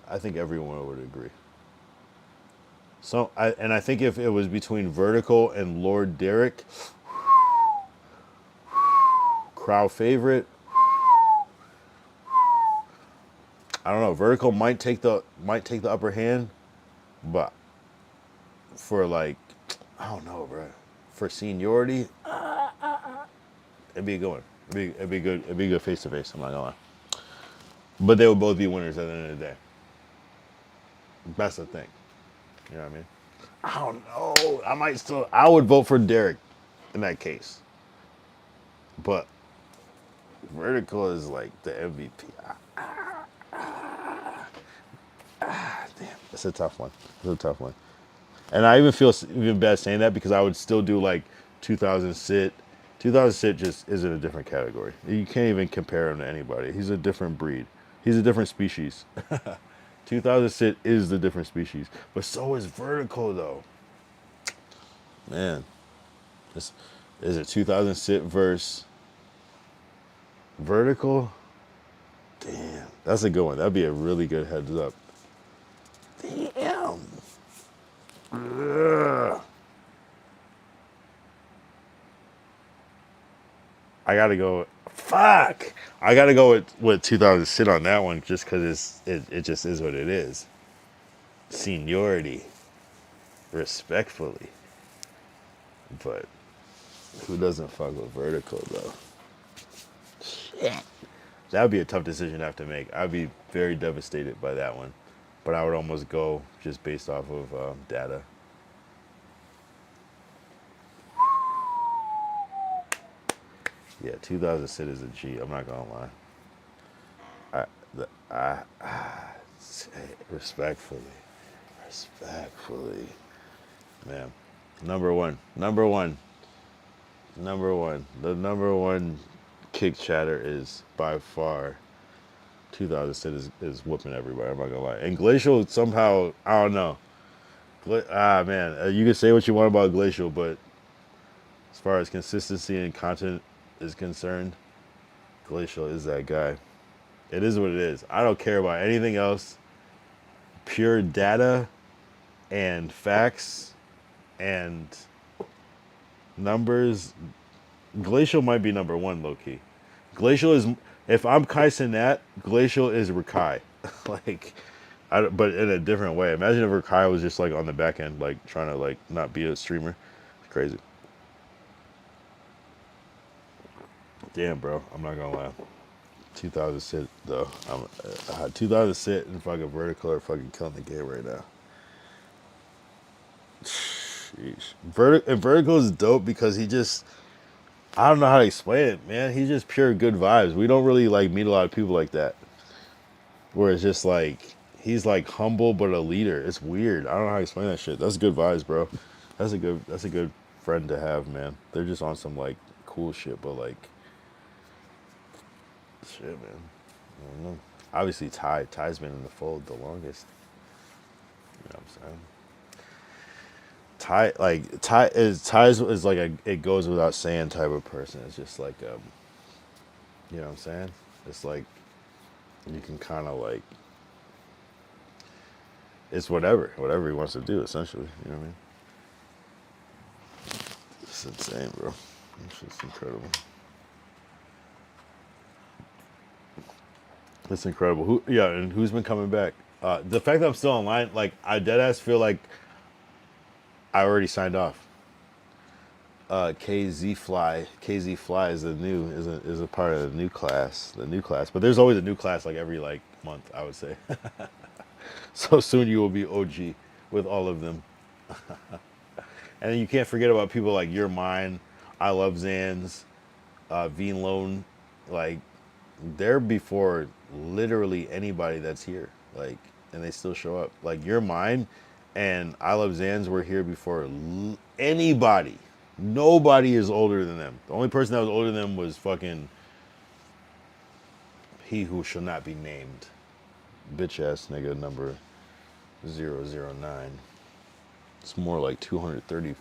I think everyone would agree. So I think if it was between Vertical and Lord Derek, crowd favorite, I don't know. Vertical might take the upper hand, but for, like, I don't know, bro. For seniority, it'd be a good one. It'd be good. It'd be good face to face. I'm not gonna lie. But they would both be winners at the end of the day. That's the thing. You know what I mean? I don't know. I would vote for Derek in that case. But Vertical is like the MVP. Damn, it's a tough one. It's a tough one. And I even feel even bad saying that, because I would still do like 2000 Sit. 2000 Sit just is in a different category. You can't even compare him to anybody. He's a different breed. He's a different species. 2000 Sit is the different species. But so is Vertical, though. Man. Is it 2000 Sit versus Vertical? Damn. That's a good one. That'd be a really good heads up. Damn. Ugh. I gotta go. Fuck. I gotta go with 2000 Sit on that one, just because it just is what it is. Seniority, respectfully. But who doesn't fuck with Vertical though? Shit. That would be a tough decision to have to make. I'd be very devastated by that one, but I would almost go just based off of data. Yeah, 2000 Sit is a G. I'm not gonna lie. Respectfully, man. Number one. The number one kick chatter is by far 2000 Sit is whooping everybody. I'm not gonna lie. And Glacial somehow, I don't know. Man, you can say what you want about Glacial, but As far as consistency and content is concerned, Glacial is that guy. It is what it is. I don't care about anything else. Pure data and facts and numbers. Glacial might be number one, low key. Glacial is, if I'm Kai Cenat, Glacial is Rakai. Like, but in a different way. Imagine if Rakai was just like on the back end, like trying to like not be a streamer. It's crazy. Damn, bro. I'm not gonna lie. 2000 sit though. 2000 sit and fucking vertical are fucking killing the game right now. Sheesh. Vertical is dope because he just, I don't know how to explain it, man. He's just pure good vibes. We don't really like meet a lot of people like that. Where it's just like he's like humble but a leader. It's weird. I don't know how to explain that shit. That's good vibes, bro. That's a good friend to have, man. They're just on some like cool shit, but like shit, man. I don't know. Obviously Ty's been in the fold the longest. You know what I'm saying? Ty's is like a it goes without saying type of person. It's just like you know what I'm saying? It's like you can kind of like it's whatever he wants to do essentially. You know what I mean? It's insane, bro. It's just incredible. It's incredible. And who's been coming back? The fact that I'm still online, like I deadass feel like I already signed off. KZ Fly is is a part of the new class. But there's always a new class like every like month, I would say. So soon you will be OG with all of them. And then you can't forget about people like Your Mind, I Love Zans, Veen Lone, like they're before literally anybody that's here. Like, and they still show up. Like Your Mind and I Love Zans were here before anybody. Nobody is older than them. The only person that was older than them was fucking he who shall not be named. Bitch ass nigga number 009. It's more like 230,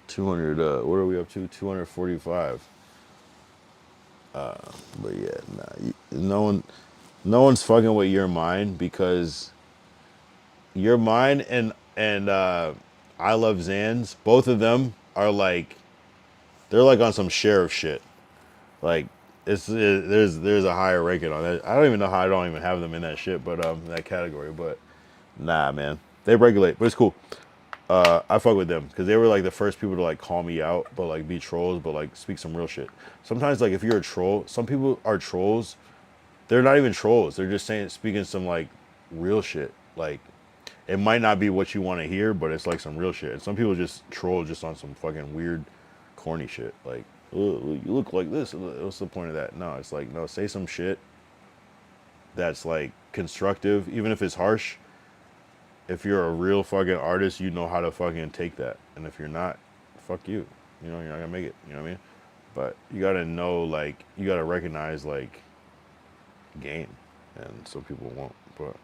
200, what are we up to? 245. But yeah, no one's fucking with Your Mind because Your Mind and I Love Zans, both of them are like, they're like on some sheriff shit. Like there's a higher ranking on that. I don't even know how I don't even have them in that shit, but in that category. But nah, man, they regulate, but it's cool. I fuck with them because they were like the first people to like call me out, but like be trolls, but like speak some real shit. Sometimes like if you're a troll, some people are trolls. They're not even trolls. They're just speaking some like real shit. Like it might not be what you want to hear, but it's like some real shit. And some people just troll just on some fucking weird, corny shit. Like, oh, you look like this. What's the point of that? No, it's like, no, say some shit that's like constructive, even if it's harsh. If you're a real fucking artist, you know how to fucking take that. And if you're not, fuck you. You know, you're not gonna make it. You know what I mean? But you gotta know, like, you gotta recognize, like, game. And some people won't. But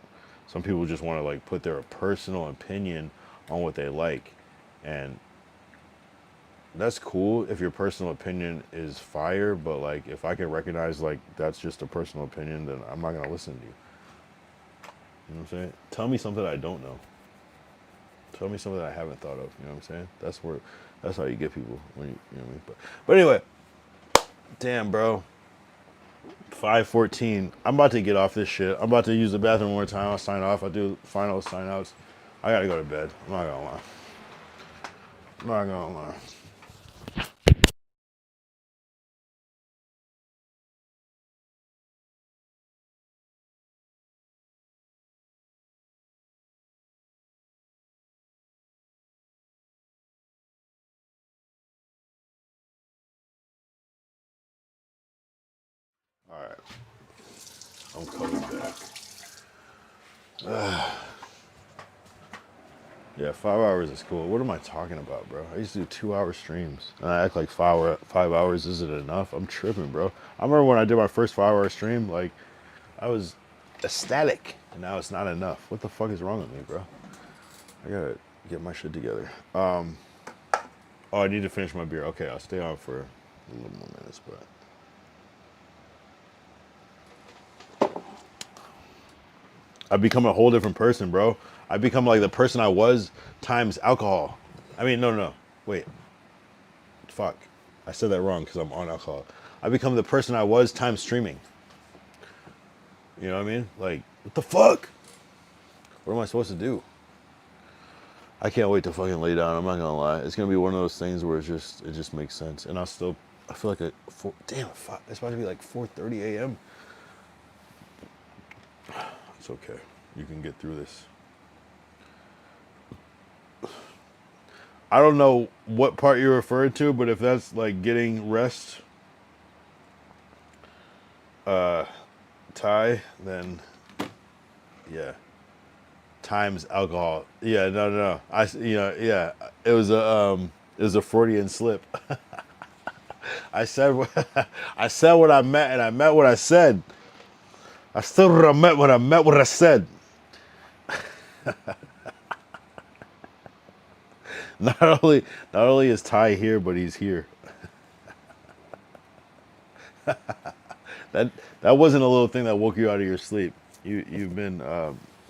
some people just want to, like, put their personal opinion on what they like. And that's cool if your personal opinion is fire. But, like, if I can recognize, like, that's just a personal opinion, then I'm not gonna listen to you. You know what I'm saying? Tell me something I don't know. Tell me something I haven't thought of. You know what I'm saying? That's how you get people when you know what I mean. But anyway, damn, bro. 5:14. I'm about to get off this shit. I'm about to use the bathroom one more time. I'll sign off. I'll do final sign outs. I gotta go to bed. I'm not gonna lie. I'm not gonna lie. All right. I'm coming back. Yeah, 5 hours is cool. What am I talking about, bro? I used to do 2-hour streams. And I act like 5 hours isn't enough. I'm tripping, bro. I remember when I did my first 5-hour stream, like, I was ecstatic. And now it's not enough. What the fuck is wrong with me, bro? I gotta get my shit together. Oh, I need to finish my beer. Okay, I'll stay on for a little more minutes, but I've become a whole different person, bro. I become like the person I was times alcohol. I mean, no. Wait. Fuck. I said that wrong because I'm on alcohol. I become the person I was times streaming. You know what I mean? Like, what the fuck? What am I supposed to do? I can't wait to fucking lay down. I'm not gonna lie. It's gonna be one of those things where it just makes sense. And I feel like fuck. It's about to be like 4:30 a.m. It's okay. You can get through this. I don't know what part you're referring to, but if that's like getting rest, Thai, then yeah, times alcohol. Yeah, no. Yeah. It was a Freudian slip. I said what I meant, and I meant what I said. I still meant what I said. Not only is Ty here, but he's here. That wasn't a little thing that woke you out of your sleep. You've been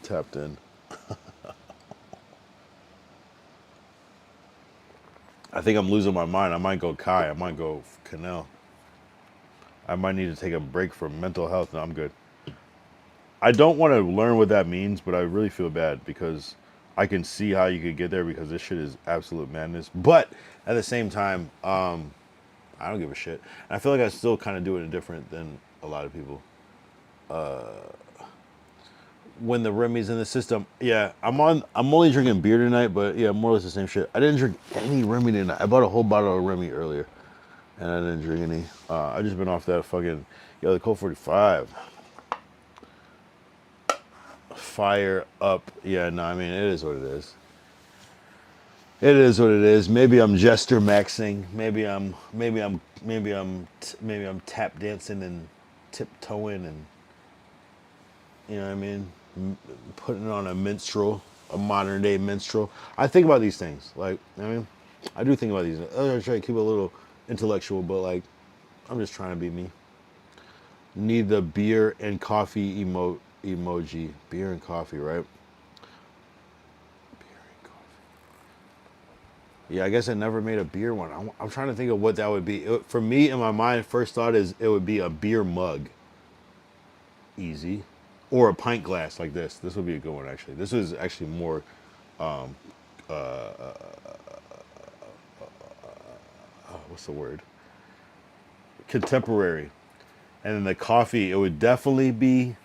tapped in. I think I'm losing my mind. I might go Kai. I might go Canal. I might need to take a break from mental health. No, I'm good. I don't want to learn what that means, but I really feel bad because I can see how you could get there because this shit is absolute madness. But at the same time, I don't give a shit. And I feel like I still kind of do it different than a lot of people. When the Remy's in the system, yeah, I'm only drinking beer tonight, but yeah, more or less the same shit. I didn't drink any Remy tonight. I bought a whole bottle of Remy earlier, and I didn't drink any. I just been off that fucking, the Colt 45. Fire up. Yeah, no, I mean, it is what it is. It is what it is. Maybe I'm jester maxing. Maybe I'm tap dancing and tiptoeing and, you know what I mean, putting on a minstrel, a modern day minstrel. I think about these things. Like, I mean, I do think about these. I try to keep it a little intellectual, but like, I'm just trying to be me. Need the beer and coffee emoji. Beer and coffee, right? Beer and coffee. Yeah, I guess I never made a beer one. I'm trying to think of what that would be. For me, in my mind, first thought is it would be a beer mug. Easy. Or a pint glass like this. This would be a good one, actually. This is actually more, what's the word? Contemporary. And then the coffee, it would definitely be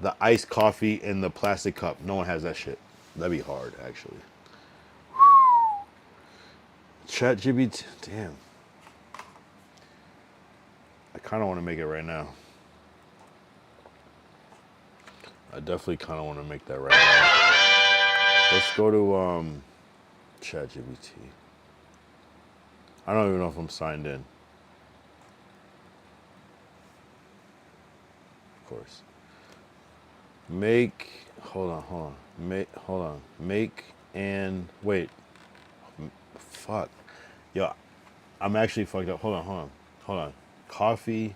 the iced coffee in the plastic cup. No one has that shit. That'd be hard, actually. ChatGPT, damn. I kind of want to make it right now. I definitely kind of want to make that right now. Let's go to ChatGPT. I don't even know if I'm signed in. Of course. Hold on. Make and wait. Fuck. Yo, I'm actually fucked up. Hold on. Coffee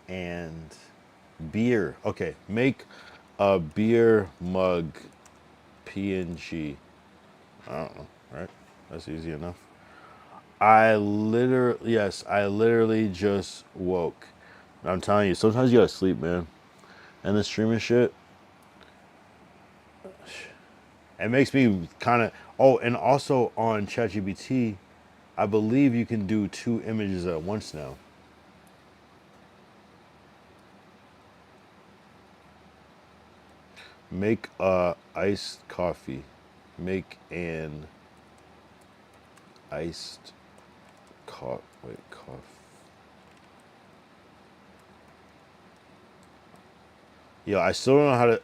and beer. Okay, make a beer mug PNG. I don't know, right? That's easy enough. I literally just woke. I'm telling you, sometimes you gotta sleep, man. And the streaming shit, it makes me kind of. Oh, and also on ChatGPT, I believe you can do 2 images at once now. Make a iced coffee. Make an iced coffee. Yo, I still don't know how to,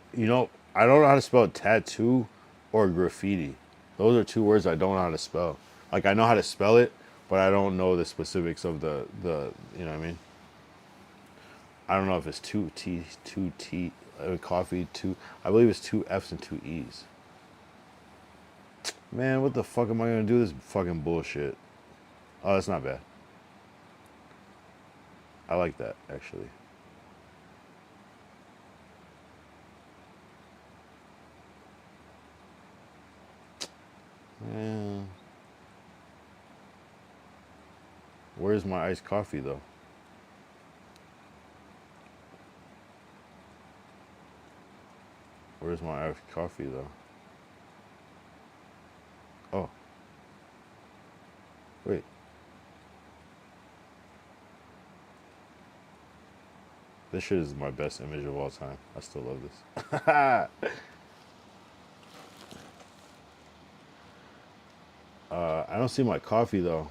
I don't know how to spell tattoo or graffiti. Those are 2 words I don't know how to spell. Like, I know how to spell it, but I don't know the specifics of the you know what I mean? I don't know if it's 2 T, coffee, 2, I believe it's 2 F's and 2 E's. Man, what the fuck am I gonna do this fucking bullshit? Oh, that's not bad. I like that, actually. Yeah. Where's my iced coffee, though? Where's my iced coffee, though? Oh. Wait. This shit is my best image of all time. I still love this. I don't see my coffee, though.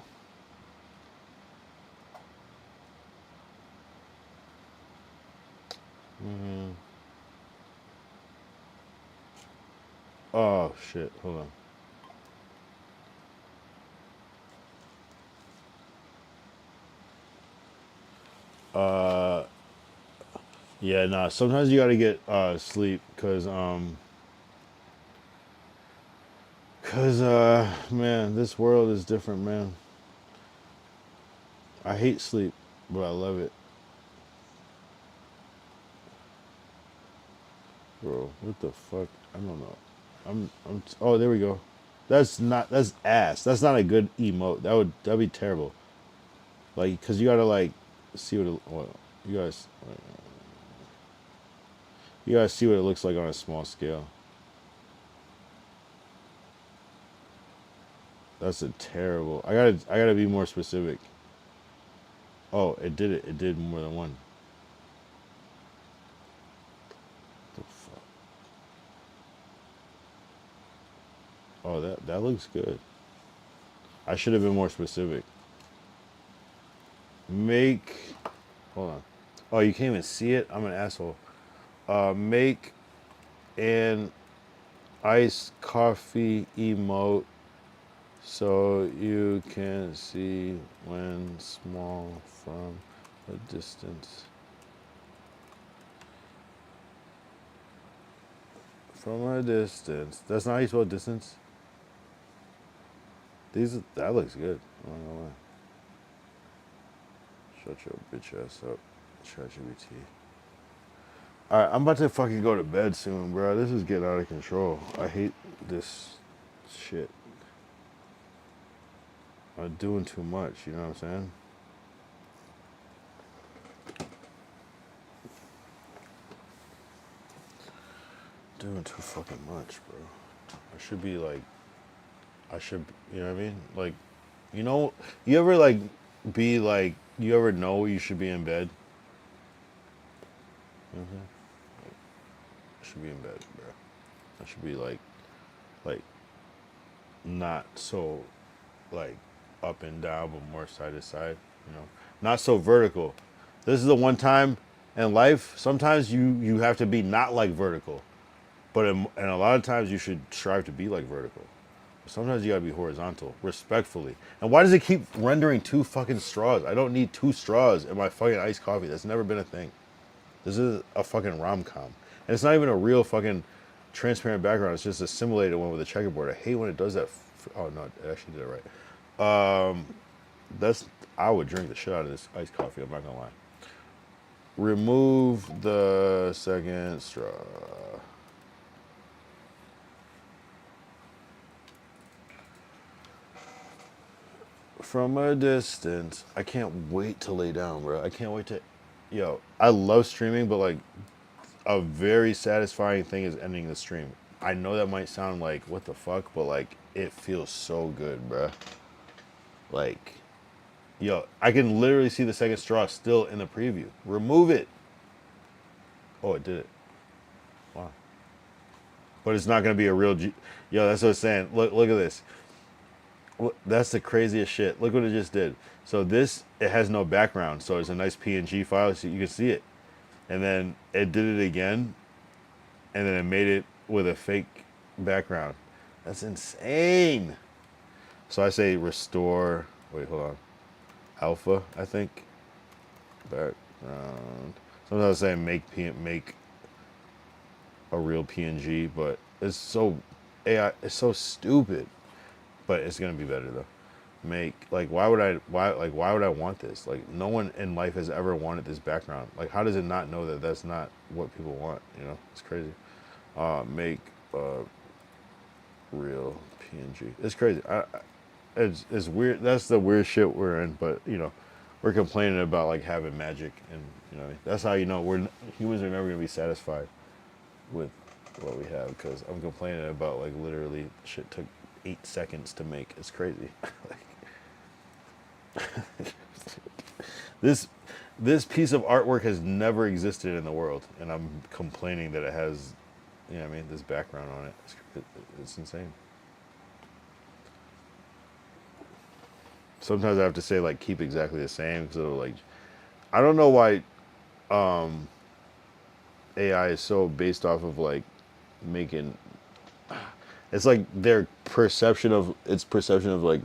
Oh, shit. Hold on. Yeah, nah. Sometimes you gotta get sleep, man, this world is different, man. I hate sleep, but I love it, bro. What the fuck? I don't know. Oh, there we go. That's ass. That's not a good emote. That'd be terrible. Like, cause you gotta like see you guys. You gotta see what it looks like on a small scale. That's a terrible. I gotta be more specific. Oh, it did it. It did more than one. The fuck? Oh, that looks good. I should have been more specific. Hold on. Oh, you can't even see it? I'm an asshole. Make an iced coffee emote so you can see when small from a distance. From a distance. That's not how you spell distance. That looks good. I'm not gonna lie. Shut your bitch ass up, ChatGPT. Alright, I'm about to fucking go to bed soon, bro. This is getting out of control. I hate this shit. I'm doing too much, you know what I'm saying? Doing too fucking much, bro. I should be like, you know what I mean? Like, you ever like be like, you ever know you should be in bed? Mm-hmm. I should be in bed, bro. I should be like, not so, like, up and down, but more side to side, Not so vertical. This is the one time in life, sometimes you have to be not like vertical. And a lot of times you should strive to be like vertical. Sometimes you gotta be horizontal, respectfully. And why does it keep rendering 2 fucking straws? I don't need 2 straws in my fucking iced coffee. That's never been a thing. This is a fucking rom-com. And it's not even a real fucking transparent background. It's just a simulated one with a checkerboard. I hate when it does that. Oh, no, it actually did it right. I would drink the shit out of this iced coffee. I'm not gonna lie. Remove the second straw. From a distance. I can't wait to lay down, bro. I can't wait to... Yo, I love streaming, but, like, a very satisfying thing is ending the stream. I know that might sound like, what the fuck, but, like, it feels so good, bro. Like, yo, I can literally see the second straw still in the preview. Remove it. Oh, it did it. Wow. But it's not going to be a real... Yo, that's what I'm saying. Look at this. That's the craziest shit. Look what it just did. So it has no background. So it's a nice PNG file, so you can see it. And then it did it again. And then it made it with a fake background. That's insane. So I say restore. Wait, hold on. Alpha, I think. Background. Sometimes I say make a real PNG, but it's so AI. It's so stupid. But it's gonna be better though. make, like, why would I want this? Like, no one in life has ever wanted this background. Like, how does it not know that that's not what people want? You know, it's crazy. Make real PNG. It's crazy. It's weird. That's the weird shit we're in. But you know, we're complaining about like having magic, and you know, that's how you know humans are never gonna be satisfied with what we have. Because I'm complaining about like literally shit took 8 seconds to make. It's crazy. This piece of artwork has never existed in the world, and I'm complaining that it has, you know what I mean, this background on it. It's insane. Sometimes I have to say like keep exactly the same, so like I don't know why AI is so based off of like making, it's like their perception of like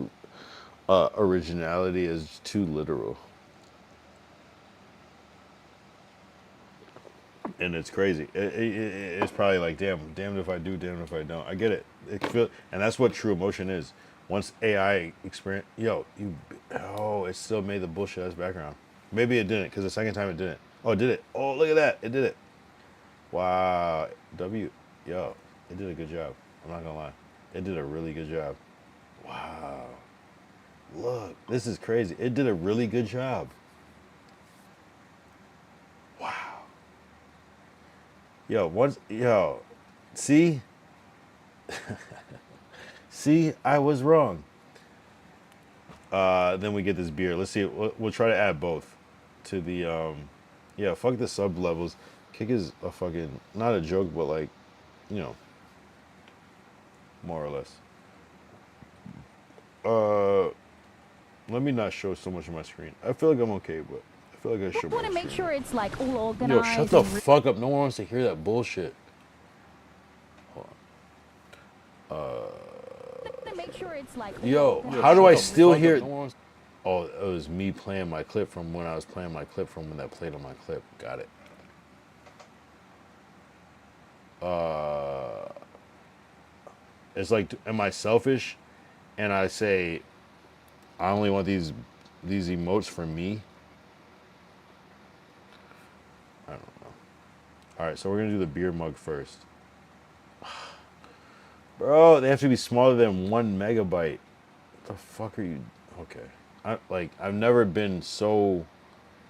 originality is too literal. And it's crazy. It's probably like, damned if I do, damned if I don't. I get it. And that's what true emotion is. Once AI experience, it still made the bullshit ass background. Maybe it didn't, because the second time it didn't. Oh, it did it. Oh, look at that. It did it. Wow. It did a good job. I'm not gonna lie. It did a really good job. Wow. Look, this is crazy. It did a really good job. Wow. See? See, I was wrong. Then we get this beer. Let's see. We'll try to add both to the, fuck the sub levels. Kick is a fucking, not a joke, but like, you know, more or less. Let me not show so much of my screen. I feel like I'm okay, but I feel like I should. I want to make sure it's like all organized. Yo, shut the fuck up. No one wants to hear that bullshit. Hold on. Make sure it's like how do I still hear? Oh, it was me playing my clip from when I was playing my clip from when that played on my clip. Got it. It's like, am I selfish? And I say, I only want these emotes for me. I don't know. All right, so we're gonna do the beer mug first. Bro, they have to be smaller than 1 megabyte. What the fuck are you? Okay, I've never been so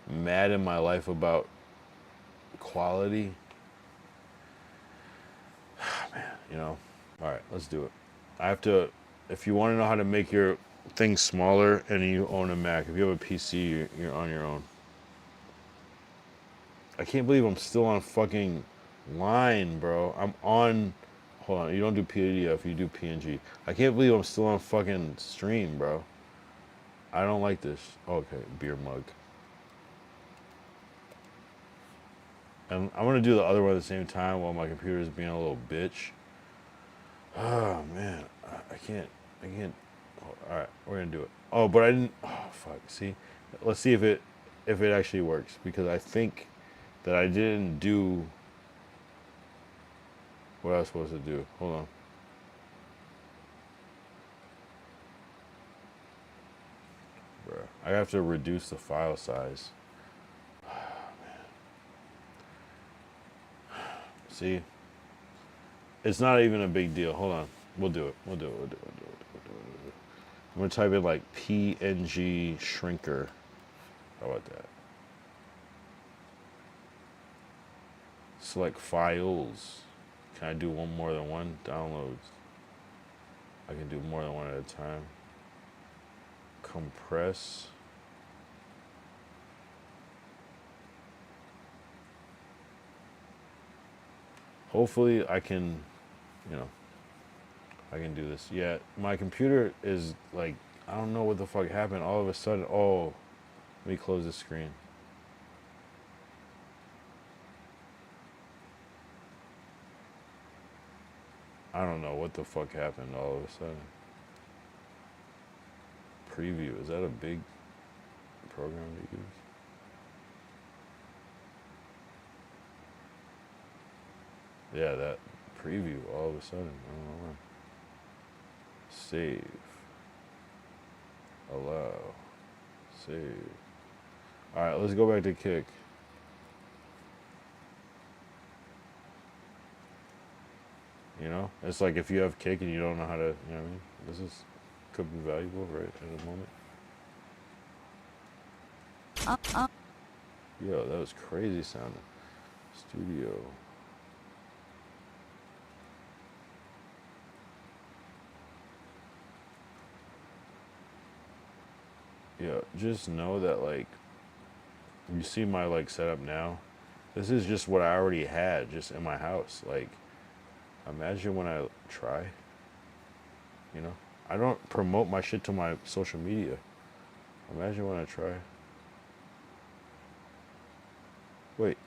mad in my life about quality. Man, you know. All right, let's do it. I have to. If you want to know how to make your thing smaller and you own a Mac, if you have a PC, you're on your own. I can't believe I'm still on fucking line, bro. I'm on. Hold on, you don't do PDF, you do PNG. I can't believe I'm still on fucking stream, bro. I don't like this. Okay, beer mug. And I'm gonna do the other one at the same time while my computer is being a little bitch. Oh man, I can't. All right, we're gonna do it. Oh, but I didn't. Oh fuck. See, let's see if it actually works, because I think that I didn't do what I was supposed to do. Hold on. Bruh, I have to reduce the file size. Oh, man. See, it's not even a big deal. Hold on, we'll do it. I'm gonna type in like PNG shrinker. How about that? Select files. Can I do more than one? Downloads. I can do more than one at a time. Compress. Hopefully I can, I can do this. Yeah, my computer is like, I don't know what the fuck happened. All of a sudden, let me close the screen. I don't know what the fuck happened all of a sudden. Preview, is that a big program to use? Yeah, that preview all of a sudden. I don't know why. Save. Allow. Save. Alright, let's go back to kick. You know? It's like if you have kick and you don't know how to, you know what I mean? This is could be valuable, right, at the moment. Yo, that was crazy sounding. Studio. Yeah, just know that, like, you see my, like, setup now. This is just what I already had just in my house. Like, imagine when I try, you know? I don't promote my shit to my social media. Imagine when I try. Wait.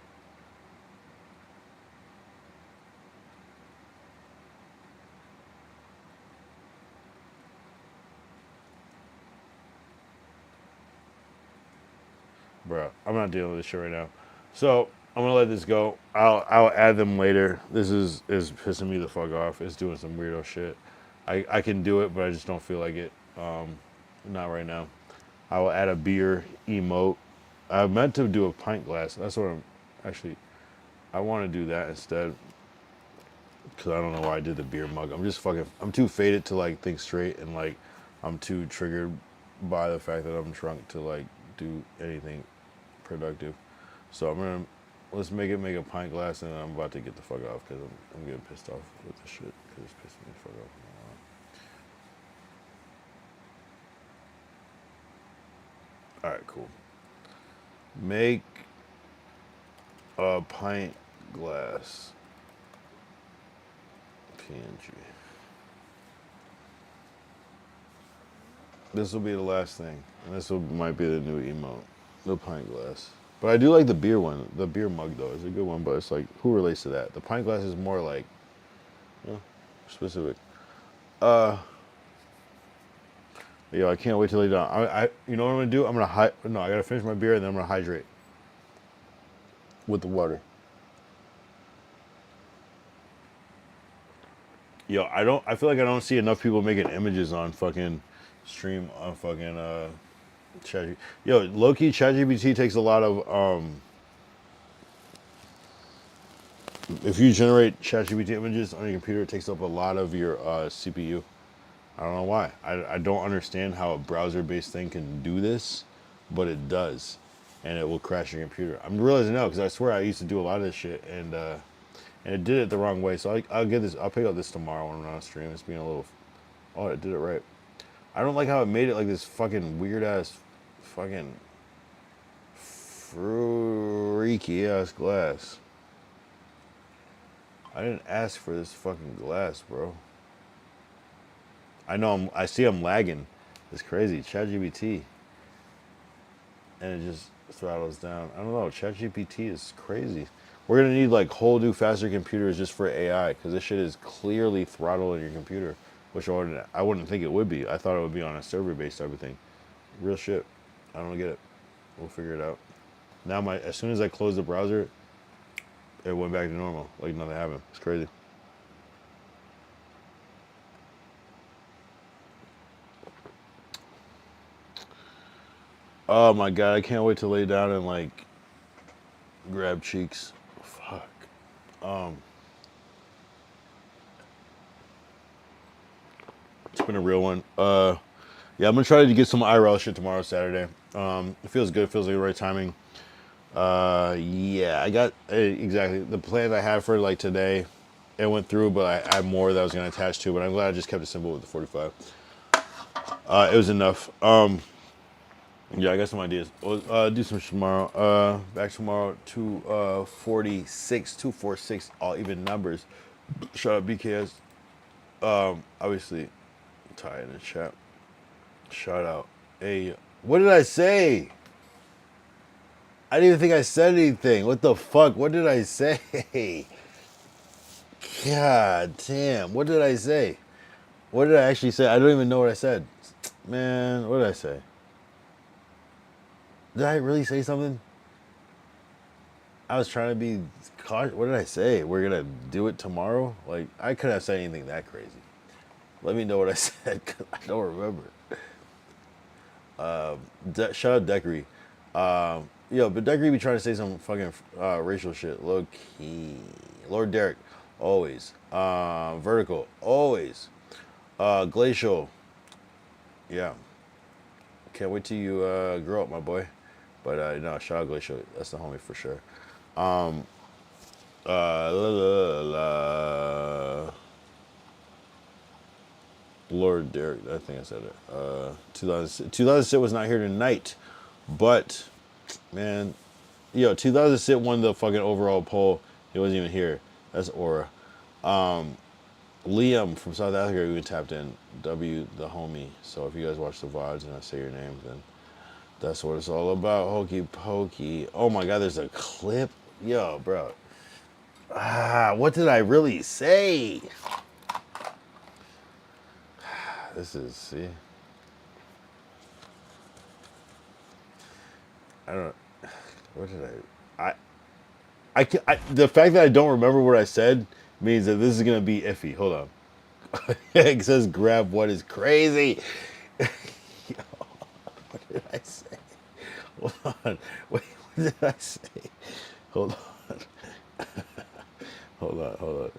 Bruh, I'm not dealing with this shit right now. So I'm gonna let this go. I'll add them later. This is pissing me the fuck off. It's doing some weirdo shit. I can do it, but I just don't feel like it. Not right now. I will add a beer emote. I meant to do a pint glass. That's what I'm actually. I want to do that instead. Because I don't know why I did the beer mug. I'm too faded to like think straight, and like I'm too triggered by the fact that I'm drunk to like do anything productive. So let's make a pint glass, and I'm about to get the fuck off because I'm getting pissed off with this shit because it's pissing me the fuck off. All right, cool. Make a pint glass. PNG. This will be the last thing, and might be the new emote, the pint glass. But I do like the beer one. The beer mug though is a good one, but it's like who relates to that? The pint glass is more like, you know, specific. Yo, I can't wait till they done. You know what I'm gonna do? I gotta finish my beer and then I'm gonna hydrate with the water. Yo, I feel like I don't see enough people making images on fucking stream on fucking Chat. Yo, low-key ChatGPT takes a lot of if you generate ChatGPT images on your computer, it takes up a lot of your CPU. I don't know why. I don't understand how a browser-based thing can do this, but it does, and it will crash your computer. I'm realizing now because I swear I used to do a lot of this shit, and it did it the wrong way. So I'll pick up this tomorrow when I'm on stream. It's being a little. Oh, it did it right. I don't like how it made it like this fucking weird ass, fucking freaky ass glass. I didn't ask for this fucking glass, bro. I know I see I'm lagging. It's crazy. ChatGPT. And it just throttles down. I don't know. ChatGPT is crazy. We're gonna need like whole new faster computers just for AI because this shit is clearly throttling your computer, which I wouldn't think it would be. I thought it would be on a server-based type of thing. Real shit. I don't get it. We'll figure it out. Now as soon as I close the browser, it went back to normal, like nothing happened. It's crazy. Oh my god, I can't wait to lay down and like grab cheeks. Fuck. It's been a real one. Yeah, I'm gonna try to get some IRL shit tomorrow, Saturday. It feels good. It feels like the right timing. Yeah, I got exactly the plan I had for like today. It went through, but I had more that I was gonna attach to. But I'm glad I just kept it simple with the 45. It was enough. Yeah, I got some ideas. We'll do some tomorrow. Back tomorrow, 246, all even numbers. Shout out BKS. Obviously, Ty in the chat. Shout out. Hey, what did I say? I didn't even think I said anything. What the fuck? What did I say? God damn. What did I say? What did I actually say? I don't even know what I said. Man, what did I say? Did I really say something? I was trying to be cautious. What did I say? We're going to do it tomorrow? Like, I couldn't have said anything that crazy. Let me know what I said, because I don't remember. Shout out Deckery. Yo, but Deckery be trying to say some fucking racial shit. Low key. Lord Derek, always. Vertical, always. Glacial, yeah. Can't wait till you grow up, my boy. But no, shout out Glacial. That's the homie for sure. Lord Derek, I think I said it. 2006 was not here tonight, but man, yo, 2006 won the fucking overall poll. He wasn't even here. That's Aura. Liam from South Africa even tapped in. W the homie. So if you guys watch the VODs and I say your names, then that's what it's all about. Hokey pokey. Oh my god, there's a clip. Yo, bro. What did I really say? This is, see. I don't. What did the fact that I don't remember what I said means that this is gonna be iffy. Hold on. It says grab what is crazy. Yo, what did I say? Hold on. Wait, what did I say? Hold on. Hold on. Hold on.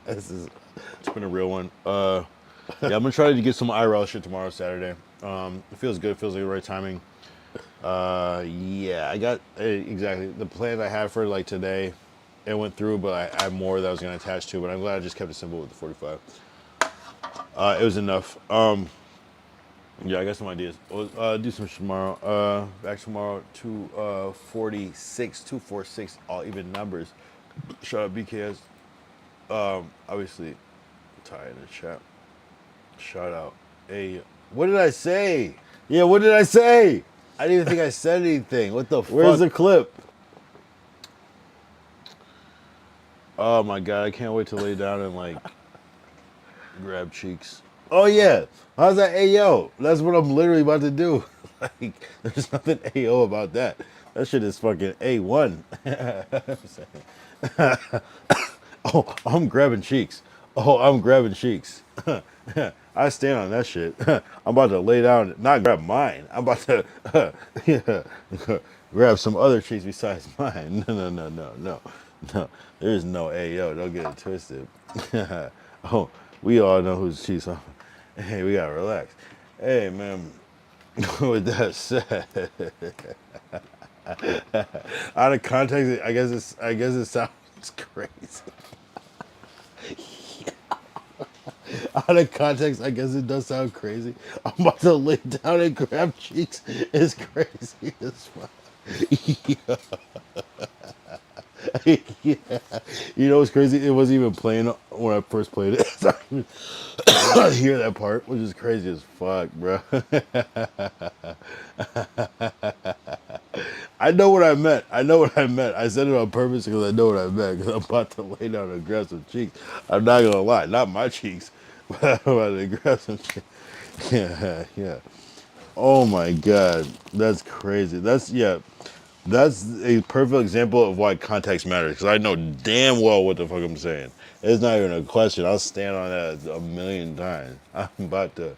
It's been a real one. Yeah, I'm gonna try to get some IRL shit tomorrow, Saturday. It feels good. It feels like the right timing. Yeah, I got exactly the plan I had for like today. It went through, but I have more that I was gonna attach to. But I'm glad I just kept it simple with the 45. It was enough. Yeah, I got some ideas. We'll do some tomorrow. Back tomorrow, 246, all even numbers. Shout out BKS. Obviously, Ty in the chat. Shout out. Hey, what did I say? Yeah, what did I say? I didn't even think I said anything. What the fuck? Where's the clip? Oh my god, I can't wait to lay down and like grab cheeks. Oh yeah. How's that AO? That's what I'm literally about to do. Like, there's nothing AO about that. That shit is fucking A1. Oh, I'm grabbing cheeks. I stand on that shit. I'm about to lay down, not grab mine. I'm about to grab some other cheeks besides mine. No. There's no AO. Don't get it twisted. Oh, we all know whose cheeks are. Hey, we gotta relax. Hey, man. With that said, out of context, I guess it sounds crazy. Out of context, I guess it does sound crazy. I'm about to lay down and grab cheeks. It's crazy as fuck. Yeah. Yeah. You know what's crazy? It wasn't even playing when I first played it. So I hear that part, which is crazy as fuck, bro. I know what I meant. I said it on purpose because I know what I meant. Because I'm about to lay down and grab some cheeks. I'm not gonna lie, not my cheeks, but I'm about to grab some cheeks. Yeah. Oh my god, that's crazy. That's a perfect example of why context matters. Because I know damn well what the fuck I'm saying. It's not even a question. I'll stand on that a million times. I'm about to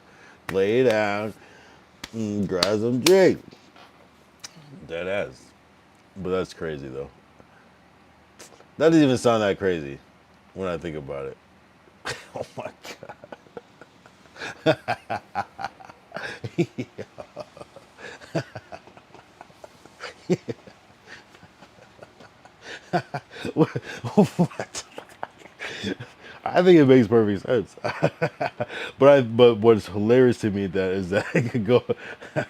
lay down and grab some cheeks. Dead ass. But that's crazy though. That doesn't even sound that crazy when I think about it. Oh my god. What? I think it makes perfect sense. But what's hilarious to me that is that it could go that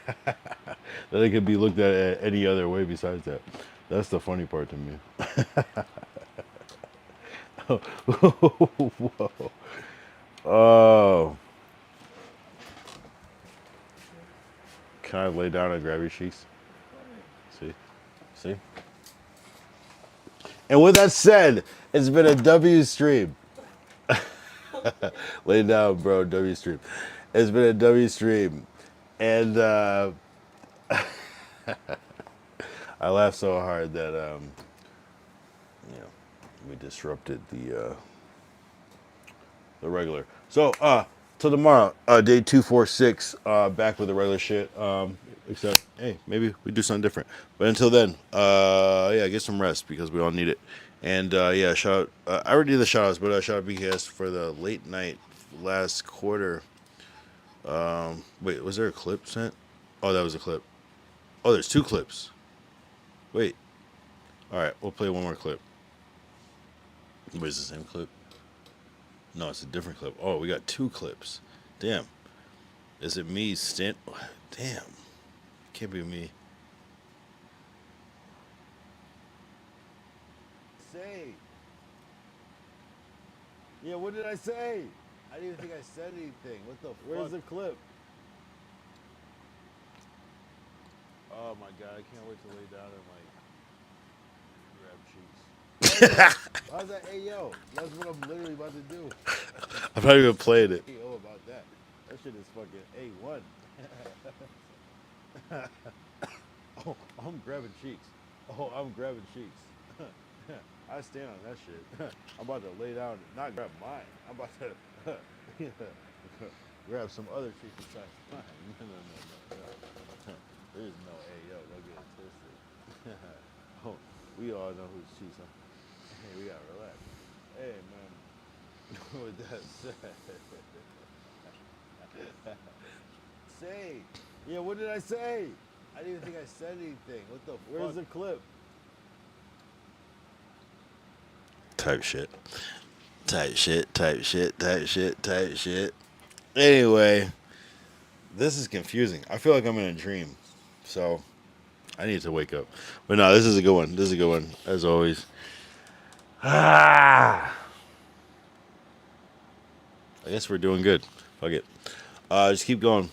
it could be looked at any other way besides that. That's the funny part to me. Whoa. Oh. Can I lay down and grab your cheeks? See? And with that said, it's been a W stream. Lay down, bro. W stream. It's been a W stream. And I laughed so hard that, We disrupted the regular. So, till tomorrow, day 246, back with the regular shit. Except, hey, maybe we do something different. But until then, yeah, get some rest because we all need it. And yeah, shout out. I already did the shout outs, but shout out BKS for the late night last quarter. Wait, was there a clip sent? Oh, that was a clip. Oh, there's 2 clips. Wait. All right, we'll play one more clip. Wait, is the same clip? No, it's a different clip. Oh, we got 2 clips. Damn. Is it me? Damn. Can't be me. Say. Yeah, what did I say? I didn't even think I said anything. What the fuck? Where's the clip? Oh my god, I can't wait to lay down and grab cheeks. How's that? Hey yo, that's what I'm literally about to do. I'm not even playing it. Oh, about that. That shit is fucking A1. Oh, I'm grabbing cheeks. Oh, I'm grabbing cheeks. I stand on that shit. I'm about to lay down and not grab mine. I'm about to grab some other cheeks besides mine. No. There is no A, yo, don't get it twisted. Oh, we all know whose cheeks are. Hey, we gotta relax. Hey, man. With that said. Say. Yeah, what did I say? I didn't even think I said anything. What the fuck? Where's the clip? Type shit. Anyway, this is confusing. I feel like I'm in a dream. So, I need to wake up. But no, this is a good one. This is a good one, as always. I guess we're doing good. Fuck it. Just keep going.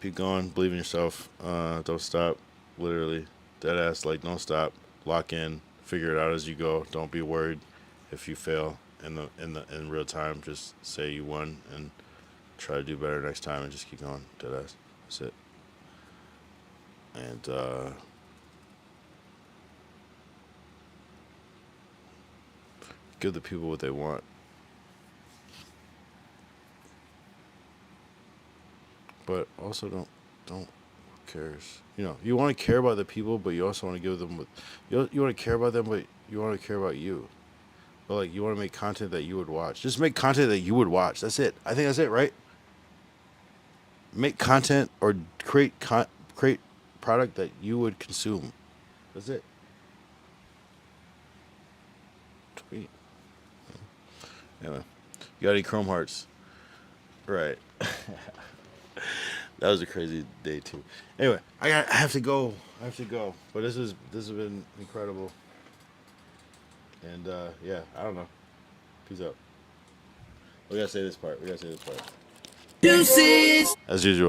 Keep going. Believe in yourself. Don't stop. Literally. Dead ass. Like, don't stop. Lock in. Figure it out as you go. Don't be worried if you fail in real time. Just say you won and try to do better next time and just keep going. Dead ass. That's it. And give the people what they want. But also don't who cares? You know, you want to care about the people, but you also want to give them you want to care about them, but you want to care about you. But like you want to make content that you would watch. Just make content that you would watch. That's it. I think that's it, right? Make content or create product that you would consume. That's it. Tweet. Anyway, you got any Chrome Hearts? Right. That was a crazy day too. Anyway, I have to go. But this has been incredible. And yeah, I don't know. Peace out. We gotta say this part. Deuces. As usual.